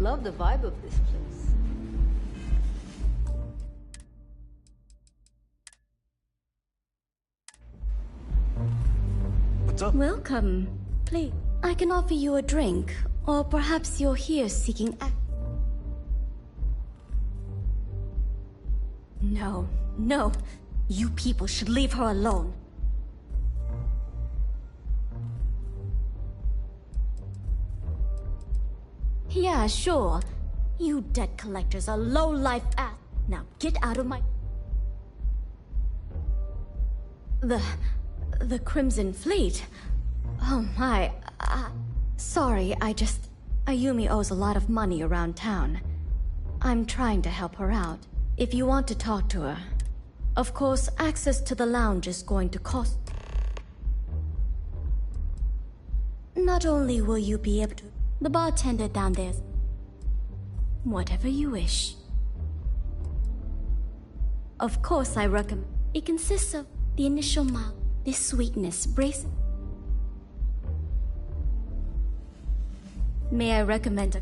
love the vibe of this place. What's up? Welcome. Please, I can offer you a drink, or perhaps you're here seeking No, no. You people should leave her alone. Yeah, sure. You debt collectors are low-life ass. Now get out of my... The Crimson Fleet? Oh my... sorry, Ayumi owes a lot of money around town. I'm trying to help her out. If you want to talk to her. Of course, access to the lounge is going to cost... Not only will you be able to... The bartender down there... Whatever you wish. Of course, I recommend... It consists of the initial mile, this sweetness, brace... May I recommend a...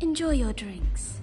Enjoy your drinks.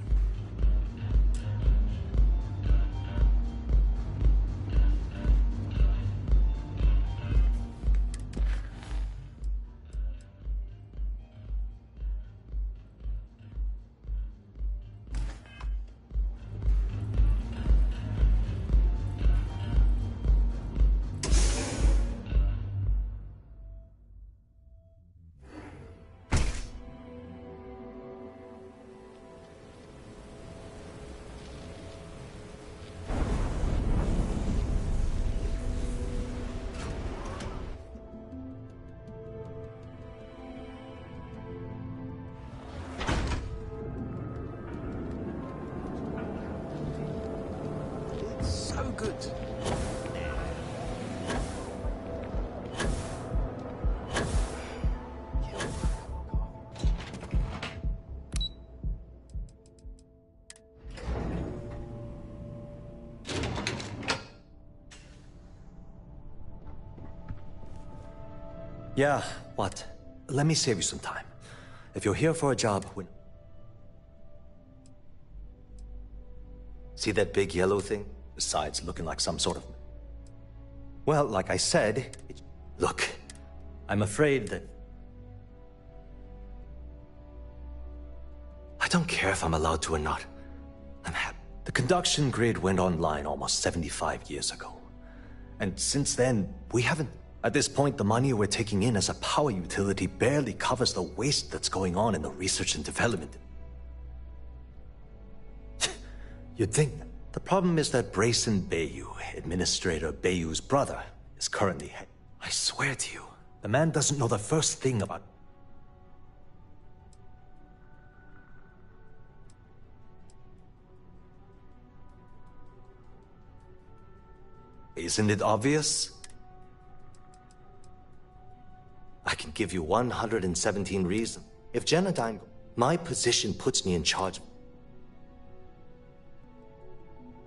Good. Yeah, what? Let me save you some time. If you're here for a job, see that big yellow thing? Besides looking like some sort of... Well, like I said, look, I'm afraid that... I don't care if I'm allowed to or not. I'm happy. The conduction grid went online almost 75 years ago. And since then, we haven't... At this point, the money we're taking in as a power utility barely covers the waste that's going on in the research and development. You'd think. The problem is that Brayson Bayou, Administrator Bayou's brother, is currently head. I swear to you, the man doesn't know the first thing about... Isn't it obvious? I can give you 117 reasons. If Genodyne, my position puts me in charge.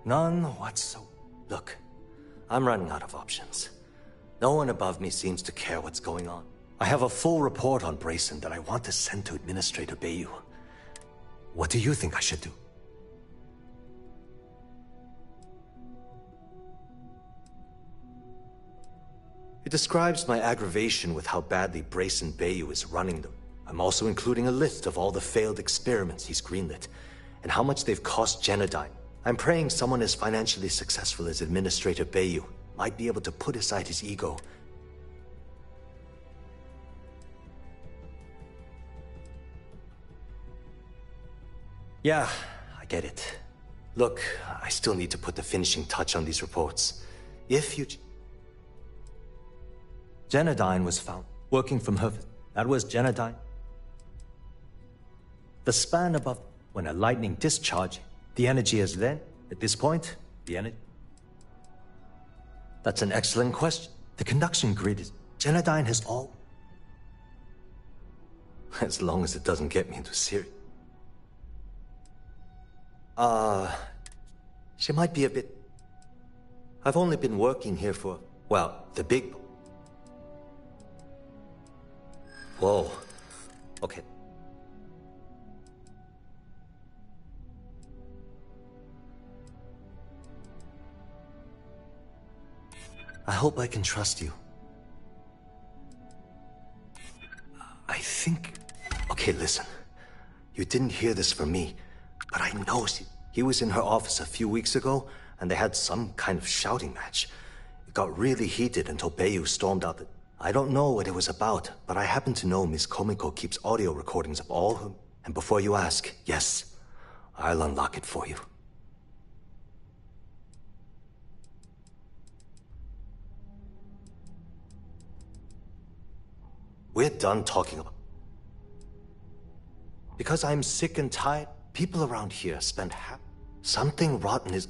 None whatsoever. Look, I'm running out of options. No one above me seems to care what's going on. I have a full report on Brayson that I want to send to Administrator Bayou. What do you think I should do? It describes my aggravation with how badly Brayson Bayou is running them. I'm also including a list of all the failed experiments he's greenlit, and how much they've cost Genodyne. I'm praying someone as financially successful as Administrator Bayou might be able to put aside his ego. Yeah, I get it. Look, I still need to put the finishing touch on these reports. If you... Genodyne was found working from her... That was Genodyne. The span above... When a lightning discharge, the energy is then... At this point, the energy... That's an excellent question. The conduction grid is... Genodyne has all... As long as it doesn't get me into serious... She might be a bit... I've only been working here for... Well, the big... Whoa. Okay. I hope I can trust you. I think... Okay, listen. You didn't hear this from me, but I know he was in her office a few weeks ago, and they had some kind of shouting match. It got really heated until Bayou stormed out the... I don't know what it was about, but I happen to know Miss Komiko keeps audio recordings of all her... And before you ask, yes, I'll unlock it for you. We're done talking about... Because I'm sick and tired, people around here spend Something rotten is...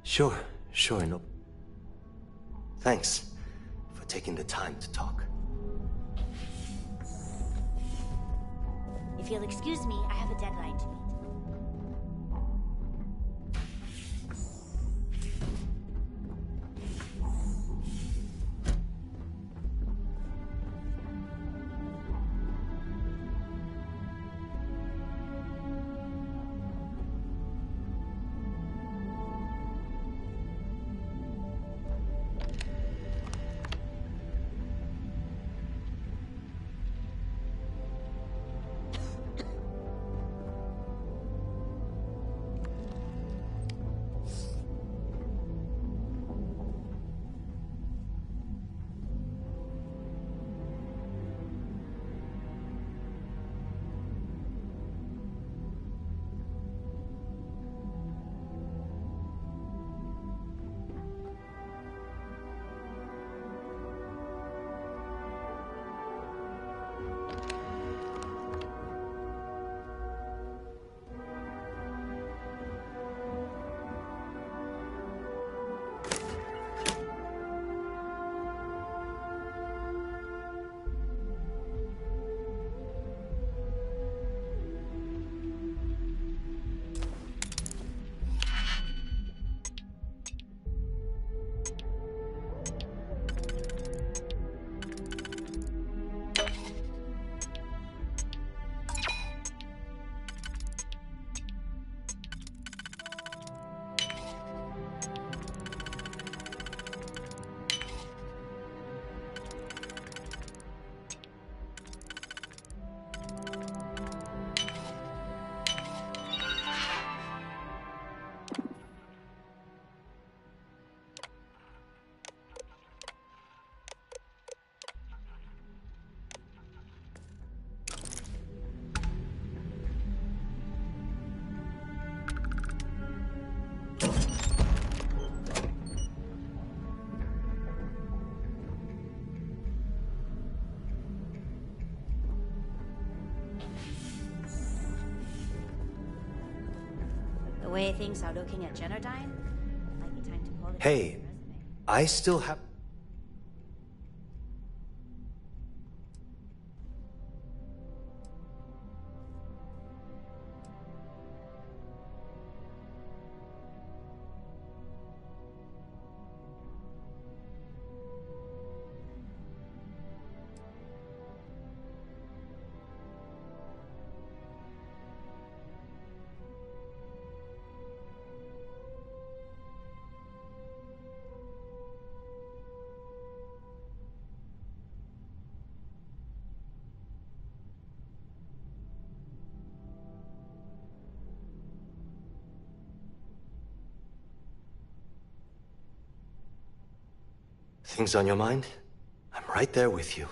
Sure, no. Thanks for taking the time to talk. If you'll excuse me, I have a deadline to meet. way things are looking at Genodyne, might be time to pull it. Hey, I still have... Things on your mind? I'm right there with you.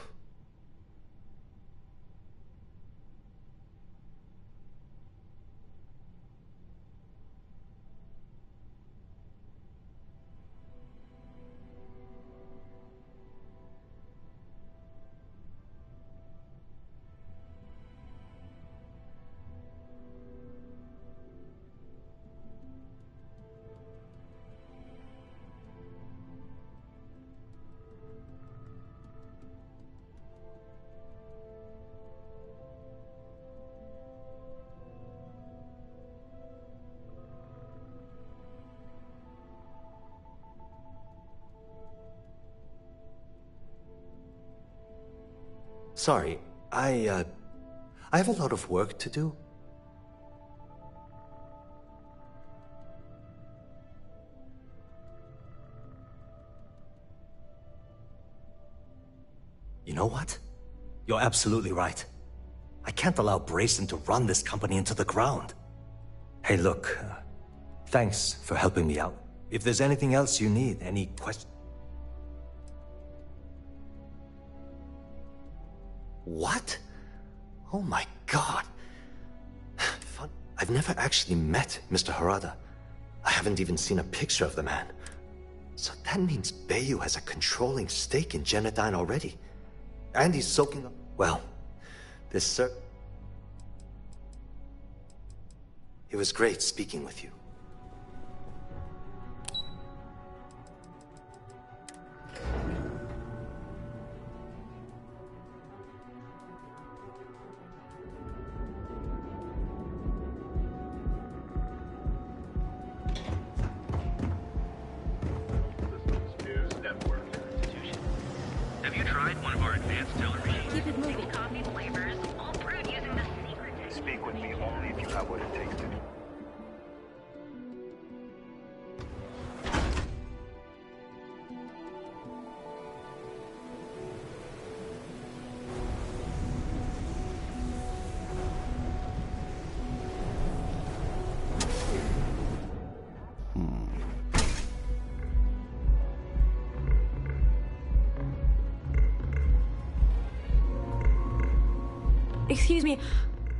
Sorry, I have a lot of work to do. You know what? You're absolutely right. I can't allow Brayson to run this company into the ground. Hey, look, thanks for helping me out. If there's anything else you need, any questions... What? Oh my god. Fun. I've never actually met Mr. Harada. I haven't even seen a picture of the man. So that means Bayu has a controlling stake in Genodyne already. And he's soaking up... Well, this It was great speaking with you. Have you tried one of our advanced teller machines? Keep it moving. Coffee flavors, all brewed using the secret. Speak with me only if you have what it takes to do. Excuse me,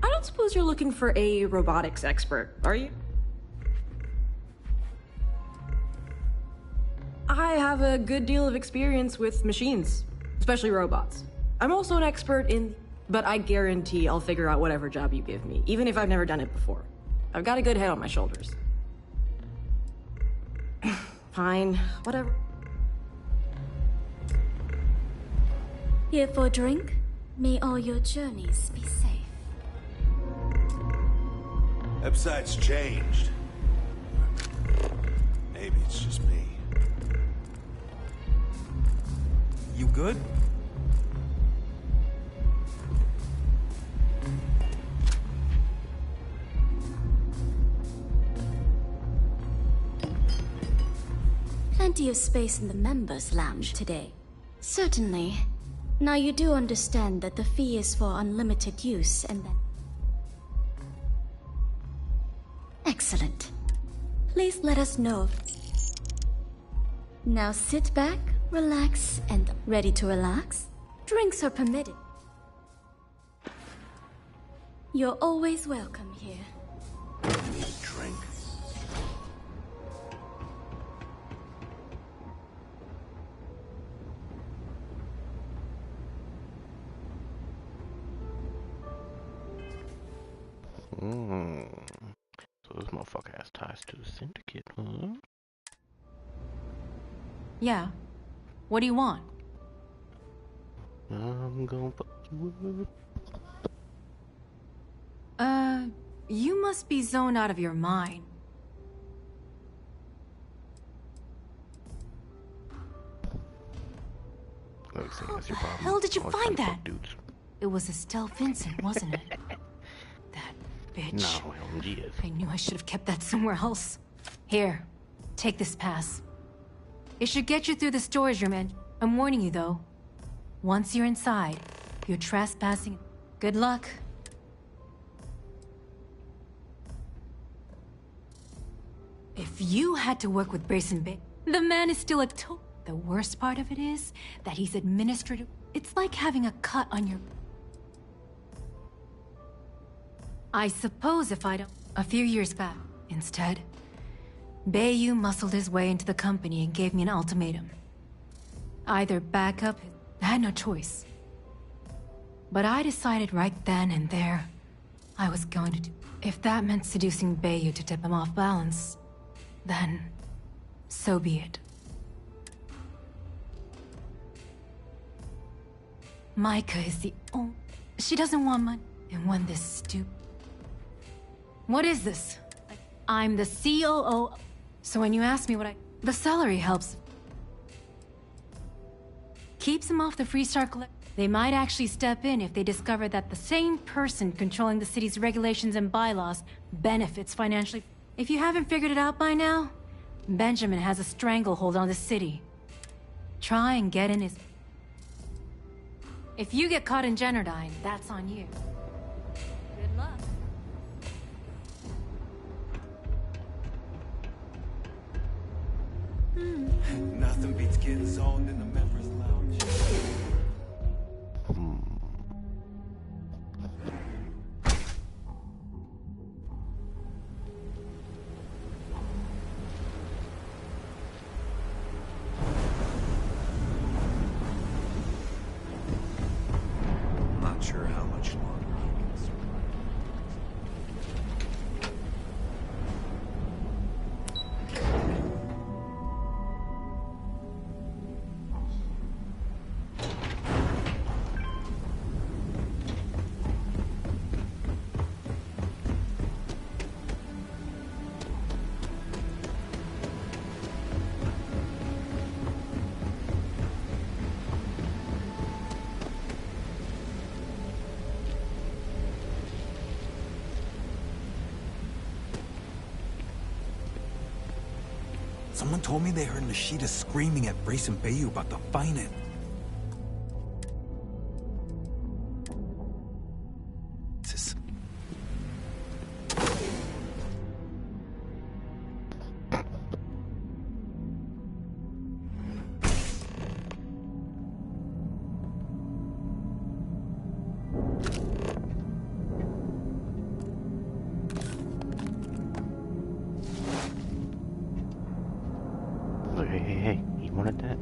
I don't suppose you're looking for a robotics expert, are you? I have a good deal of experience with machines, especially robots. I'm also an expert in... but I guarantee I'll figure out whatever job you give me, even if I've never done it before. I've got a good head on my shoulders. Fine, whatever. Here for a drink? May all your journeys be safe. Website's changed. Maybe it's just me. You good? Plenty of space in the members' lounge today. Certainly. Now you do understand that the fee is for unlimited use and then... Excellent. Please let us know. Now sit back, relax, and ready to relax? Drinks are permitted. You're always welcome here. Drink. So this motherfucker has ties to to the syndicate, huh? Yeah. What do you want? I'm gonna fuck you up. You must be zoned out of your mind. Like saying that's your problem. Hell did you Always find trying to that? fuck dudes. It was Estelle Vincent, wasn't it? That bitch. No, yes. I knew I should have kept that somewhere else. Here, take this pass. It should get you through the storage room, and I'm warning you though. Once you're inside, you're trespassing. Good luck. If you had to work with Grayson Bay, the man is still a The worst part of it is that he's administrative. It's like having a cut on your... I suppose if I don't... A few years back, instead, Bayou muscled his way into the company and gave me an ultimatum. Either back up... I had no choice. But I decided right then and there I was going to do... If that meant seducing Bayou to tip him off balance, then so be it. Micah is the only... She doesn't want money. And when this stupid... What is this? I'm the COO. So when you ask me what I... The salary helps. Keeps them off the Freestar Collect. They might actually step in if they discover that the same person controlling the city's regulations and bylaws benefits financially. If you haven't figured it out by now, Benjamin has a stranglehold on the city. Try and get in his... If you get caught in Generdyne, that's on you. Good luck. Nothing beats getting zoned in the members' lounge. Not sure how much longer he can survive. Someone told me they heard Nishida screaming at Brace and Bayou about the finance. Hey, you wanted that?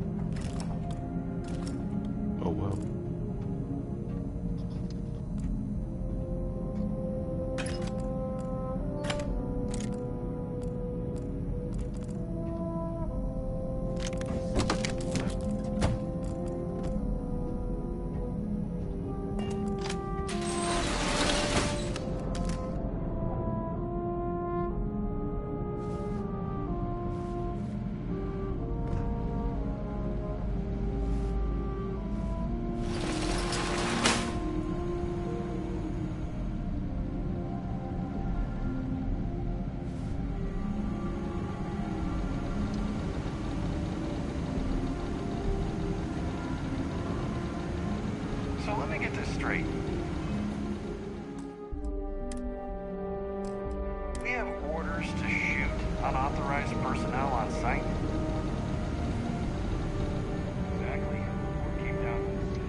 Oh well. So let me get this straight. We have orders to shoot unauthorized personnel on site? Exactly. What came down to the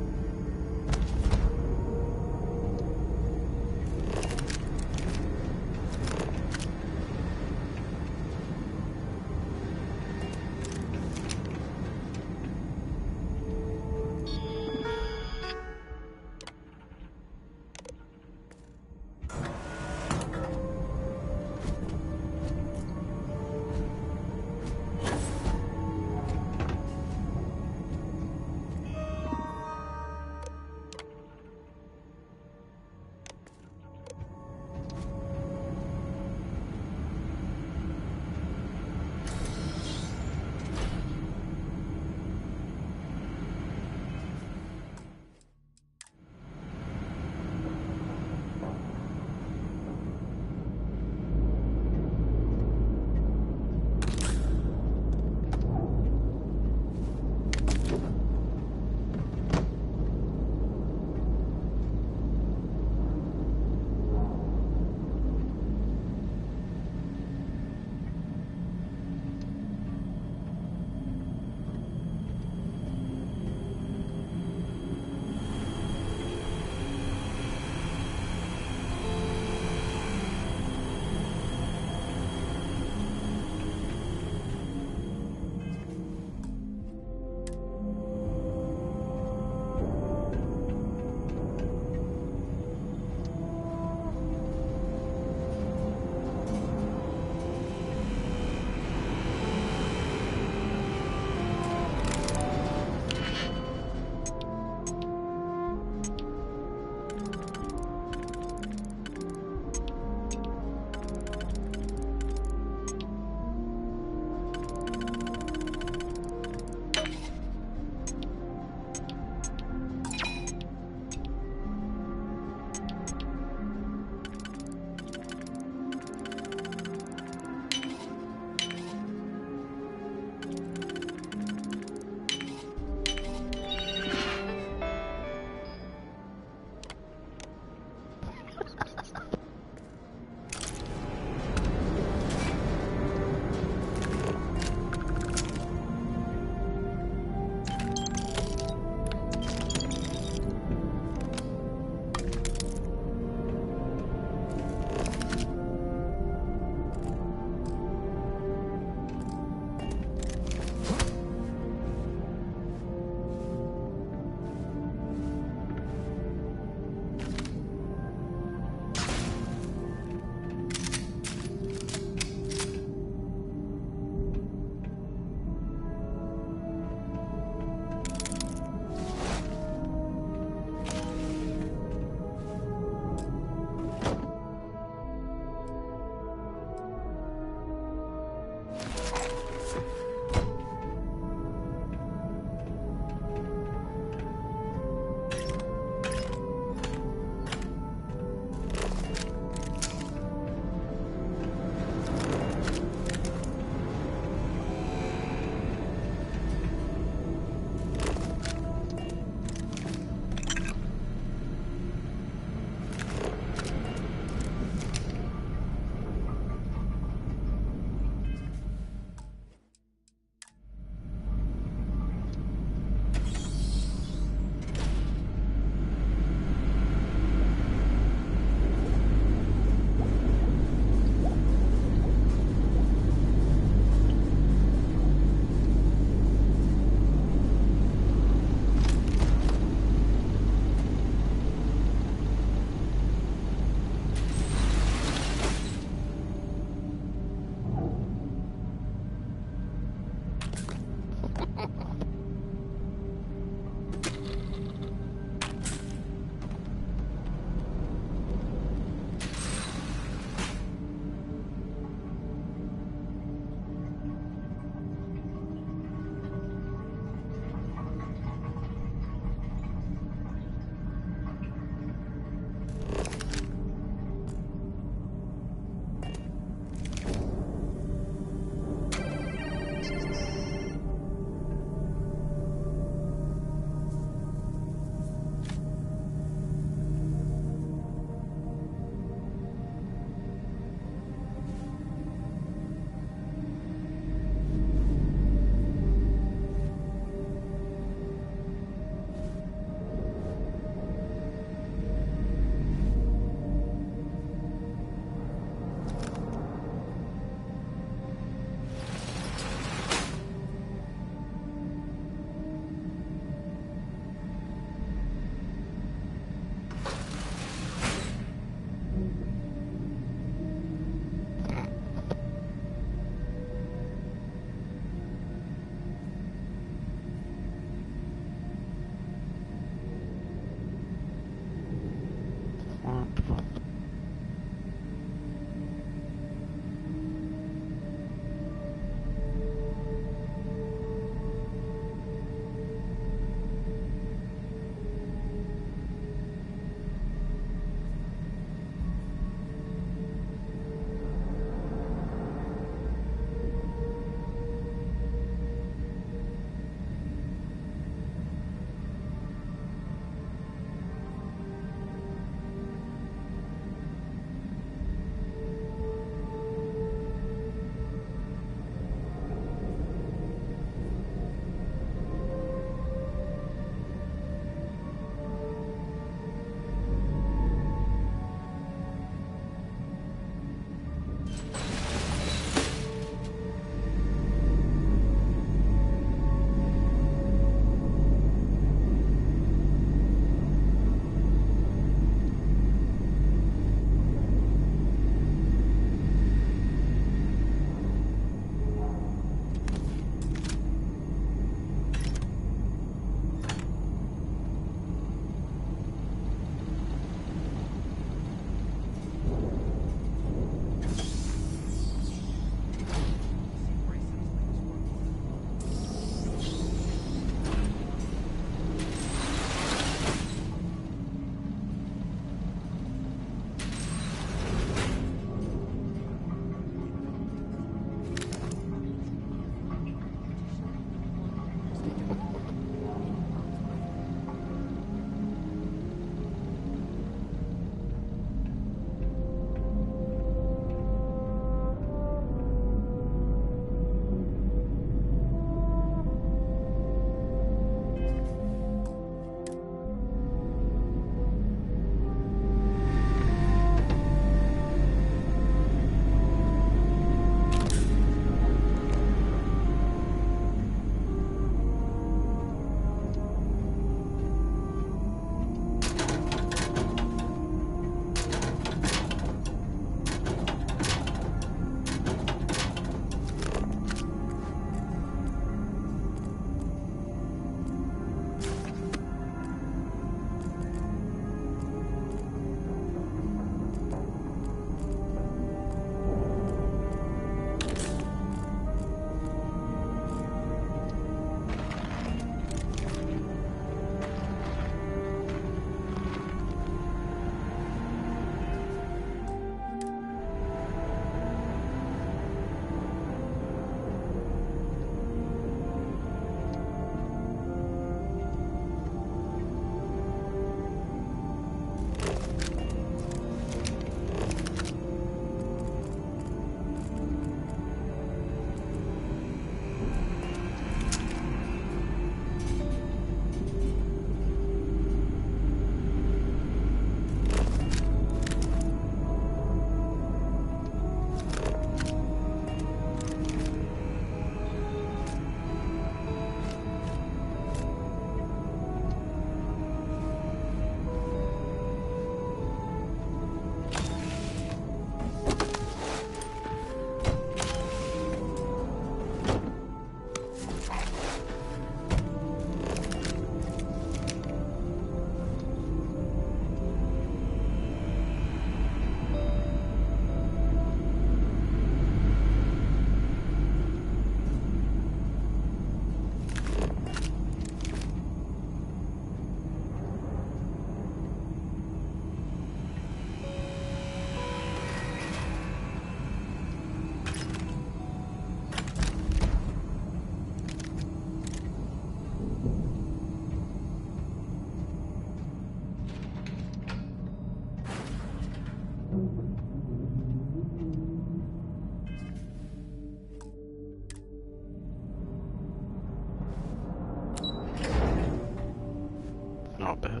Not bad.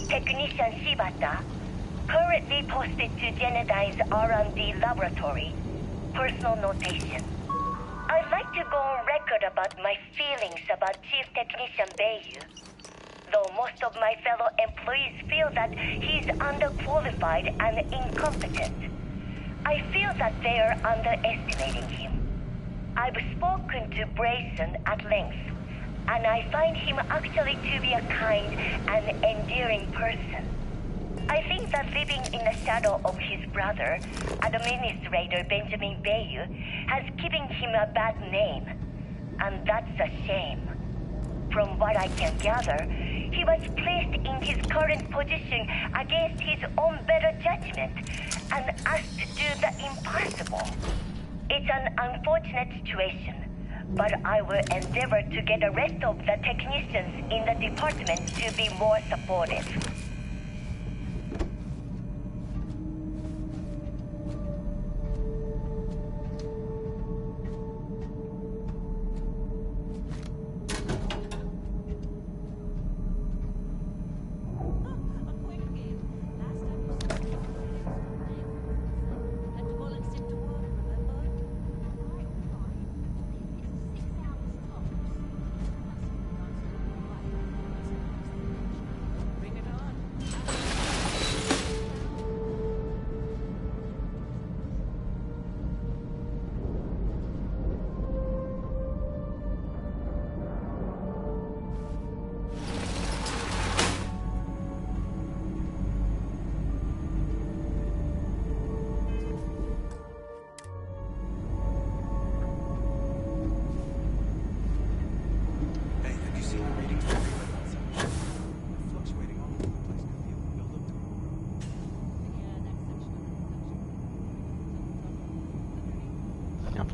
Technician Shibata, currently posted to Genodyne's R&D laboratory. Personal notation. I'd like to go on record about my feelings about Chief Technician Bayu. Though most of my fellow employees feel that he's underqualified and incompetent, I feel that they are underestimating him. I've spoken to Brayson at length, and I find him actually to be a kind and endearing person. I think that living in the shadow of his brother, Administrator Benjamin Bayu, has given him a bad name, and that's a shame. From what I can gather, he was placed in his current position against his own better judgment and asked to do the impossible. It's an unfortunate situation, but I will endeavor to get the rest of the technicians in the department to be more supportive.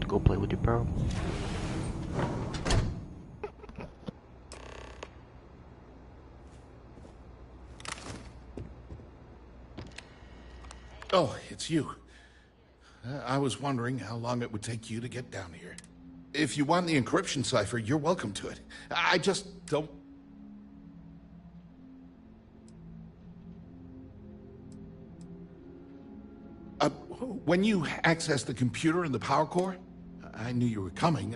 Go play with your bro. Oh, it's you. I was wondering how long it would take you to get down here. If you want the encryption cipher, you're welcome to it. I just don't... When you accessed the computer in the power core, I knew you were coming.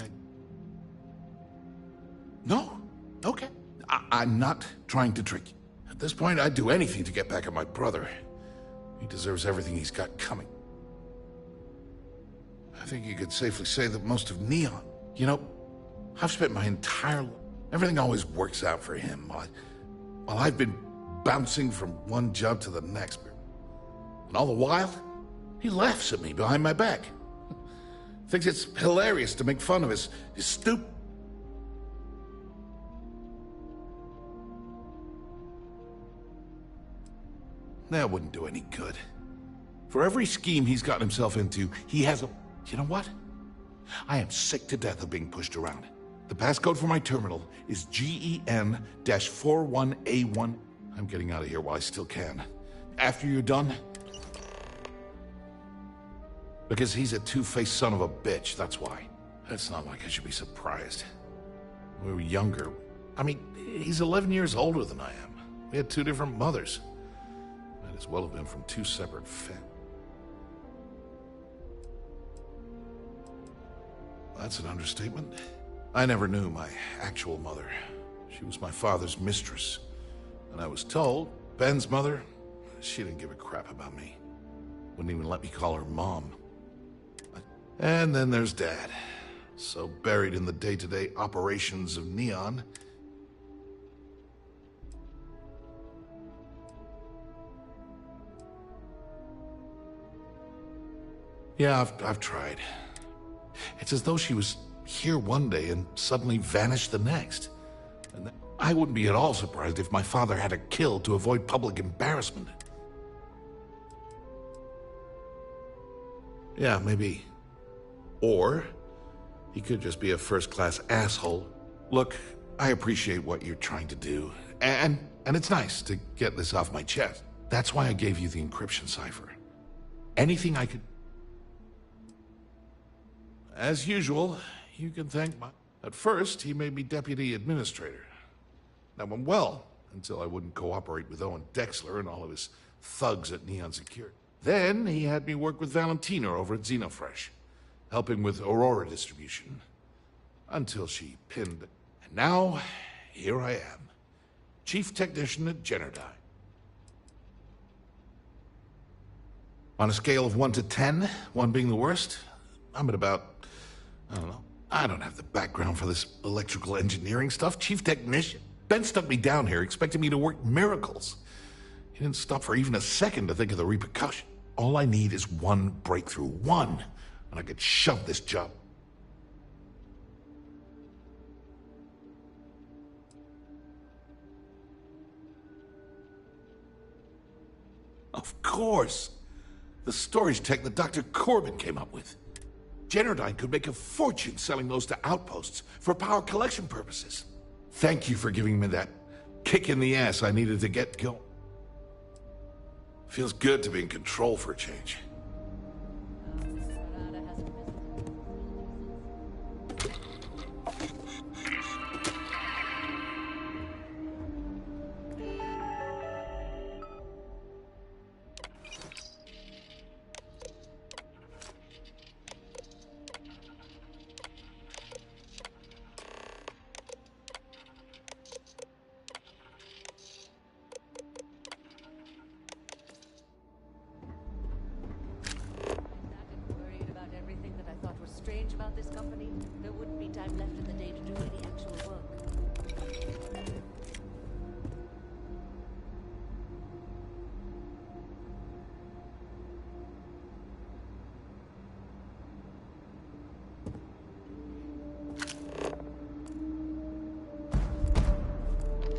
No? Okay. I'm not trying to trick you. At this point, I'd do anything to get back at my brother. He deserves everything he's got coming. I think you could safely say that most of Neon... You know, I've spent my entire life... Everything always works out for him, while I've been bouncing from one job to the next. And all the while, he laughs at me behind my back. Thinks it's hilarious to make fun of his stupid... That wouldn't do any good. For every scheme he's gotten himself into, he has a... You know what? I am sick to death of being pushed around. The passcode for my terminal is GEN-41A1. I'm getting out of here while I still can. After you're done... Because he's a two-faced son of a bitch, that's why. It's not like I should be surprised. We were younger. I mean, he's 11 years older than I am. We had two different mothers. Might as well have been from two separate families. That's an understatement. I never knew my actual mother. She was my father's mistress. And I was told, Ben's mother, she didn't give a crap about me. Wouldn't even let me call her mom. And then there's Dad. So buried in the day-to-day operations of Neon. Yeah, I've tried. It's as though she was here one day and suddenly vanished the next. And I wouldn't be at all surprised if my father had her killed to avoid public embarrassment. Yeah, maybe. Or he could just be a first-class asshole. Look, I appreciate what you're trying to do, and it's nice to get this off my chest. That's why I gave you the encryption cipher. Anything I could... As usual, you can thank my... At first, he made me deputy administrator. That went well, until I wouldn't cooperate with Owen Dexler and all of his thugs at Neon Security. Then, he had me work with Valentina over at Xenofresh, helping with Aurora distribution. Until she pinned... And now, here I am, chief technician at Generdyne. On a scale of 1 to 10, 1 being the worst, I'm at about, I don't know. I don't have the background for this electrical engineering stuff. Chief technician. Ben stuck me down here expecting me to work miracles. He didn't stop for even a second to think of the repercussion. All I need is one breakthrough. One. And I could shove this job. Of course. The storage tech that Dr. Corbin came up with. Generdyne could make a fortune selling those to outposts for power collection purposes. Thank you for giving me that kick in the ass I needed to get going. Feels good to be in control for a change. Strange about this company, there wouldn't be time left in the day to do any actual work.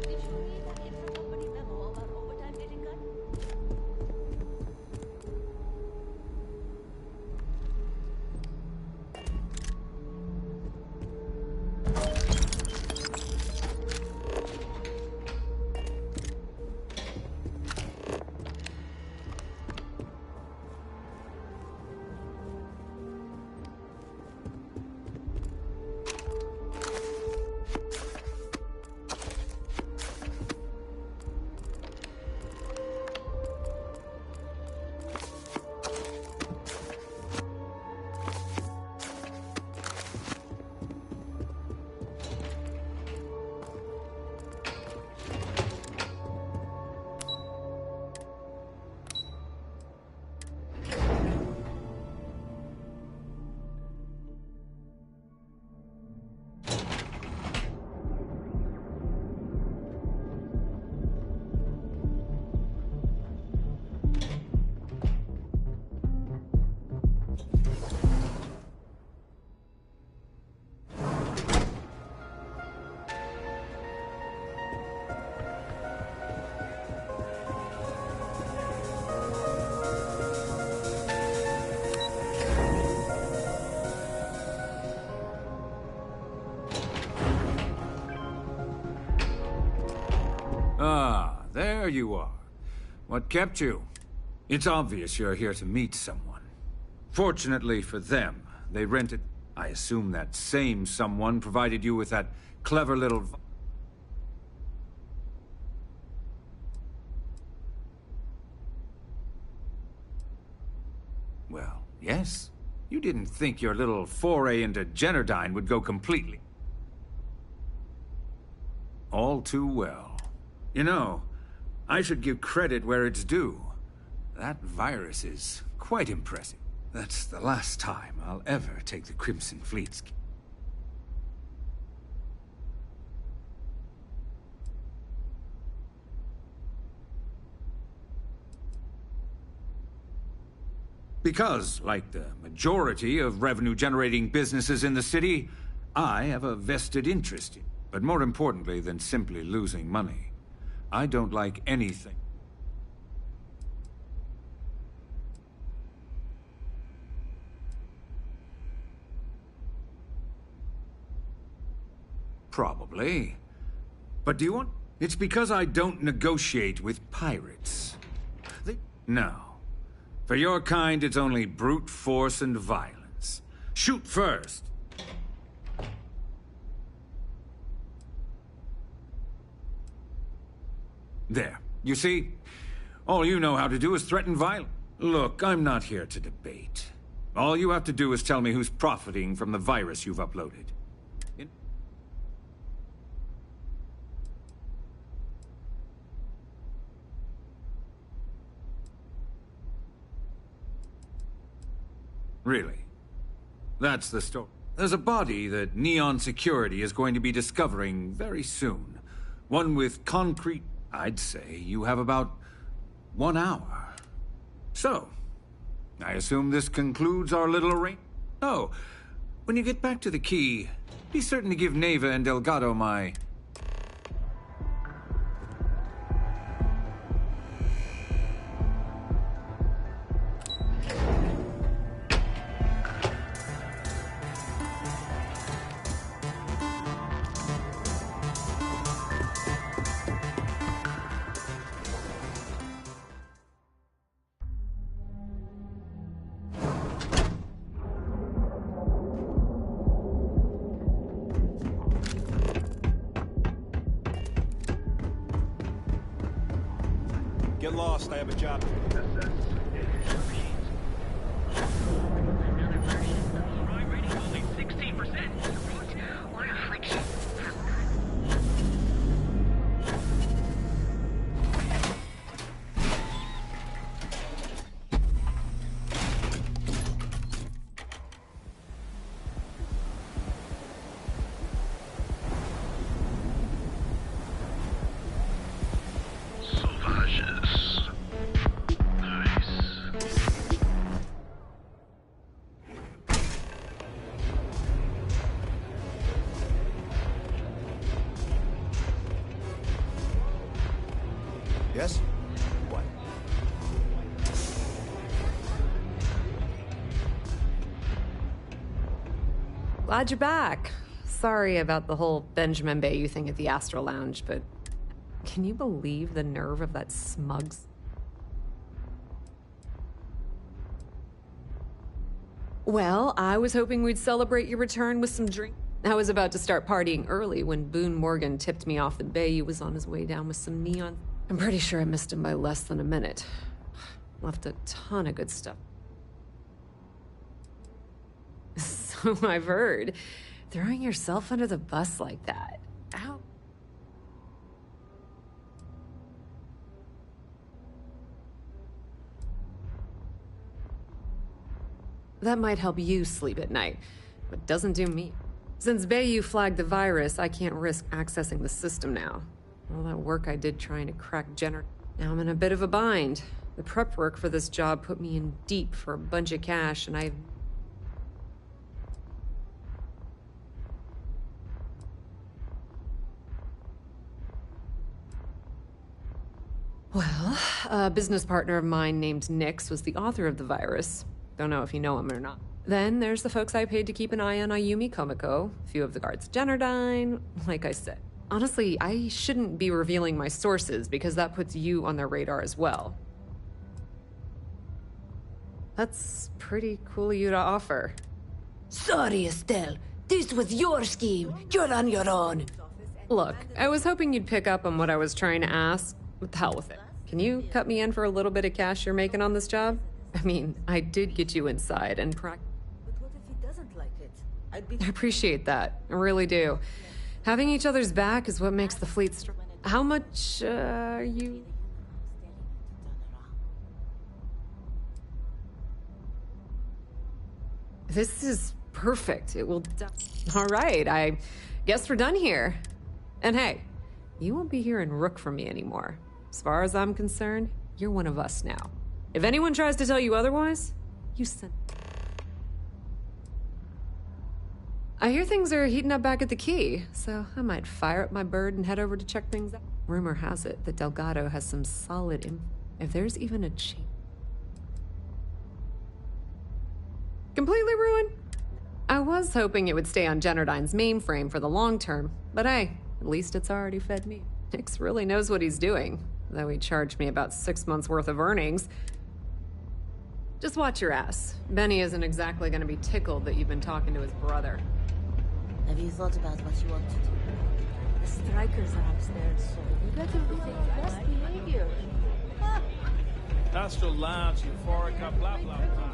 Did you read that intra-company memo about overtime getting cut? Ah, there you are. What kept you? It's obvious you're here to meet someone. Fortunately for them, they rented... I assume that same someone provided you with that clever little... Well, yes. You didn't think your little foray into Generdyne would go completely. All too well. You know, I should give credit where it's due. That virus is quite impressive. That's the last time I'll ever take the Crimson Fleet's... Because, like the majority of revenue-generating businesses in the city, I have a vested interest in. But more importantly than simply losing money, I don't like anything. Probably. But do you want... It's because I don't negotiate with pirates. No. For your kind, it's only brute force and violence. Shoot first. There. You see? All you know how to do is threaten violence. Look, I'm not here to debate. All you have to do is tell me who's profiting from the virus you've uploaded. Really? That's the story. There's a body that Neon Security is going to be discovering very soon. One with concrete... I'd say you have about 1 hour. So, I assume this concludes our little arrangement? Oh, when you get back to the key, be certain to give Neva and Delgado my... Get lost, I have a job. Yes? What? Glad you're back. Sorry about the whole Benjamin Bayou thing at the Astro Lounge, but can you believe the nerve of that smugs? Well, I was hoping we'd celebrate your return with some drink. I was about to start partying early when Boone Morgan tipped me off that Bayou was on his way down with some neon. I'm pretty sure I missed him by less than a minute. Left a ton of good stuff. So I've heard. Throwing yourself under the bus like that. Ow. That might help you sleep at night, but doesn't do me. Since Bayou flagged the virus, I can't risk accessing the system now. All that work I did trying to crack Jenner. Now I'm in a bit of a bind. The prep work for this job put me in deep for a bunch of cash, and I've... Well, a business partner of mine named Nix was the author of the virus. Don't know if you know him or not. Then there's the folks I paid to keep an eye on Ayumi Komiko, a few of the guards at Generdyne, like I said. Honestly, I shouldn't be revealing my sources because that puts you on their radar as well. That's pretty cool of you to offer. Sorry, Estelle. This was your scheme. You're on your own. Look, I was hoping you'd pick up on what I was trying to ask. What the hell with it? Can you cut me in for a little bit of cash you're making on this job? I mean, I did get you inside and But what if he doesn't like it? I appreciate that. I really do. Having each other's back is what makes the fleet strong. How much, are you... This is perfect. It will... All right, I guess we're done here. And hey, you won't be hearing Rook from me anymore. As far as I'm concerned, you're one of us now. If anyone tries to tell you otherwise, you send... I hear things are heating up back at the Key, so I might fire up my bird and head over to check things out. Rumor has it that Delgado has some solid info. If there's even a chance... Completely ruined? I was hoping it would stay on Generdyne's mainframe for the long term, but hey, at least it's already fed me. Nix really knows what he's doing, though he charged me about 6 months' worth of earnings. Just watch your ass. Benny isn't exactly gonna be tickled that you've been talking to his brother. Have you thought about what you want to do? The strikers are upstairs, so you better be taking best behavior. Astral Labs, Euphorica, blah, blah, blah.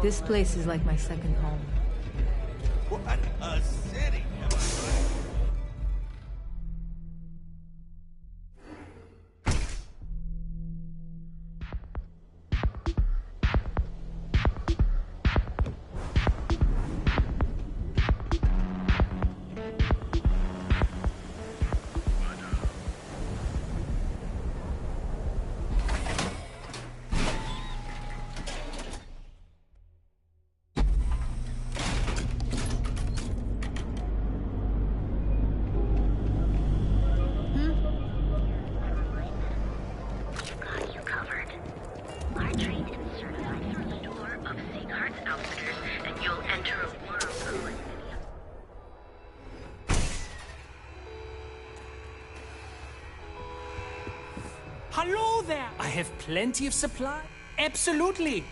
This place is like my second home. What a city! Hello there! I have plenty of supply. Absolutely!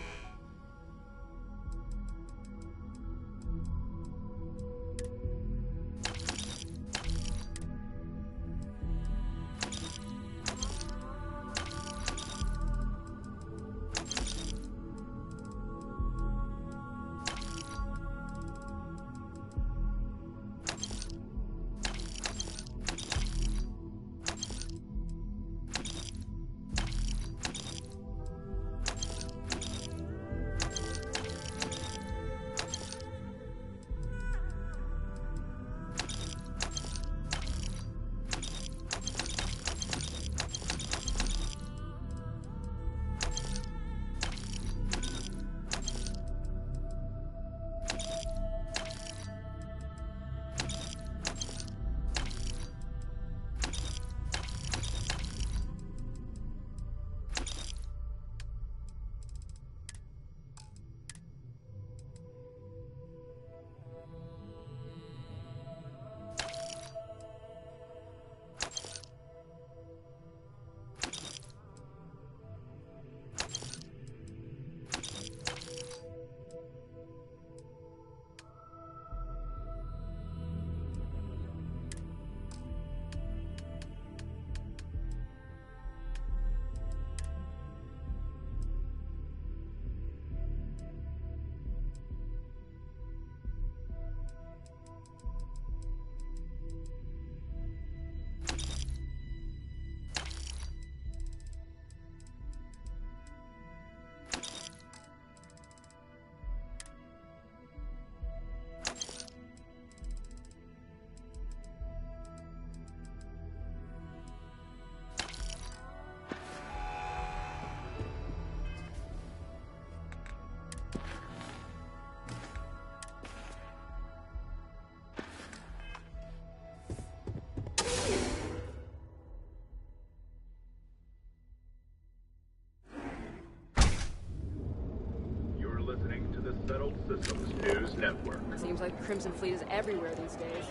Settled Systems News Network. Seems like Crimson Fleet is everywhere these days.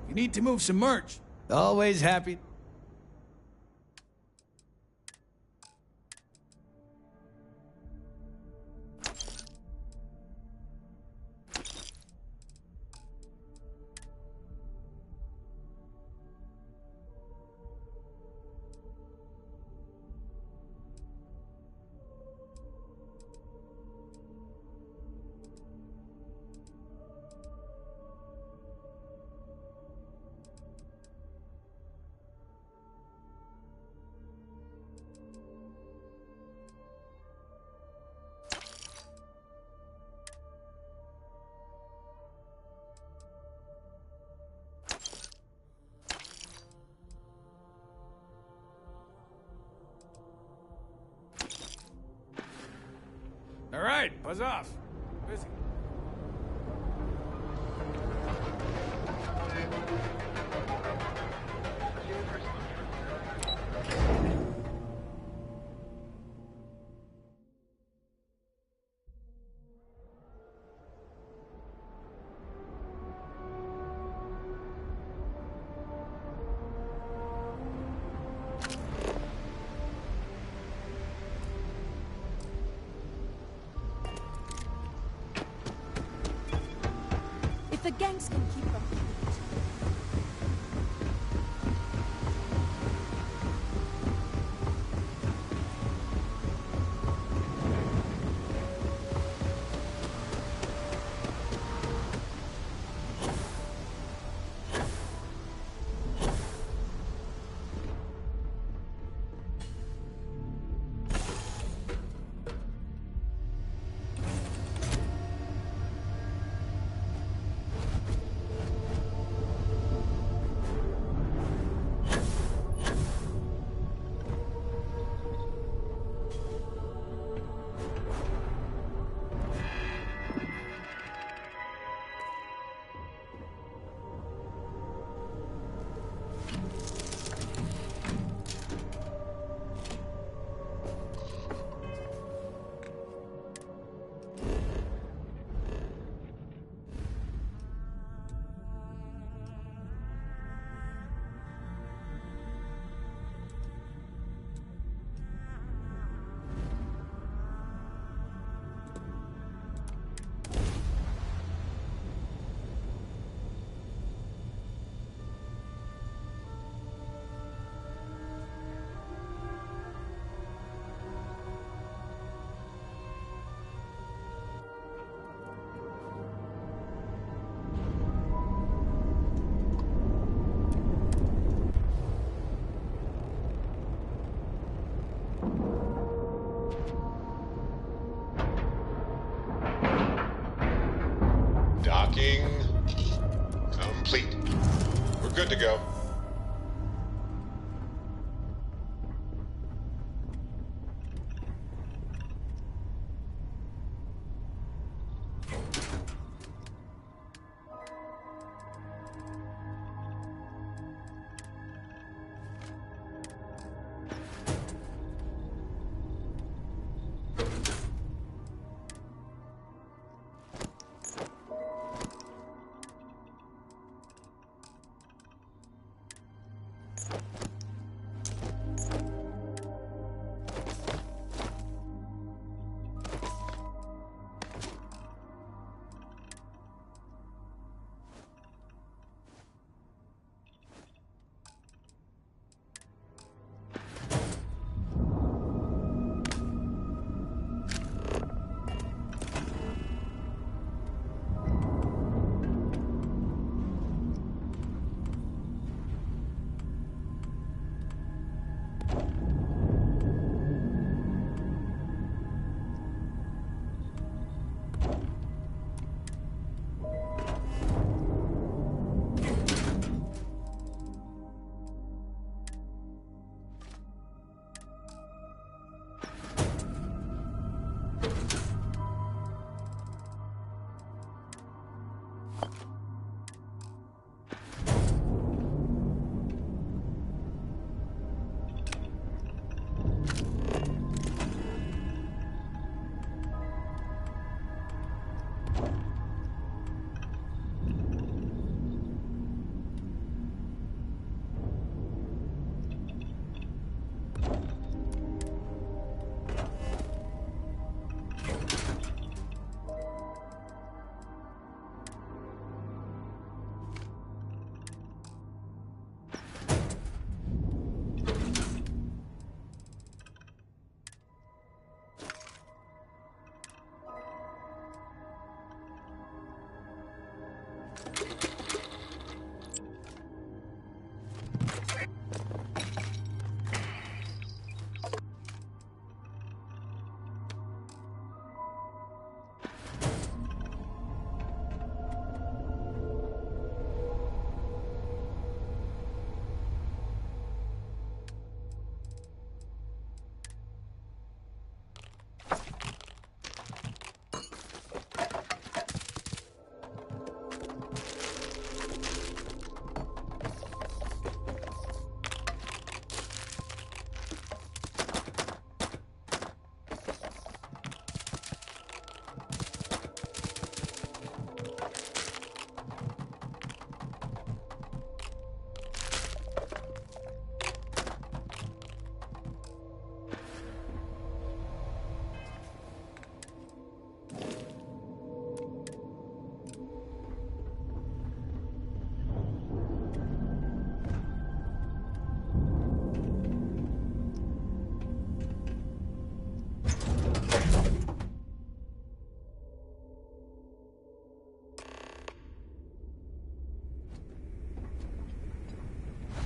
You need to move some merch. Always happy. All right, buzz off. Busy. gangs can keep them. Docking complete. We're good to go.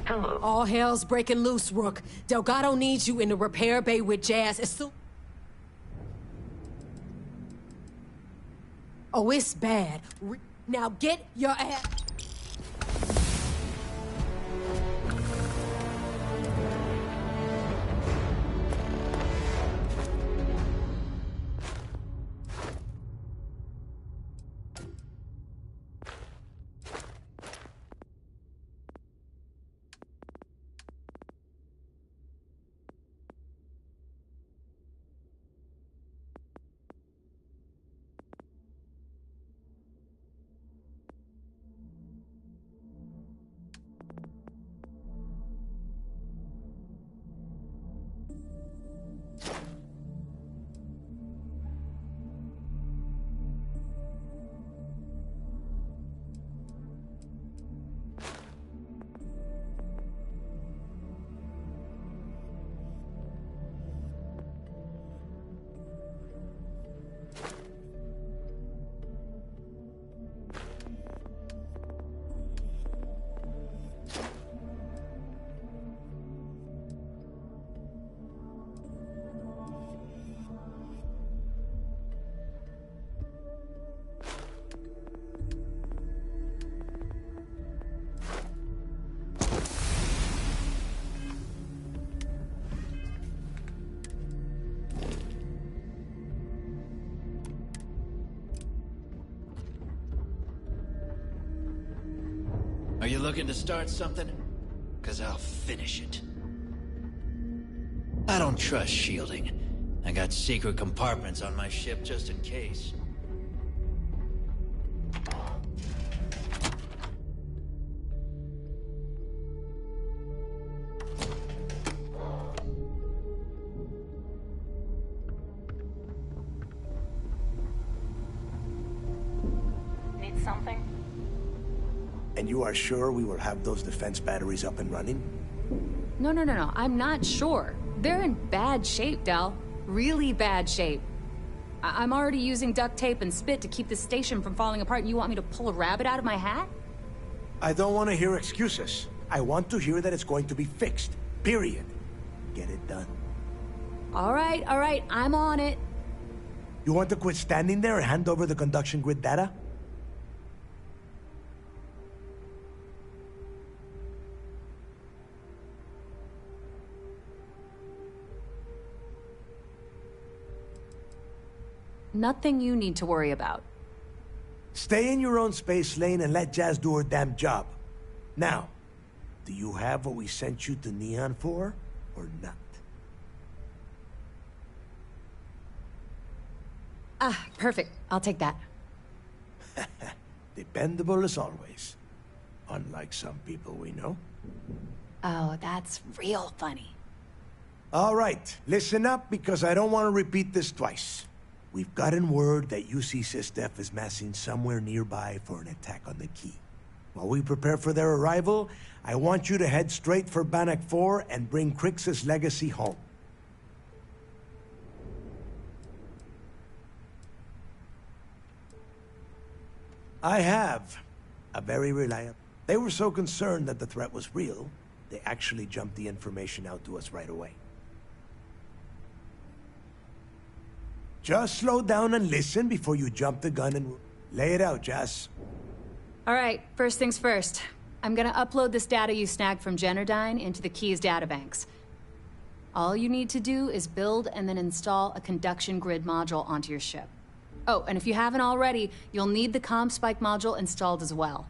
Hello. All hell's breaking loose, Rook. Delgado needs you in the repair bay with Jazz as soon... Oh, it's bad. Now get your ass... Are you looking to start something? 'Cause I'll finish it. I don't trust shielding. I got secret compartments on my ship just in case. Need something? And you are sure we will have those defense batteries up and running? No, I'm not sure. They're in bad shape, Del. Really bad shape. I'm already using duct tape and spit to keep the station from falling apart, and you want me to pull a rabbit out of my hat? I don't want to hear excuses. I want to hear that it's going to be fixed. Period. Get it done. All right, I'm on it. You want to quit standing there and hand over the conduction grid data? Nothing you need to worry about. Stay in your own space lane and let Jazz do her damn job. Now, do you have what we sent you to Neon for, or not? Ah, perfect. I'll take that. Dependable as always. Unlike some people we know. Oh, that's real funny. All right, listen up because I don't want to repeat this twice. We've gotten word that UC SysDef is massing somewhere nearby for an attack on the key. While we prepare for their arrival, I want you to head straight for Bannock 4 and bring Crix's legacy home. I have a very reliable... They were so concerned that the threat was real, they actually jumped the information out to us right away. Just slow down and listen before you jump the gun and lay it out, Jess. All right, first things first. I'm gonna upload this data you snagged from Generdyne into the Key's databanks. All you need to do is build and then install a conduction grid module onto your ship. Oh, and if you haven't already, you'll need the comm spike module installed as well.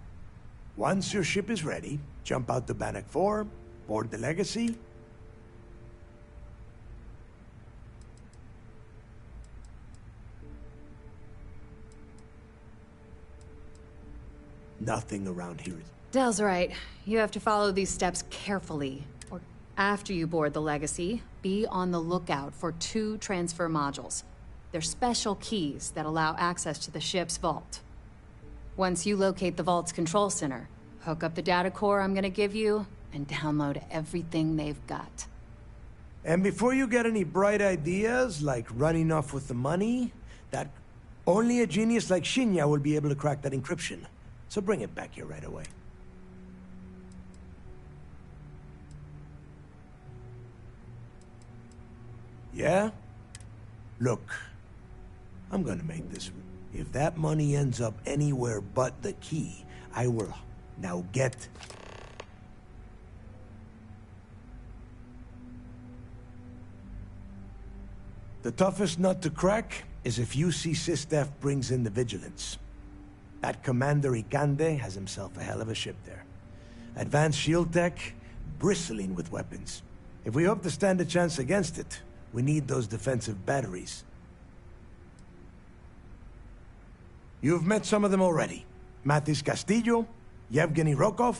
Once your ship is ready, jump out to Bannock 4, board the Legacy. Nothing around here is... Del's right. You have to follow these steps carefully. Or after you board the Legacy, be on the lookout for 2 transfer modules. They're special keys that allow access to the ship's vault. Once you locate the vault's control center, hook up the data core I'm gonna give you, and download everything they've got. And before you get any bright ideas, like running off with the money, that only a genius like Shinya will be able to crack that encryption. So bring it back here right away. Yeah? Look, I'm gonna make this. If that money ends up anywhere but the key, I will. Now get... The toughest nut to crack is if UC SysDef brings in the vigilance. That Commander Ikande has himself a hell of a ship there. Advanced shield tech, bristling with weapons. If we hope to stand a chance against it, we need those defensive batteries. You've met some of them already. Matis Castillo, Yevgeny Rokov,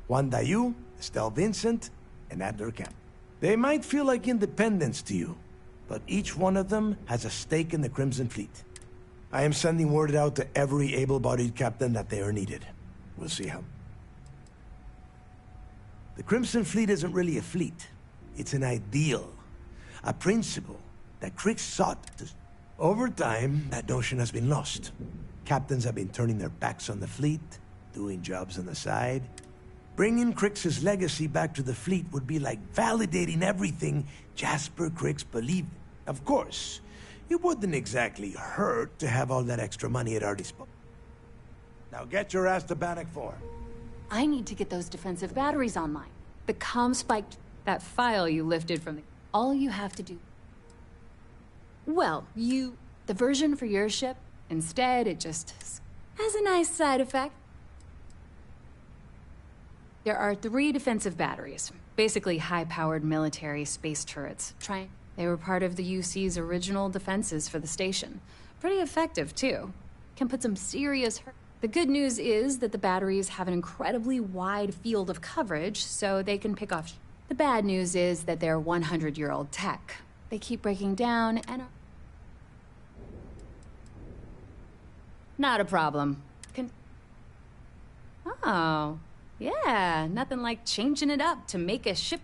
Juan Dayu, Estelle Vincent, and Adler Camp. They might feel like independents to you, but each one of them has a stake in the Crimson Fleet. I am sending word out to every able-bodied captain that they are needed. We'll see how. The Crimson Fleet isn't really a fleet. It's an ideal. A principle that Krix sought to... Over time, that notion has been lost. Captains have been turning their backs on the fleet, doing jobs on the side. Bringing Krix's legacy back to the fleet would be like validating everything Jasper Krix believed. Of course, it wouldn't exactly hurt to have all that extra money at our disposal. Now get your ass to Bannock 4. I need to get those defensive batteries online. The comm spiked. That file you lifted from the... All you have to do... Well, the version for your ship, Instead, it just... has a nice side effect. There are 3 defensive batteries. Basically high-powered military space turrets. They were part of the UC's original defenses for the station. Pretty effective, too. Can put some serious hurt. The good news is that the batteries have an incredibly wide field of coverage, so they can pick off... The bad news is that they're 100-year-old tech. They keep breaking down and... Not a problem. Oh, yeah, nothing like changing it up to make a ship...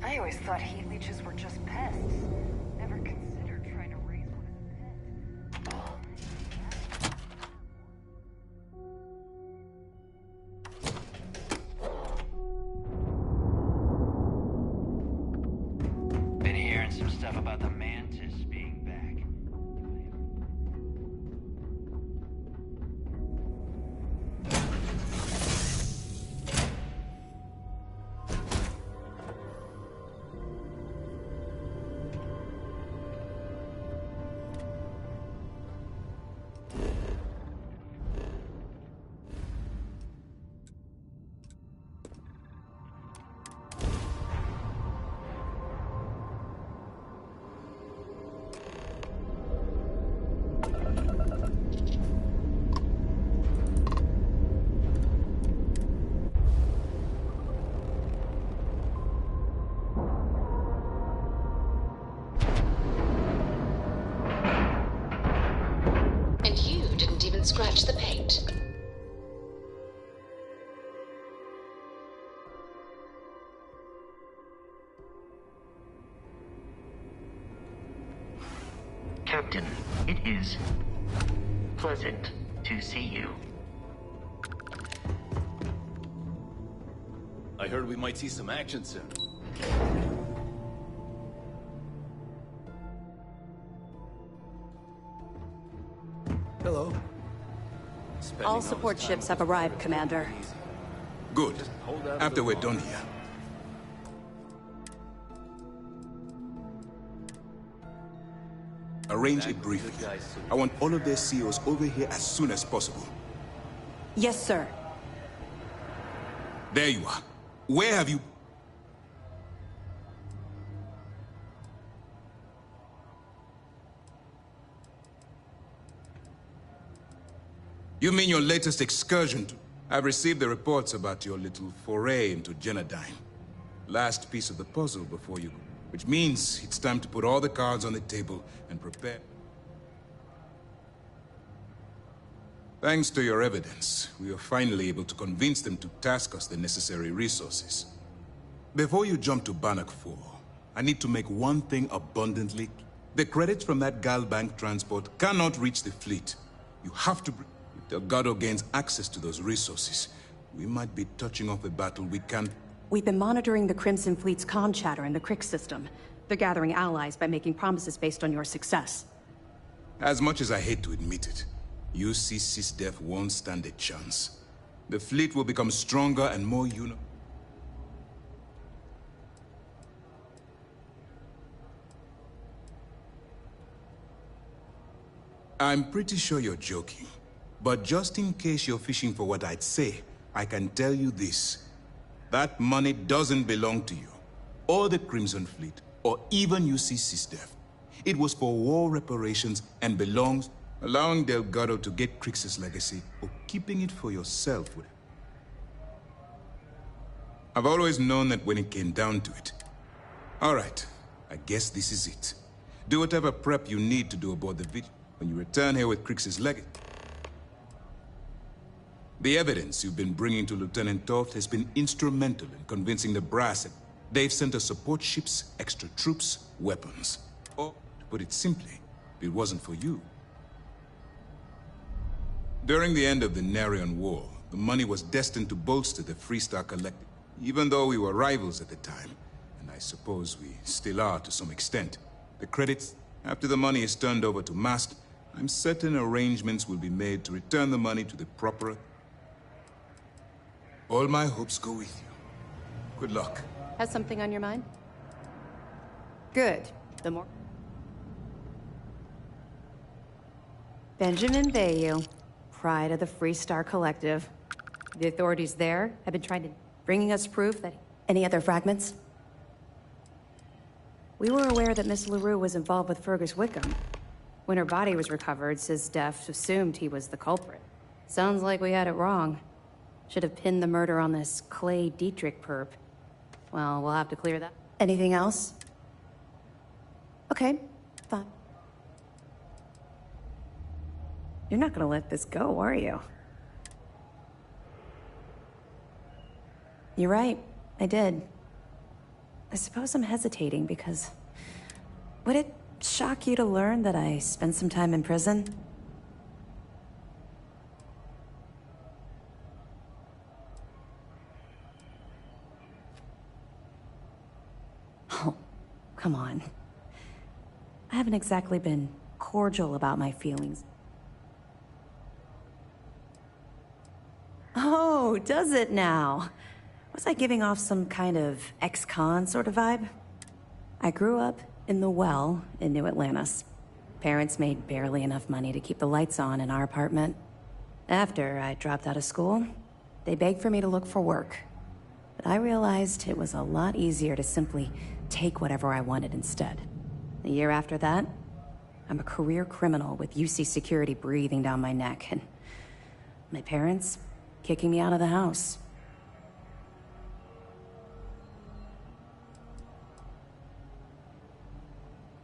I always thought heat leeches were just pests. Never considered trying to raise one as a pet. Been hearing some stuff about the mantis being back. And you didn't even scratch the paint. Captain, it is pleasant to see you. I heard we might see some action soon. Hello. All support ships have arrived, Commander. Good. After we're done here. Arrange a briefing. I want all of their CEOs over here as soon as possible. Yes, sir. There you are. Where have you... You mean your latest excursion to... I've received the reports about your little foray into Genodyne. Last piece of the puzzle before you... Which means it's time to put all the cards on the table and prepare... Thanks to your evidence, we were finally able to convince them to task us the necessary resources. Before you jump to Bannock 4, I need to make one thing abundantly clear. The credits from that Galbank transport cannot reach the fleet. You have to... If Delgado gains access to those resources, we might be touching off a battle we can't... We've been monitoring the Crimson Fleet's comm chatter in the Crick system. They're gathering allies by making promises based on your success. As much as I hate to admit it, UC SysDef won't stand a chance. The fleet will become stronger and more I'm pretty sure you're joking. But just in case you're fishing for what I'd say, I can tell you this. That money doesn't belong to you, or the Crimson Fleet, or even UC SysDef. It was for war reparations and belongs... Allowing Delgado to get Crix's legacy, or keeping it for yourself would... I've always known that when it came down to it. All right, I guess this is it. Do whatever prep you need to do aboard the Vigil when you return here with Crix's legacy. The evidence you've been bringing to Lieutenant Toft has been instrumental in convincing the brass. They've sent us support ships, extra troops, weapons. Or, to put it simply, if it wasn't for you. During the end of the Narion War, the money was destined to bolster the Freestar Collective, even though we were rivals at the time, and I suppose we still are to some extent. The credits, after the money is turned over to MAST, I'm certain arrangements will be made to return the money to the proper... All my hopes go with you. Good luck. Has something on your mind? Good. The more... Benjamin Bayou. Pride of the Freestar Collective. The authorities there have been trying to... bringing us proof that... Any other fragments? We were aware that Miss LaRue was involved with Fergus Wickham. When her body was recovered, SysDef assumed he was the culprit. Sounds like we had it wrong. Should have pinned the murder on this Clay Dietrich perp. Well, we'll have to clear that. Anything else? Okay, fine. You're not gonna let this go, are you? You're right, I did. I suppose I'm hesitating because... Would it shock you to learn that I spent some time in prison? Oh, come on. I haven't exactly been cordial about my feelings. Oh, does it now? Was I giving off some kind of ex-con sort of vibe? I grew up in the well in New Atlantis. Parents made barely enough money to keep the lights on in our apartment. After I dropped out of school, they begged for me to look for work. But I realized it was a lot easier to simply take whatever I wanted instead. A year after that, I'm a career criminal with UC security breathing down my neck, and my parents kicking me out of the house.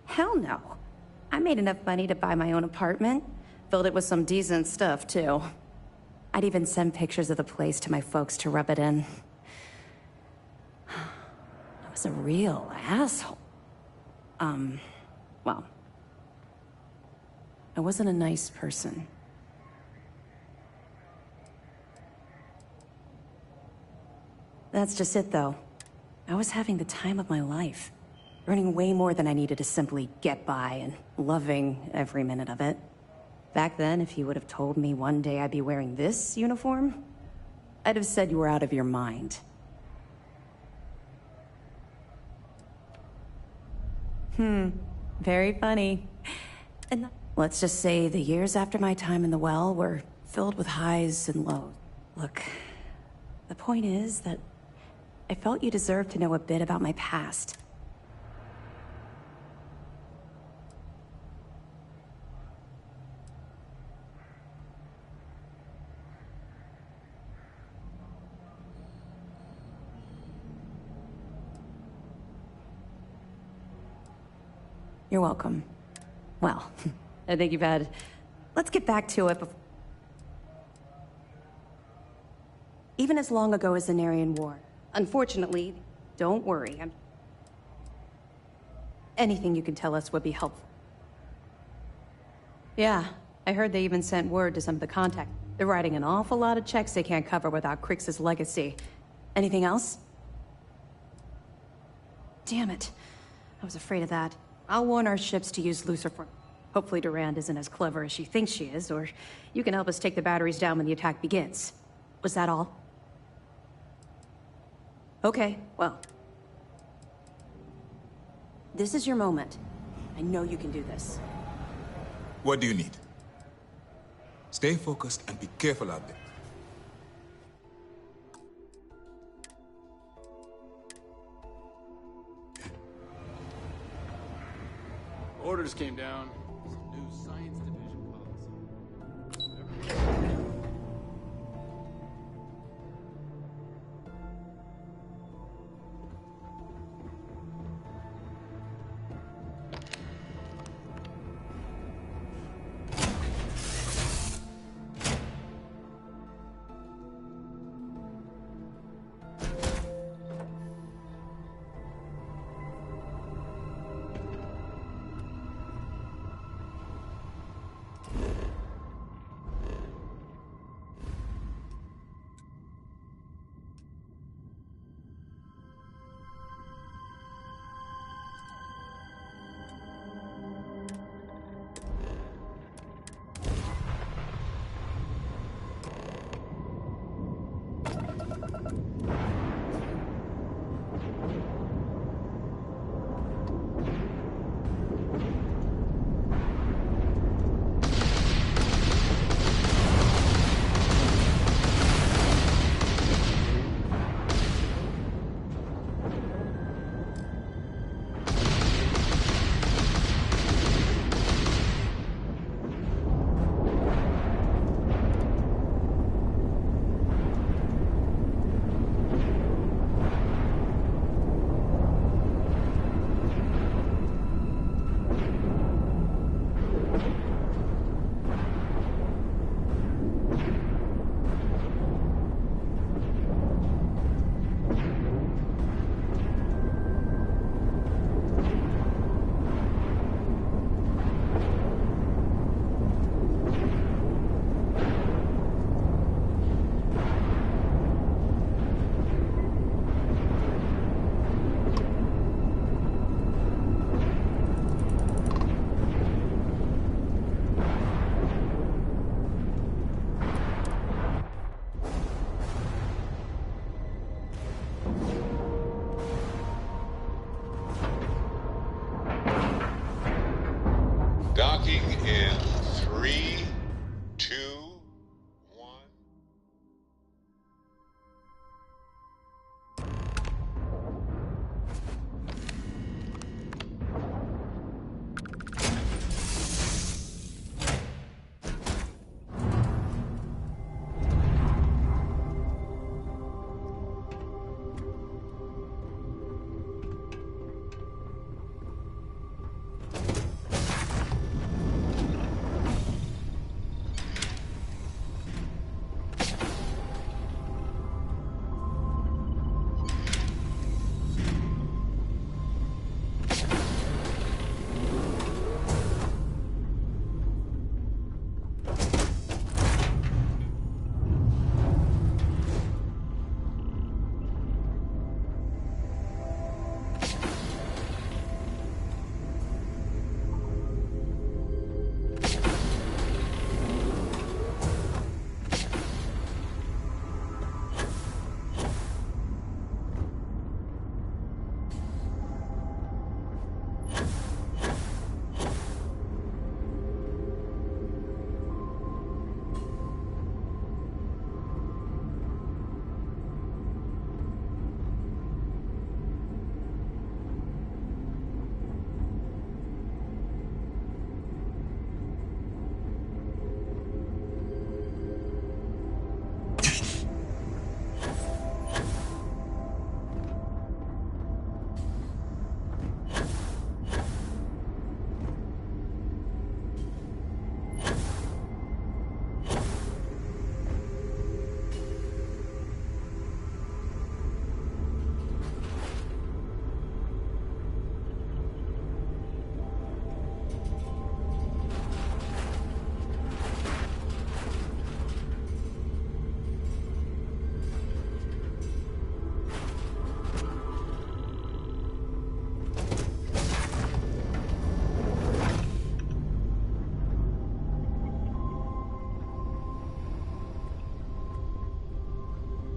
Hell no. I made enough money to buy my own apartment. Filled it with some decent stuff, too. I'd even send pictures of the place to my folks to rub it in. I was a real asshole. Well, I wasn't a nice person. That's just it, though. I was having the time of my life. Earning way more than I needed to simply get by, and loving every minute of it. Back then, if you would have told me one day I'd be wearing this uniform, I'd have said you were out of your mind. Very funny. And let's just say the years after my time in the well were filled with highs and lows. Look, the point is that I felt you deserved to know a bit about my past. You're welcome. Well, I think you've had... Let's get back to it before... Even as long ago as the Narian War. Unfortunately, don't worry. Anything you can tell us would be helpful. Yeah, I heard they even sent word to some of the contacts. They're writing an awful lot of checks they can't cover without Crix's legacy. Anything else? Damn it. I was afraid of that. I'll warn our ships to use Lucifer. Hopefully Durand isn't as clever as she thinks she is, or you can help us take the batteries down when the attack begins. Was that all? Okay, well. This is your moment. I know you can do this. What do you need? Stay focused and be careful out there. Orders came down. New science division policy.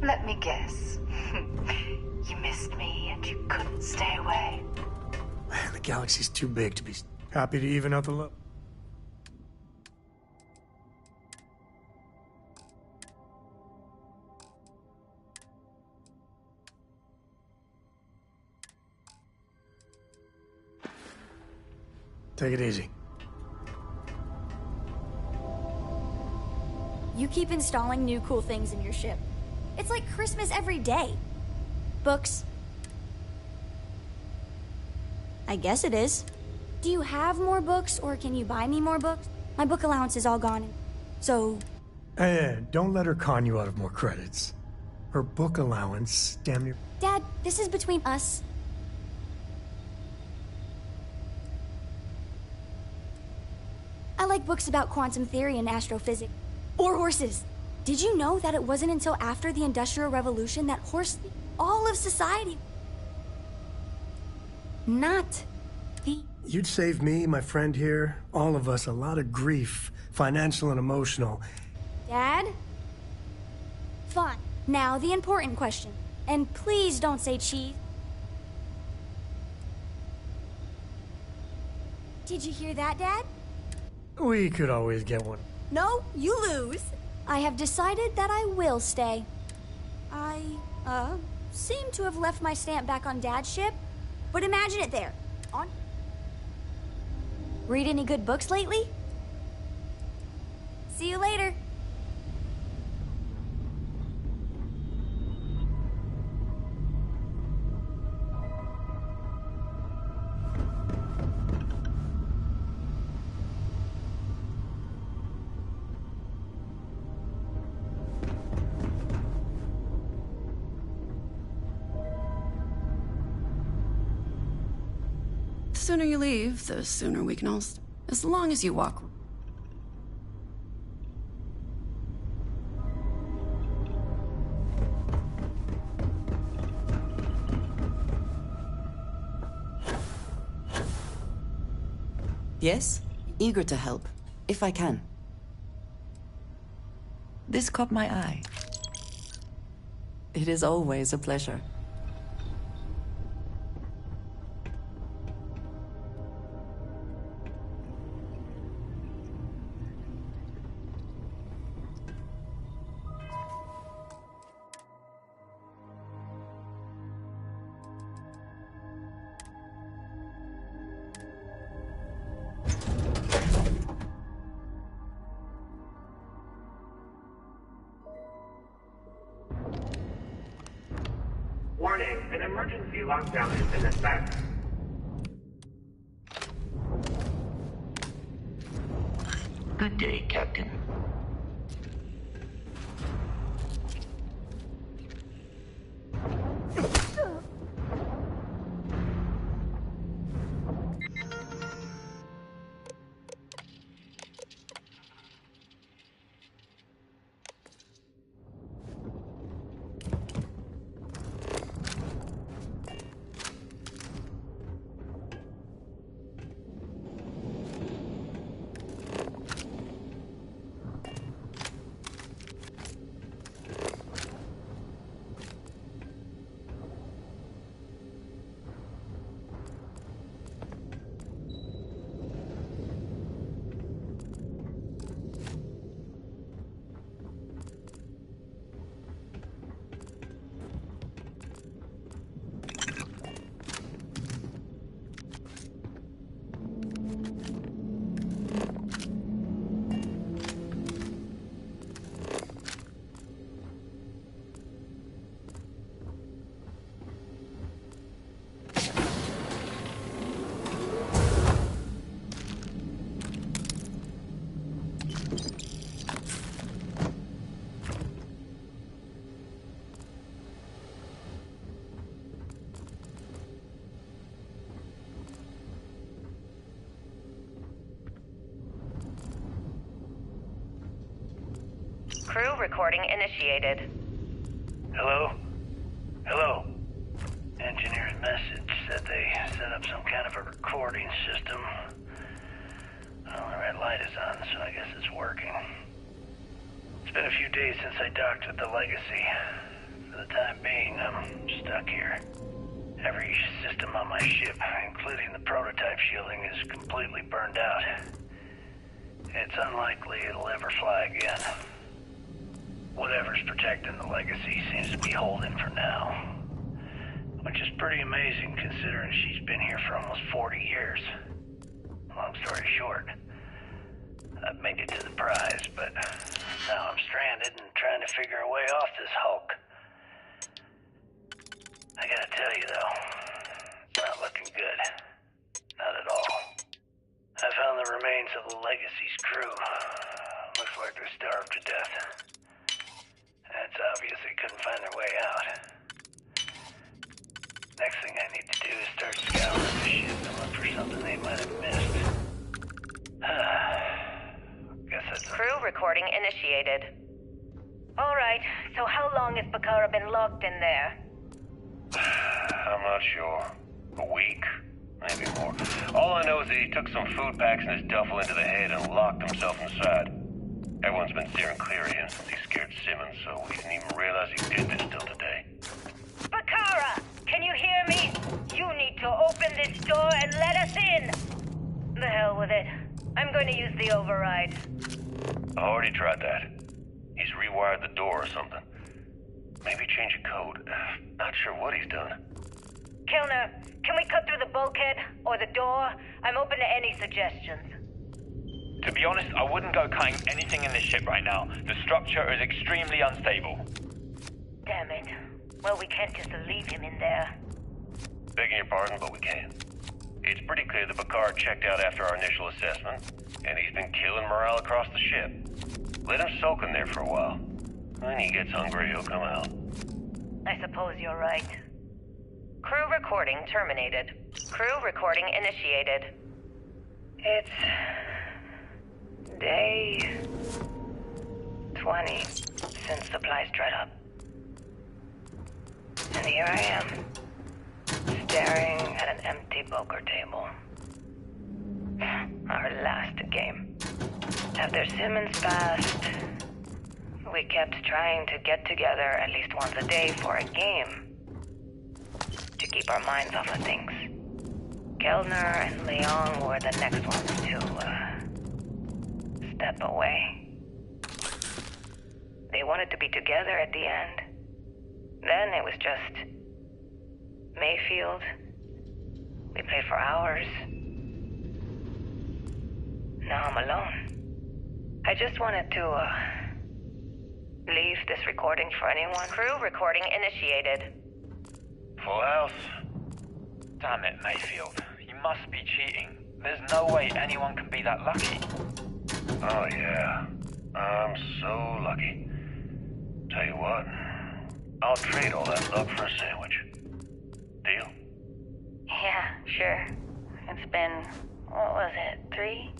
Let me guess. You missed me and you couldn't stay away. The galaxy's too big to be happy to even out the love. Take it easy. You keep installing new cool things in your ship. It's like Christmas every day. Books. I guess it is. Do you have more books, or can you buy me more books? My book allowance is all gone. So... Hey, don't let her con you out of more credits. Her book allowance, damn near... Dad, this is between us. I like books about quantum theory and astrophysics. Or horses. Did you know that it wasn't until after the Industrial Revolution that all of society... Not the... You'd save me, my friend here, all of us, a lot of grief, financial and emotional. Dad? Fine. Now the important question. And please don't say cheese. Did you hear that, Dad? We could always get one. No, you lose. I have decided that I will stay. I, seem to have left my stamp back on Dad's ship, but imagine it there. On... Read any good books lately? See you later. The sooner you leave, the sooner we can all... As long as you walk... Yes? Eager to help, if I can. This caught my eye. It is always a pleasure. Warning, an emergency lockdown has been effect. Good day, Captain. Crew recording initiated. Hello? Hello? Engineer's message said they set up some kind of a recording system. Well, the red light is on, so I guess it's working. It's been a few days since I docked with the Legacy. For the time being, I'm stuck here. Every system on my ship, including the prototype shielding, is completely burned out. It's unlikely it'll ever fly again. Whatever's protecting the legacy seems to be holding for now. Which is pretty amazing considering she's been here for almost 40 years. Long story short, I've made it to the prize, but now I'm stranded and trying to figure a way off this hulk. I gotta tell you though, it's not looking good. Not at all. I found the remains of the Legacy's crew. Looks like they're starved to death. It's obvious they couldn't find their way out. Next thing I need to do is start scouring the ship and look for something they might have missed. Guess that's Crew recording initiated. Alright, so how long has Bakara been locked in there? I'm not sure. A week? Maybe more. All I know is that he took some food packs in his duffel into the head and locked himself inside. Everyone's been steering clear of him since he scared Simmons, so we didn't even realize he did this till today. Bakara! Can you hear me? You need to open this door and let us in! The hell with it. I'm going to use the override. I already tried that. He's rewired the door or something. Maybe change a code. Not sure what he's done. Kilner, can we cut through the bulkhead or the door? I'm open to any suggestions. To be honest, I wouldn't go cutting anything in this ship right now. The structure is extremely unstable. Damn it. Well, we can't just leave him in there. Begging your pardon, but we can. It's pretty clear that Bakar checked out after our initial assessment, and he's been killing morale across the ship. Let him soak in there for a while. When he gets hungry, he'll come out. I suppose you're right. Crew recording terminated. Crew recording initiated. It's day 20 since supplies dried up. And here I am, staring at an empty poker table. Our last game. After Simmons passed, we kept trying to get together at least once a day for a game. To keep our minds off of things. Kellner and Leong were the next ones to step away. They wanted to be together at the end. Then it was just Mayfield. We played for hours. Now I'm alone. I just wanted to leave this recording for anyone. Crew recording initiated. Full house. Damn it, Mayfield. You must be cheating. There's no way anyone can be that lucky. Oh, yeah. I'm so lucky. Tell you what, I'll trade all that luck for a sandwich. Deal? Yeah, sure. It's been, what was it, 3?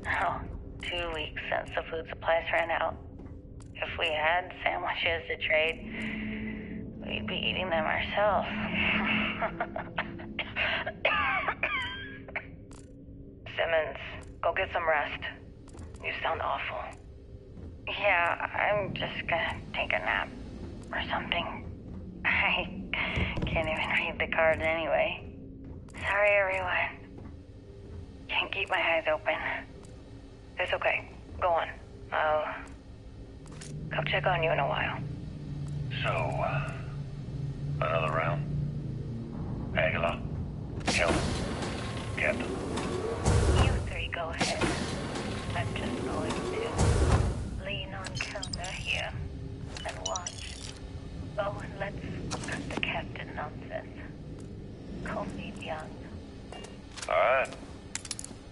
No, 2 weeks since the food supplies ran out. If we had sandwiches to trade, we'd be eating them ourselves. Simmons, go get some rest. You sound awful. Yeah, I'm just gonna take a nap or something. I can't even read the cards anyway. Sorry, everyone. Can't keep my eyes open. It's okay. Go on. I'll come check on you in a while. So, another round? Aguilar? Kelvin? Captain? You three go ahead. I'm just going to lean on Kellner here and watch. Oh, and let's cut the captain nonsense. Call me Young. Alright.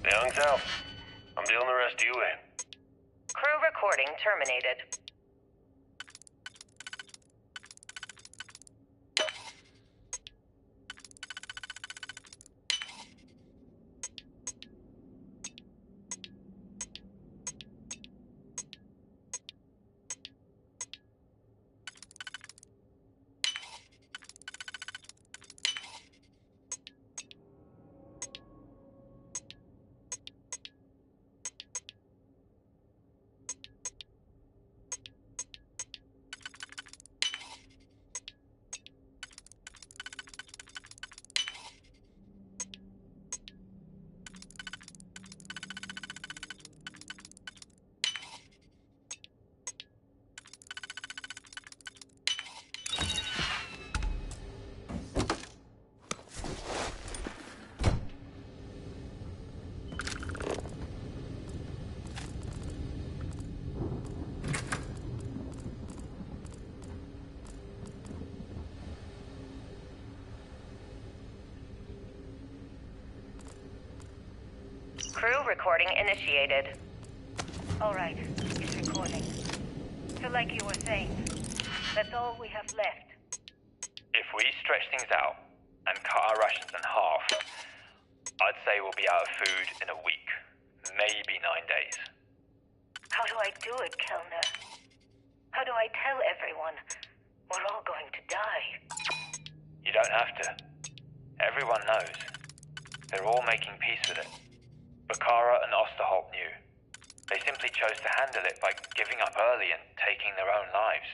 Young's out. I'm dealing the rest of you in. Crew recording terminated. Crew recording initiated. Alright, it's recording. So like you were saying, that's all we have left. If we stretch things out and cut our rations in half, I'd say we'll be out of food in a week, maybe 9 days. How do I do it, Kellner? How do I tell everyone we're all going to die? You don't have to. Everyone knows. They're all making peace with it. Bakara and Osterholt knew. They simply chose to handle it by giving up early and taking their own lives.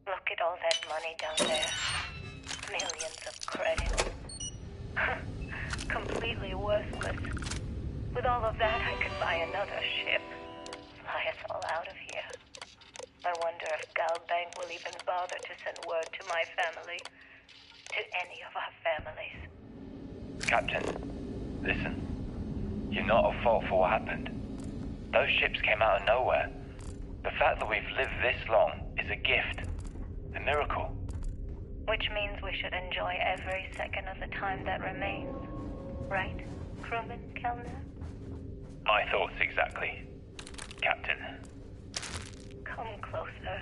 Look at all that money down there. Millions of credits. Completely worthless. With all of that, I could buy another ship. Fly us all out of here. I wonder if Galbank will even bother to send word to my family. To any of our families. Captain, listen. You're not at fault for what happened. Those ships came out of nowhere. The fact that we've lived this long is a gift. A miracle. Which means we should enjoy every second of the time that remains. Right, crewman Kellner? My thoughts exactly, Captain. Come closer.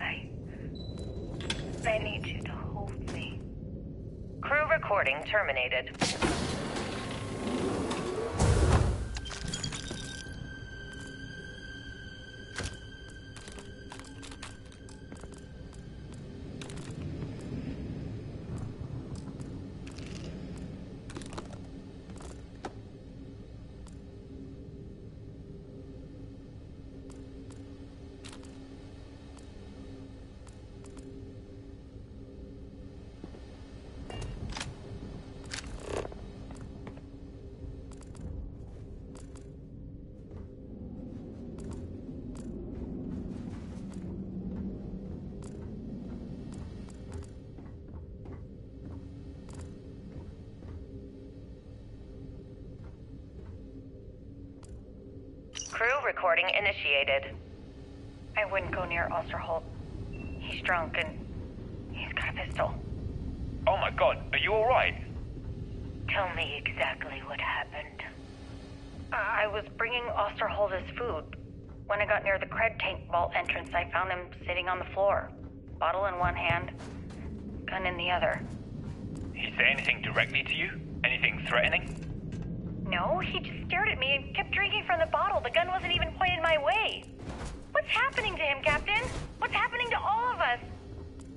I need you to hold me. Crew recording terminated. Crew recording initiated. I wouldn't go near Osterholt. He's drunk and he's got a pistol. Oh my god, are you alright? Tell me exactly what happened. I was bringing Osterholt his food. When I got near the cred tank vault entrance, I found him sitting on the floor. Bottle in one hand, gun in the other. He say anything directly to you? Anything threatening? No, he just stared at me and kept drinking from the bottle. The gun wasn't even pointed my way. What's happening to him, Captain? What's happening to all of us?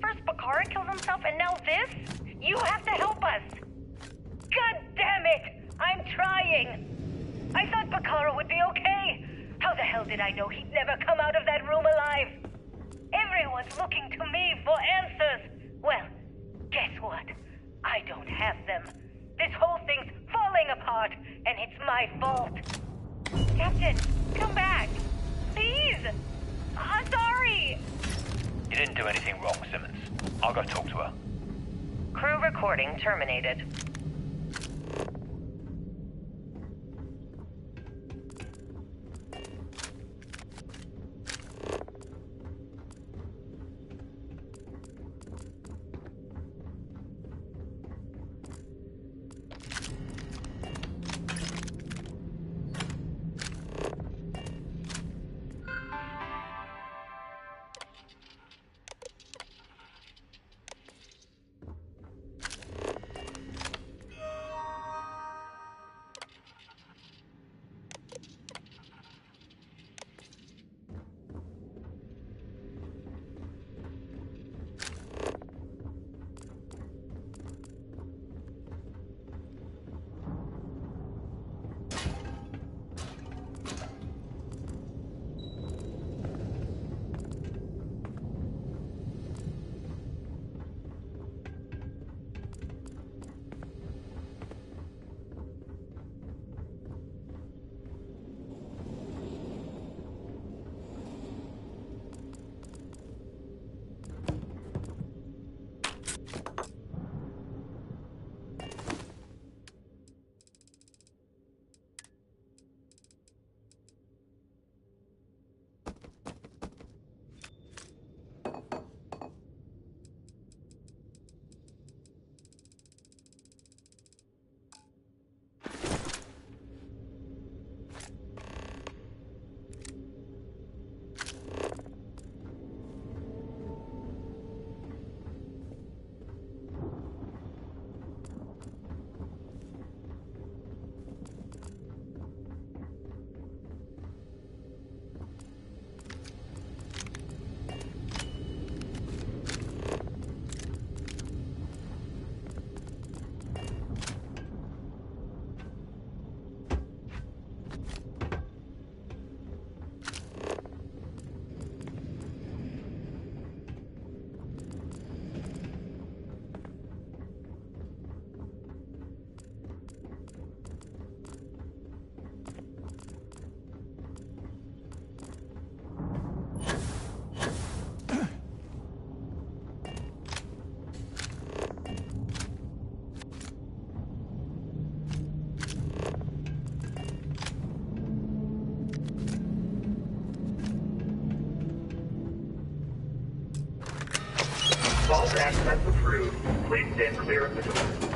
First Bakara killed himself and now this? You have to help us. God damn it! I'm trying. I thought Bakara would be okay. How the hell did I know he'd never come out of that room alive? Everyone's looking to me for answers. Well, guess what? I don't have them. This whole thing's falling apart, and it's my fault. Captain, come back. Please. I'm sorry. You didn't do anything wrong, Simmons. I'll go talk to her. Crew recording terminated. Vault access approved. Please stand clear of the door.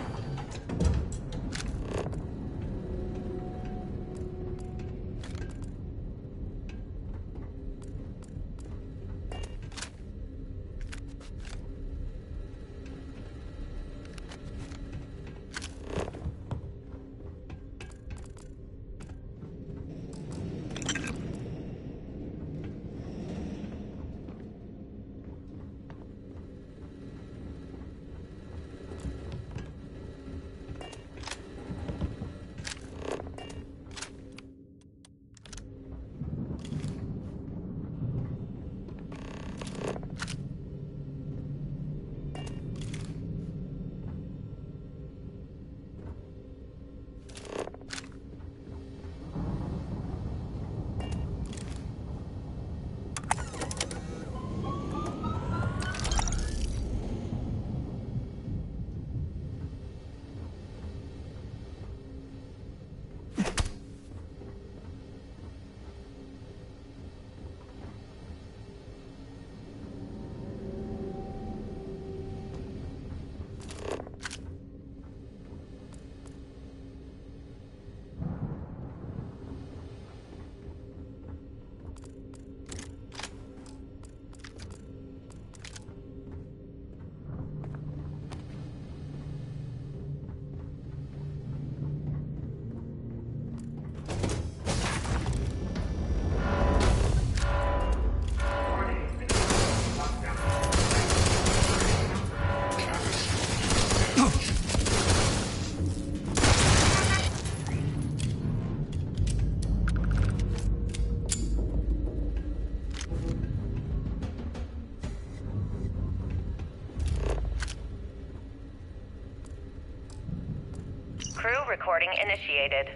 Crew recording initiated.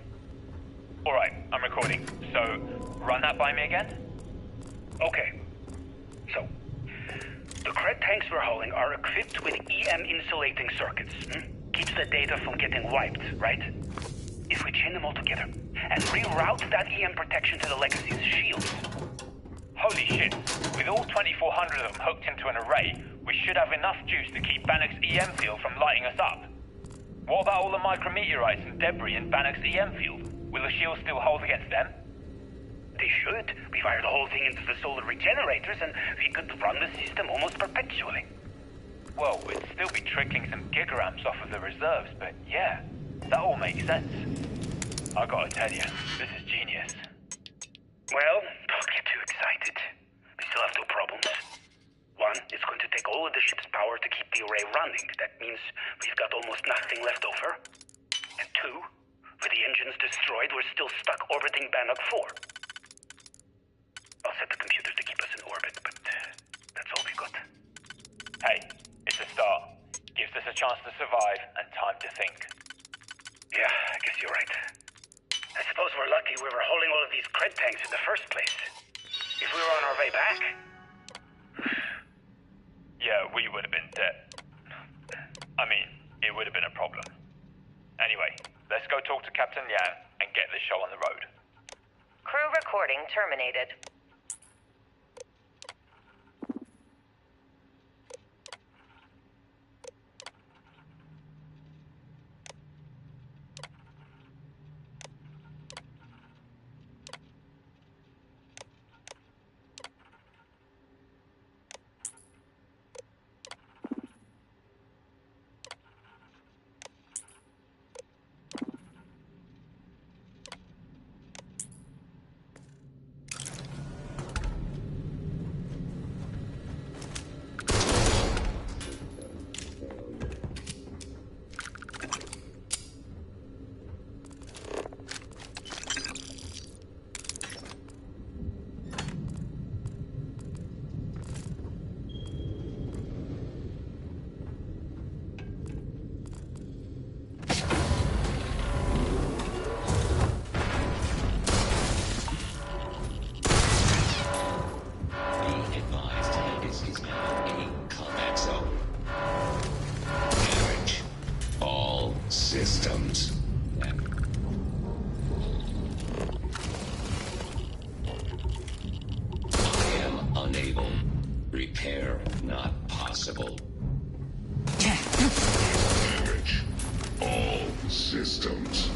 Alright, I'm recording. So, run that by me again? Okay. So, the cred tanks we're hauling are equipped with EM insulating circuits. Keeps the data from getting wiped, right? If we chain them all together and reroute that EM protection to the Legacy's shields. Holy shit. With all 2,400 of them hooked into an array, we should have enough juice to keep Bannock's EM field from lighting us up. What about all the micrometeorites and debris in Bannock's EM field? Will the shield still hold against them? They should. We fire the whole thing into the solar regenerators and we could run the system almost perpetually. Well, we'd still be trickling some gigaamps off of the reserves, but yeah, that all makes sense. I gotta tell you, this is genius. Well, don't get too excited. We still have two problems. One, it's going to take all of the ship's power to keep the array running. That means we've got almost nothing left over. And two, with the engines destroyed, we're still stuck orbiting Bannock 4. I'll set the computers to keep us in orbit, but that's all we've got. Hey, it's a start. Gives us a chance to survive and time to think. Yeah, I guess you're right. I suppose we're lucky we were holding all of these cred tanks in the first place. If we were on our way back... Yeah, we would have been dead. I mean, it would have been a problem. Anyway, let's go talk to Captain Yang and get this show on the road. Crew recording terminated. systems. I am unable. Repair not possible. Systems.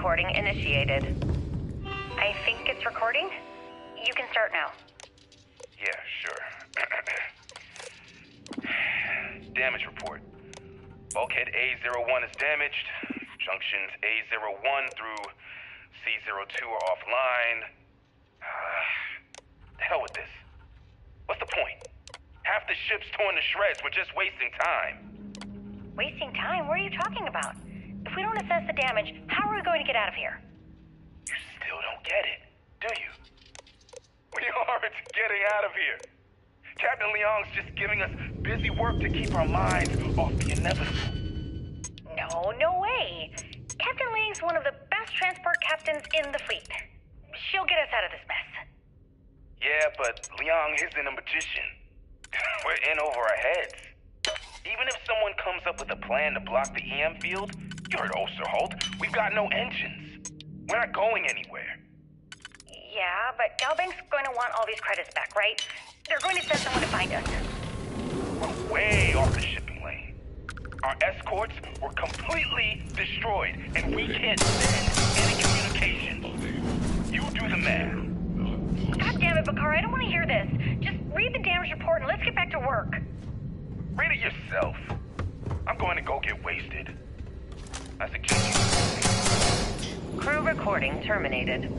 recording initiated. I think it's recording. You can start now. Yeah, sure. Damage report. Bulkhead A01 is damaged. Junctions A01 through C02 are offline. The hell with this. What's the point? Half the ship's torn to shreds. We're just wasting time. Wasting time? What are you talking about? If we don't assess the damage, how are we going to get out of here? You still don't get it, do you? We aren't getting out of here. Captain Leong's just giving us busy work to keep our minds off the inevitable. No way. Captain Leong's one of the best transport captains in the fleet. She'll get us out of this mess. Yeah, but Leong isn't a magician. We're in over our heads. Even if someone comes up with a plan to block the EM field, you heard Osterholt, we've got no engines. We're not going anywhere. Yeah, but Galbank's going to want all these credits back, right? They're going to send someone to find us. We're way off the shipping lane. Our escorts were completely destroyed, and we can't send any communications. You do the math. God damn it, Bakar, I don't want to hear this. Just read the damage report and let's get back to work. Read it yourself. I'm going to go get wasted. I suggest you... Crew recording terminated.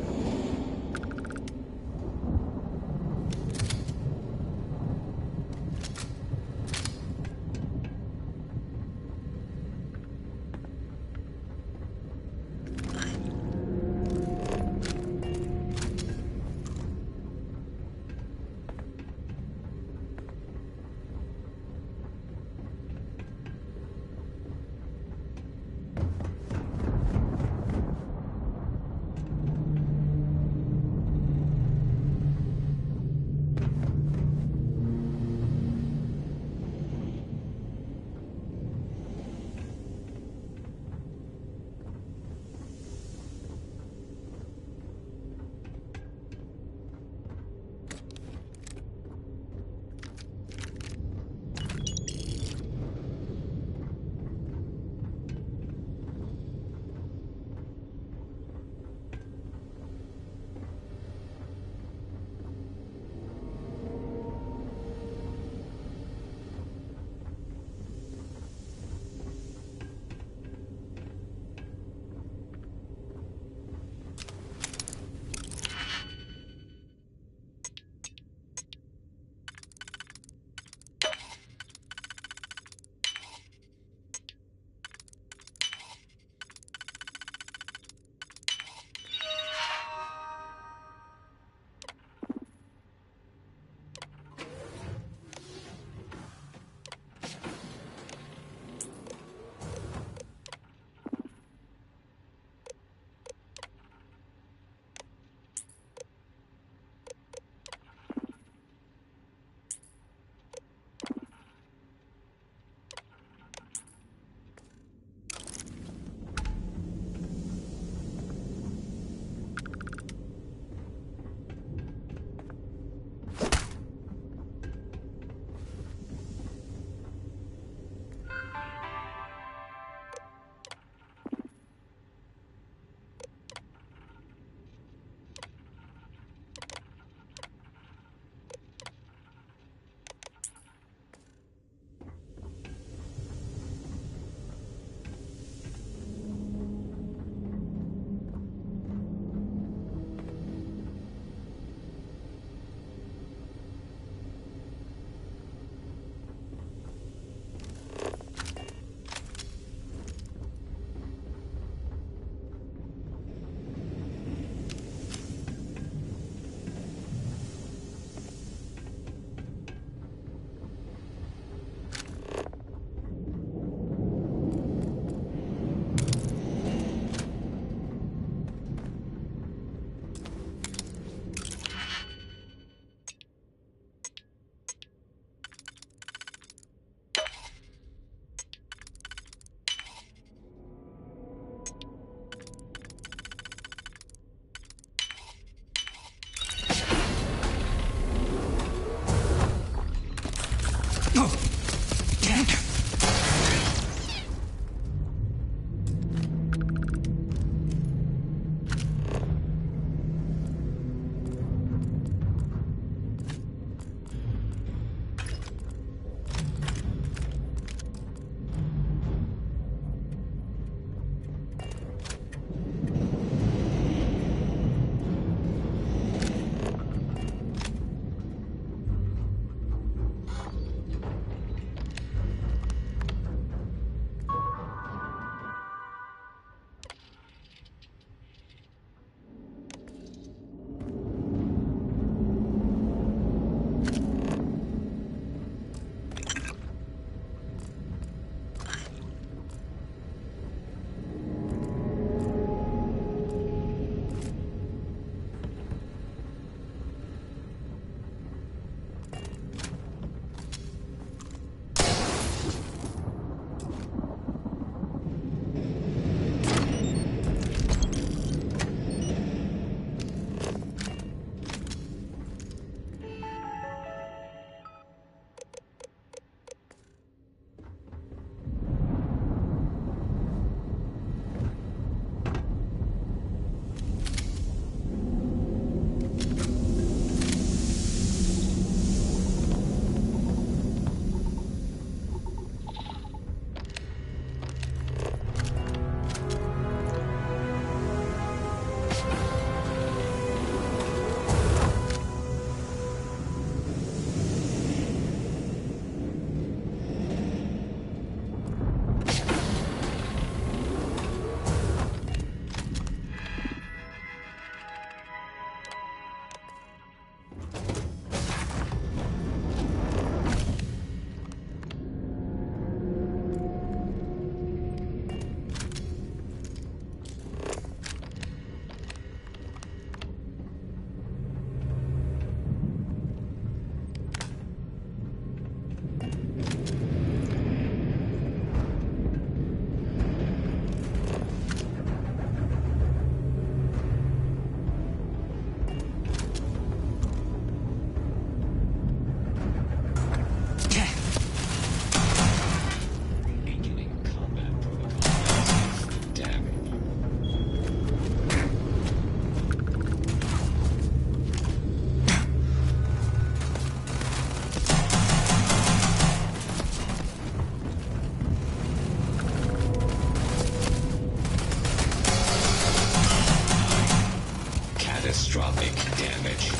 catastrophic damage.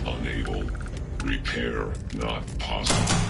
Unable. Repair not possible.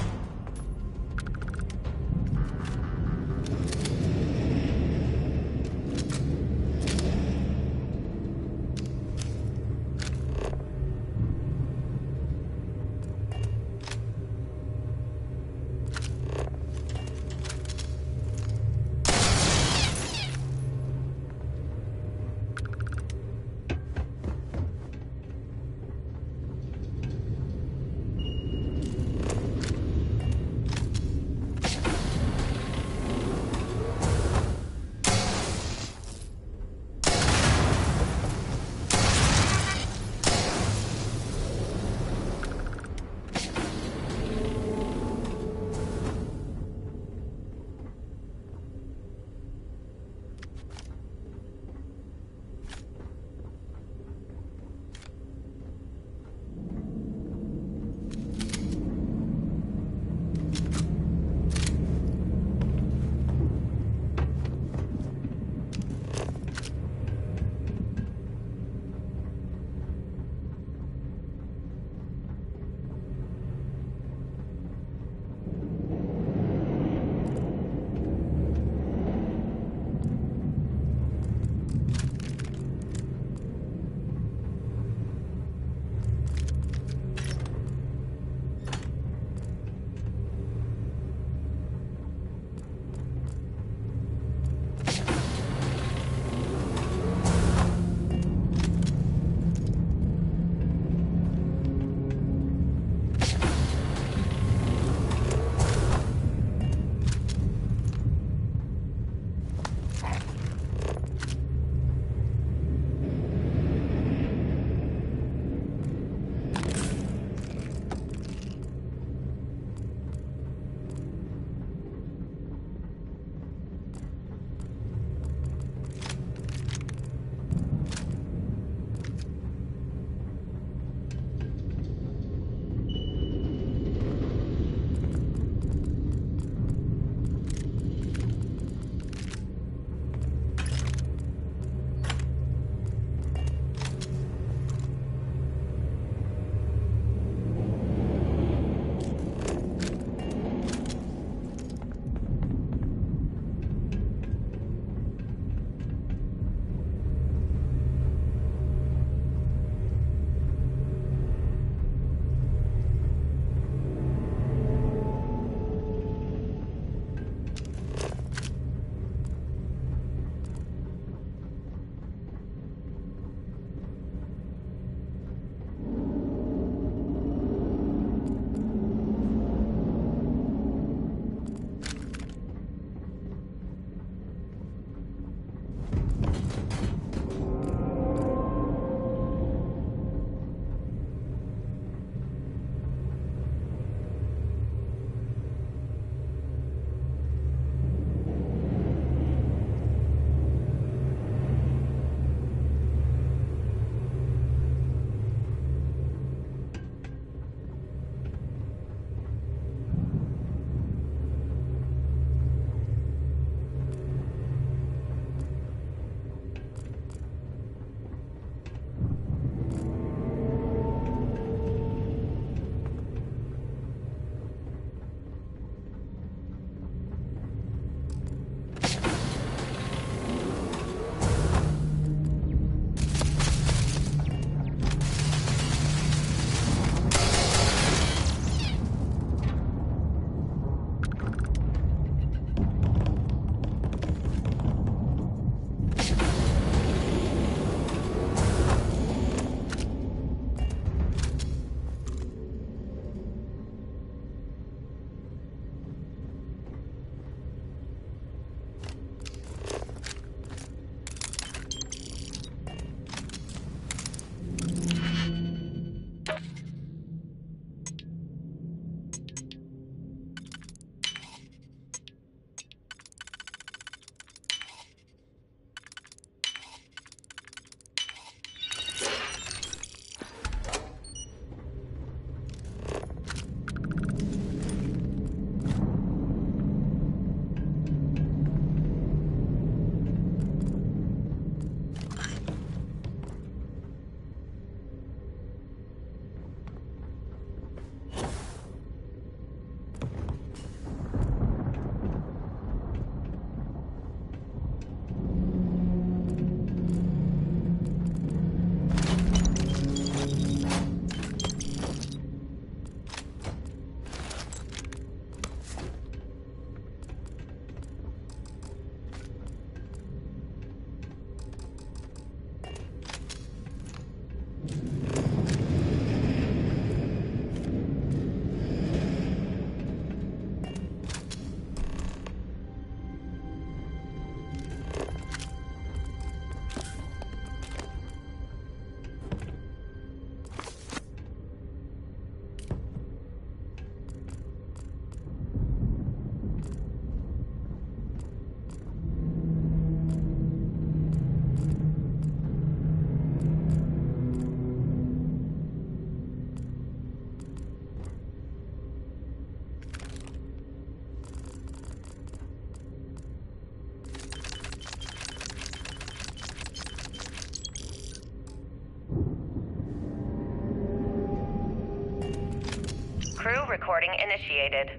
Crew recording initiated.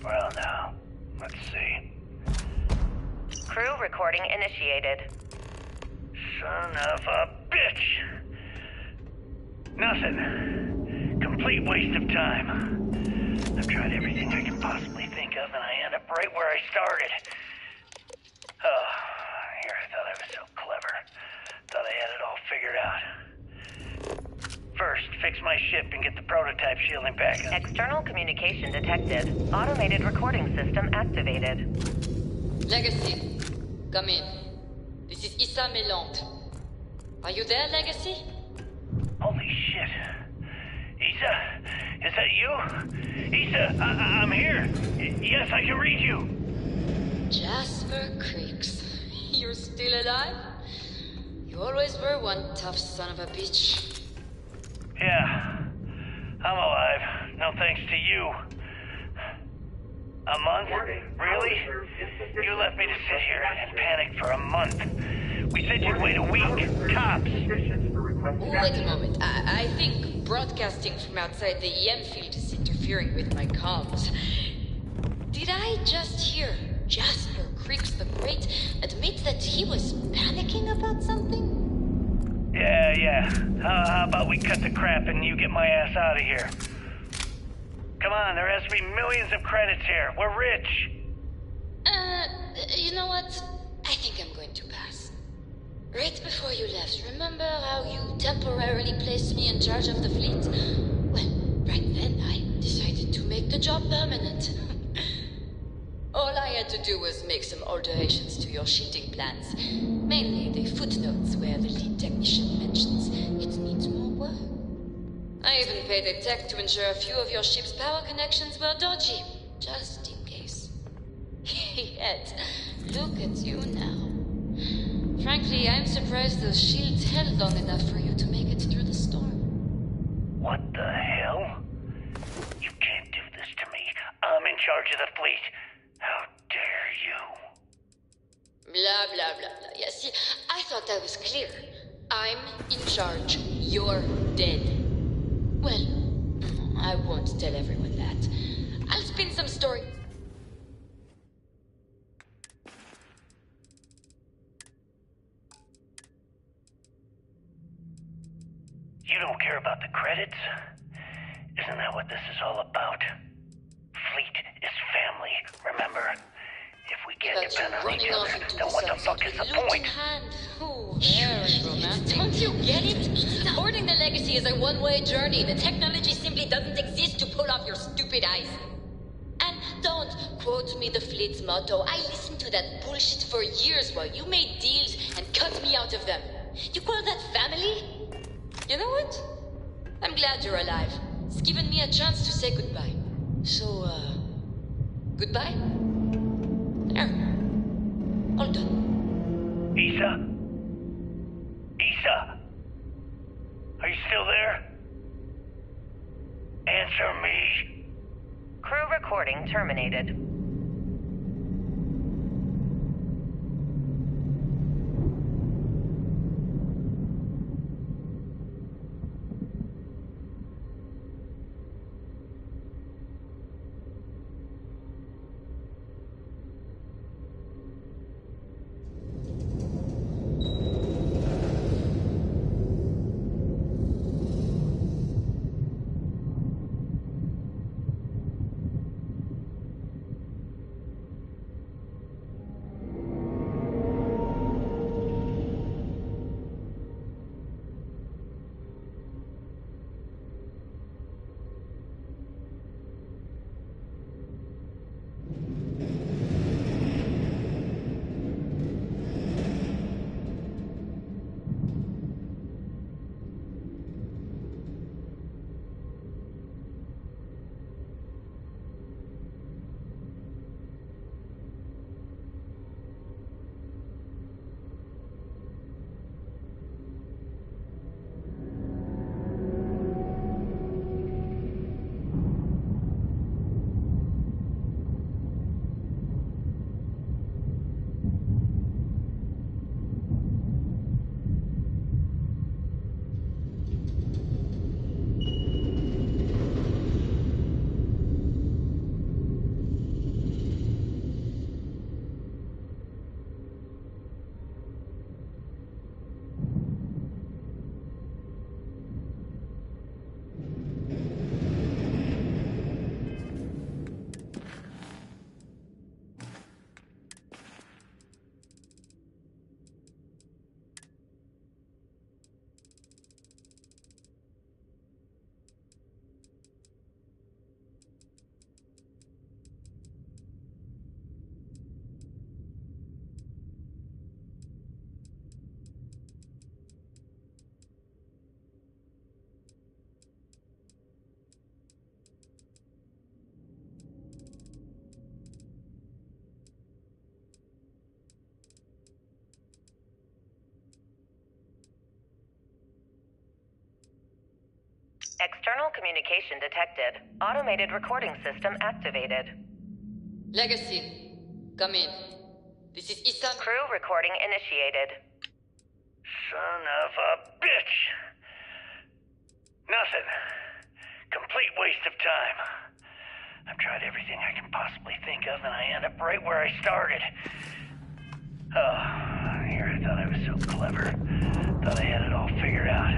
Well, now, let's see. Crew recording initiated. Son of a bitch! Nothing. Complete waste of time. I've tried everything I can possibly think of, and I end up right where I started. Oh, here I thought I was so clever. Thought I had it all figured out. First, fix my ship and get the prototype shielding back up. External communication detected. Automated recording system activated. Legacy, come in. This is Issa Melant. Are you there, Legacy? Holy shit. Issa, is that you? Issa, I'm here. Yes, I can read you. Jasper Creeks. You're still alive? You always were one tough son of a bitch. Yeah, I'm alive. No thanks to you. A month? Really? You left me to sit here and panic for a month. We said you'd wait a week. Tops. Wait a moment. I think broadcasting from outside the EM field is interfering with my comms. Did I just hear Jasper Creeks the Great admit that he was panicking about something? Yeah. How about we cut the crap and you get my ass out of here? Come on, there has to be millions of credits here. We're rich. You know what? I think I'm going to pass. Right before you left, remember how you temporarily placed me in charge of the fleet? Well, right then I decided to make the job permanent. All I had to do was make some alterations to your shielding plans. Mainly the footnotes where the lead technician mentions it needs more work. I even paid a tech to ensure a few of your ship's power connections were dodgy, just in case. Yet, look at you now. Frankly, I'm surprised those shields held long enough for you to make it through the storm. What the hell? You can't do this to me. I'm in charge of the fleet. How dare you? Blah, blah, blah, blah. Yeah, see, I thought that was clear. I'm in charge. You're dead. Well, I won't tell everyone that. I'll spin some story. You don't care about the credits? Isn't that what this is all about? Fleet is family, remember? If we can't depend on each other, then what the fuck is the point? Oh, very romantic. Don't you get it? Boarding the Legacy is a one-way journey. The technology simply doesn't exist to pull off your stupid eyes. And don't quote me the fleet's motto. I listened to that bullshit for years while you made deals and cut me out of them. You call that family? You know what? I'm glad you're alive. It's given me a chance to say goodbye. So, goodbye? There. All done. Issa? Issa? Are you still there? Answer me. Crew recording terminated. External communication detected. Automated recording system activated. Legacy, come in. This is Isan. Crew recording initiated. Son of a bitch! Nothing. Complete waste of time. I've tried everything I can possibly think of, and I end up right where I started. Oh, here I thought I was so clever. Thought I had it all figured out.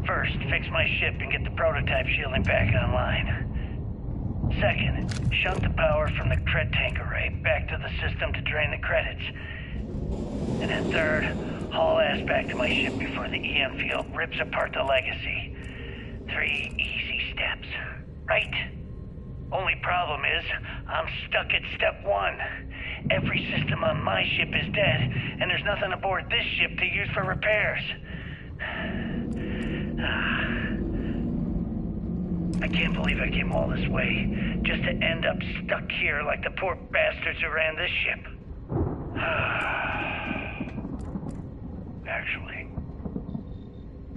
First, fix my ship and get the prototype shielding back online. Second, shunt the power from the cred tank array back to the system to drain the credits. And then third, haul ass back to my ship before the EM field rips apart the legacy. 3 easy steps, right? Only problem is, I'm stuck at step 1. Every system on my ship is dead, and there's nothing aboard this ship to use for repairs. I can't believe I came all this way, just to end up stuck here like the poor bastards who ran this ship. Actually,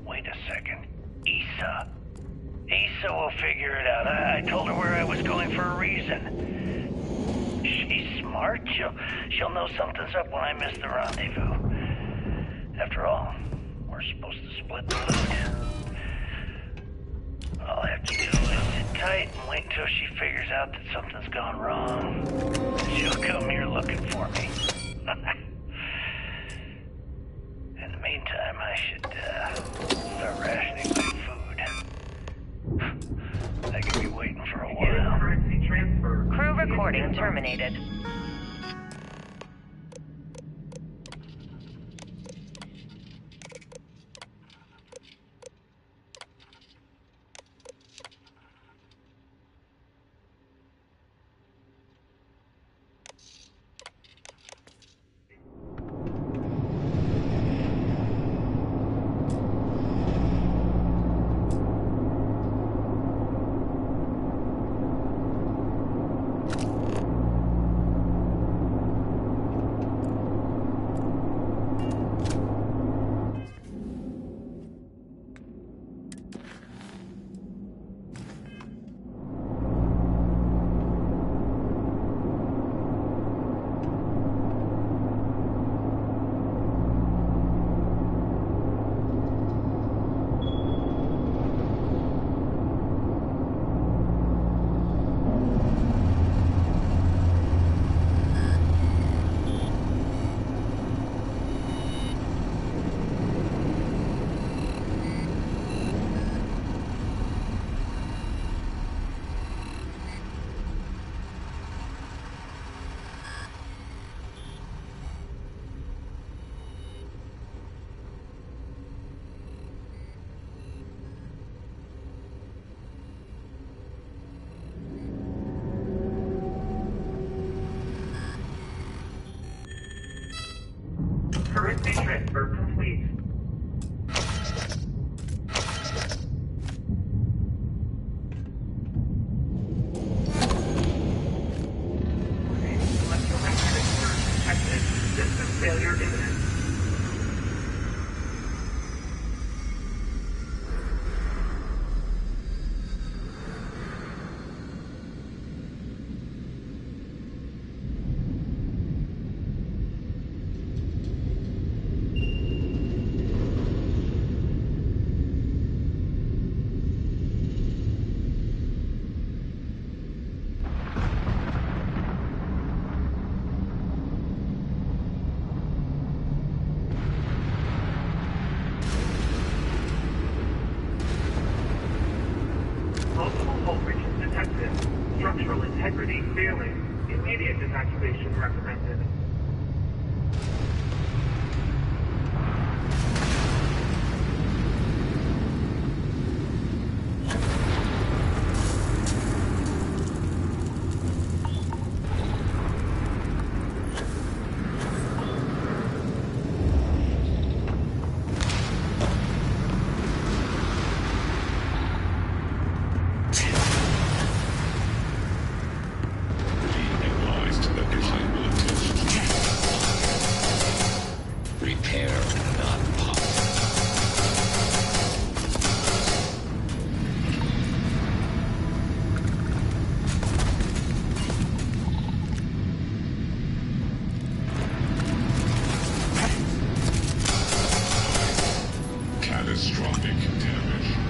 wait a second. Issa will figure it out. I told her where I was going for a reason. She's smart. She'll know something's up when I miss the rendezvous. After all, we're supposed to split the loot. All I have to do is sit tight and wait until she figures out that something's gone wrong. She'll come here looking for me. In the meantime, I should start rationing my food. I could be waiting for a while. Crew recording terminated. Currency transfer complete. Electromagnetic surge detected. System failure imminent. Structural integrity failing. Immediate deactivation recommended. Be advised that this will attempt catastrophic damage.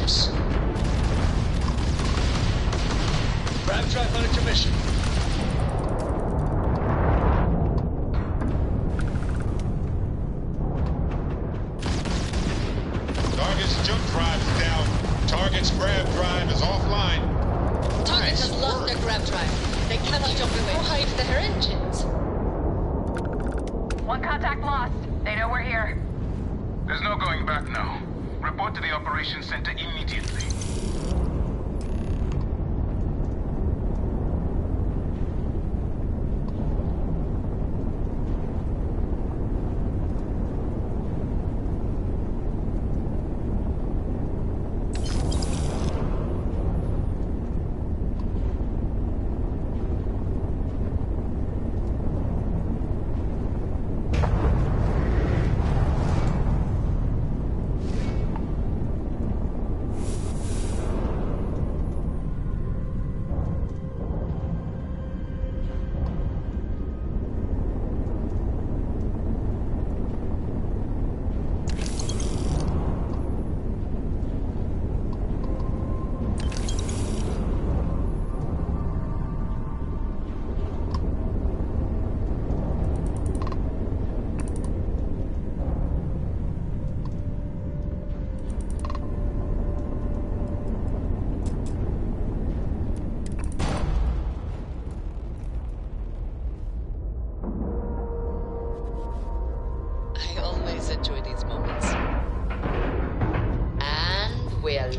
ships. Grab drive on intermission. Target's jump drive is down. Target's grab drive is offline. Target has lost their grab drive. They cannot jump away. Hide their engines. One contact lost. They know we're here. There's no going back now. Report to the operations center immediately.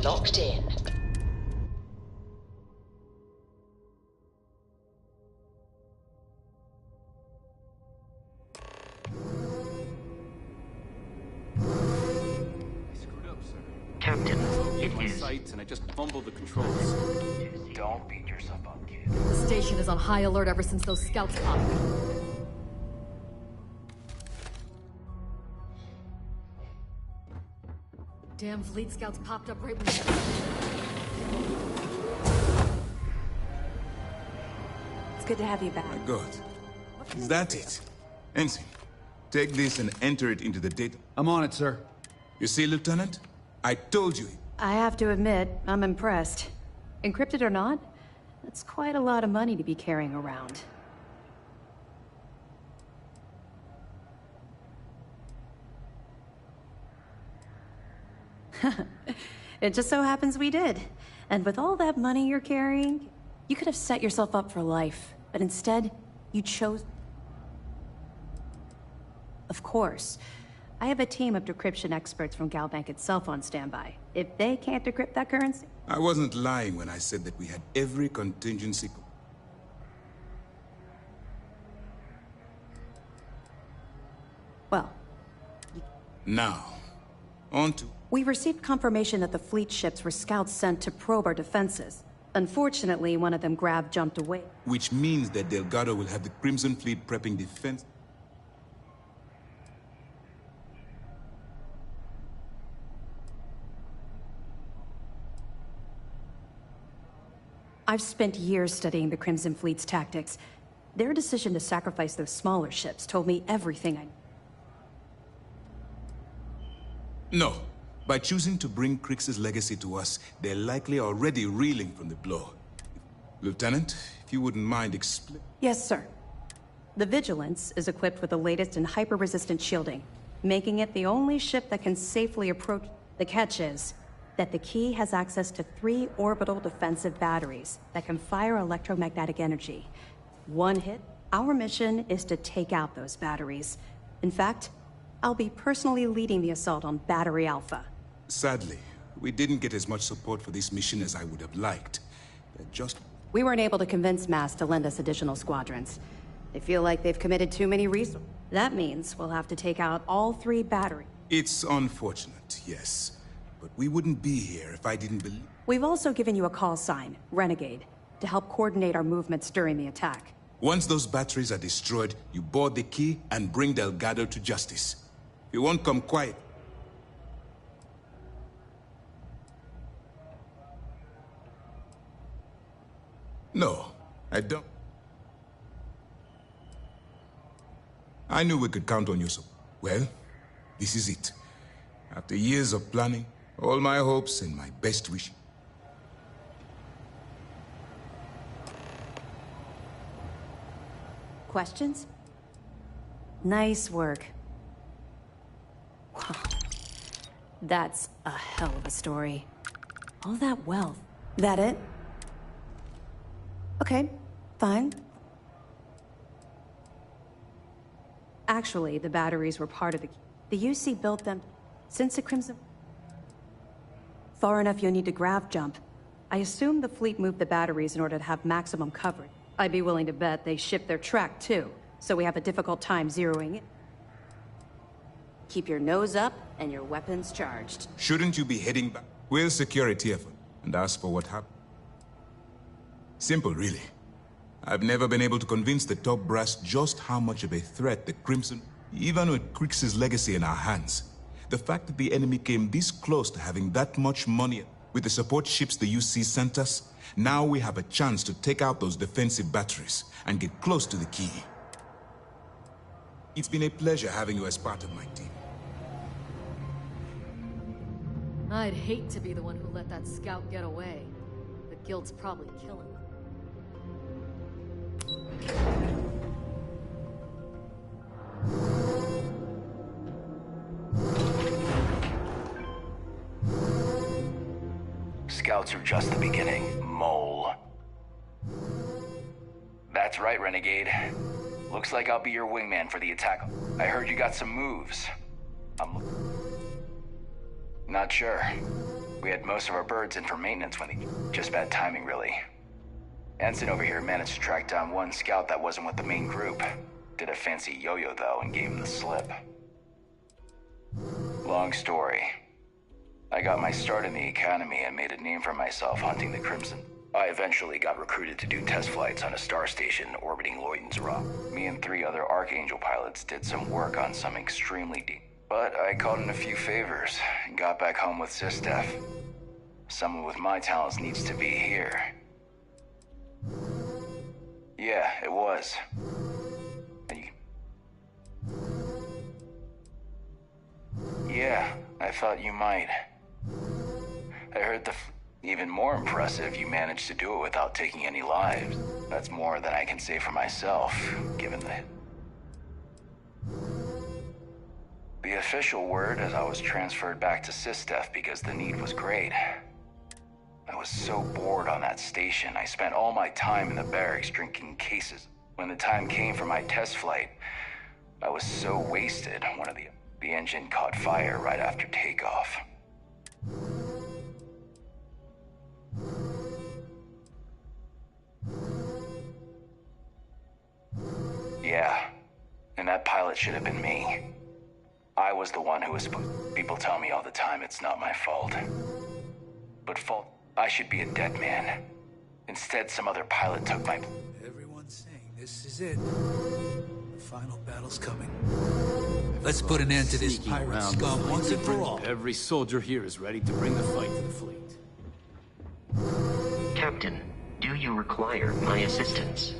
Locked in. Captain, it is. Sights and I just fumbled the controls. Don't beat yourself up, kid. The station is on high alert ever since those scouts popped. Damn fleet scouts popped up right when It's good to have you back. My God. Is that it? Ensign, take this and enter it into the data. I'm on it, sir. You see, Lieutenant? I told you. I have to admit, I'm impressed. Encrypted or not, that's quite a lot of money to be carrying around. It just so happens we did. And with all that money you're carrying, you could have set yourself up for life. But instead, you chose... Of course. I have a team of decryption experts from Galbank itself on standby. If they can't decrypt that currency... I wasn't lying when I said that we had every contingency... Well... Now, on to... We received confirmation that the fleet ships were scouts sent to probe our defenses. Unfortunately, one of them jumped away. Which means that Delgado will have the Crimson Fleet prepping defense... I've spent years studying the Crimson Fleet's tactics. Their decision to sacrifice those smaller ships told me everything I... No. By choosing to bring Crix's legacy to us, they're likely already reeling from the blow. Lieutenant, if you wouldn't mind explain... Yes, sir. The Vigilance is equipped with the latest in hyper-resistant shielding, making it the only ship that can safely approach... The catch is that the Key has access to 3 orbital defensive batteries that can fire electromagnetic energy. One hit, our mission is to take out those batteries. In fact, I'll be personally leading the assault on Battery Alpha. Sadly, we didn't get as much support for this mission as I would have liked. We weren't able to convince MAS to lend us additional squadrons. They feel like they've committed too many resources. That means we'll have to take out all 3 batteries. It's unfortunate, yes. But we wouldn't be here if I didn't believe... We've also given you a call sign, Renegade, to help coordinate our movements during the attack. Once those batteries are destroyed, you board the Key and bring Delgado to justice. If you won't come quiet... No, I don't. I knew we could count on you, so... Well, this is it. After years of planning, All my hopes and my best wishes. Questions? Nice work. Wow. That's a hell of a story. All that wealth. That it? Okay, fine. Actually, the batteries were part of the UC built them since the Crimson... Far enough you'll need to grav jump. I assume the fleet moved the batteries in order to have maximum coverage. I'd be willing to bet they shipped their track too, so we have a difficult time zeroing in. Keep your nose up and your weapons charged. Shouldn't you be heading back? We'll secure a TF and ask for what happened. Simple, really. I've never been able to convince the top brass just how much of a threat the Crimson... Even with Crix's legacy in our hands, the fact that the enemy came this close to having that much money with the support ships the UC sent us, now we have a chance to take out those defensive batteries and get close to the key. It's been a pleasure having you as part of my team. I'd hate to be the one who let that scout get away. The guild's probably killing him. Scouts are just the beginning, mole. That's right, Renegade. Looks like I'll be your wingman for the attack. I heard you got some moves. I'm not sure. We had most of our birds in for maintenance when just bad timing, really. Ensign over here managed to track down one scout that wasn't with the main group. Did a fancy yo-yo, though, and gave him the slip. Long story. I got my start in the academy and made a name for myself hunting the Crimson. I eventually got recruited to do test flights on a star station orbiting Lloyden's Rock. Me and 3 other Archangel pilots did some work on some extremely deep. But I called in a few favors and got back home with Sistef. Someone with my talents needs to be here. Yeah, it was. Yeah, I thought you might. I heard even more impressive, you managed to do it without taking any lives. That's more than I can say for myself, given the official word is I was transferred back to Sistef because the need was great. I was so bored on that station, I spent all my time in the barracks drinking cases. When the time came for my test flight, I was so wasted, the engine caught fire right after takeoff. Yeah, and that pilot should have been me. I was the one who was supposed... People tell me all the time it's not my fault. But I should be a dead man. Instead, some other pilot took my... Everyone's saying this is it. The final battle's coming. Let's put an end to this pirate scum once and for all. Every soldier here is ready to bring the fight to the fleet. Captain, do you require my assistance?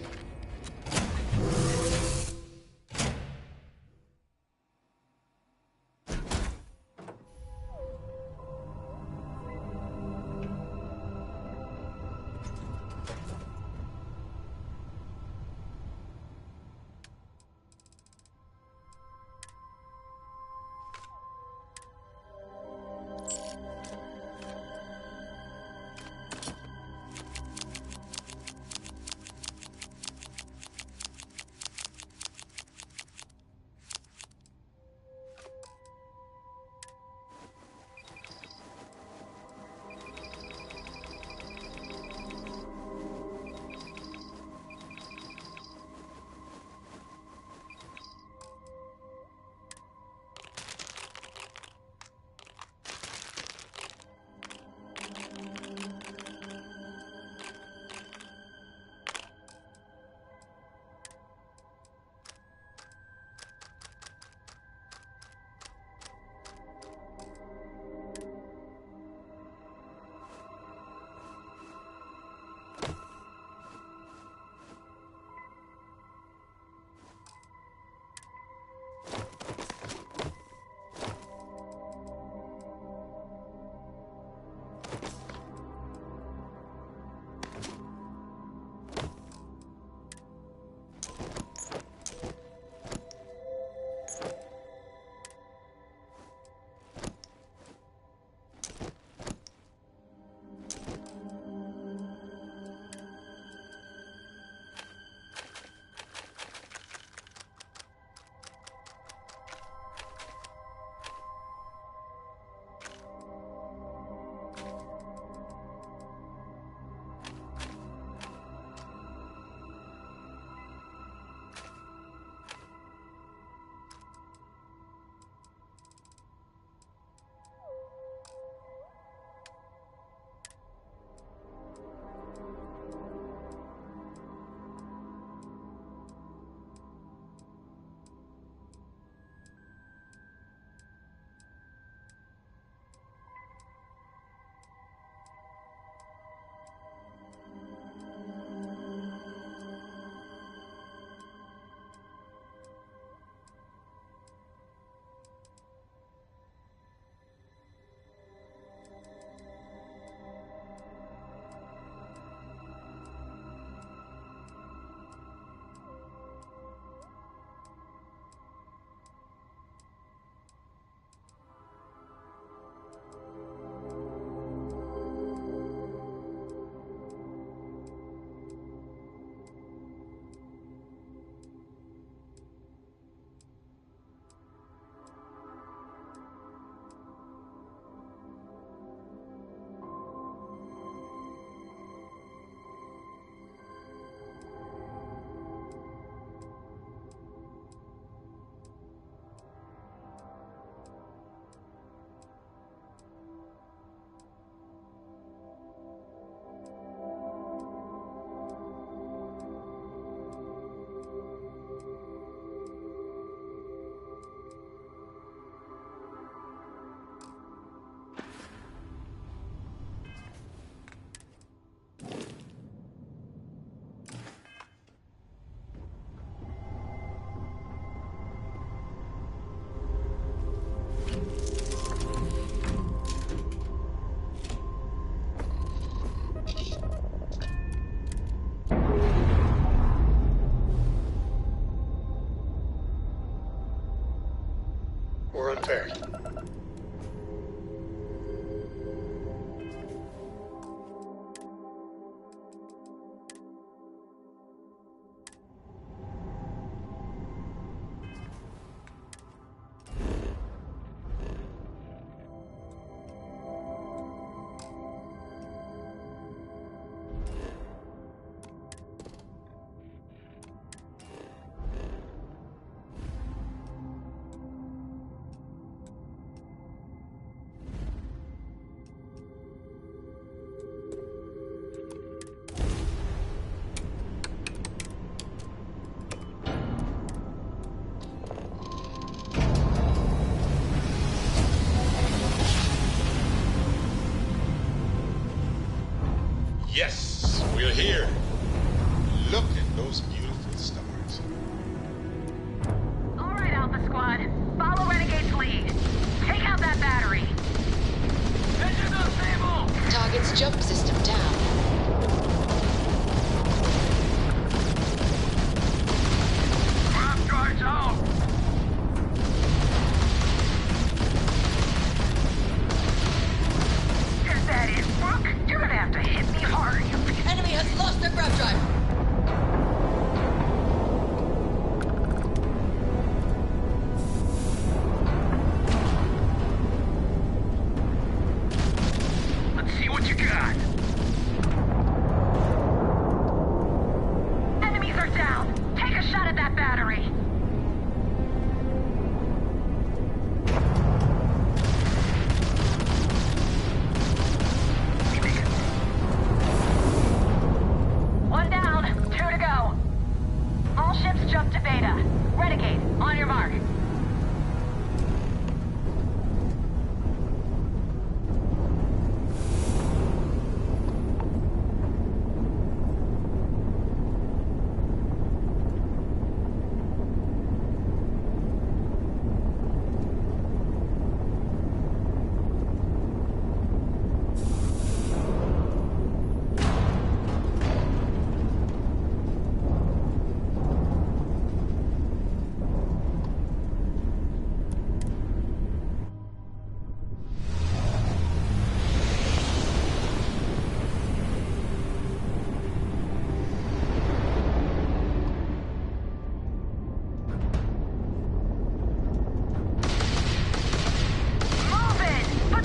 or unfair. Yes, we're here. Look at those beautiful stars. All right, Alpha Squad. Follow Renegade's lead. Take out that battery. Engine unstable! Target's jump system down. Grab drives out! Is that it, Brooke? You're gonna have to hit me hard, you piece. Enemy has lost their grab drive. Let's see what you got. Enemies are down. Take a shot at that battery. One down, 2 to go. All ships jump to beta. Renegade, on your mark.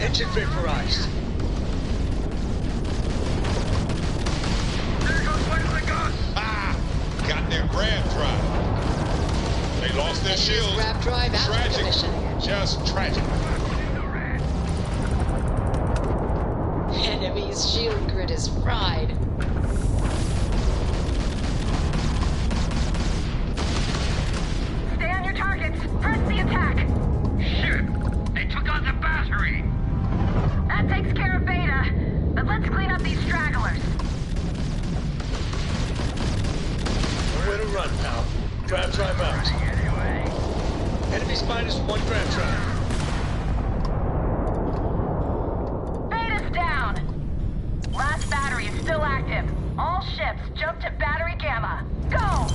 Engine vaporized. There goes one of the guns. Ah! Got their grab drive. They lost their shields. Grab drive out of Tragic. commission. Just tragic. Enemy's shield grid is fried. Stay on your targets. Press the attack. Shit! They took out the battery. That takes care of beta. But let's clean up these stragglers. Nowhere to run, pal. Grab drive out. Enemy's -1 grab drive. Beta's down. Last battery is still active. All ships jump to battery gamma. Go!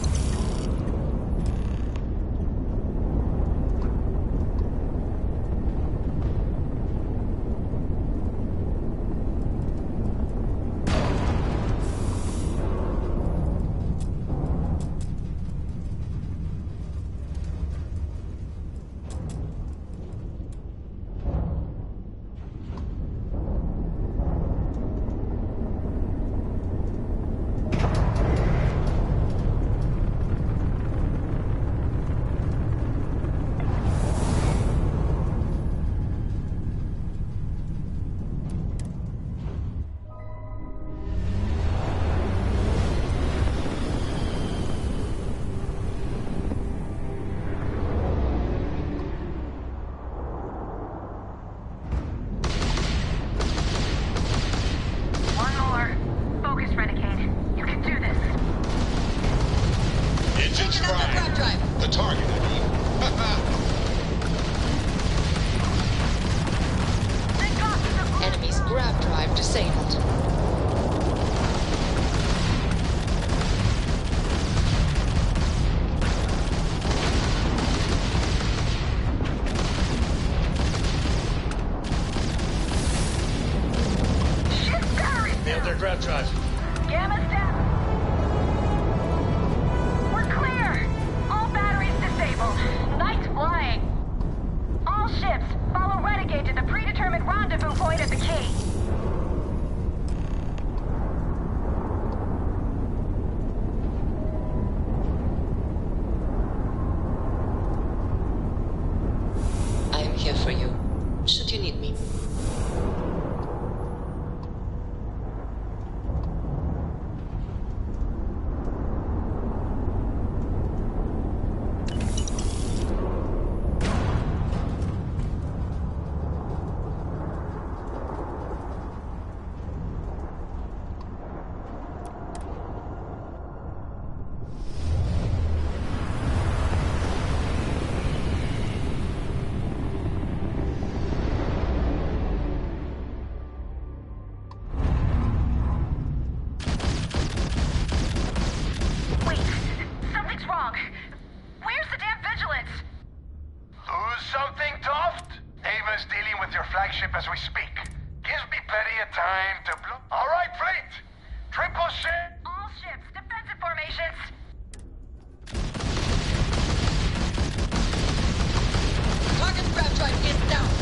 grab drive. Gamma step. We're clear. All batteries disabled. Night flying. All ships, follow Renegade to the predetermined rendezvous point at the key. I am here for you, should you need me. As we speak. Gives me plenty of time to blow. All right, fleet! Triple ship! All ships, defensive formations! Target grab drive is down!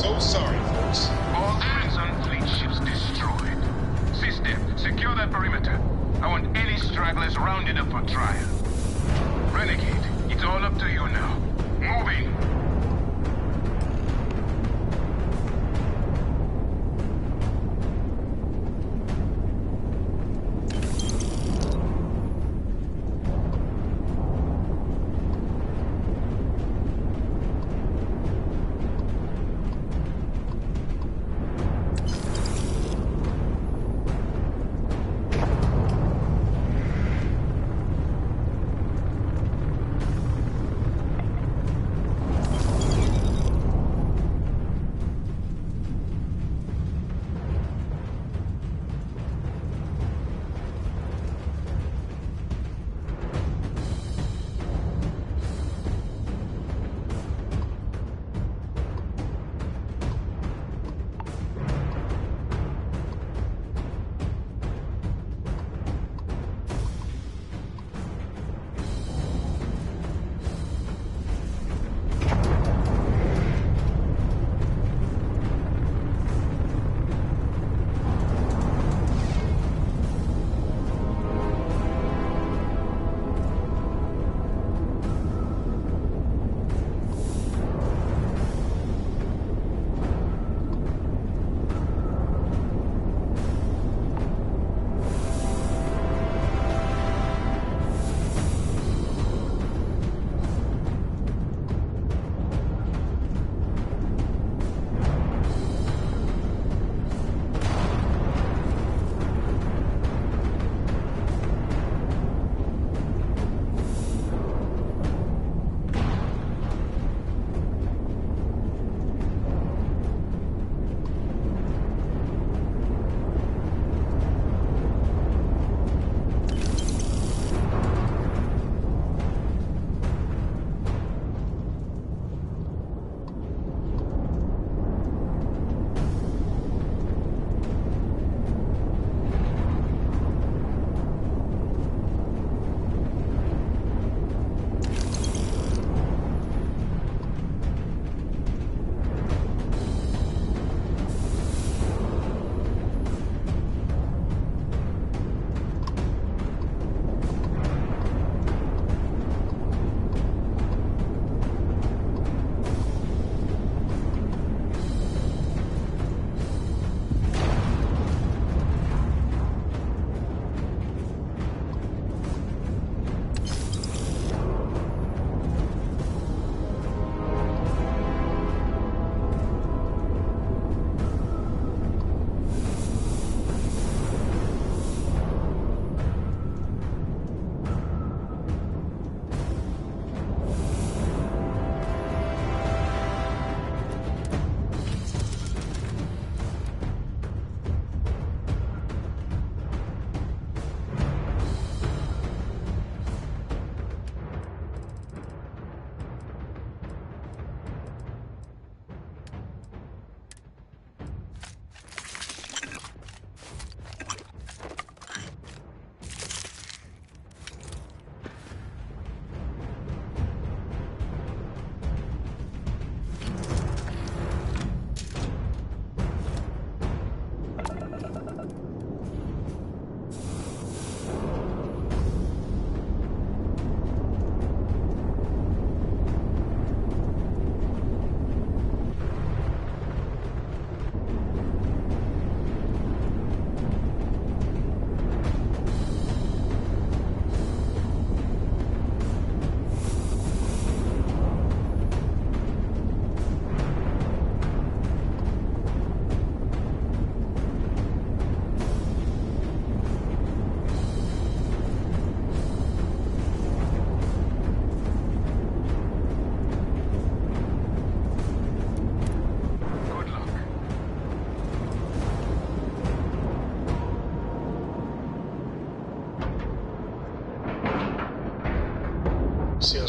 So sorry, folks. All Crimson Fleet ships destroyed. System, secure that perimeter. I want any stragglers rounded up for trial. Renegade, it's all up to you now. Moving!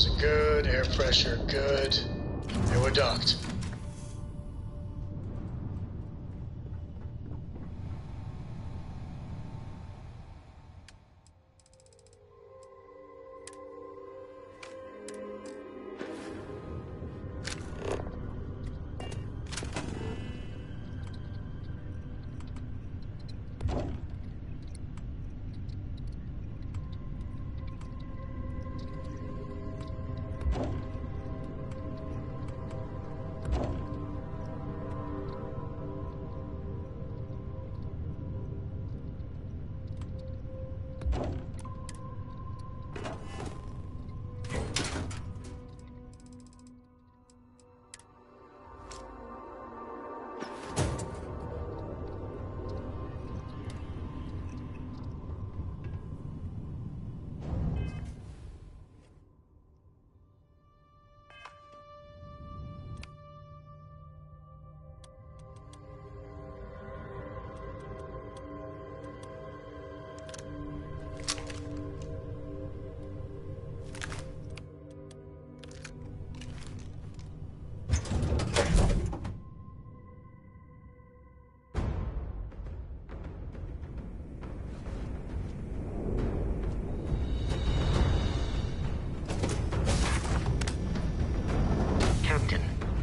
Doors are good, air pressure good. And we're docked.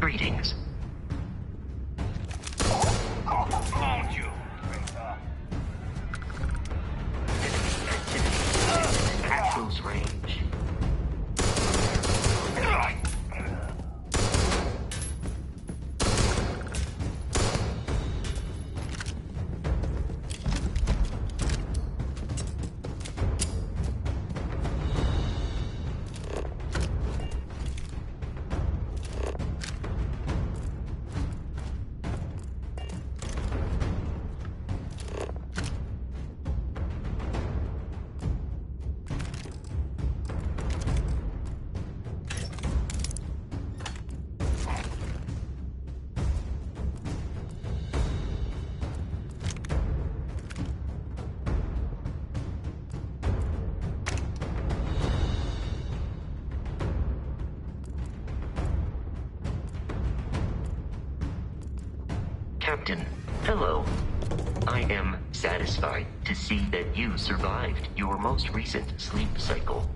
Greetings. Found you. At close range. Captain, hello. I am satisfied to see that you survived your most recent sleep cycle.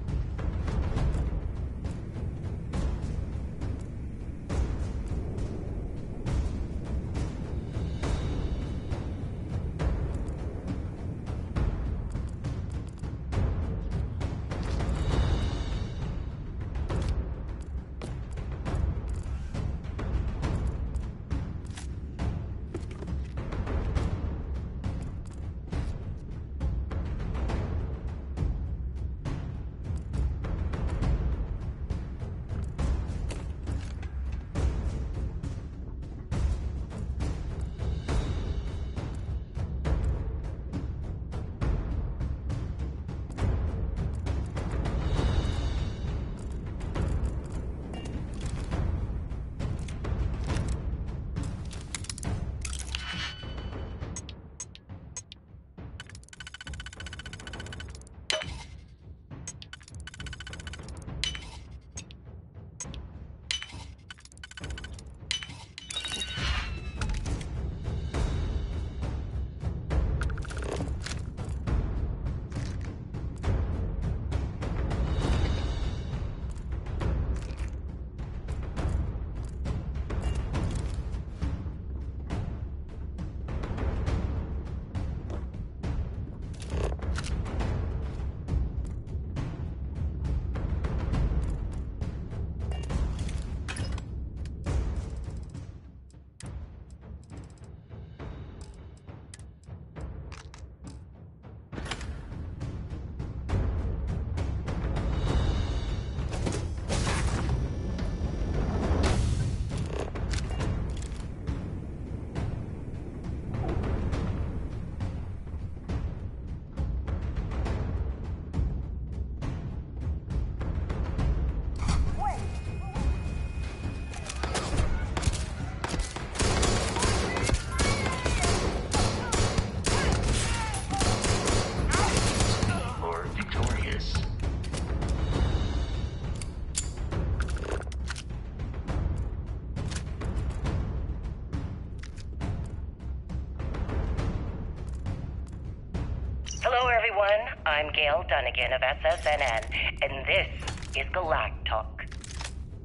Hello, everyone. I'm Gail Dunnigan of SSNN, and this is Galactalk.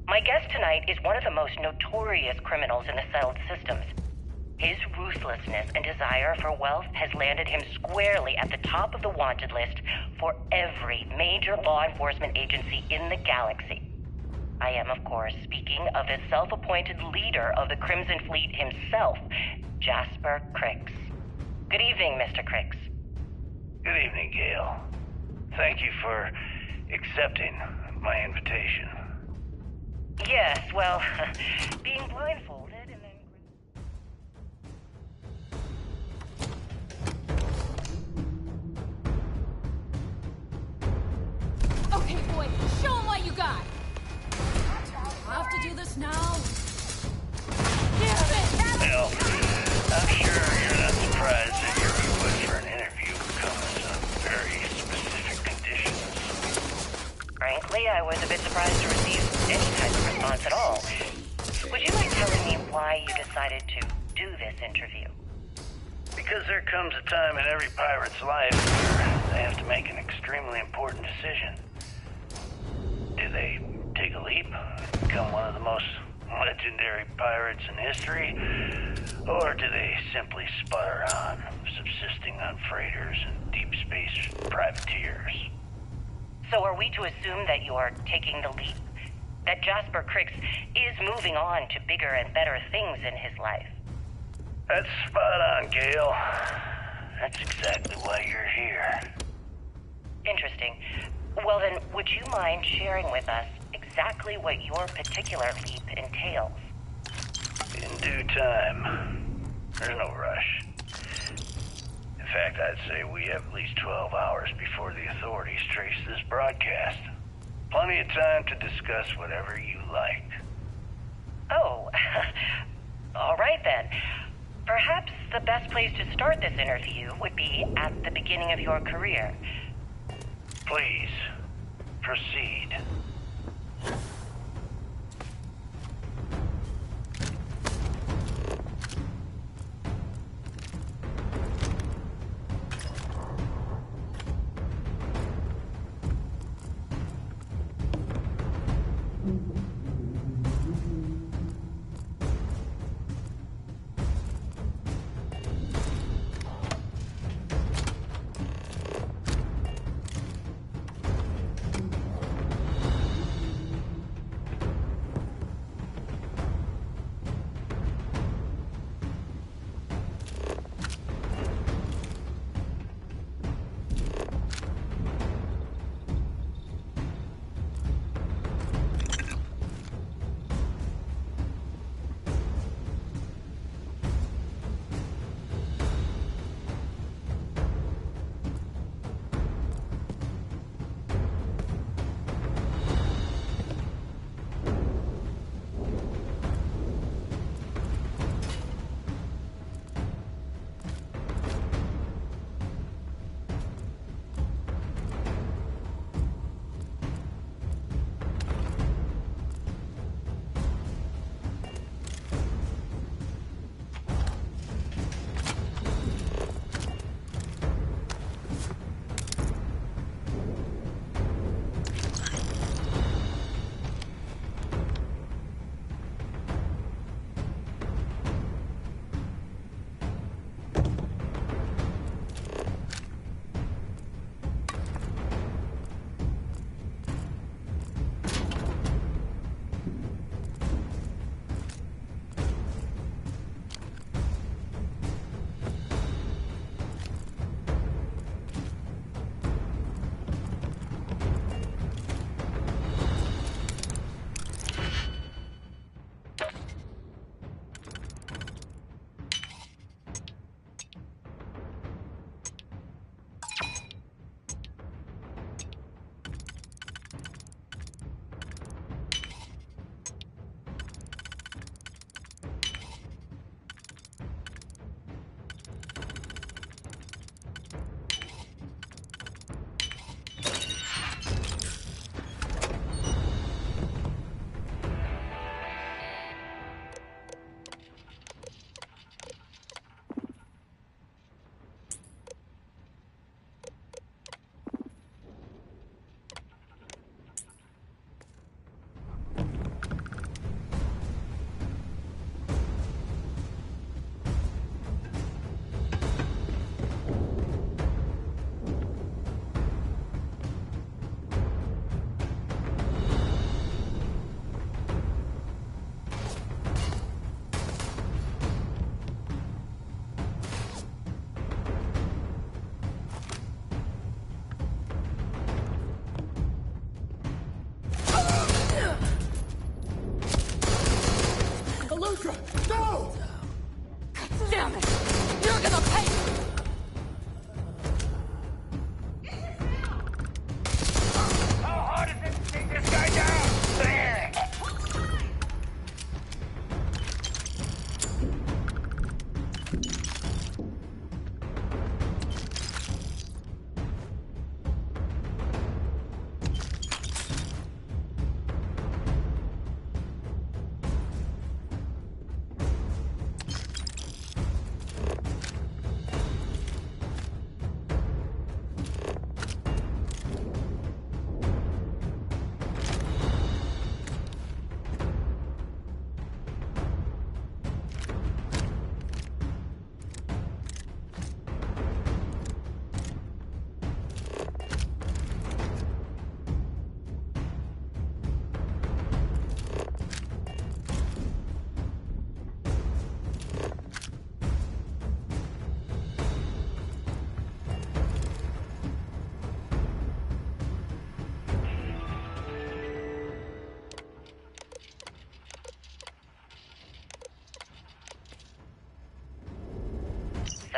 My guest tonight is one of the most notorious criminals in the settled systems. His ruthlessness and desire for wealth has landed him squarely at the top of the wanted list for every major law enforcement agency in the galaxy. I am, of course, speaking of the self-appointed leader of the Crimson Fleet himself, Jasper Crix. Good evening, Mr. Crix. Good evening, Gail. Thank you for accepting my invitation. Yes, well, being blindfolded and then... Okay, boy, show him what you got! I have to do this now. Well, I'm sure you're not surprised that your request for an interview comes with some very specific conditions. Frankly, I was a bit surprised to receive any type of response at all. Would you mind telling me why you decided to do this interview? Because there comes a time in every pirate's life where they have to make an extremely important decision. Do they take a leap, become one of the most legendary pirates in history, or do they simply sputter on, subsisting on freighters and deep space privateers? So are we to assume that you are taking the leap? That Jasper Crix is moving on to bigger and better things in his life? That's spot on, Gail. That's exactly why you're here. Interesting. Well then, would you mind sharing with us exactly what your particular leap entails? In due time. There's no rush. In fact, I'd say we have at least 12 hours before the authorities trace this broadcast. Plenty of time to discuss whatever you like. Oh, all right then. Perhaps the best place to start this interview would be at the beginning of your career. Please, proceed.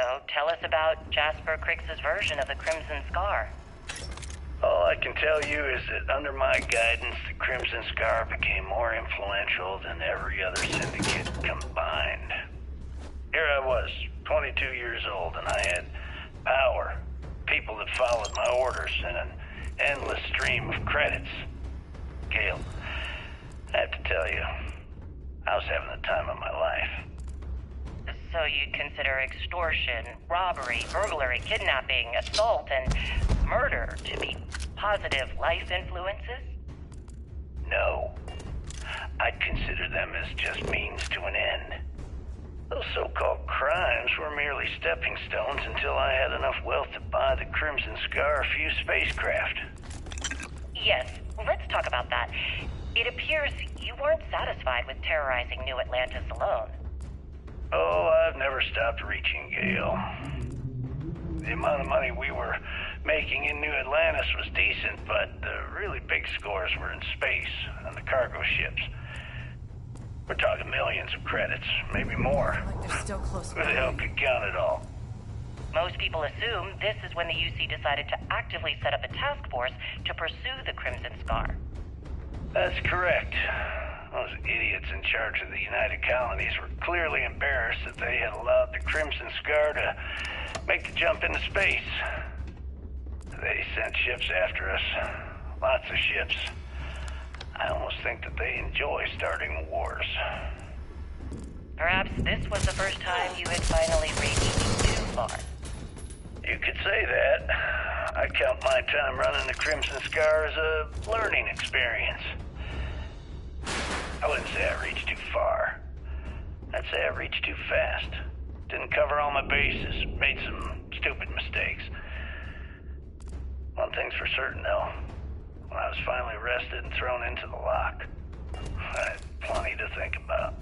So tell us about Jasper Cricks's version of the Crimson Scar. All I can tell you is that under my guidance, the Crimson Scar became more influential than every other syndicate combined. Here I was, 22 years old, and I had power, people that followed my orders, and an endless stream of credits. Gale, I have to tell you, I was having the time of my life. So you'd consider extortion, robbery, burglary, kidnapping, assault, and murder to be positive life influences? No. I'd consider them as just means to an end. Those so-called crimes were merely stepping stones until I had enough wealth to buy the Crimson Scar a few spacecraft. Yes, let's talk about that. It appears you weren't satisfied with terrorizing New Atlantis alone. Oh, I've never stopped reaching, Gale. The amount of money we were making in New Atlantis was decent, but the really big scores were in space, on the cargo ships. We're talking millions of credits, maybe more. Like they're still close. Who the hell could count it all? Most people assume this is when the UC decided to actively set up a task force to pursue the Crimson Scar. That's correct. Those idiots in charge of the United Colonies were clearly embarrassed that they had allowed the Crimson Scar to make the jump into space. They sent ships after us. Lots of ships. I almost think that they enjoy starting wars. Perhaps this was the first time you had finally reached too far. You could say that. I count my time running the Crimson Scar as a learning experience. I wouldn't say I reached too far. I'd say I reached too fast. Didn't cover all my bases. Made some stupid mistakes. One thing's for certain, though. When I was finally arrested and thrown into the lock, I had plenty to think about.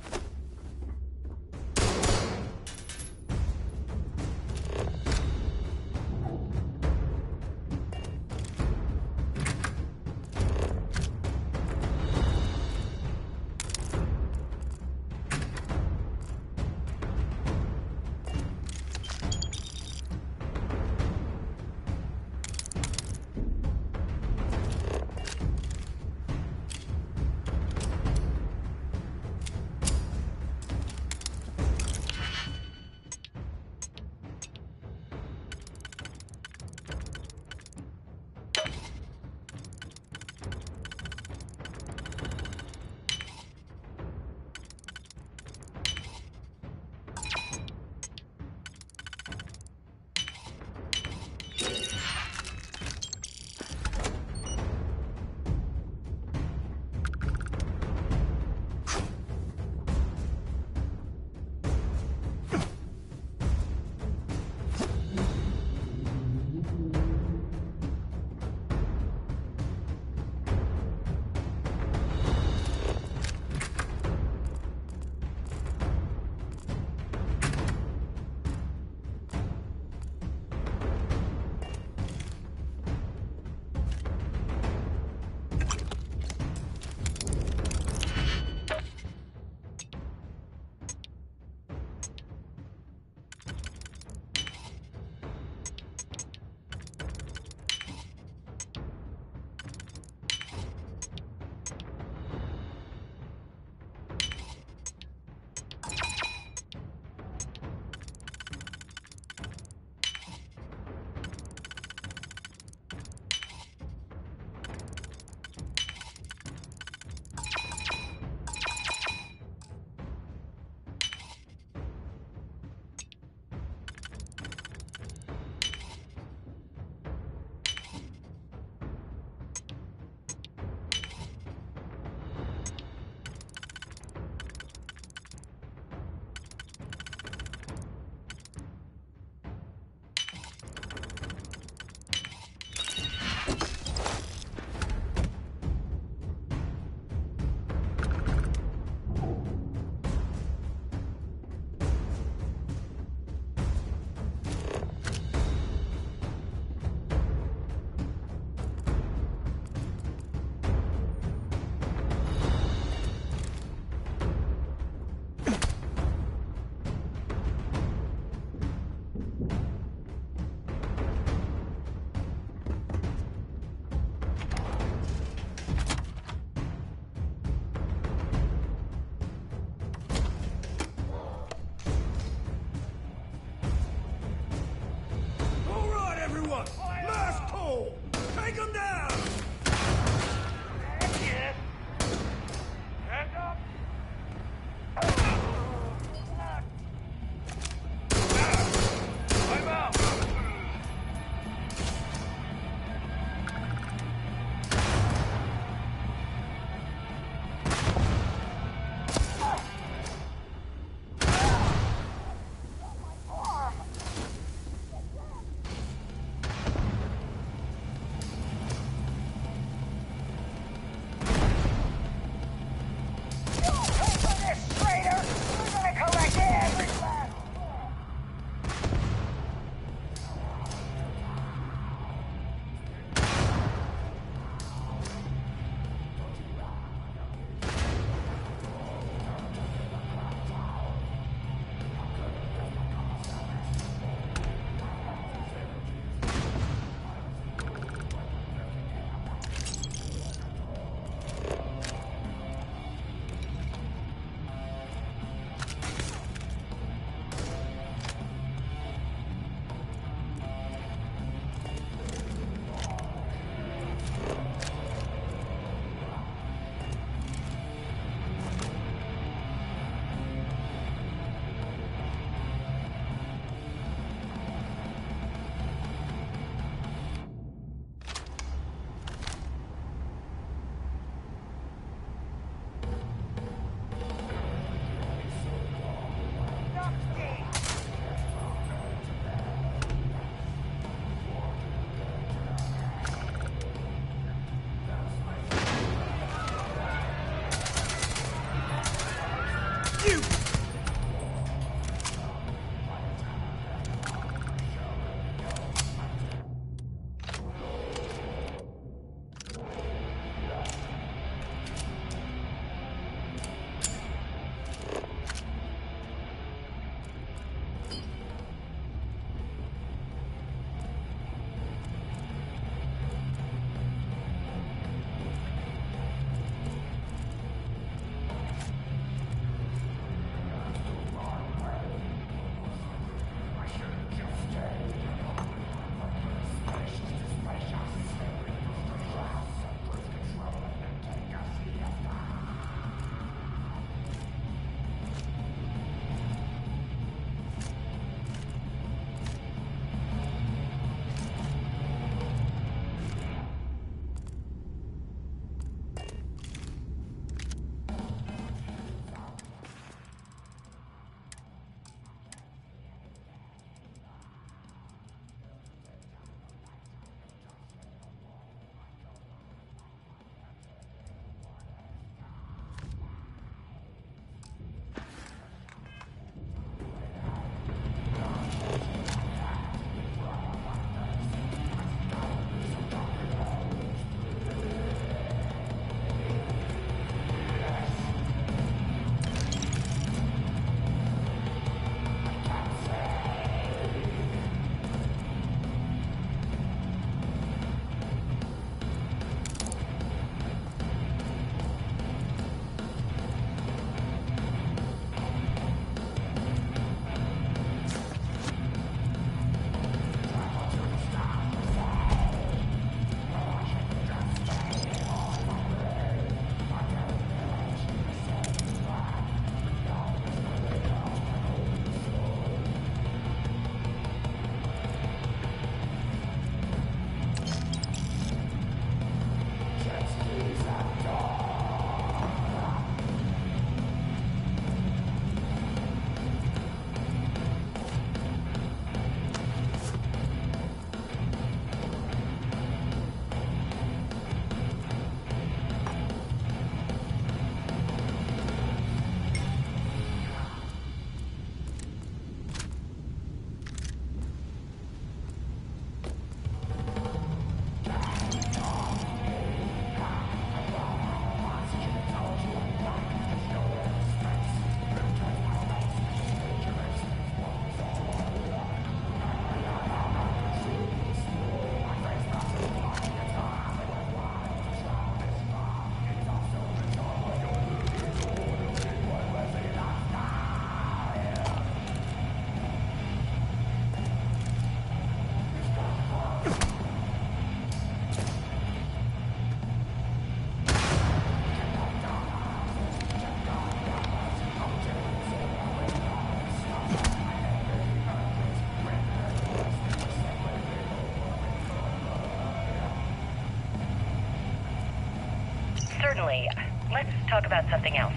Certainly. Let's talk about something else.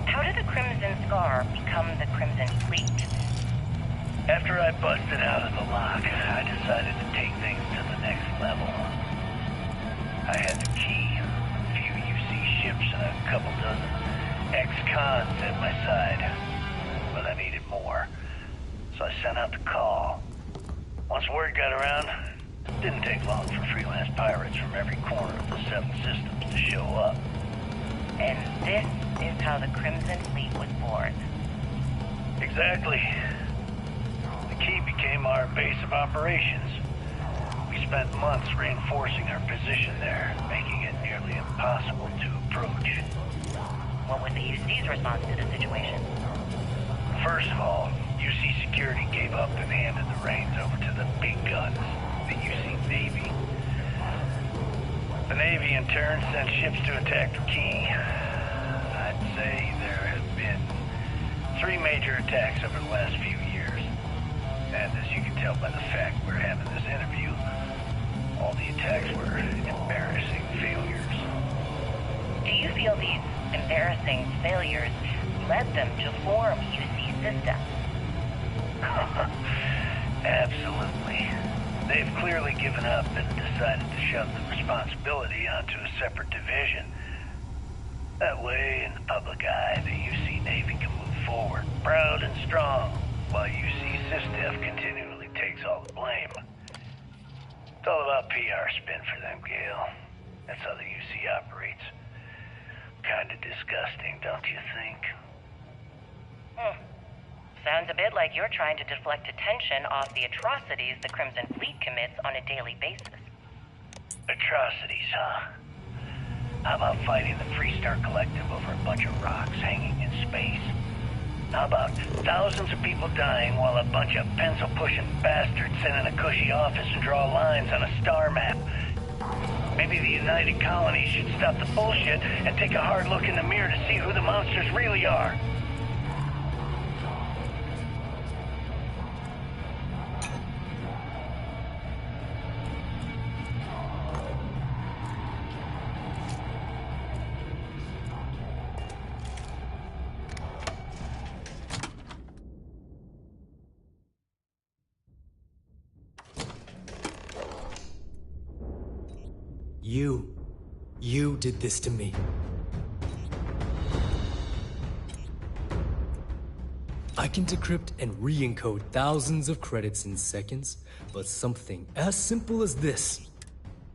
How did the Crimson Scar become the Crimson Fleet? After I busted out of the lock, I decided to take things to the next level. I had the key, a few UC ships, and a couple dozen ex-cons at my side. But I needed more, so I sent out the call. Once word got around, it didn't take long for freelance pirates from every corner of the 7 systems to show up. And this is how the Crimson Fleet was born. Exactly. The key became our base of operations. We spent months reinforcing our position there, making it nearly impossible to approach. What was the UC's response to the situation? First of all, UC security gave up and handed the reins over to the big guns, the UC Navy. The Navy, in turn, sent ships to attack the key. I'd say there have been 3 major attacks over the last few years. And as you can tell by the fact we're having this interview, all the attacks were embarrassing failures. Do you feel these embarrassing failures led them to form UC systems? Absolutely. They've clearly given up and decided to shove the responsibility onto a separate division. That way, in the public eye, the UC Navy can move forward, proud and strong, while UC SysDef continually takes all the blame. It's all about PR spin for them, Gale. That's how the UC operates. Kinda disgusting, don't you think? Sounds a bit like you're trying to deflect attention off the atrocities the Crimson Fleet commits on a daily basis. Atrocities, huh? How about fighting the Freestar Collective over a bunch of rocks hanging in space? How about thousands of people dying while a bunch of pencil-pushing bastards sit in a cushy office and draw lines on a star map? Maybe the United Colonies should stop the bullshit and take a hard look in the mirror to see who the monsters really are. You did this to me. I can decrypt and re-encode thousands of credits in seconds, but something as simple as this.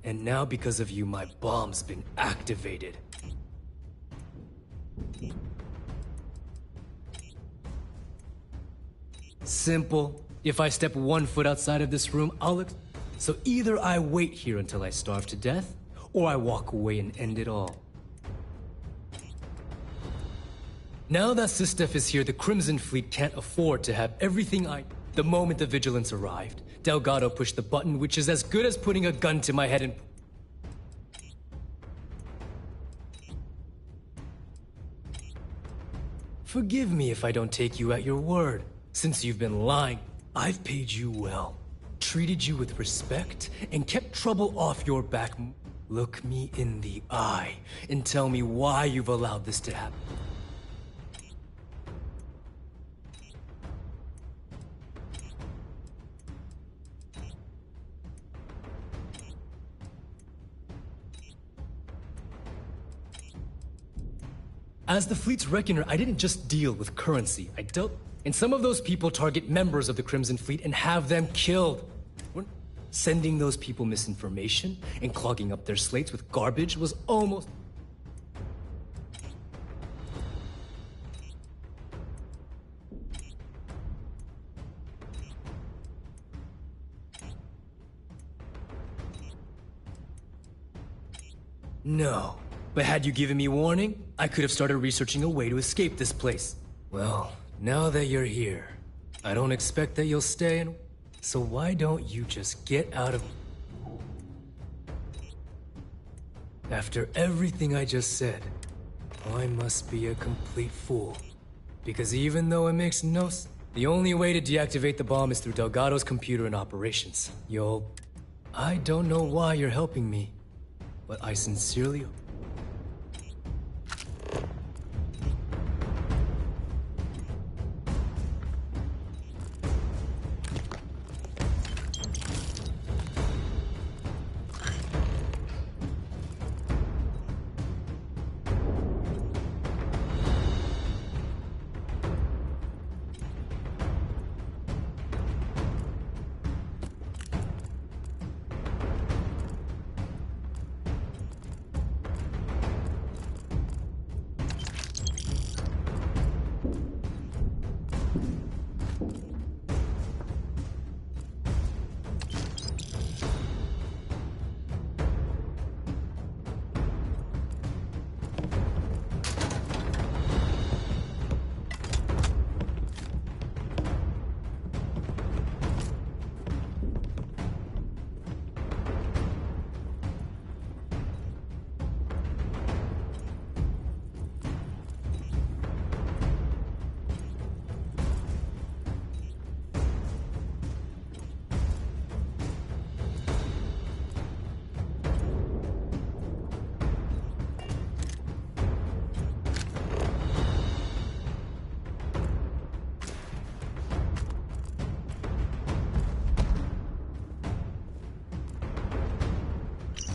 And now because of you, my bomb's been activated. Simple. If I step 1 foot outside of this room, So either I wait here until I starve to death, or I walk away and end it all. Now that SysDef is here, the Crimson Fleet can't afford to have everything The moment the Vigilance arrived, Delgado pushed the button, which is as good as putting a gun to my head and... Forgive me if I don't take you at your word. Since you've been lying, I've paid you well, treated you with respect, and kept trouble off your back. Look me in the eye and tell me why you've allowed this to happen. As the fleet's reckoner, I didn't just deal with currency. I dealt... And some of those people target members of the Crimson Fleet and have them killed. Sending those people misinformation and clogging up their slates with garbage was almost... No. But had you given me warning, I could have started researching a way to escape this place. Well, now that you're here, I don't expect that you'll stay and... So why don't you just get out of... After everything I just said, I must be a complete fool. Because even though it makes no sense, the only way to deactivate the bomb is through Delgado's computer and operations. I don't know why you're helping me, but I sincerely...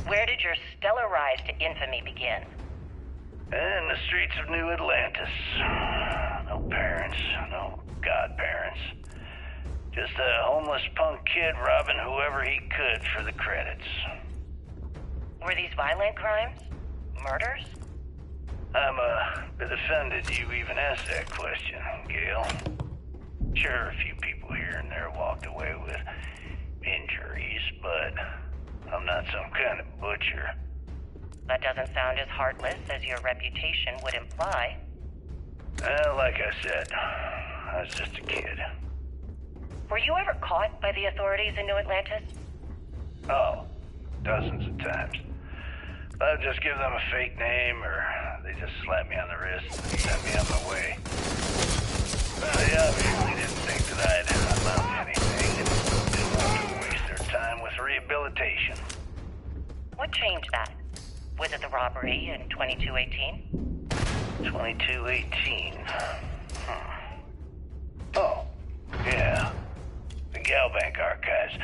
Where did your stellar rise to infamy begin? In the streets of New Atlantis. No parents, no godparents. Just a homeless punk kid robbing whoever he could for the credits. Were these violent crimes? Murders? I'm a bit offended you even asked that question, Gail. Sure, a few people here and there walked away with injuries, but I'm not some kind of butcher. That doesn't sound as heartless as your reputation would imply. Well, like I said, I was just a kid. Were you ever caught by the authorities in New Atlantis? Oh, dozens of times. I'd just give them a fake name, or they just slap me on the wrist and send me on my way. They obviously didn't think that I'd amount to anything and didn't want to waste their time with rehabilitation. What changed that? Was it the robbery in 2218? 2218? Oh, yeah. The Galbank archives.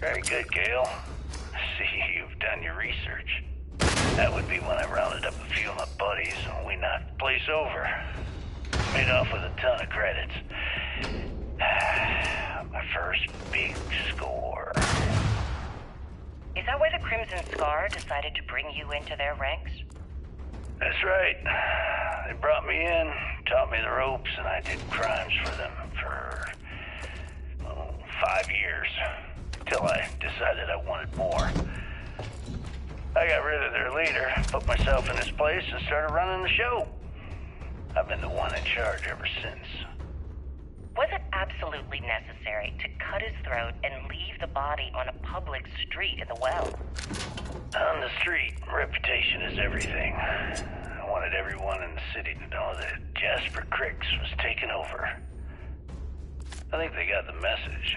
Very good, Gail. See, you've done your research. That would be when I rounded up a few of my buddies and we knocked the place over. Made off with a ton of credits. My first big score. Is that why the Crimson Scar decided to bring you into their ranks? That's right. They brought me in, taught me the ropes, and I did crimes for them for 5 years. Till I decided I wanted more. I got rid of their leader, put myself in his place, and started running the show. I've been the one in charge ever since. Was it absolutely necessary to cut his throat and leave the body on a public street in the well? On the street, reputation is everything. I wanted everyone in the city to know that Jasper Cricks was taking over. I think they got the message.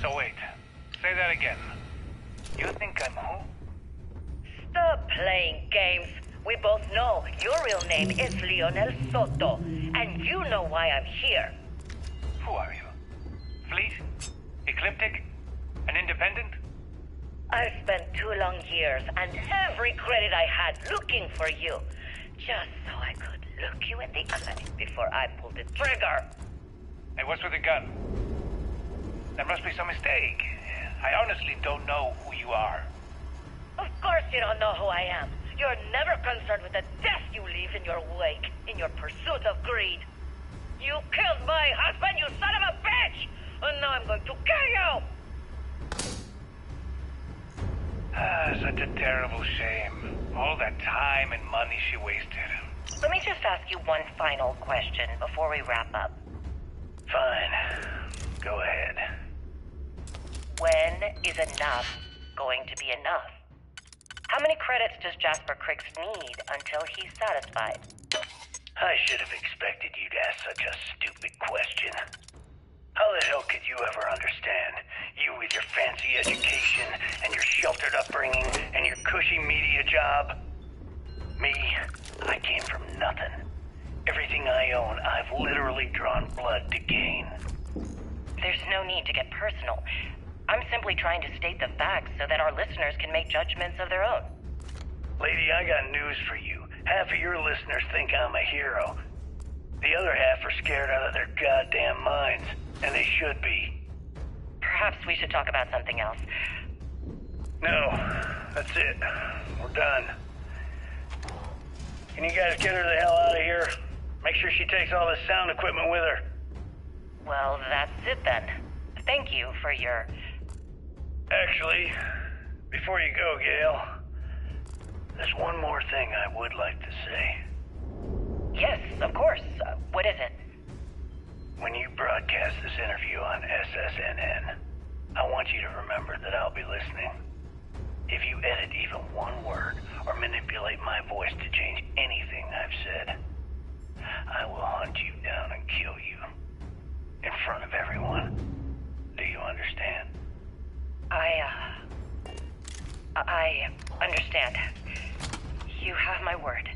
So wait, say that again. You think I'm who? Stop playing games. We both know your real name is Leonel Soto, and you know why I'm here. Who are you? Fleet? Ecliptic? An independent? I spent 2 long years and every credit I had looking for you, just so I could look you in the eye before I pulled the trigger. Hey, what's with the gun? There must be some mistake. I honestly don't know who you are. Of course you don't know who I am. You're never concerned with the death you leave in your wake, in your pursuit of greed. You killed my husband, you son of a bitch! And now I'm going to kill you! Such a terrible shame. All that time and money she wasted. Let me just ask you one final question before we wrap up. Fine. Go ahead. When is enough going to be enough? How many credits does Jasper Criggs need until he's satisfied? I should have expected you to ask such a stupid question. How the hell could you ever understand? You with your fancy education and your sheltered upbringing and your cushy media job? Me, I came from nothing. Everything I own, I've literally drawn blood to gain. There's no need to get personal. I'm simply trying to state the facts so that our listeners can make judgments of their own. Lady, I got news for you. Half of your listeners think I'm a hero. The other half are scared out of their goddamn minds, and they should be. Perhaps we should talk about something else. No, that's it. We're done. Can you guys get her the hell out of here? Make sure she takes all this sound equipment with her. Well, that's it then. Thank you for your... Actually, before you go, Gail, there's one more thing I would like to say. Yes, of course. What is it? When you broadcast this interview on SSNN, I want you to remember that I'll be listening. If you edit even one word or manipulate my voice to change anything I've said, I will hunt you down and kill you. In front of everyone. Do you understand? I understand. You have my word.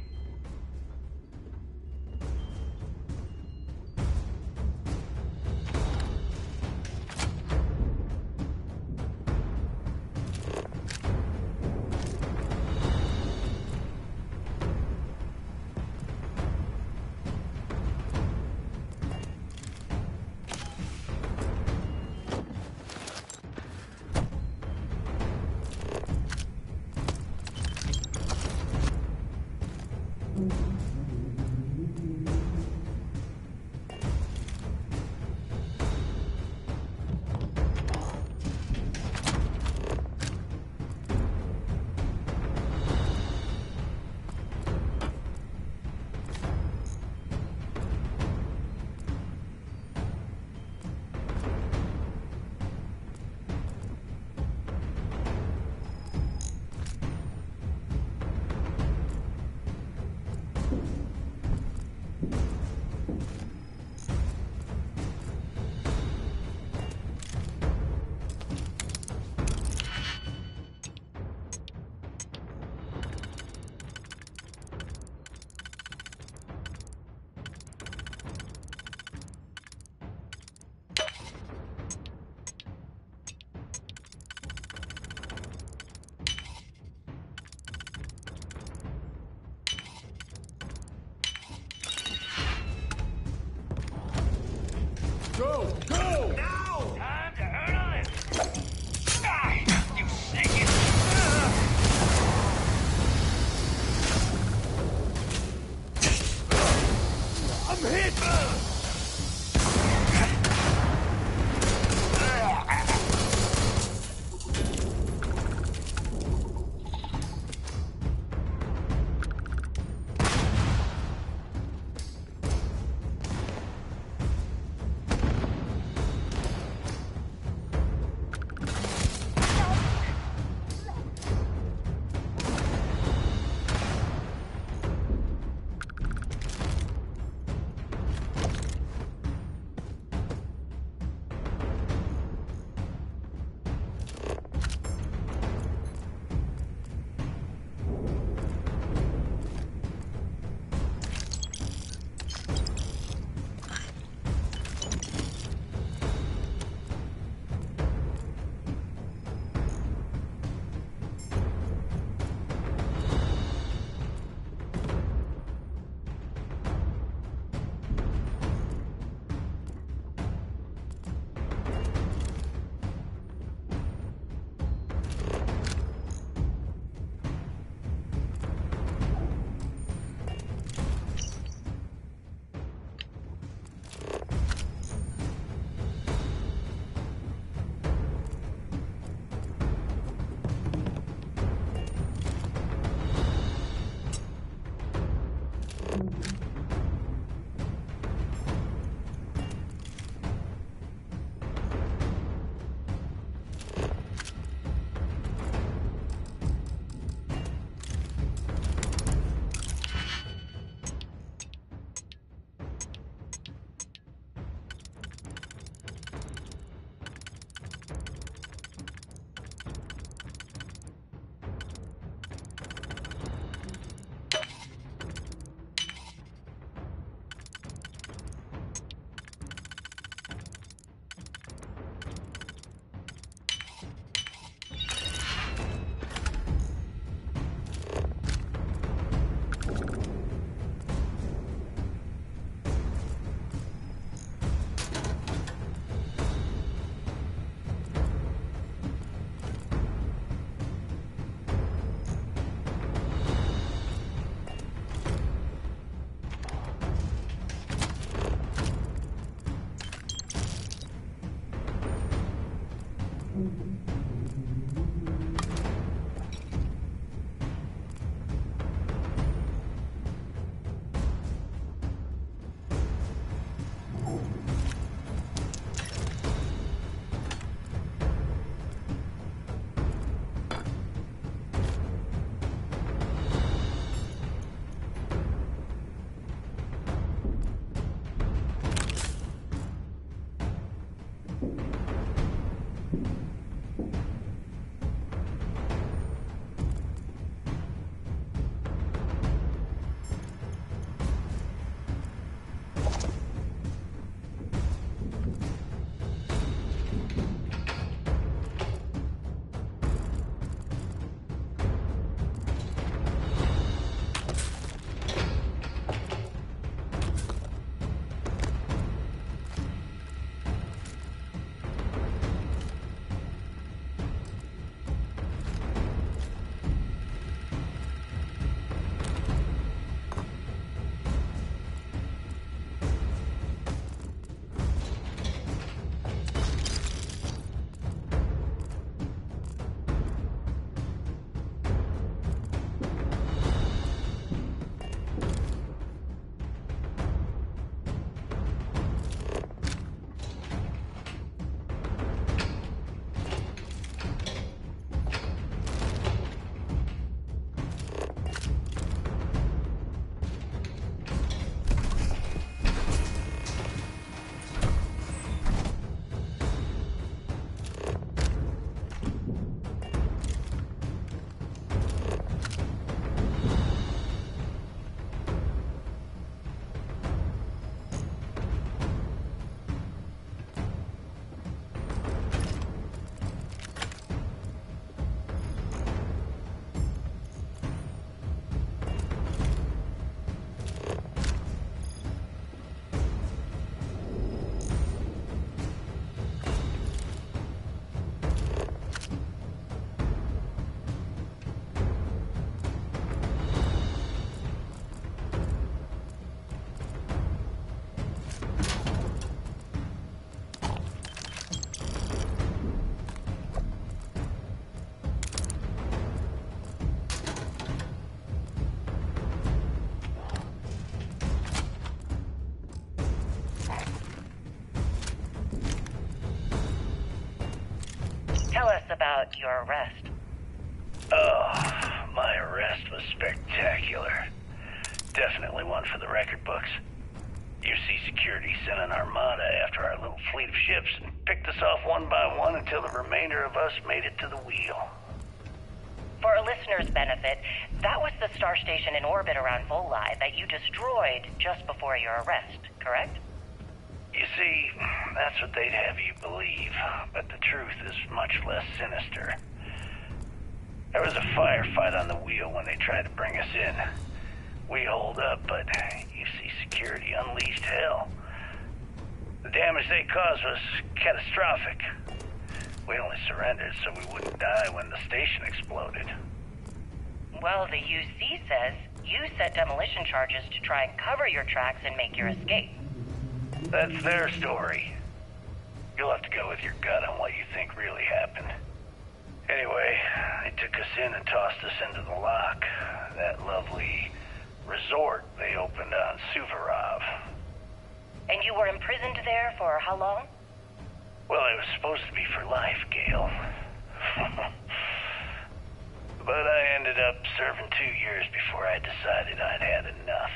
Go! Go! Now! Time to earn a living. Ah, you sneaky... I'm hit! Tell us about your arrest. Oh, my arrest was spectacular. Definitely one for the record books. UC Security sent an armada after our little fleet of ships and picked us off one by one until the remainder of us made it to the wheel. For our listeners' benefit, that was the star station in orbit around Voli that you destroyed just before your arrest, correct? You see, that's what they'd have you believe, but the truth is much less sinister. There was a firefight on the wheel when they tried to bring us in. We holed up, but UC Security unleashed hell. The damage they caused was catastrophic. We only surrendered so we wouldn't die when the station exploded. Well, the UC says you set demolition charges to try and cover your tracks and make your escape. That's their story. You'll have to go with your gut on what you think really happened. Anyway, they took us in and tossed us into the lock. That lovely resort they opened on Suvorov. And you were imprisoned there for how long? Well, it was supposed to be for life, Gale. But I ended up serving 2 years before I decided I'd had enough.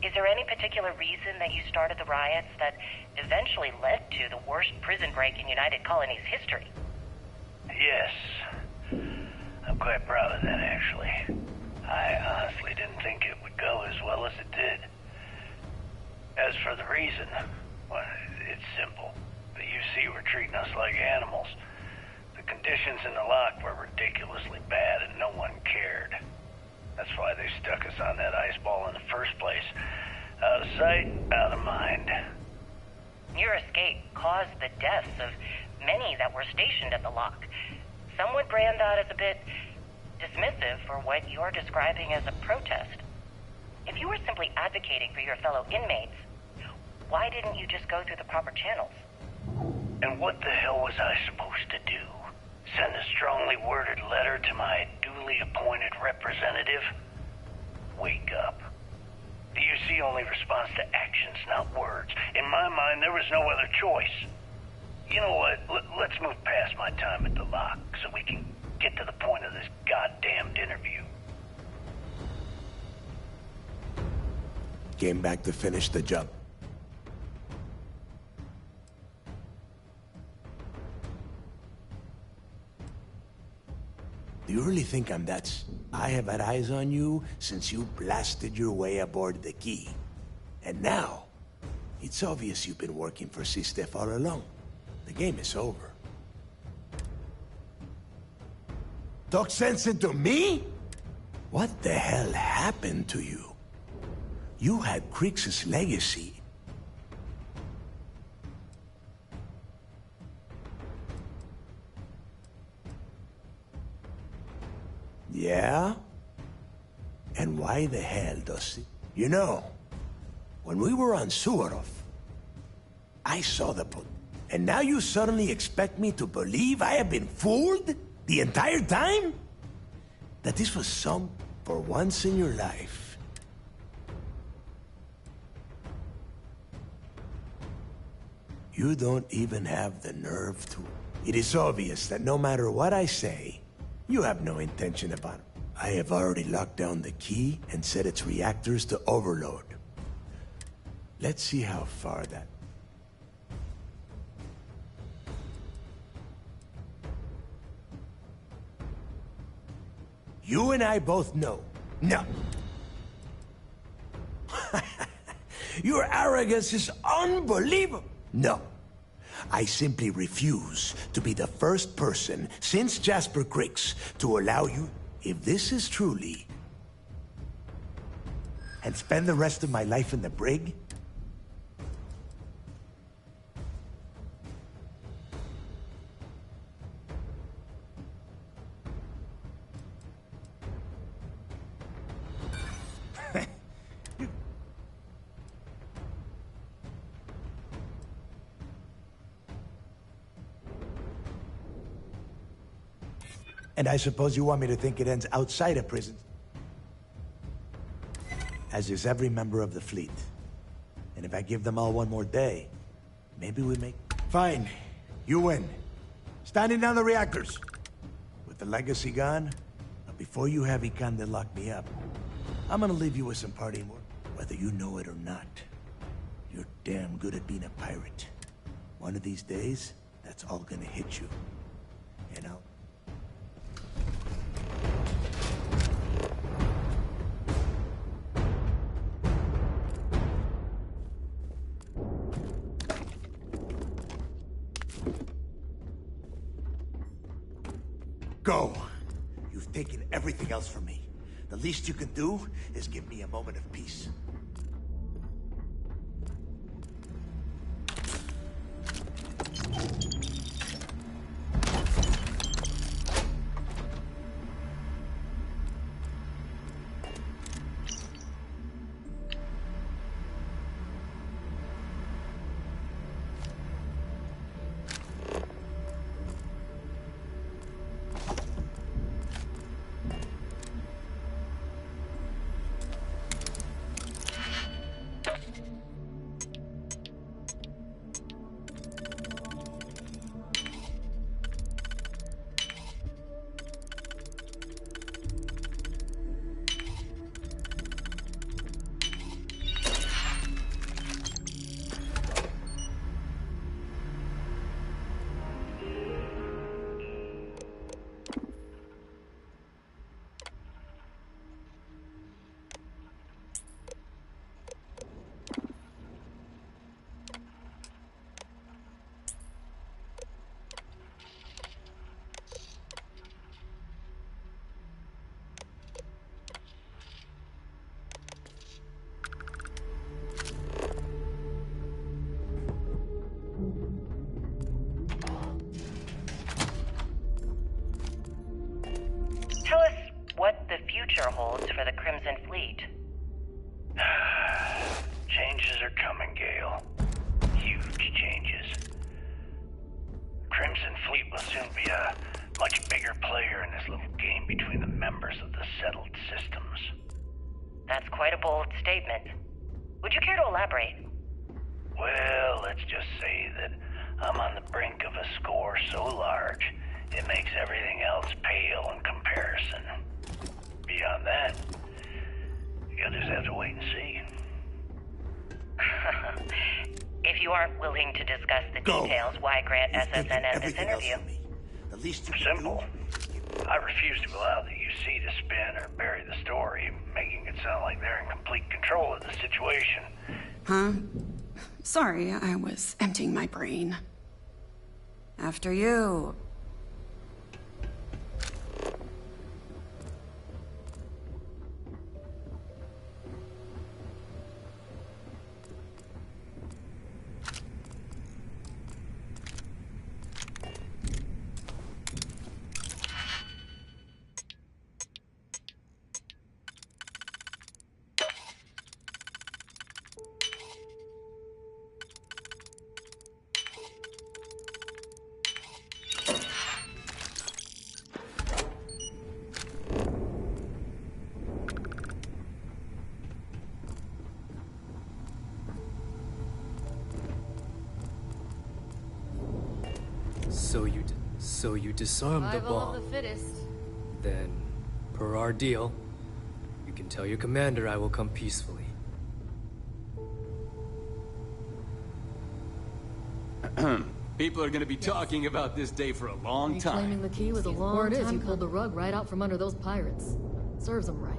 Is there any particular reason that you started the riots that eventually led to the worst prison break in United Colony's history? Yes. I'm quite proud of that, actually. I honestly didn't think it would go as well as it did. As for the reason, well, it's simple. The UC were treating us like animals. The conditions in the lock were ridiculously bad and no one cared. That's why they stuck us on that ice ball in the first place. Out of sight, out of mind. Your escape caused the deaths of many that were stationed at the lock. Some would brand that as a bit dismissive for what you're describing as a protest. If you were simply advocating for your fellow inmates, why didn't you just go through the proper channels? And what the hell was I supposed to do? Send a strongly worded letter to my duly appointed representative? Wake up. The UC only responds to actions, not words. In my mind, there was no other choice. You know what? Let's move past my time at the lock so we can get to the point of this goddamned interview. Came back to finish the job. Do you really think I'm that... I have had eyes on you since you blasted your way aboard the Key. And now, it's obvious you've been working for C-Steph all along. The game is over. Talk sense into me? What the hell happened to you? You had Krix's legacy. Yeah? And why the hell does it? You know, when we were on Suvorov, I saw the put. And now you suddenly expect me to believe I have been fooled the entire time? That this was some for once in your life. You don't even have the nerve to... It is obvious that no matter what I say, you have no intention about it. I have already locked down the Key and set its reactors to overload. Let's see how far that... You and I both know. No. Your arrogance is unbelievable. No. I simply refuse to be the first person since Jasper Krix to allow you, if this is truly, and spend the rest of my life in the brig? And I suppose you want me to think it ends outside of prison. As is every member of the fleet. And if I give them all one more day, maybe we make... Fine. You win. Standing down the reactors. With the legacy gone, but before you have Ikande lock me up, I'm gonna leave you with some party more. Whether you know it or not, you're damn good at being a pirate. One of these days, that's all gonna hit you. You know? Go! You've taken everything else from me. The least you can do is give me a moment of peace. quite a bold statement. Would you care to elaborate? Well, let's just say that I'm on the brink of a score so large, it makes everything else pale in comparison. Beyond that, you'll just have to wait and see. If you aren't willing to discuss the details, why grant SSNN this interview? The least simple. I refuse to allow the UC to spin or bury the story, making it sound like they're in complete control of the situation. Huh? Sorry, I was emptying my brain. After you. So you disarmed the Survival bomb. of the fittest. Then, per our deal, you can tell your commander I will come peacefully. People are gonna be talking about this day for a long time. Reclaiming the key was a long Word is time you pulled the rug right out from under those pirates. Serves them right.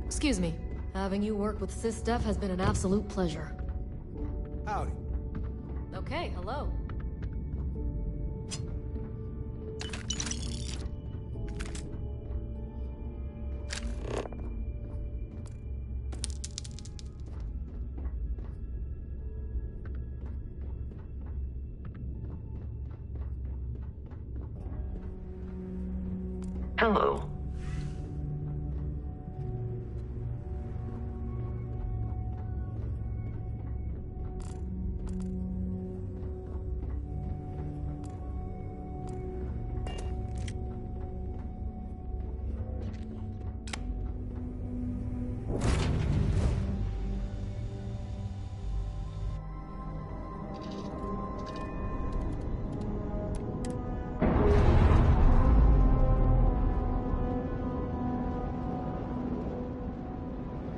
Excuse me. Having you work with Sis Steph has been an absolute pleasure. Howdy. Okay, hello. Hello.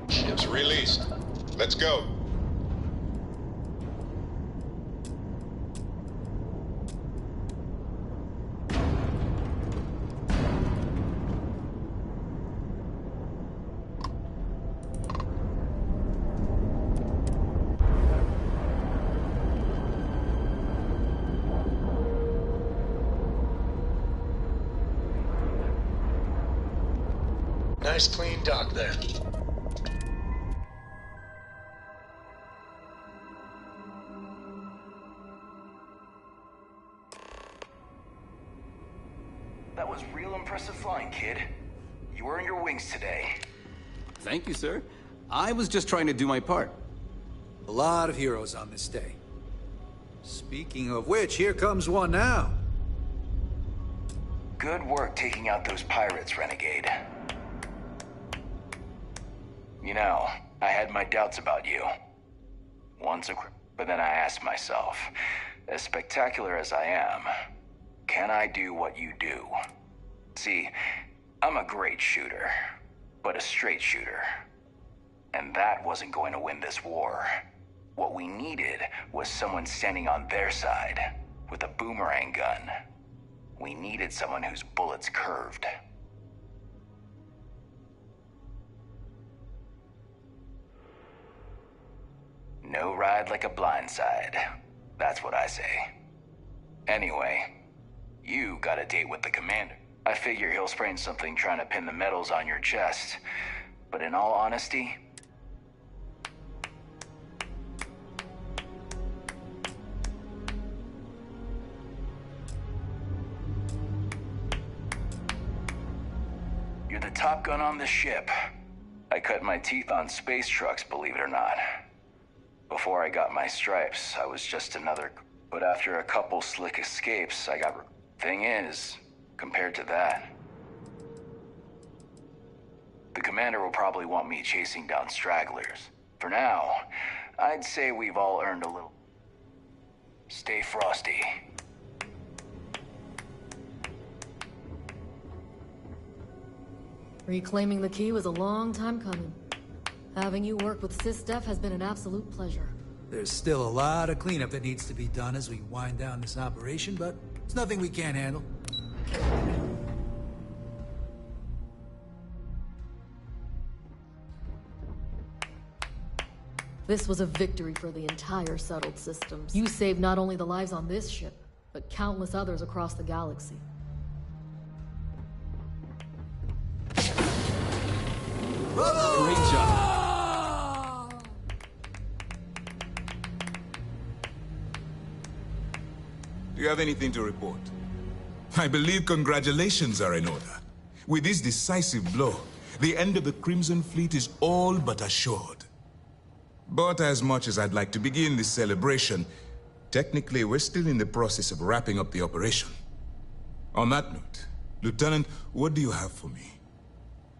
Ship's released. Let's go. Nice clean dock there. That was real impressive flying, kid. You earned your wings today. Thank you, sir. I was just trying to do my part. A lot of heroes on this day. Speaking of which, here comes one now. Good work taking out those pirates, Renegade. You know, I had my doubts about you. But then I asked myself, as spectacular as I am, can I do what you do? See, I'm a great shooter, but a straight shooter. And that wasn't going to win this war. What we needed was someone standing on their side, with a boomerang gun. We needed someone whose bullets curved. No ride like a blindside. That's what I say. Anyway, you got a date with the commander. I figure he'll sprain something trying to pin the medals on your chest. But in all honesty, top gun on the ship. I cut my teeth on space trucks, believe it or not. Before I got my stripes, I was just another... But after a couple slick escapes, I got... Thing is, compared to that... The commander will probably want me chasing down stragglers. For now, I'd say we've all earned a little... Stay frosty. Reclaiming the key was a long time coming. Having you work with SysDef has been an absolute pleasure. There's still a lot of cleanup that needs to be done as we wind down this operation, but it's nothing we can't handle. This was a victory for the entire settled systems. You saved not only the lives on this ship, but countless others across the galaxy. Great job. Do you have anything to report? I believe congratulations are in order. With this decisive blow, the end of the Crimson Fleet is all but assured. But as much as I'd like to begin this celebration, technically we're still in the process of wrapping up the operation. On that note, Lieutenant, what do you have for me?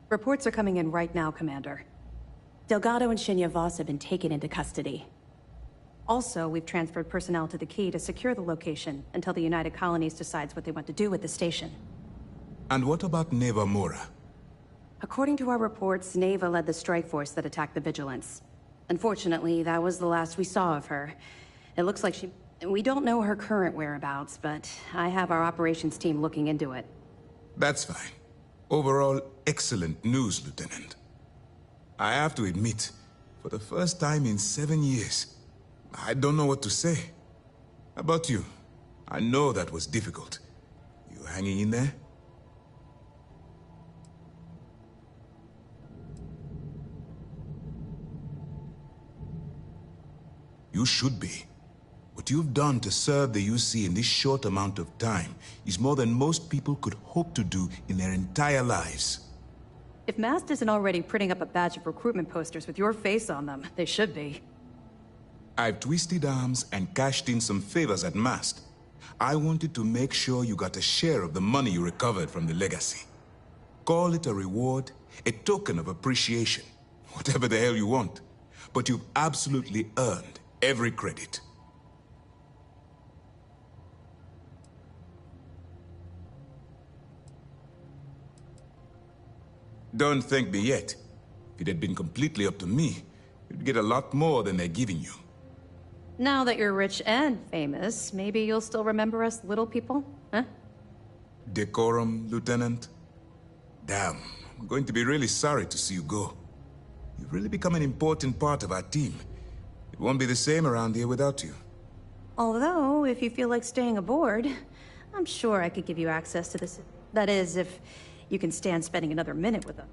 Reports are coming in right now, Commander. Delgado and Shinya Voss have been taken into custody. Also, we've transferred personnel to the Key to secure the location until the United Colonies decides what they want to do with the station. And what about Neva Mora? According to our reports, Neva led the strike force that attacked the Vigilance. Unfortunately, that was the last we saw of her. It looks like she... We don't know her current whereabouts, but I have our operations team looking into it. That's fine. Overall, excellent news, Lieutenant. I have to admit, for the first time in 7 years, I don't know what to say. How about you? I know that was difficult. You hanging in there? You should be. What you've done to serve the UC in this short amount of time is more than most people could hope to do in their entire lives. If Mast isn't already printing up a batch of recruitment posters with your face on them, they should be. I've twisted arms and cashed in some favors at Mast. I wanted to make sure you got a share of the money you recovered from the legacy. Call it a reward, a token of appreciation, whatever the hell you want. But you've absolutely earned every credit. Don't thank me yet. If it had been completely up to me, you'd get a lot more than they're giving you. Now that you're rich and famous, maybe you'll still remember us little people, huh? Decorum, Lieutenant? Damn, I'm going to be really sorry to see you go. You've really become an important part of our team. It won't be the same around here without you. Although, if you feel like staying aboard, I'm sure I could give you access to this. That is, if you can stand spending another minute with them.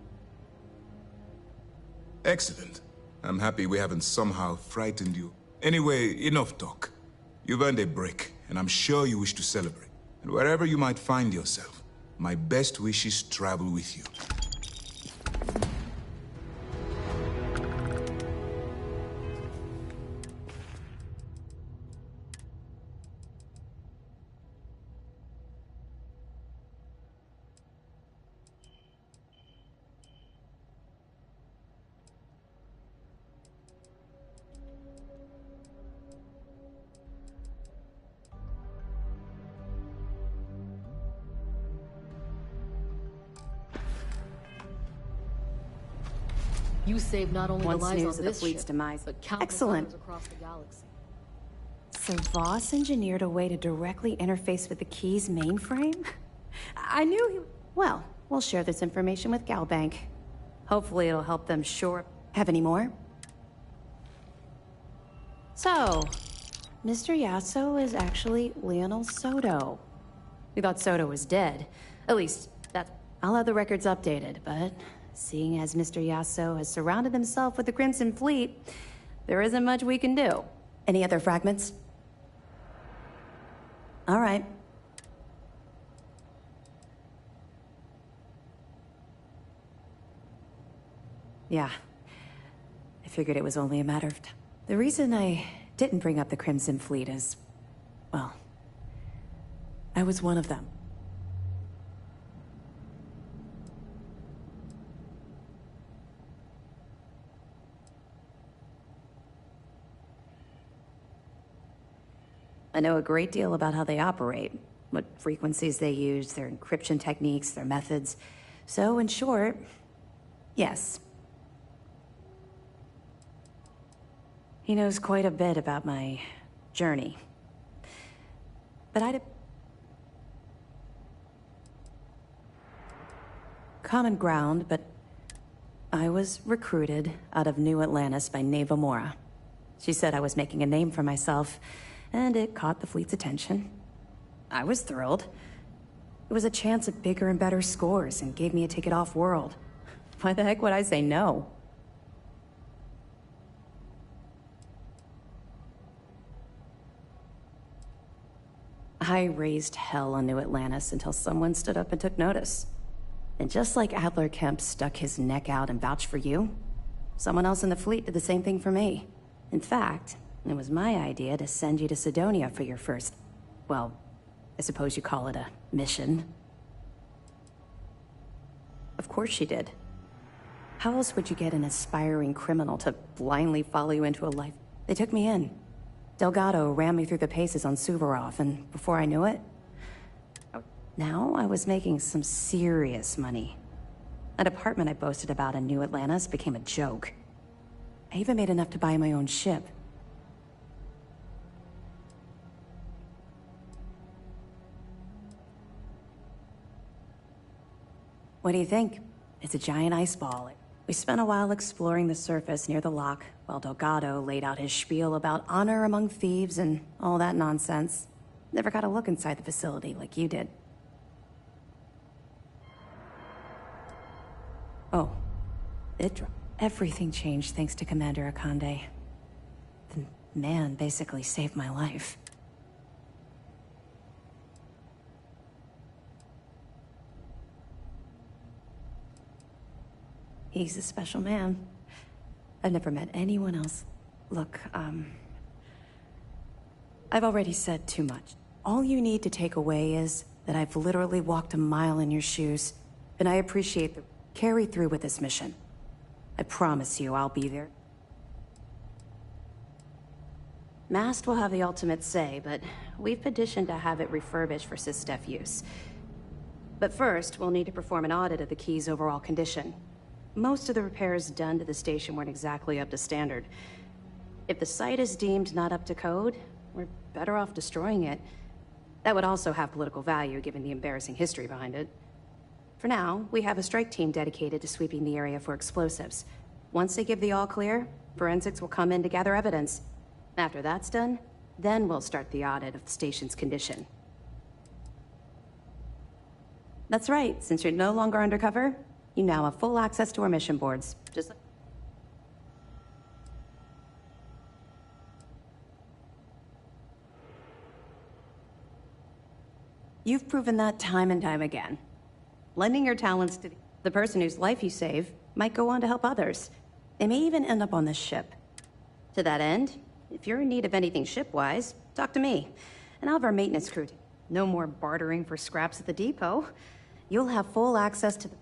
Excellent. I'm happy we haven't somehow frightened you. Anyway, enough talk. You've earned a break, and I'm sure you wish to celebrate. And wherever you might find yourself, my best wishes travel with you. You saved not only Once the lives news on of the this fleet's ship, demise. but countless Excellent. others across the galaxy. So Voss engineered a way to directly interface with the Key's mainframe? I knew he... Well, we'll share this information with Galbank. Hopefully it'll help them shore... Have any more? So, Mr. Yasso is actually Lionel Soto. We thought Soto was dead. At least, I'll have the records updated, but... Seeing as Mr. Yasso has surrounded himself with the Crimson Fleet, there isn't much we can do. Any other fragments? All right. Yeah. I figured it was only a matter of time. The reason I didn't bring up the Crimson Fleet is, well, I was one of them. I know a great deal about how they operate, what frequencies they use, their encryption techniques, their methods. So, in short, yes. He knows quite a bit about my journey. But I'd... Common ground, but I was recruited out of New Atlantis by Neva Mora. She said I was making a name for myself, and it caught the fleet's attention. I was thrilled. It was a chance at bigger and better scores and gave me a ticket off-world. Why the heck would I say no? I raised hell on New Atlantis until someone stood up and took notice. And just like Adler Kemp stuck his neck out and vouched for you, someone else in the fleet did the same thing for me. In fact, it was my idea to send you to Sidonia for your first... well, I suppose you call it a mission. Of course she did. How else would you get an aspiring criminal to blindly follow you into a life? They took me in. Delgado ran me through the paces on Suvorov, and before I knew it... now I was making some serious money. That apartment I boasted about in New Atlantis became a joke. I even made enough to buy my own ship. What do you think? It's a giant ice ball. We spent a while exploring the surface near the lock, while Delgado laid out his spiel about honor among thieves and all that nonsense. Never got a look inside the facility like you did. Oh, everything changed thanks to Commander Akande. The man basically saved my life. He's a special man. I've never met anyone else. Look, I've already said too much. All you need to take away is that I've literally walked a mile in your shoes, and I appreciate the carry through with this mission. I promise you I'll be there. Mast will have the ultimate say, but we've petitioned to have it refurbished for SysDef use. But first, we'll need to perform an audit of the key's overall condition. Most of the repairs done to the station weren't exactly up to standard. If the site is deemed not up to code, we're better off destroying it. That would also have political value, given the embarrassing history behind it. For now, we have a strike team dedicated to sweeping the area for explosives. Once they give the all clear, forensics will come in to gather evidence. After that's done, then we'll start the audit of the station's condition. That's right, since you're no longer undercover, you now have full access to our mission boards. Just like... You've proven that time and time again. Lending your talents to the person whose life you save might go on to help others. They may even end up on this ship. To that end, if you're in need of anything ship-wise, talk to me, and I'll have our maintenance crew. No more bartering for scraps at the depot. You'll have full access to the...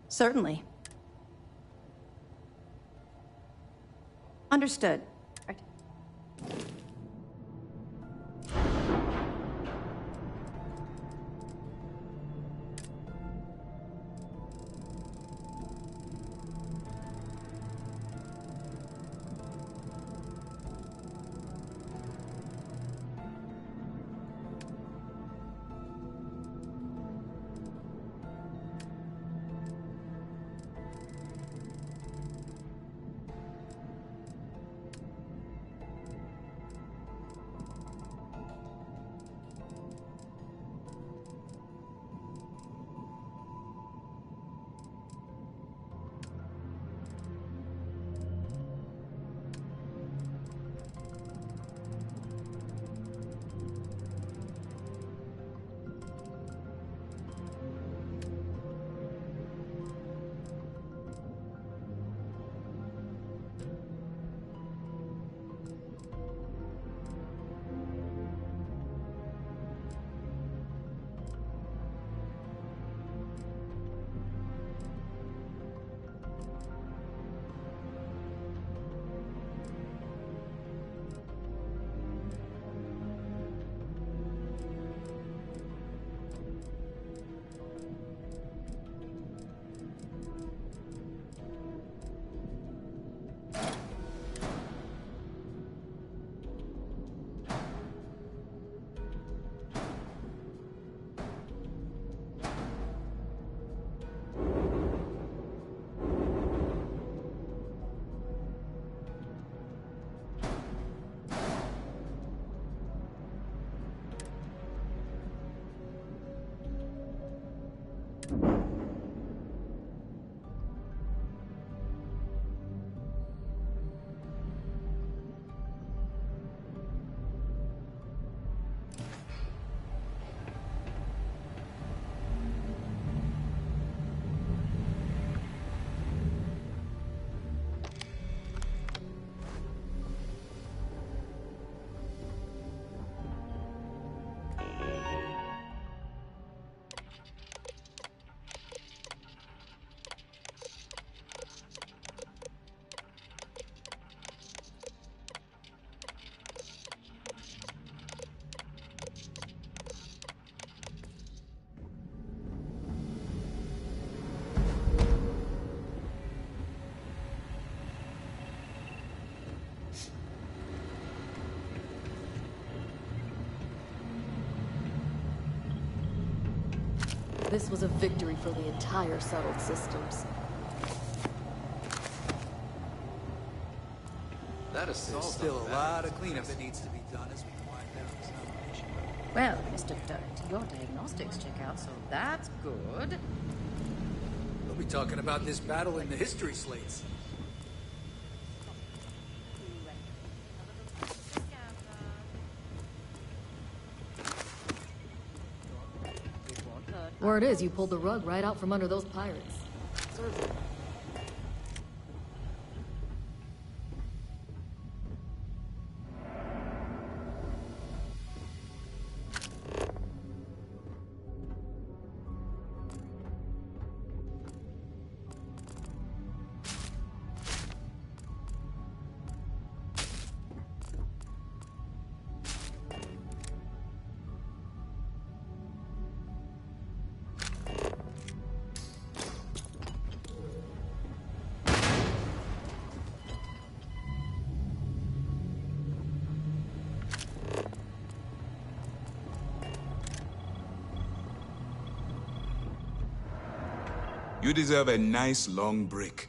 Certainly. Understood. Right. This was a victory for the entire settled systems. That assault. There's still a lot of cleanup that needs to be done as we wind down this operation. Well, Mr. Dirt, your diagnostics check out, so that's good. We'll be talking about this battle in the history slates. Word is, you pulled the rug right out from under those pirates. Serves it. You deserve a nice long break.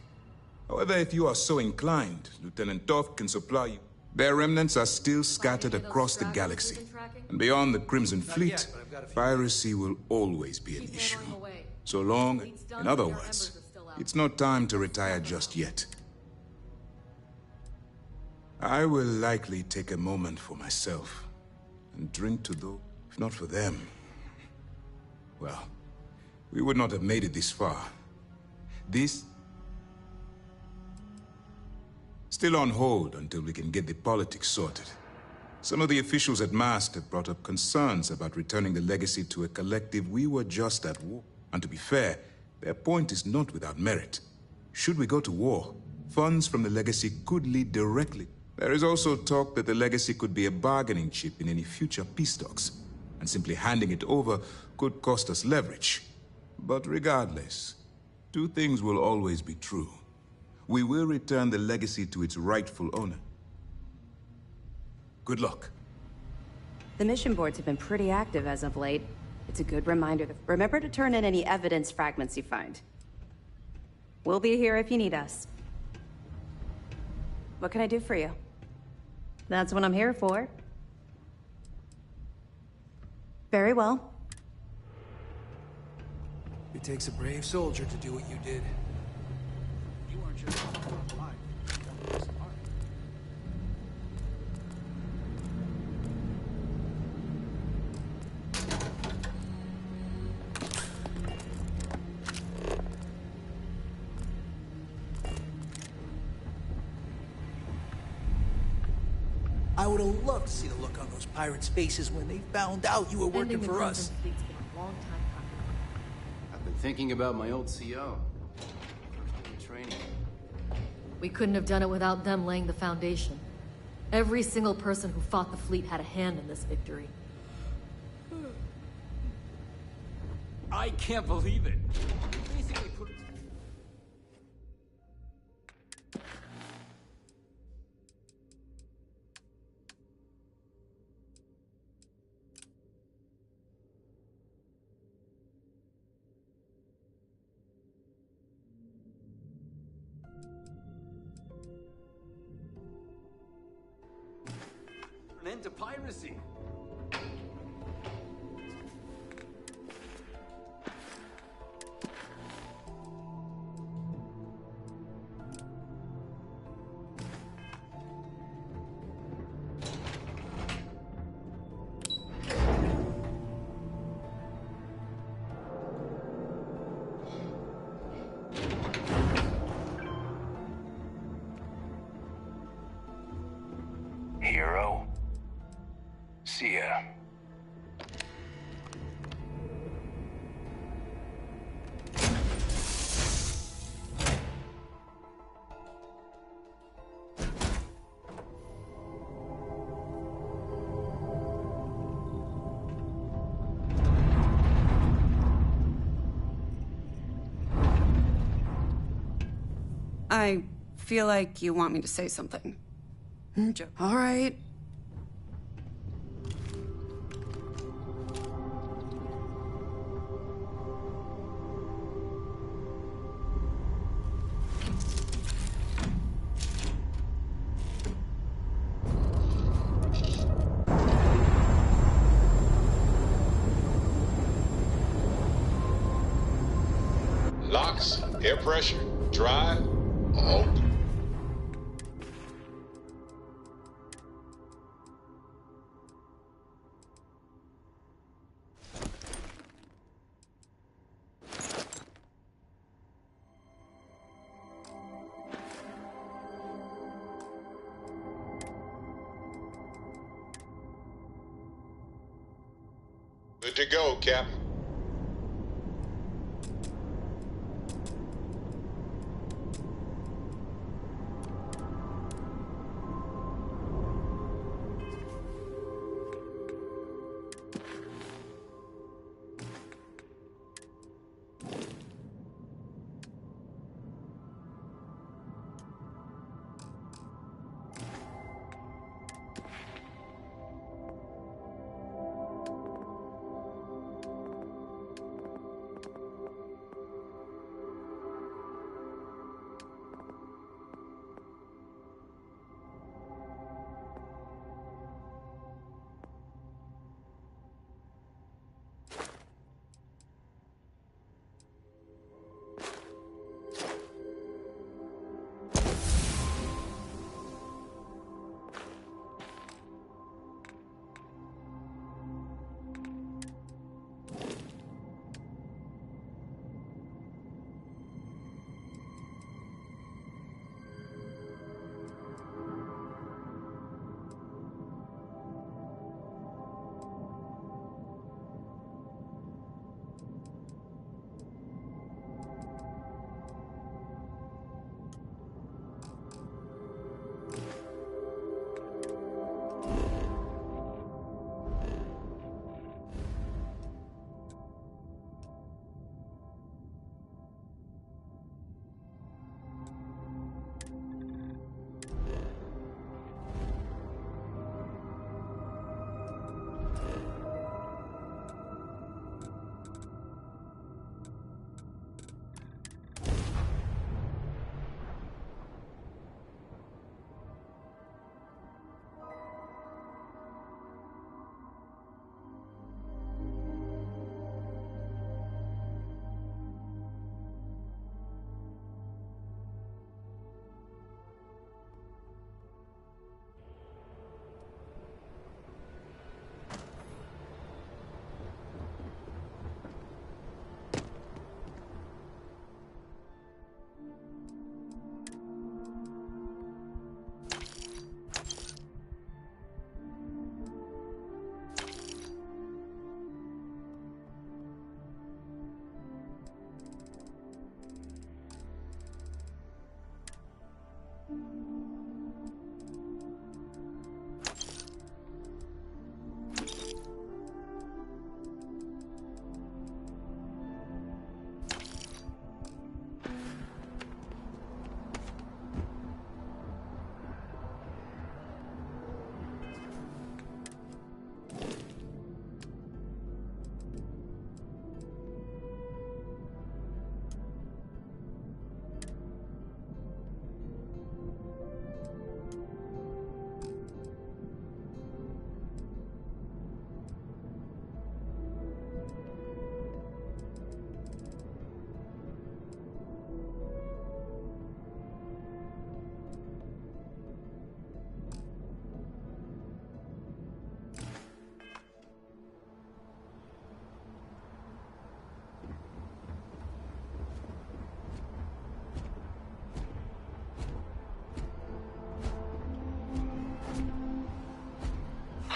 However, if you are so inclined, Lieutenant Toth can supply you. Their remnants are still scattered across the galaxy. And beyond the Crimson Fleet, piracy will always be an issue. So long, in other words, it's not time to retire just yet. I will likely take a moment for myself and drink to those, if not for them. Well, we would not have made it this far. This still on hold until we can get the politics sorted. Some of the officials at Mast have brought up concerns about returning the legacy to a collective we were just at war. And to be fair, their point is not without merit. Should we go to war, funds from the legacy could lead directly. There is also talk that the legacy could be a bargaining chip in any future peace talks, and simply handing it over could cost us leverage. But regardless, two things will always be true. We will return the legacy to its rightful owner. Good luck. The mission boards have been pretty active as of late. It's a good reminder to remember to turn in any evidence fragments you find. We'll be here if you need us. What can I do for you? That's what I'm here for. Very well. It takes a brave soldier to do what you did. You weren't just on the front line. You were smart. I would have loved to see the look on those pirates' faces when they found out you were working for us. I've been thinking about my old CO. Training. We couldn't have done it without them laying the foundation. Every single person who fought the fleet had a hand in this victory. I can't believe it. Basically put... an end to piracy. Hero? See ya. I feel like you want me to say something. All right. Air pressure, drive, all good. Good to go, Captain.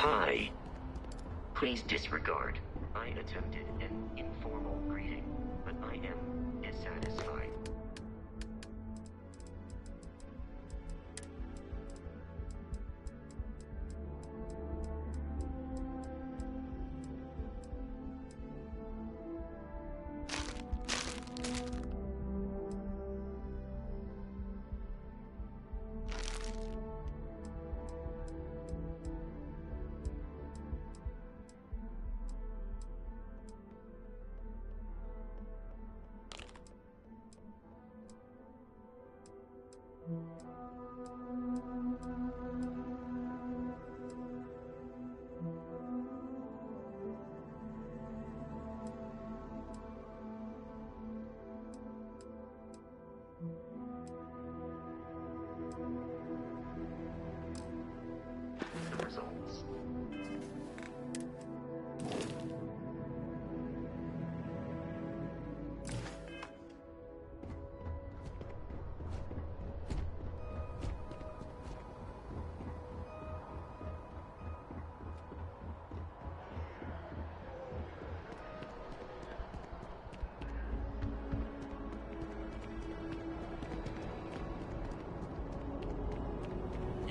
Hi. Please disregard. I attempted an informal greeting, but I am dissatisfied.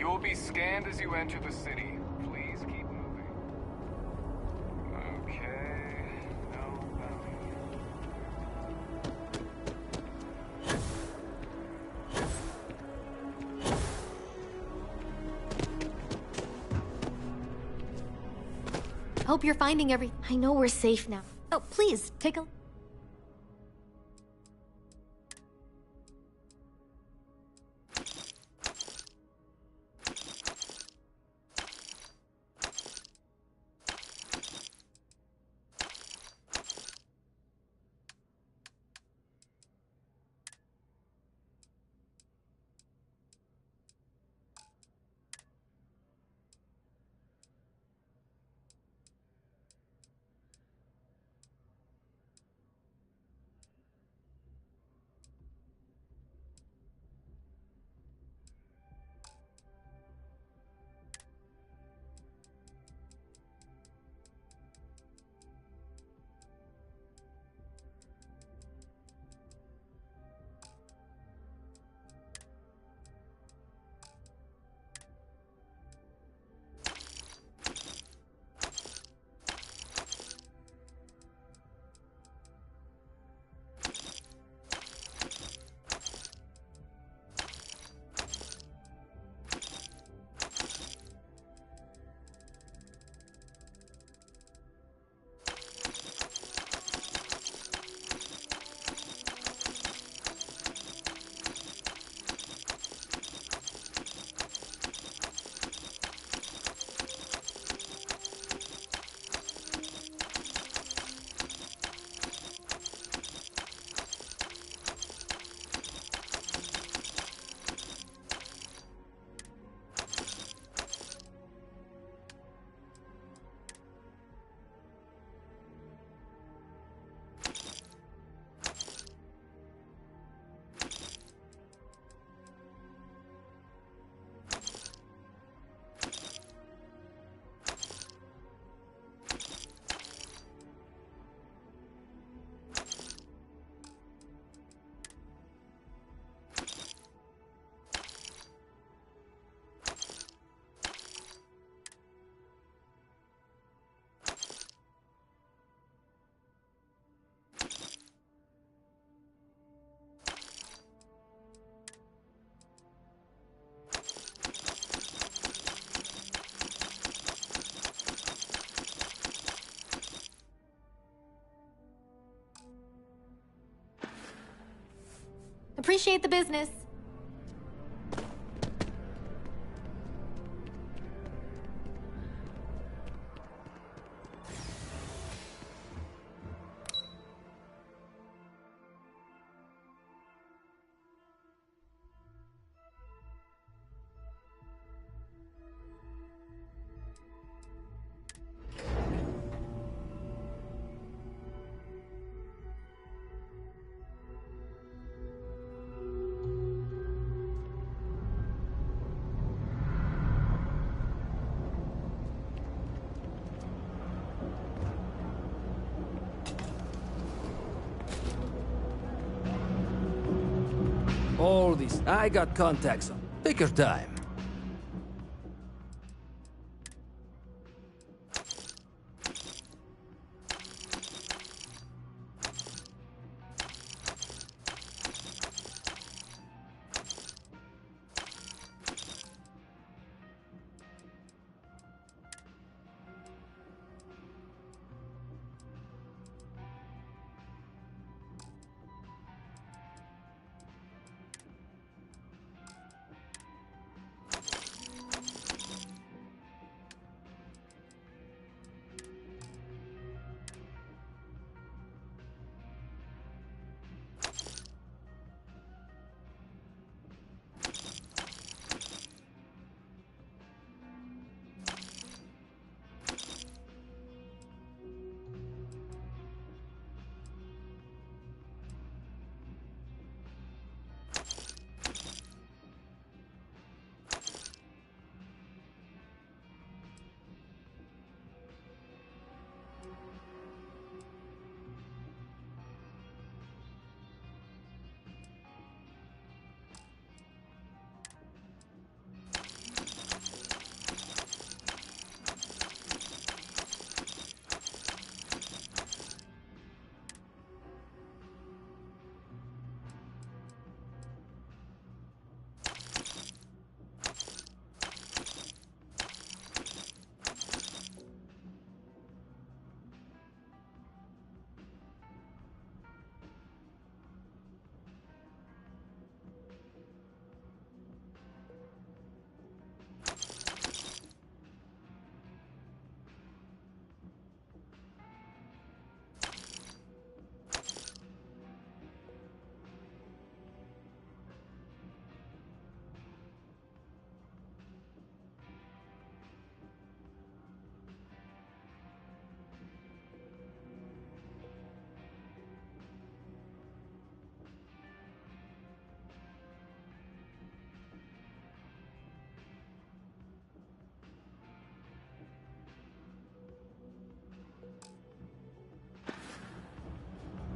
You'll be scanned as you enter the city. Please keep moving. Okay. No bounty. Hope you're finding every. I know we're safe now. Oh, please, take a. Appreciate the business. All this. I got contacts. Take your time.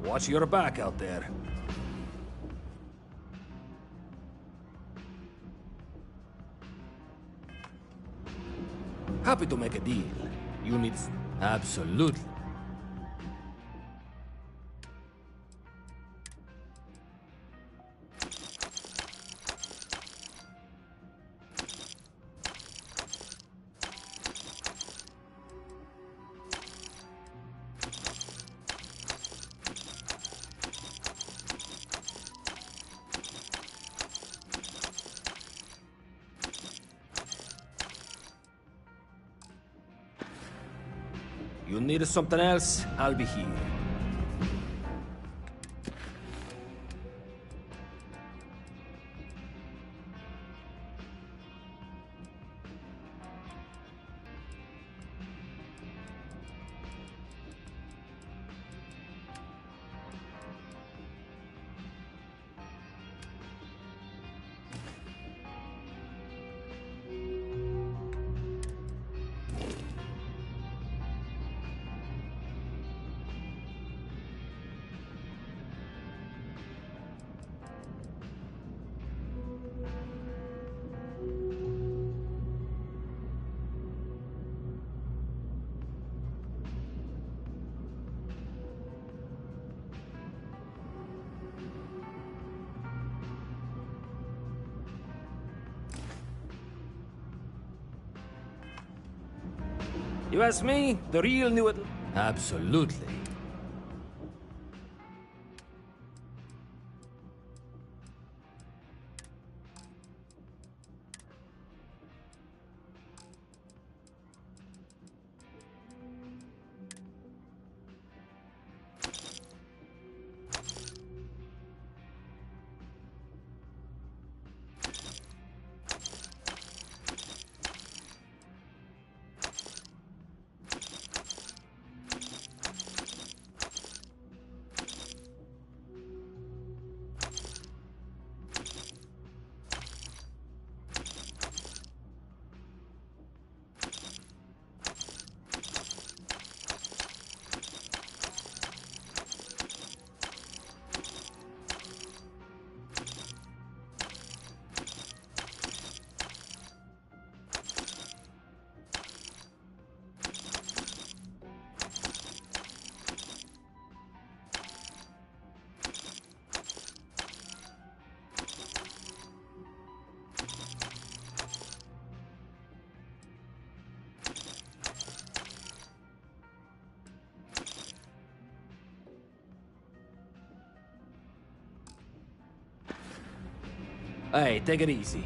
Watch your back out there. Happy to make a deal. You need... Absolutely. You need something else? I'll be here. You ask me, the real new... Absolutely. Hey, take it easy.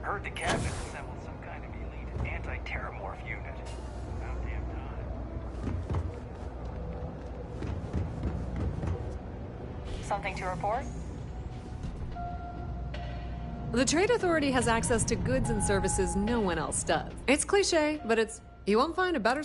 Heard the captain assembled some kind of elite anti-terramorph unit. About damn time. Something to report? The Trade Authority has access to goods and services no one else does. It's cliche, but it's... You won't find a better...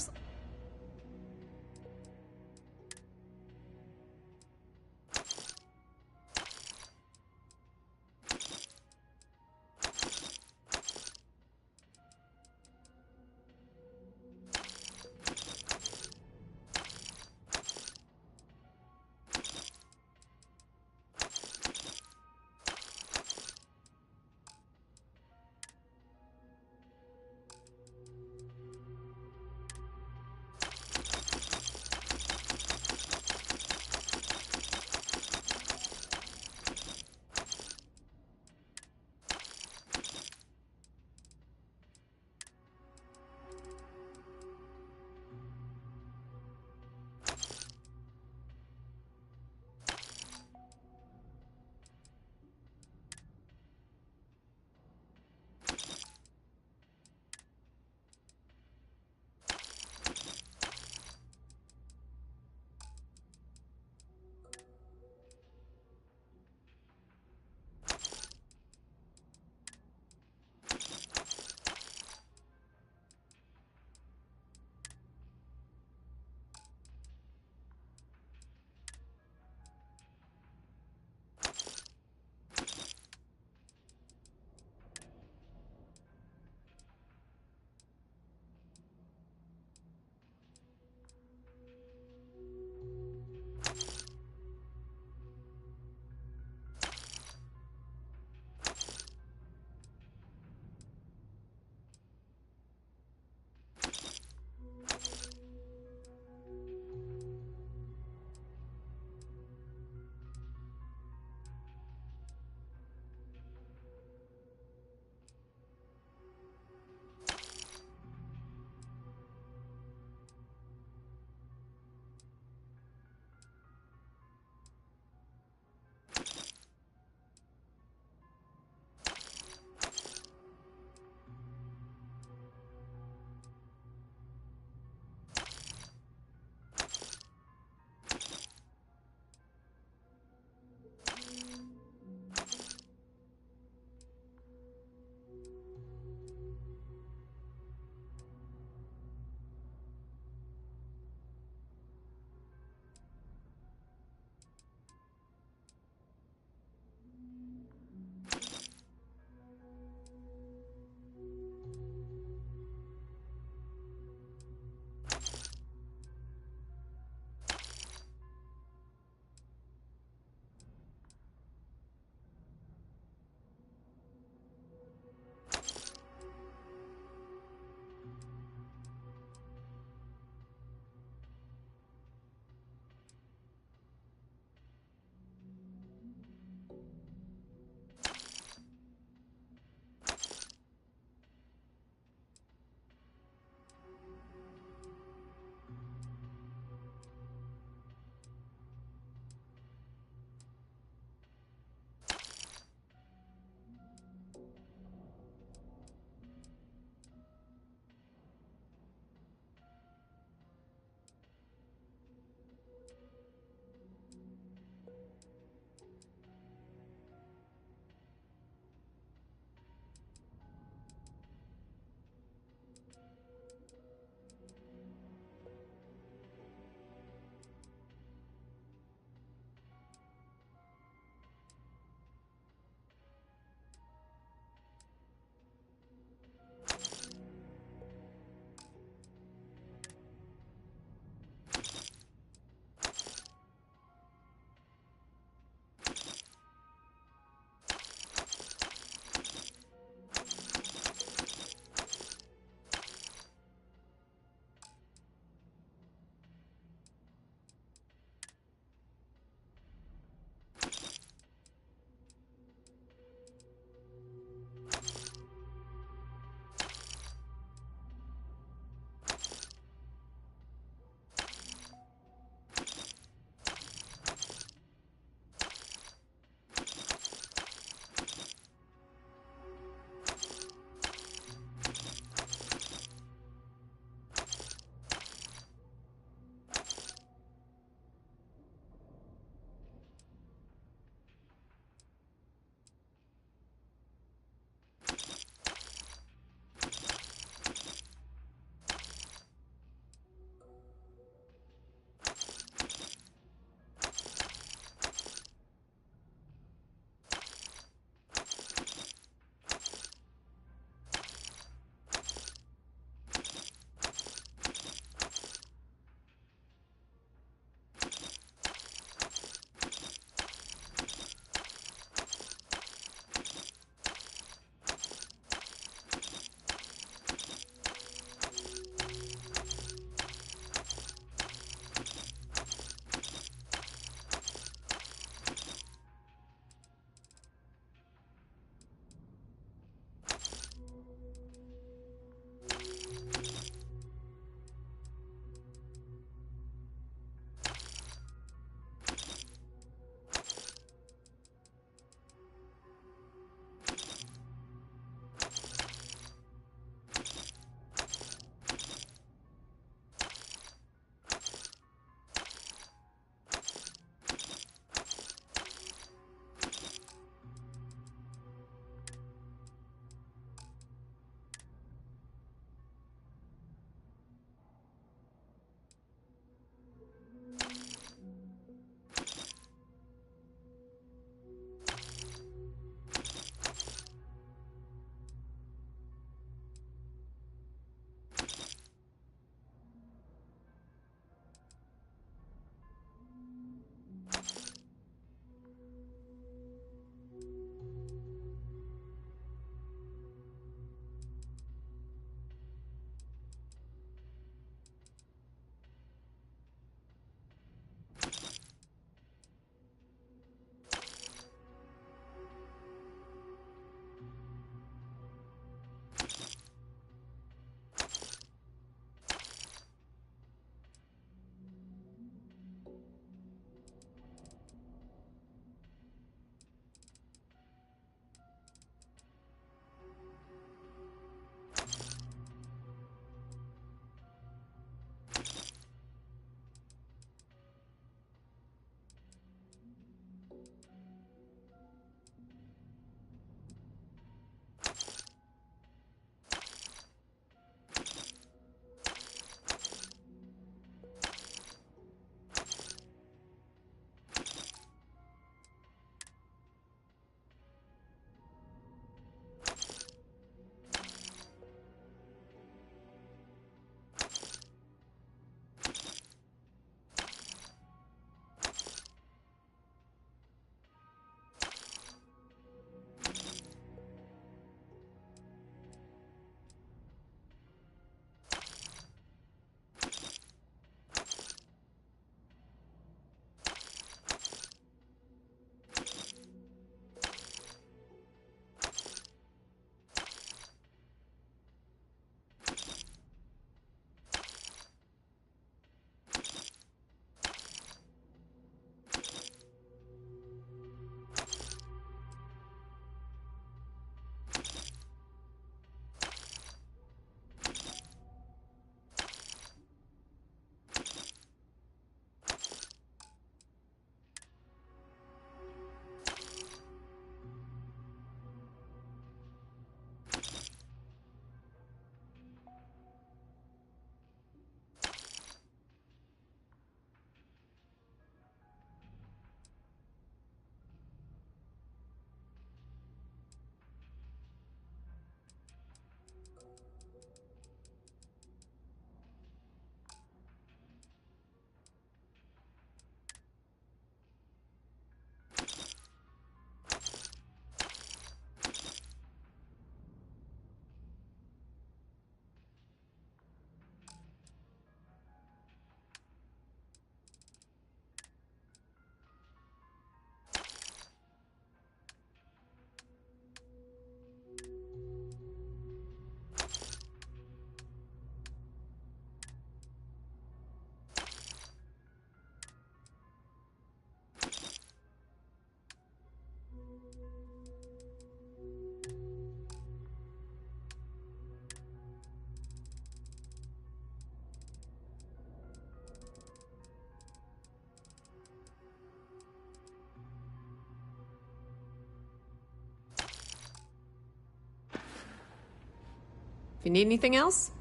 you need anything else,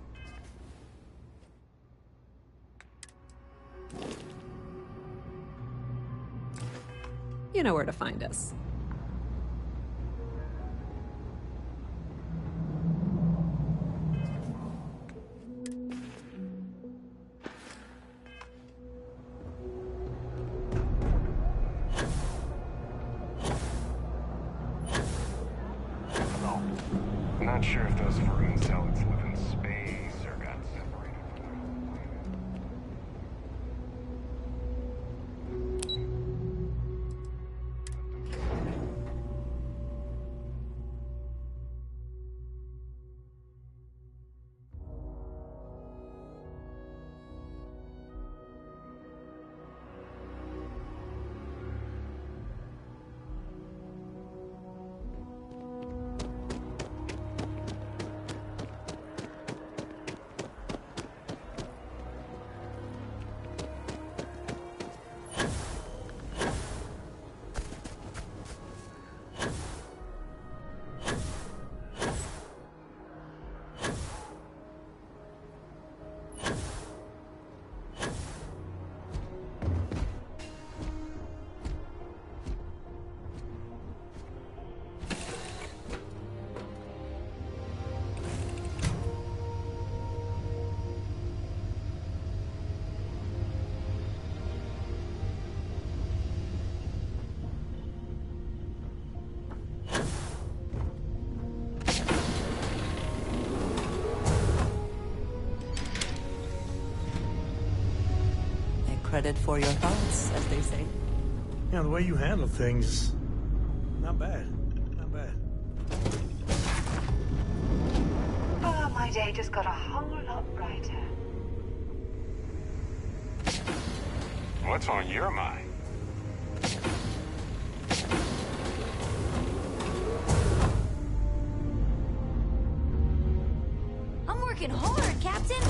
you know where to find us. I'm not sure if those vermin zealots live in space or got separated from their home planet. Credit for your thoughts, as they say. Yeah, the way you handle things, not bad. Not bad. Oh, my day just got a whole lot brighter. What's on your mind? I'm working hard, Captain.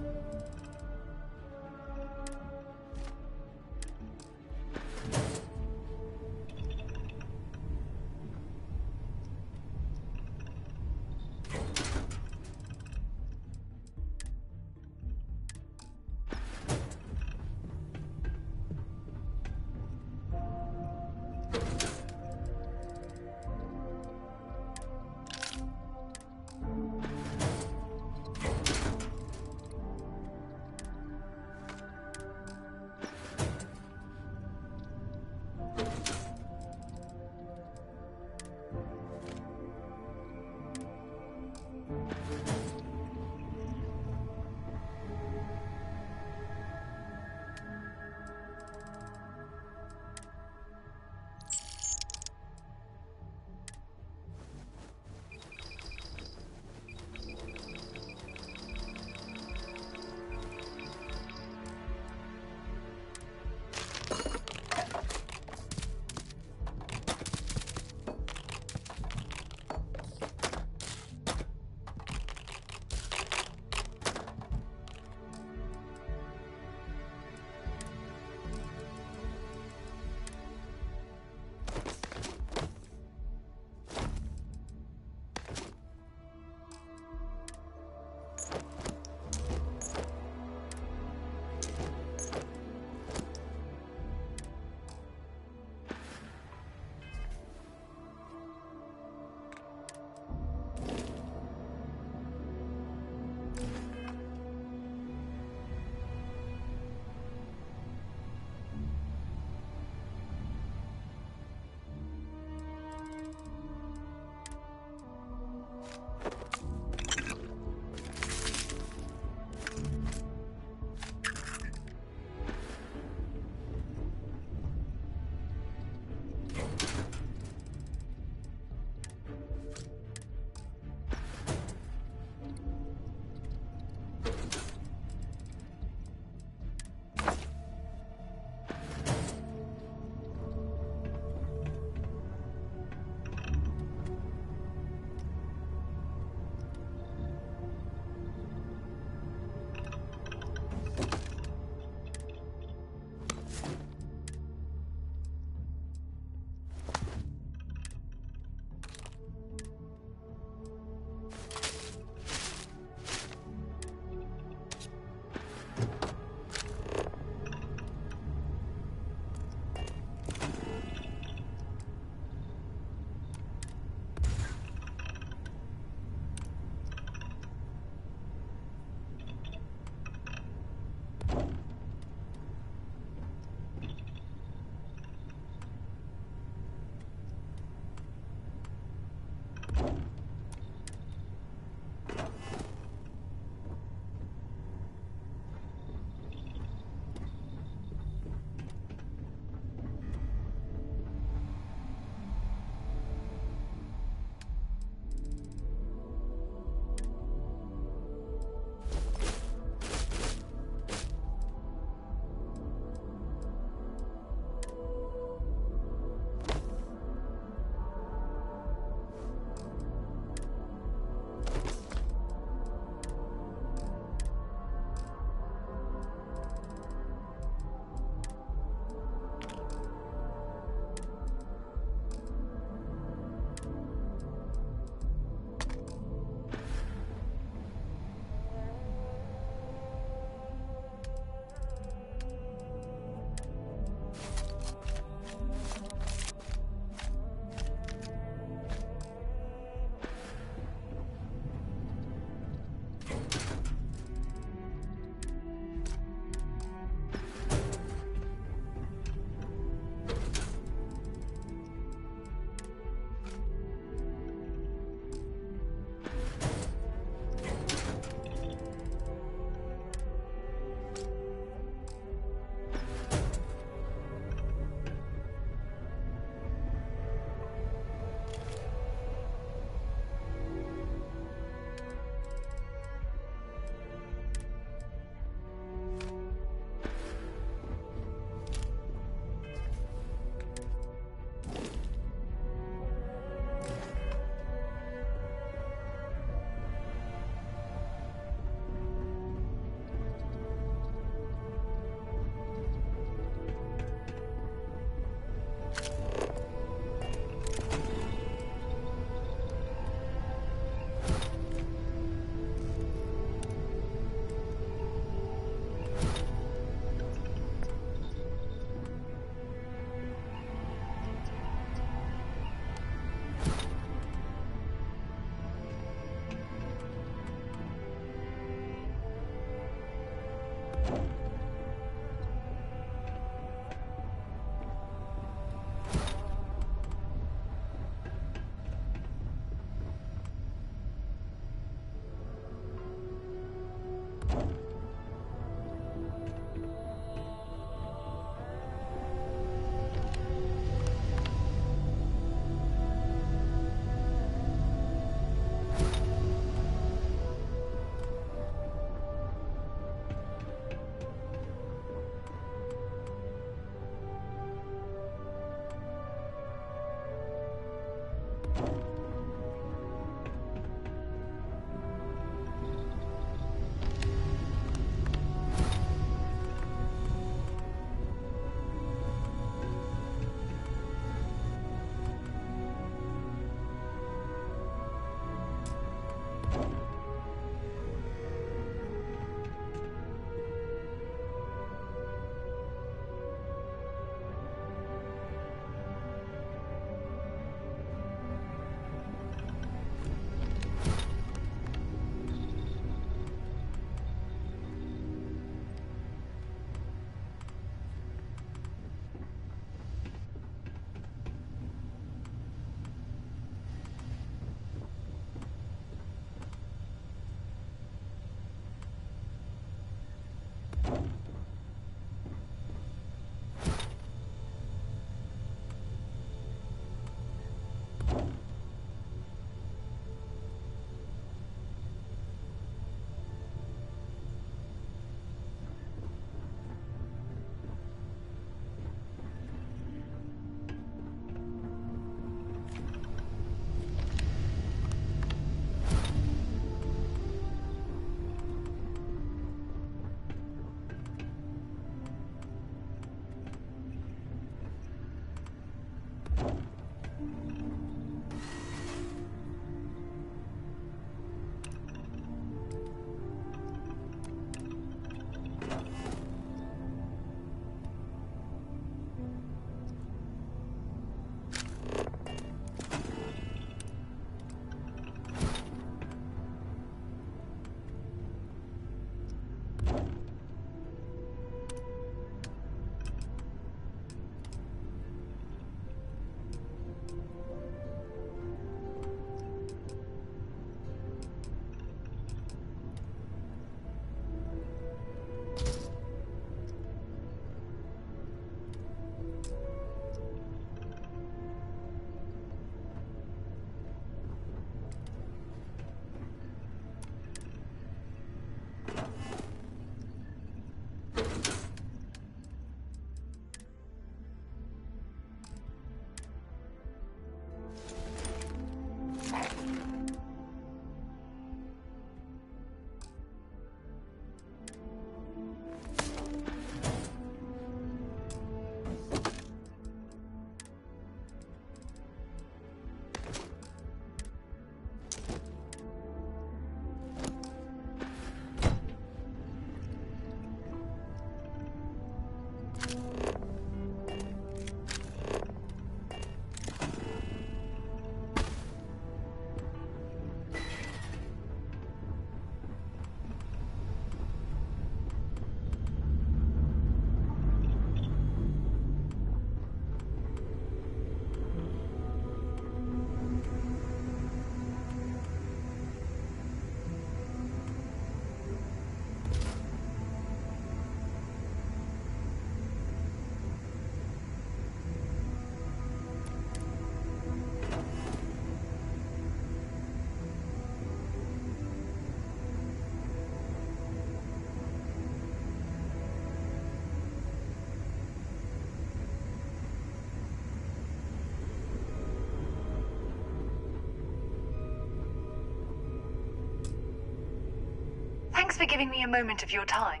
Thanks for giving me a moment of your time.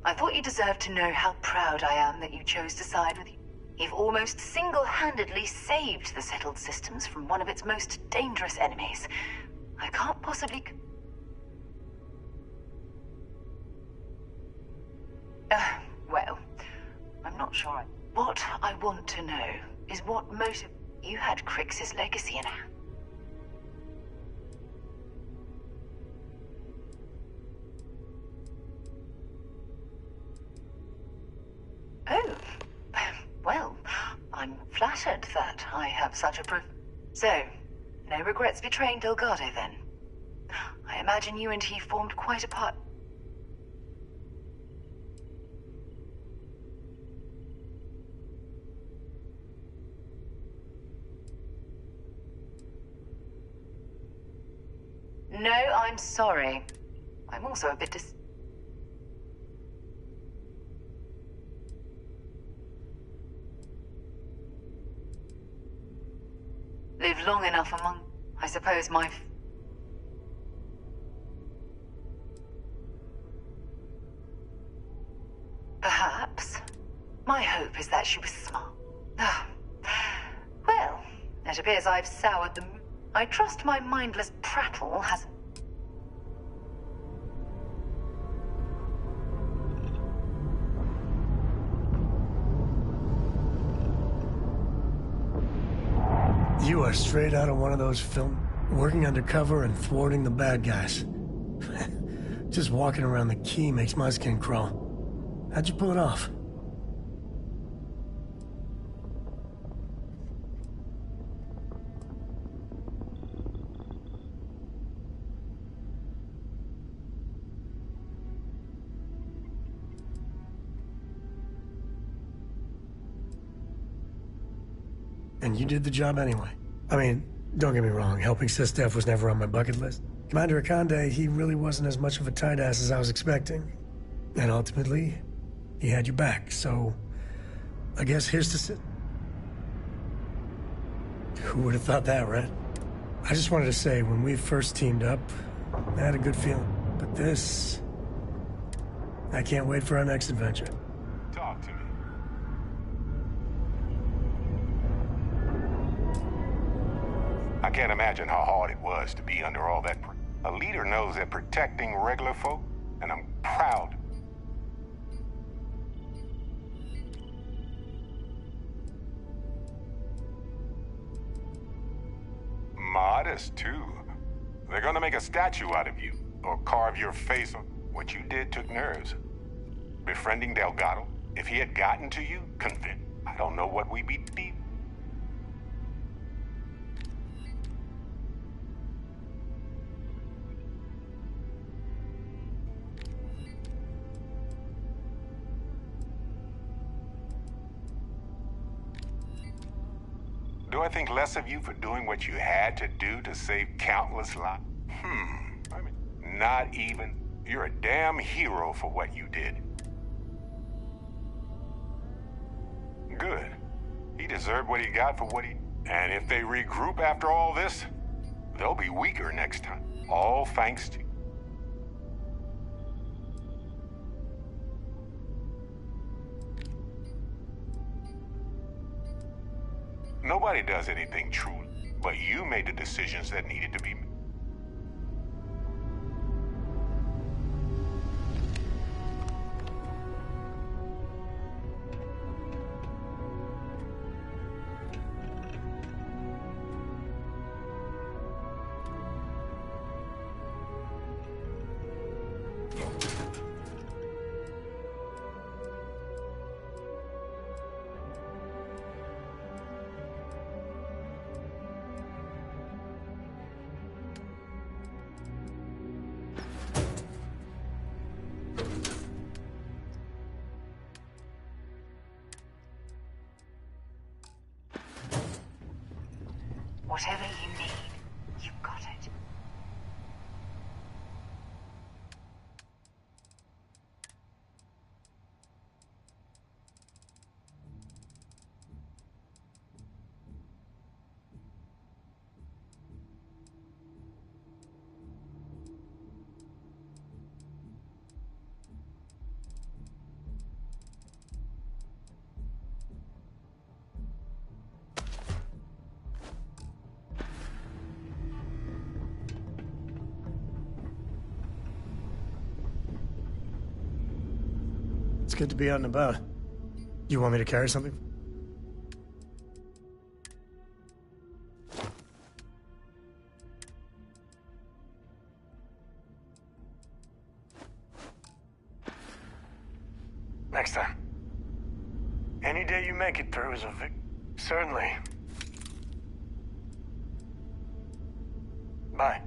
I thought you deserved to know how proud I am that you chose to side with you. You've almost single-handedly saved the settled systems from one of its most dangerous enemies. I can't possibly... well, I'm not sure. What I want to know is what motive you had Crix's legacy in hand. Oh, well, I'm flattered that I have such a So, no regrets betraying Delgado then? I imagine you and he formed quite a part... No, I'm sorry. I'm also a bit Live long enough among... I suppose my... Perhaps. My hope is that she was smart. Well, it appears I've soured the... I trust my mindless prattle has... You are straight out of one of those films, working undercover and thwarting the bad guys. Just walking around the key makes my skin crawl. How'd you pull it off? And you did the job anyway. I mean, don't get me wrong, helping Sistef was never on my bucket list. Commander Akande, he really wasn't as much of a tight ass as I was expecting. And ultimately, he had you back, so... I guess here's to sit. Who would have thought that, right? I just wanted to say, when we first teamed up, I had a good feeling. But this... I can't wait for our next adventure. Talk to me. I can't imagine how hard it was to be under all that. A leader knows that protecting regular folk, and I'm proud. Modest, too. They're gonna make a statue out of you, or carve your face on. What you did took nerves. Befriending Delgado, if he had gotten to you, convinced. I don't know what we'd be deep. Do I think less of you for doing what you had to do to save countless lives? I mean, not even. You're a damn hero for what you did. Good. He deserved what he got for what he... And if they regroup after all this, they'll be weaker next time. All thanks to... Nobody does anything truly, but you made the decisions that needed to be made. Whatever you need, you've got it. good to be out and about. You want me to carry something? Next time. Any day you make it through is a certainly. Bye.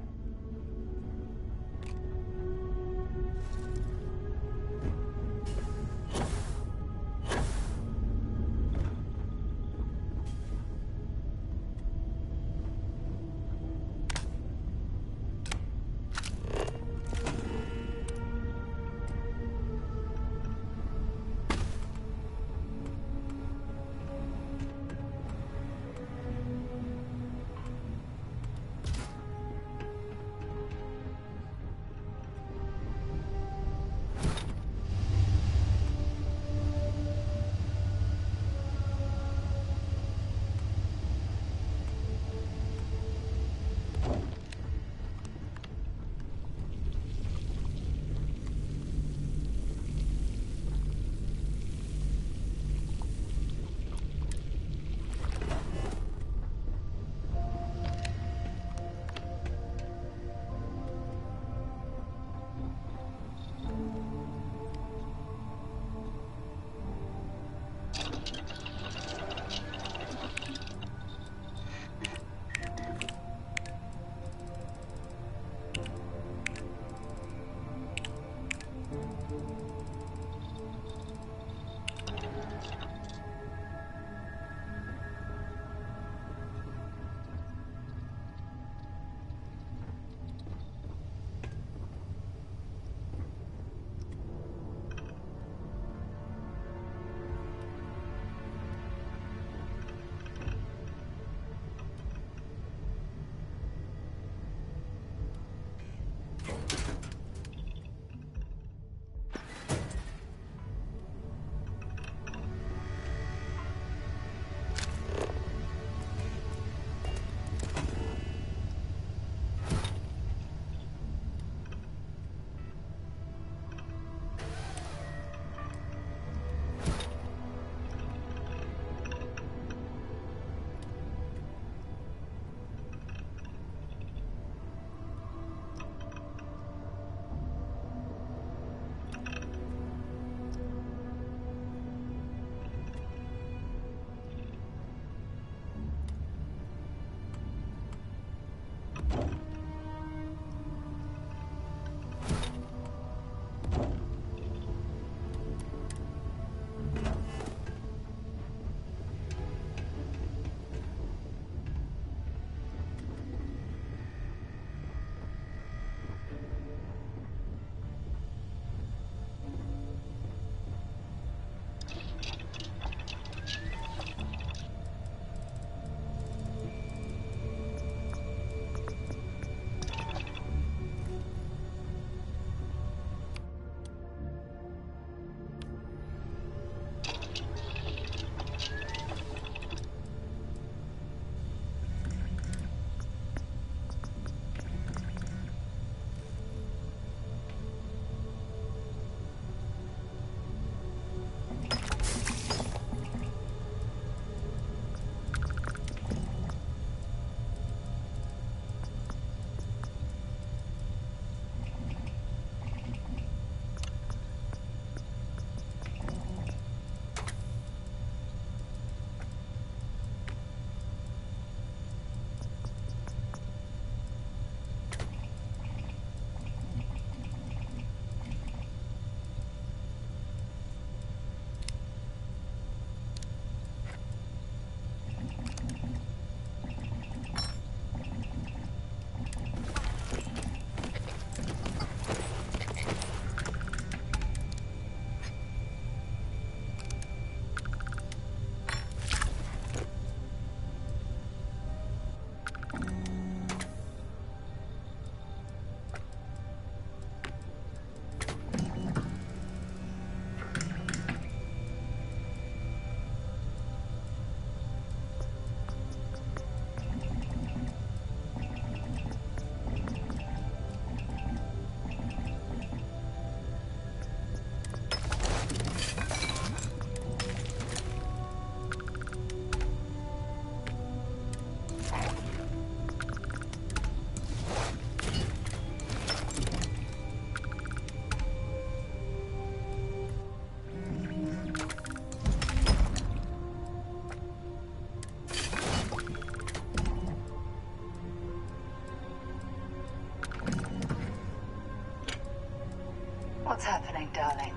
What's happening, darling?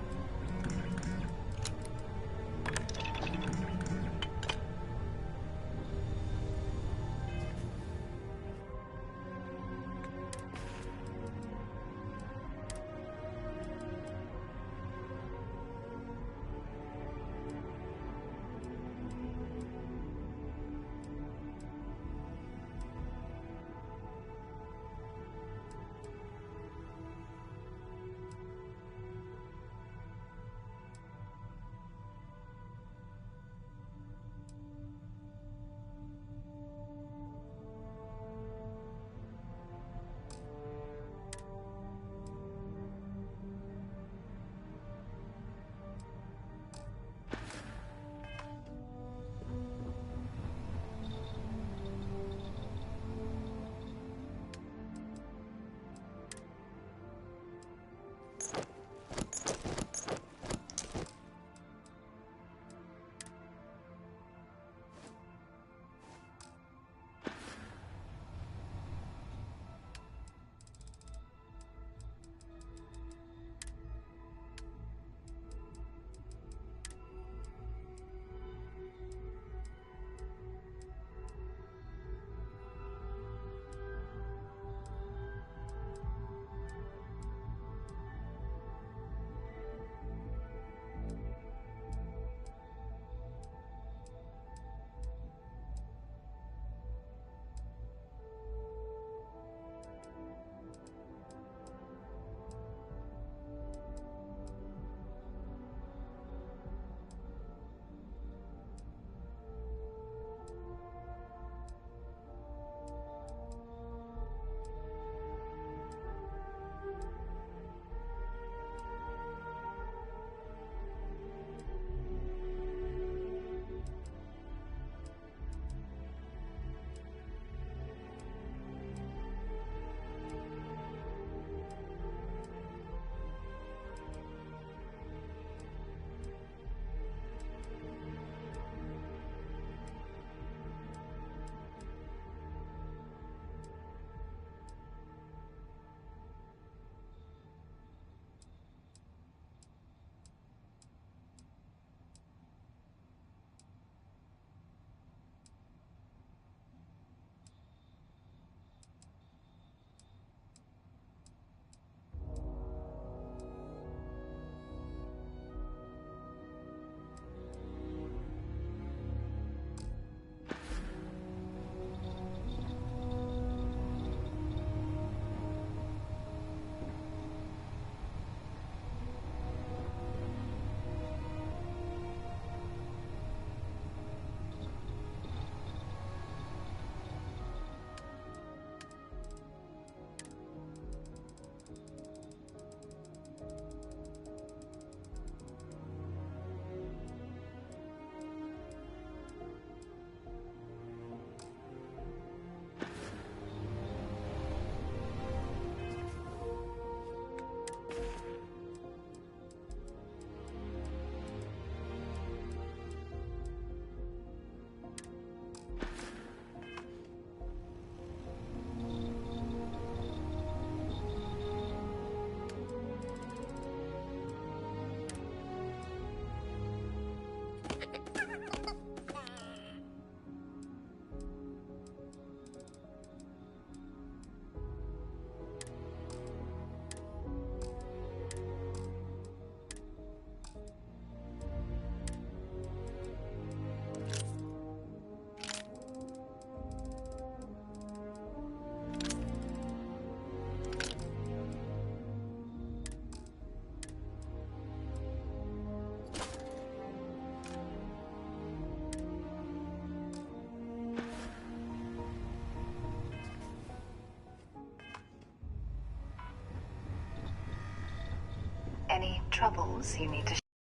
Any troubles you need to